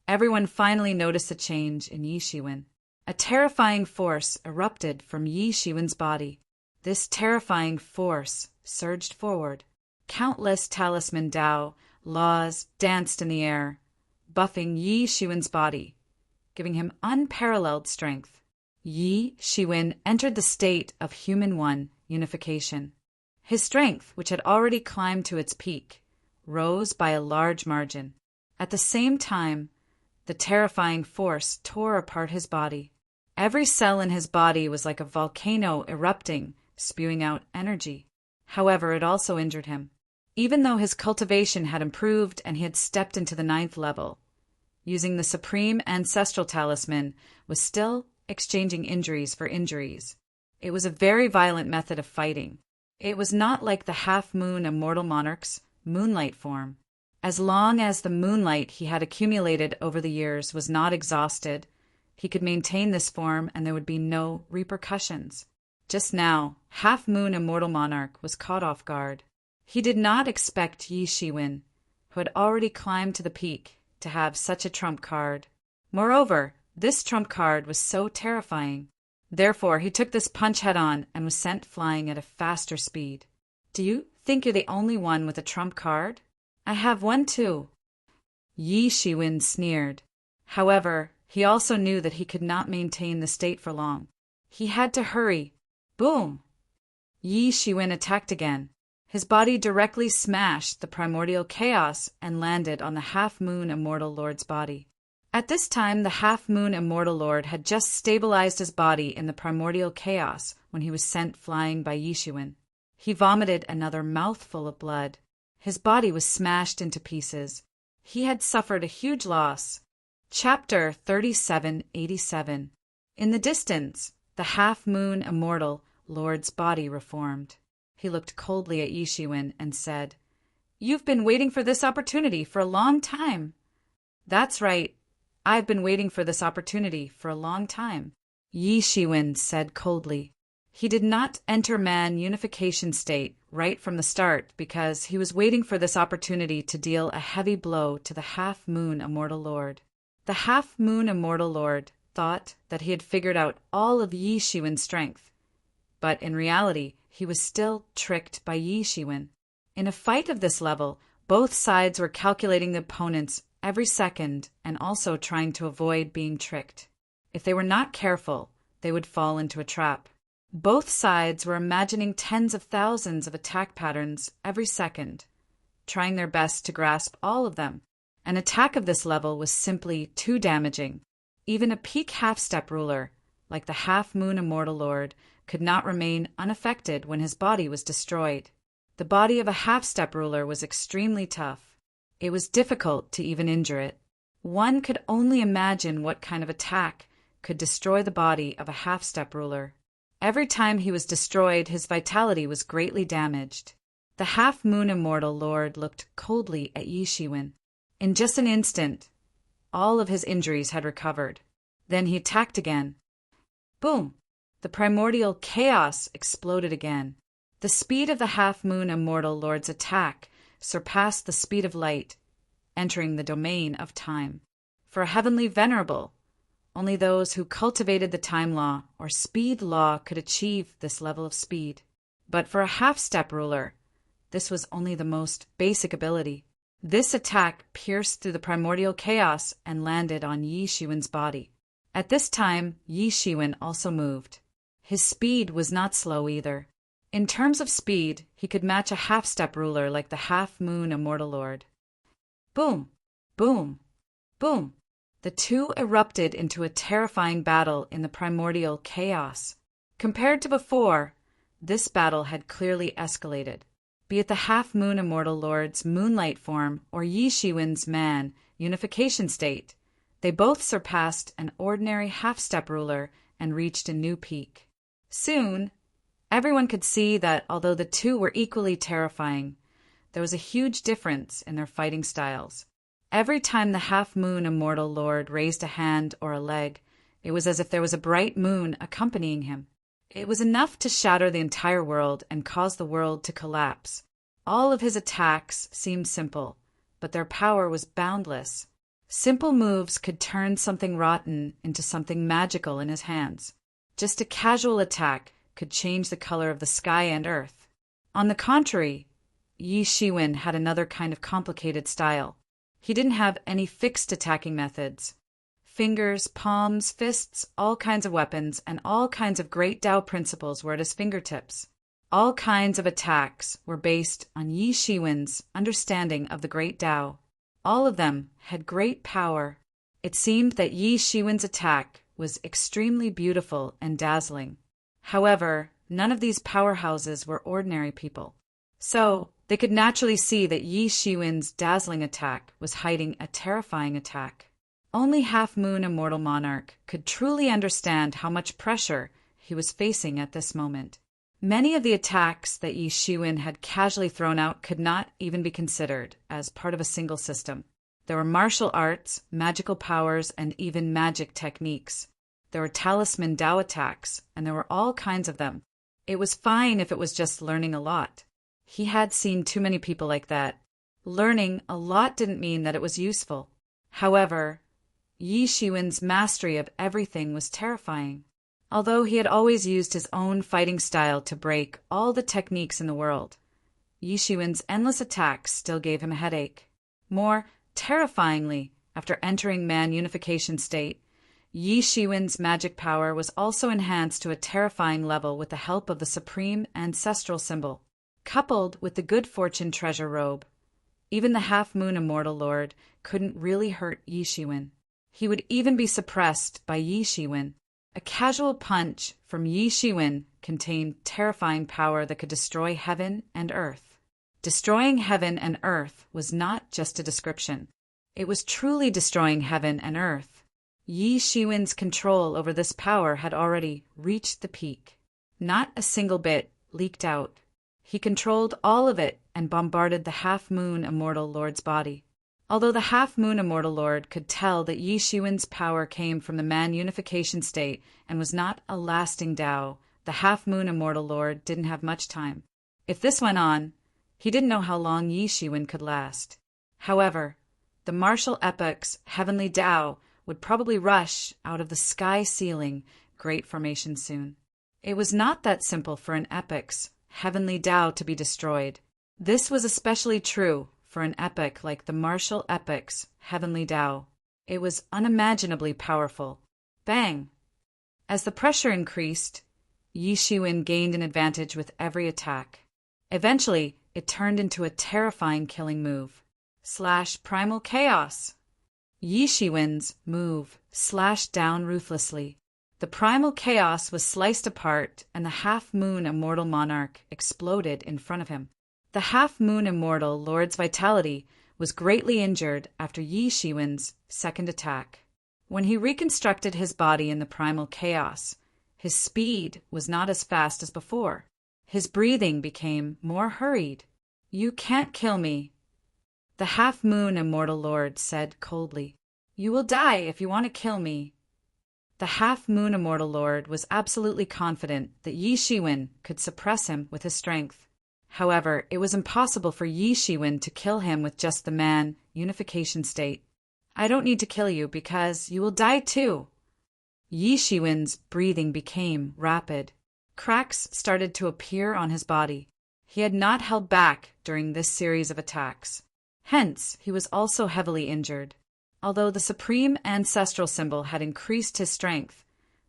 Speaker 1: everyone finally noticed a change in Yi Shiwen. A terrifying force erupted from Yi Shiwen's body. This terrifying force surged forward. Countless talisman Tao laws danced in the air, buffing Yi Shiwen's body, giving him unparalleled strength. Yi Shiwen entered the state of Human One unification. His strength, which had already climbed to its peak, rose by a large margin. At the same time, the terrifying force tore apart his body. Every cell in his body was like a volcano erupting, spewing out energy. However, it also injured him. Even though his cultivation had improved and he had stepped into the 9th level, using the Supreme Ancestral Talisman was still exchanging injuries for injuries. It was a very violent method of fighting. It was not like the half-moon immortal monarch's moonlight form. As long as the moonlight he had accumulated over the years was not exhausted, he could maintain this form and there would be no repercussions. Just now, half-moon immortal monarch was caught off guard. He did not expect Yi Shiwen, who had already climbed to the peak, to have such a trump card. Moreover, this trump card was so terrifying. Therefore, he took this punch head-on and was sent flying at a faster speed. Do you think you're the only one with a trump card? I have one too. Yi Shiwen sneered. However, he also knew that he could not maintain the state for long. He had to hurry. Boom! Yi Shiwen attacked again. His body directly smashed the primordial chaos and landed on the half-moon immortal Lord's body. At this time, the half-moon immortal Lord had just stabilized his body in the primordial chaos when he was sent flying by Yi Shiwen. He vomited another mouthful of blood. His body was smashed into pieces. He had suffered a huge loss. Chapter 3787. In the distance, the half-moon immortal Lord's body reformed. He looked coldly at Yi Shiwen and said, "You've been waiting for this opportunity for a long time." "That's right. I've been waiting for this opportunity for a long time," Yi Shiwen said coldly. He did not enter man unification state right from the start because he was waiting for this opportunity to deal a heavy blow to the half-moon immortal lord. The half-moon immortal lord thought that he had figured out all of Yi Shiwen's strength, but in reality, he was still tricked by Yi Shiwen. In a fight of this level, both sides were calculating the opponents every second and also trying to avoid being tricked. If they were not careful, they would fall into a trap. Both sides were imagining tens of thousands of attack patterns every second, trying their best to grasp all of them. An attack of this level was simply too damaging. Even a peak half-step ruler, like the half-moon immortal lord, could not remain unaffected when his body was destroyed. The body of a half-step ruler was extremely tough. It was difficult to even injure it. One could only imagine what kind of attack could destroy the body of a half-step ruler. Every time he was destroyed, his vitality was greatly damaged. The half-moon immortal lord looked coldly at Yi Shiwen. In just an instant, all of his injuries had recovered. Then he attacked again. Boom! The primordial chaos exploded again. The speed of the half-moon immortal lord's attack surpassed the speed of light, entering the domain of time. For a heavenly venerable, only those who cultivated the time law or speed law could achieve this level of speed. But for a half-step ruler, this was only the most basic ability. This attack pierced through the primordial chaos and landed on Yi Shiwen's body. At this time, Yi Shiwen also moved. His speed was not slow either. In terms of speed, he could match a half-step ruler like the half-moon immortal lord. Boom! Boom! Boom! The two erupted into a terrifying battle in the primordial chaos. Compared to before, this battle had clearly escalated. Be it the half-moon immortal lord's moonlight form or Yi Shiwen's man unification state, they both surpassed an ordinary half-step ruler and reached a new peak. Soon, everyone could see that although the two were equally terrifying, there was a huge difference in their fighting styles. Every time the half-moon immortal lord raised a hand or a leg, it was as if there was a bright moon accompanying him. It was enough to shatter the entire world and cause the world to collapse. All of his attacks seemed simple, but their power was boundless. Simple moves could turn something rotten into something magical in his hands. Just a casual attack could change the color of the sky and earth. On the contrary, Yi Shiwen had another kind of complicated style. He didn't have any fixed attacking methods. Fingers, palms, fists, all kinds of weapons, and all kinds of great Tao principles were at his fingertips. All kinds of attacks were based on Yi Shiwen's understanding of the great Tao. All of them had great power. It seemed that Yi Shiwen's attack was extremely beautiful and dazzling. However, none of these powerhouses were ordinary people. So, they could naturally see that Yi Shiwen's dazzling attack was hiding a terrifying attack. Only half-moon immortal monarch could truly understand how much pressure he was facing at this moment. Many of the attacks that Yi Shiwen had casually thrown out could not even be considered as part of a single system. There were martial arts, magical powers, and even magic techniques. There were talisman Tao attacks, and there were all kinds of them. It was fine if it was just learning a lot. He had seen too many people like that. Learning a lot didn't mean that it was useful. However, Yi Shiwen's mastery of everything was terrifying. Although he had always used his own fighting style to break all the techniques in the world, Yi Shiwen's endless attacks still gave him a headache. More terrifyingly, after entering man unification state, Yi Shiwen's magic power was also enhanced to a terrifying level with the help of the supreme ancestral symbol. Coupled with the good fortune treasure robe, even the half-moon immortal lord couldn't really hurt Yi Shiwen. He would even be suppressed by Yi Shiwen. A casual punch from Yi Shiwen contained terrifying power that could destroy heaven and earth. Destroying heaven and earth was not just a description. It was truly destroying heaven and earth. Yi Shiwen's control over this power had already reached the peak. Not a single bit leaked out. He controlled all of it and bombarded the half-moon immortal lord's body. Although the half-moon immortal lord could tell that Yi Shiwen's power came from the man unification state and was not a lasting Tao, the half-moon immortal lord didn't have much time. If this went on, he didn't know how long Yi Shiwen could last. However, the martial epic's heavenly Tao would probably rush out of the sky-ceiling great formation soon. It was not that simple for an epic's heavenly Tao to be destroyed. This was especially true for an epic like the martial epic's heavenly Tao. It was unimaginably powerful. Bang! As the pressure increased, Yi Shiwen gained an advantage with every attack. Eventually, it turned into a terrifying killing move. Primal Chaos! Yi Shiwen's move slashed down ruthlessly. The primal chaos was sliced apart, and the half-moon immortal monarch exploded in front of him. The half-moon immortal lord's vitality was greatly injured after Yi Shiwen's second attack. When he reconstructed his body in the primal chaos, his speed was not as fast as before. His breathing became more hurried. "You can't kill me," the half-moon immortal lord said coldly. "You will die if you want to kill me." The half-moon immortal lord was absolutely confident that Yi Shiwen could suppress him with his strength. However, it was impossible for Yi Shiwen to kill him with just the man unification state. "I don't need to kill you because you will die too." Yi Shiwen's breathing became rapid. Cracks started to appear on his body. He had not held back during this series of attacks. Hence, he was also heavily injured. Although the supreme ancestral symbol had increased his strength,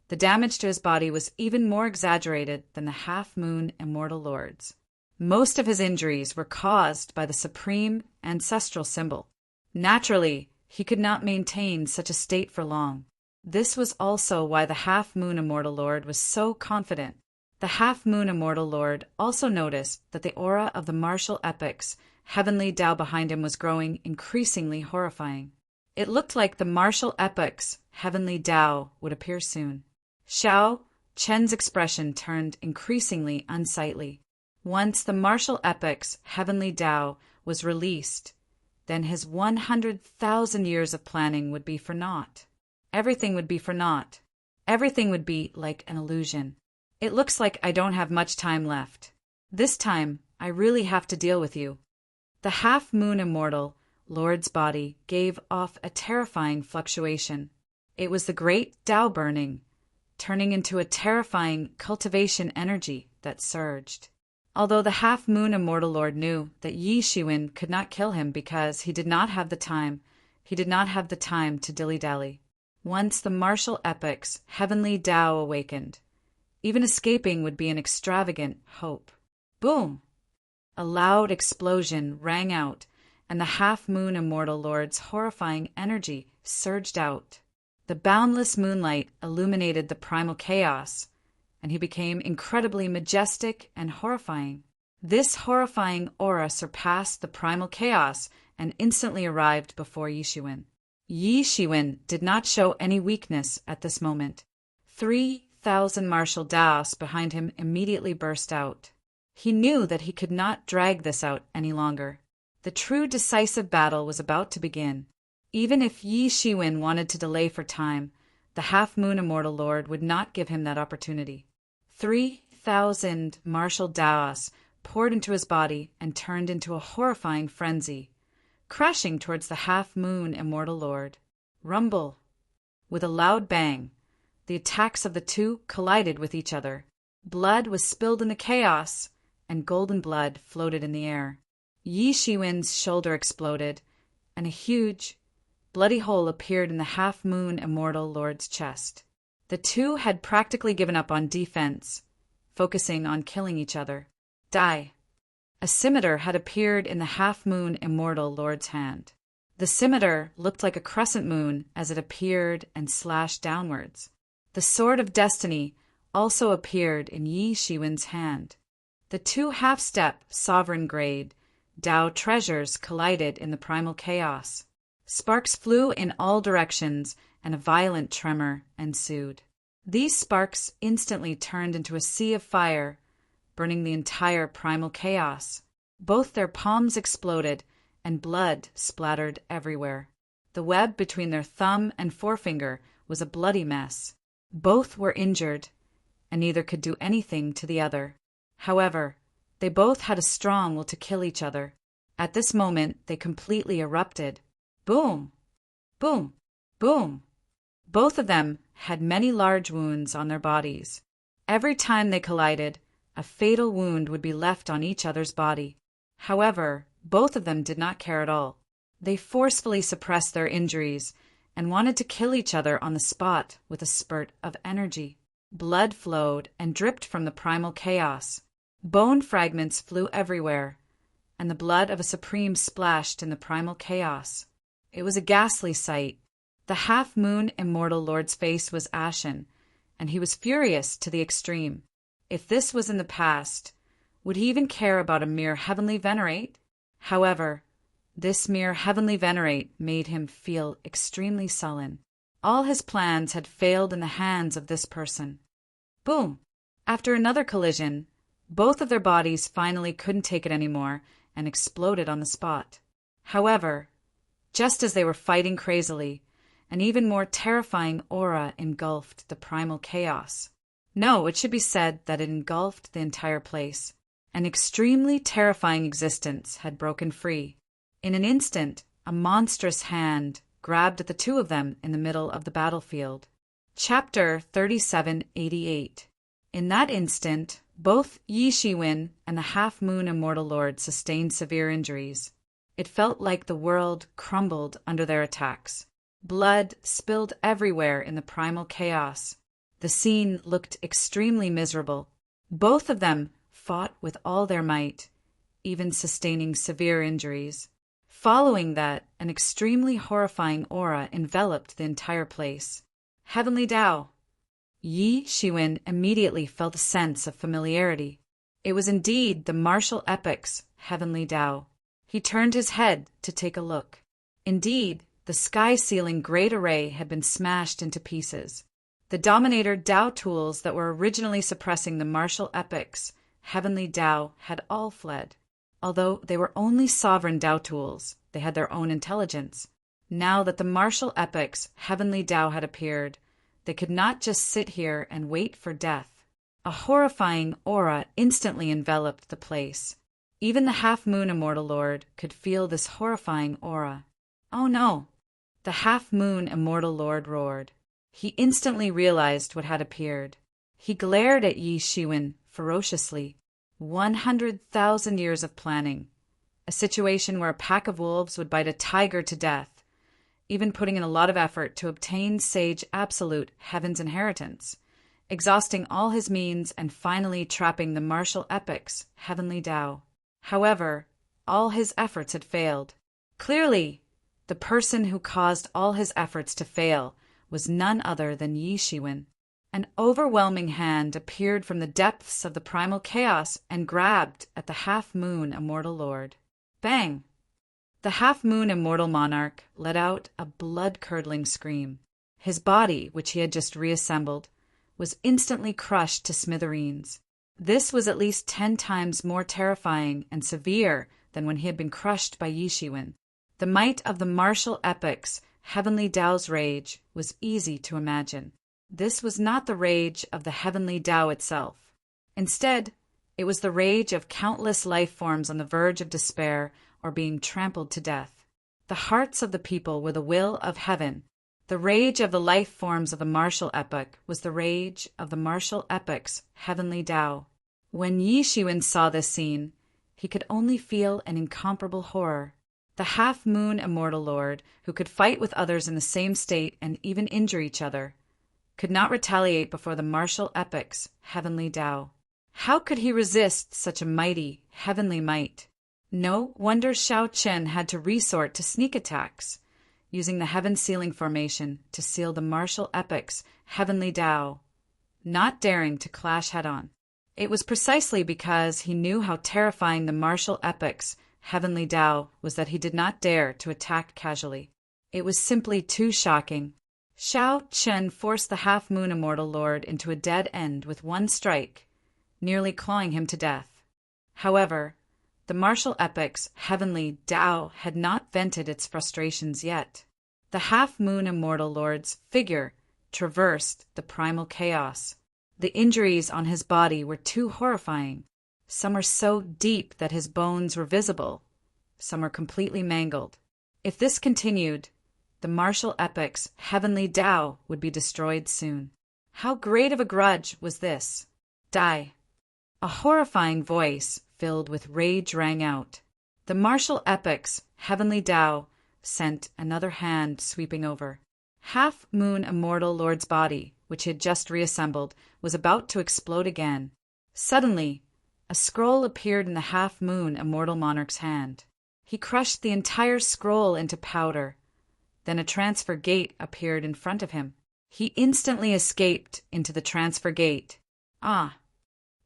Speaker 1: the damage to his body was even more exaggerated than the half-moon immortal lord's. Most of his injuries were caused by the supreme ancestral symbol. Naturally, he could not maintain such a state for long. This was also why the half-moon immortal lord was so confident. The half-moon immortal lord also noticed that the aura of the martial epic's heavenly Tao behind him was growing increasingly horrifying. It looked like the martial epic's heavenly Tao would appear soon. Xiao Chen's expression turned increasingly unsightly. Once the martial epic's heavenly Tao was released, then his 100,000 years of planning would be for naught. Everything would be for naught. Everything would be like an illusion. "It looks like I don't have much time left. This time, I really have to deal with you." The half-moon immortal lord's body gave off a terrifying fluctuation. It was the great Tao burning, turning into a terrifying cultivation energy that surged. Although the half-moon immortal lord knew that Yi Shiwen could not kill him because he did not have the time to dilly-dally. Once the martial epic's heavenly Tao awakened, even escaping would be an extravagant hope. Boom! A loud explosion rang out, and the half-moon immortal lord's horrifying energy surged out. The boundless moonlight illuminated the primal chaos, and he became incredibly majestic and horrifying. This horrifying aura surpassed the primal chaos and instantly arrived before Yi Shiwen. Yi Shiwen did not show any weakness at this moment. 3,000 martial Taos behind him immediately burst out. He knew that he could not drag this out any longer. The true decisive battle was about to begin. Even if Yi Shiwen wanted to delay for time, the half-moon immortal lord would not give him that opportunity. 3,000 martial Taos poured into his body and turned into a horrifying frenzy, crashing towards the half-moon immortal lord. Rumble! With a loud bang, the attacks of the two collided with each other. Blood was spilled in the chaos, and golden blood floated in the air. Yi Shiwen's shoulder exploded, and a huge, bloody hole appeared in the half-moon immortal lord's chest. The two had practically given up on defense, focusing on killing each other. Die! A scimitar had appeared in the half-moon immortal lord's hand. The scimitar looked like a crescent moon as it appeared and slashed downwards. The sword of destiny also appeared in Yi Shiwen's hand. The two half-step, sovereign-grade Tao treasures collided in the primal chaos. Sparks flew in all directions, and a violent tremor ensued. These sparks instantly turned into a sea of fire, burning the entire primal chaos. Both their palms exploded, and blood splattered everywhere. The web between their thumb and forefinger was a bloody mess. Both were injured, and neither could do anything to the other. However, They both had a strong will to kill each other. At this moment, they completely erupted. Boom! Boom! Boom! Both of them had many large wounds on their bodies. Every time they collided, a fatal wound would be left on each other's body. However, both of them did not care at all. They forcefully suppressed their injuries and wanted to kill each other on the spot with a spurt of energy. Blood flowed and dripped from the primal chaos. Bone fragments flew everywhere, and the blood of a supreme splashed in the primal chaos. It was a ghastly sight. The half-moon immortal lord's face was ashen, and he was furious to the extreme. If this was in the past, would he even care about a mere heavenly venerate? However, this mere heavenly venerate made him feel extremely sullen. All his plans had failed in the hands of this person. Boom! After another collision, both of their bodies finally couldn't take it anymore and exploded on the spot. However, just as they were fighting crazily, an even more terrifying aura engulfed the primal chaos. No, it should be said that it engulfed the entire place. An extremely terrifying existence had broken free. In an instant, a monstrous hand grabbed at the two of them in the middle of the battlefield. Chapter 3788. In that instant, both Yi Shiwen and the half-moon immortal lord sustained severe injuries. It felt like the world crumbled under their attacks. Blood spilled everywhere in the primal chaos. The scene looked extremely miserable. Both of them fought with all their might, even sustaining severe injuries. Following that, an extremely horrifying aura enveloped the entire place. Heavenly Tao. Yi Shiwen immediately felt a sense of familiarity. It was indeed the martial epic's Heavenly Tao. He turned his head to take a look. Indeed, the sky-ceiling great array had been smashed into pieces. The Dominator Tao tools that were originally suppressing the martial epic's Heavenly Tao had all fled. Although they were only sovereign Tao tools, they had their own intelligence. Now that the martial epic's Heavenly Tao had appeared, they could not just sit here and wait for death. A horrifying aura instantly enveloped the place. Even the half-moon immortal lord could feel this horrifying aura. Oh no! The half-moon immortal lord roared. He instantly realized what had appeared. He glared at Yi Shiwen ferociously. 100,000 years of planning. A situation where a pack of wolves would bite a tiger to death, even putting in a lot of effort to obtain Sage Absolute Heaven's inheritance, exhausting all his means and finally trapping the martial epic's Heavenly Tao. However, all his efforts had failed. Clearly, the person who caused all his efforts to fail was none other than Yi Shiwen. An overwhelming hand appeared from the depths of the primal chaos and grabbed at the half-moon immortal lord. Bang! The half-moon immortal monarch let out a blood-curdling scream. His body, which he had just reassembled, was instantly crushed to smithereens. This was at least 10 times more terrifying and severe than when he had been crushed by Yi Shiwen. The might of the martial epic's Heavenly Tao's rage was easy to imagine. This was not the rage of the Heavenly Tao itself. Instead, it was the rage of countless life forms on the verge of despair or being trampled to death. The hearts of the people were the will of heaven. The rage of the life forms of the martial epic was the rage of the martial epic's Heavenly Tao. When Yi Shiwen saw this scene, he could only feel an incomparable horror. The half-moon immortal lord, who could fight with others in the same state and even injure each other, could not retaliate before the martial epic's Heavenly Tao. How could he resist such a mighty, heavenly might? No wonder Shao Chen had to resort to sneak attacks, using the heaven sealing formation to seal the martial epic's Heavenly Tao, not daring to clash head-on. It was precisely because he knew how terrifying the martial epic's Heavenly Tao was that he did not dare to attack casually. It was simply too shocking. Shao Chen forced the half-moon immortal lord into a dead end with one strike, nearly clawing him to death. However, the martial epic's Heavenly Tao had not vented its frustrations yet. The half-moon immortal lord's figure traversed the primal chaos. The injuries on his body were too horrifying. Some were so deep that his bones were visible. Some were completely mangled. If this continued, the martial epic's heavenly Tao would be destroyed soon. How great of a grudge was this? Die. A horrifying voice filled with rage rang out. The martial epic's heavenly Tao sent another hand sweeping over. Half Moon Immortal Lord's body, which he had just reassembled, was about to explode again. Suddenly, a scroll appeared in the Half Moon Immortal Monarch's hand. He crushed the entire scroll into powder. Then a transfer gate appeared in front of him. He instantly escaped into the transfer gate. Ah!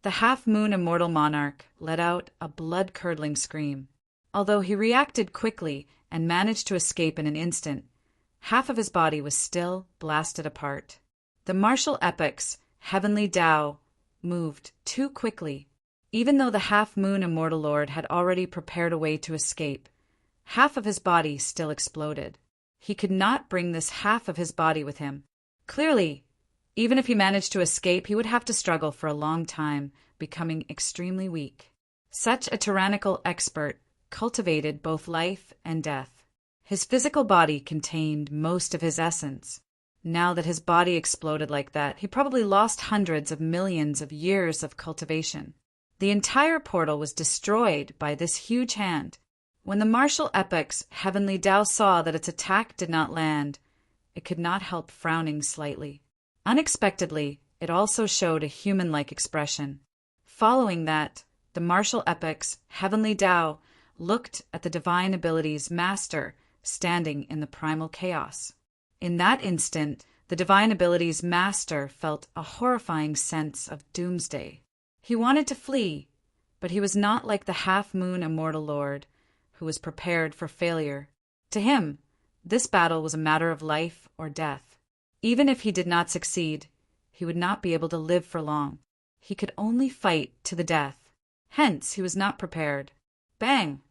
Speaker 1: The Half Moon Immortal Monarch let out a blood-curdling scream. Although he reacted quickly and managed to escape in an instant, half of his body was still blasted apart. The martial epic's heavenly Tao moved too quickly. Even though the Half Moon Immortal Lord had already prepared a way to escape, half of his body still exploded. He could not bring this half of his body with him. Clearly, even if he managed to escape, he would have to struggle for a long time, becoming extremely weak. Such a tyrannical expert cultivated both life and death. His physical body contained most of his essence. Now that his body exploded like that, he probably lost hundreds of millions of years of cultivation. The entire portal was destroyed by this huge hand. When the martial epic's heavenly Tao saw that its attack did not land, it could not help frowning slightly. Unexpectedly, it also showed a human-like expression. Following that, the martial epic's heavenly Tao looked at the divine abilities master standing in the primal chaos. In that instant, the divine abilities master felt a horrifying sense of doomsday. He wanted to flee, but he was not like the Half Moon Immortal Lord, who was prepared for failure. To him, this battle was a matter of life or death. Even if he did not succeed, he would not be able to live for long. He could only fight to the death. Hence, he was not prepared. Bang!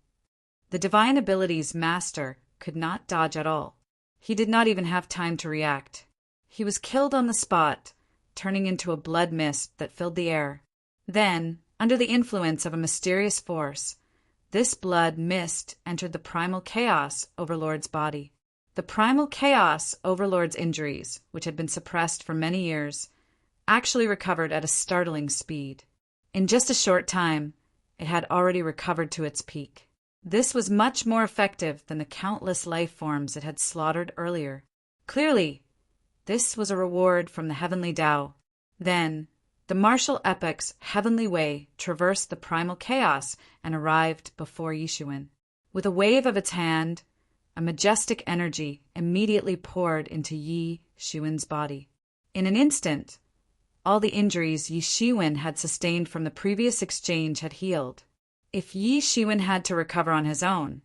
Speaker 1: The divine abilities master could not dodge at all. He did not even have time to react. He was killed on the spot, turning into a blood mist that filled the air. Then, under the influence of a mysterious force, this blood mist entered the primal chaos overlord's body. The primal chaos overlord's injuries, which had been suppressed for many years, actually recovered at a startling speed. In just a short time, it had already recovered to its peak. This was much more effective than the countless life forms it had slaughtered earlier. Clearly, this was a reward from the heavenly Tao. Then, the martial epic's heavenly way traversed the primal chaos and arrived before Yishuin. With a wave of its hand, a majestic energy immediately poured into Yi Shuin's body. In an instant, all the injuries Yi Shuin had sustained from the previous exchange had healed. If Yi Shuin had to recover on his own,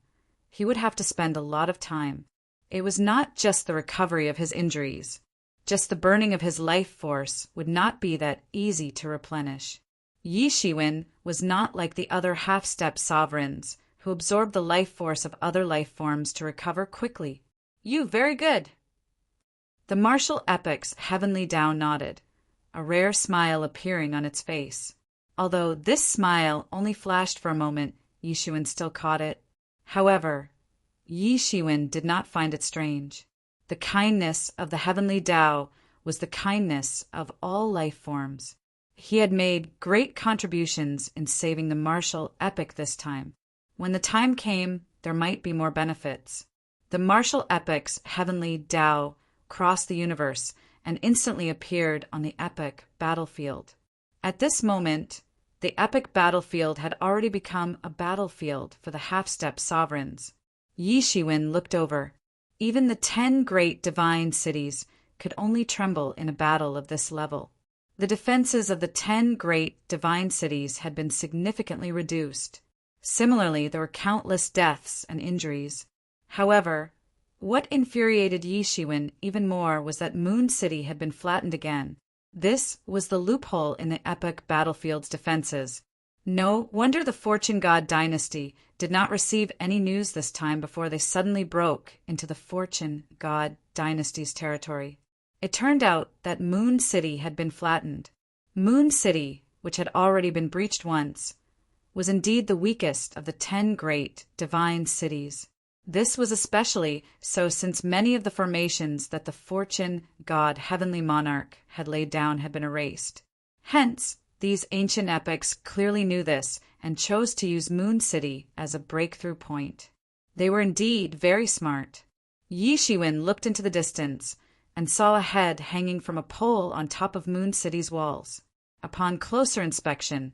Speaker 1: he would have to spend a lot of time. It was not just the recovery of his injuries. Just the burning of his life force would not be that easy to replenish. Yi Shuin was not like the other half-step sovereigns who absorbed the life force of other life forms to recover quickly. You, very good. The martial epic's heavenly Tao nodded, a rare smile appearing on its face. Although this smile only flashed for a moment, Yi Shuin still caught it. However, Yi Shuin did not find it strange. The kindness of the heavenly Tao was the kindness of all life forms. He had made great contributions in saving the martial epic this time. When the time came, there might be more benefits. The martial epic's heavenly Tao crossed the universe and instantly appeared on the epic battlefield. At this moment, the epic battlefield had already become a battlefield for the half-step sovereigns. Yi Shuin looked over. Even the 10 great divine cities could only tremble in a battle of this level. The defenses of the 10 great divine cities had been significantly reduced. Similarly, there were countless deaths and injuries. However, what infuriated Yi Shuin even more was that Moon City had been flattened again. This was the loophole in the epic battlefield's defenses. No wonder the Fortune God dynasty did not receive any news this time before they suddenly broke into the Fortune God dynasty's territory. It turned out that Moon City had been flattened. Moon City, which had already been breached once, was indeed the weakest of the 10 great divine cities. This was especially so since many of the formations that the fortune god heavenly monarch had laid down had been erased. Hence, these ancient epics clearly knew this and chose to use Moon City as a breakthrough point. They were indeed very smart. Yi Shiwen looked into the distance and saw a head hanging from a pole on top of Moon City's walls. Upon closer inspection,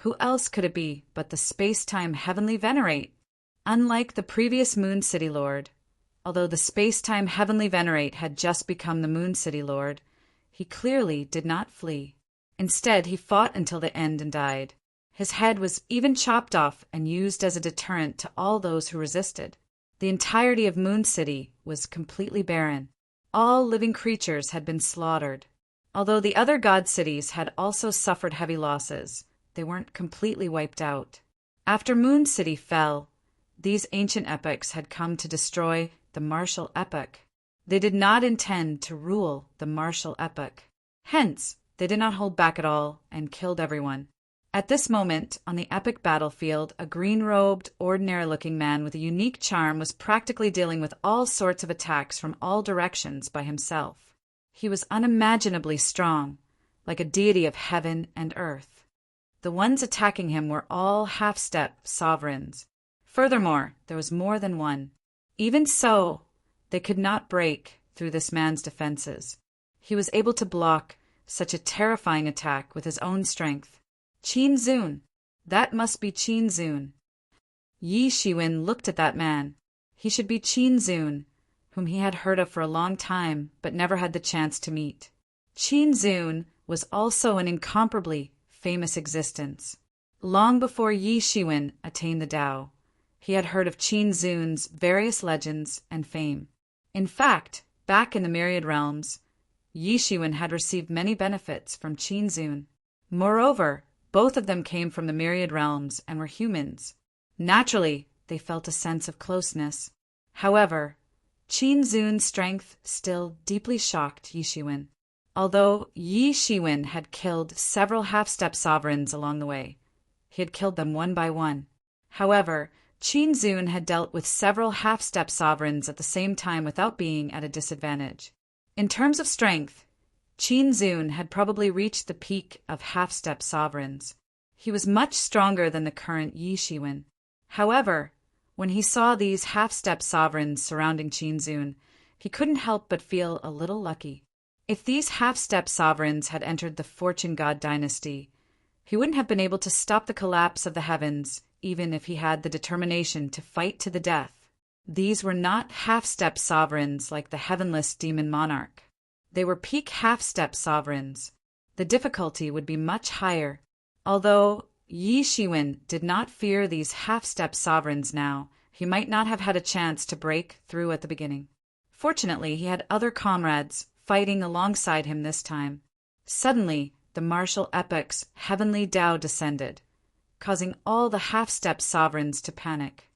Speaker 1: who else could it be but the space-time heavenly venerate? Unlike the previous Moon City Lord, although the space-time heavenly venerate had just become the Moon City Lord, he clearly did not flee. Instead, he fought until the end and died. His head was even chopped off and used as a deterrent to all those who resisted. The entirety of Moon City was completely barren. All living creatures had been slaughtered. Although the other god cities had also suffered heavy losses, they weren't completely wiped out. After Moon City fell, these ancient epics had come to destroy the martial epoch. They did not intend to rule the martial epoch. Hence, they did not hold back at all and killed everyone. At this moment, on the epic battlefield, a green-robed, ordinary-looking man with a unique charm was practically dealing with all sorts of attacks from all directions by himself. He was unimaginably strong, like a deity of heaven and earth. The ones attacking him were all half-step sovereigns. Furthermore, there was more than one. Even so, they could not break through this man's defenses. He was able to block such a terrifying attack with his own strength. Qin Zun. That must be Qin Zun. Yi Shiwen looked at that man. He should be Qin Zun, whom he had heard of for a long time but never had the chance to meet. Qin Zun was also an incomparably famous existence. Long before Yi Shiwen attained the Tao, he had heard of Qin Zun's various legends and fame. In fact, back in the Myriad Realms, Yi Shiwen had received many benefits from Qin Zun. Moreover, both of them came from the Myriad Realms and were humans. Naturally, they felt a sense of closeness. However, Qin Zun's strength still deeply shocked Yi Shiwen. Although Yi Shiwen had killed several half-step sovereigns along the way, he had killed them one by one. However, Qin Zun had dealt with several half-step sovereigns at the same time without being at a disadvantage. In terms of strength, Qin Zun had probably reached the peak of half-step sovereigns. He was much stronger than the current Yi Shiwen. However, when he saw these half-step sovereigns surrounding Qin Zun, he couldn't help but feel a little lucky. If these half-step sovereigns had entered the Fortune God dynasty, he wouldn't have been able to stop the collapse of the heavens, even if he had the determination to fight to the death. These were not half-step sovereigns like the heavenless demon monarch. They were peak half-step sovereigns. The difficulty would be much higher. Although Yi Shiwen did not fear these half-step sovereigns now, he might not have had a chance to break through at the beginning. Fortunately, he had other comrades fighting alongside him this time. Suddenly, the martial epoch's heavenly Tao descended, causing all the half-step sovereigns to panic.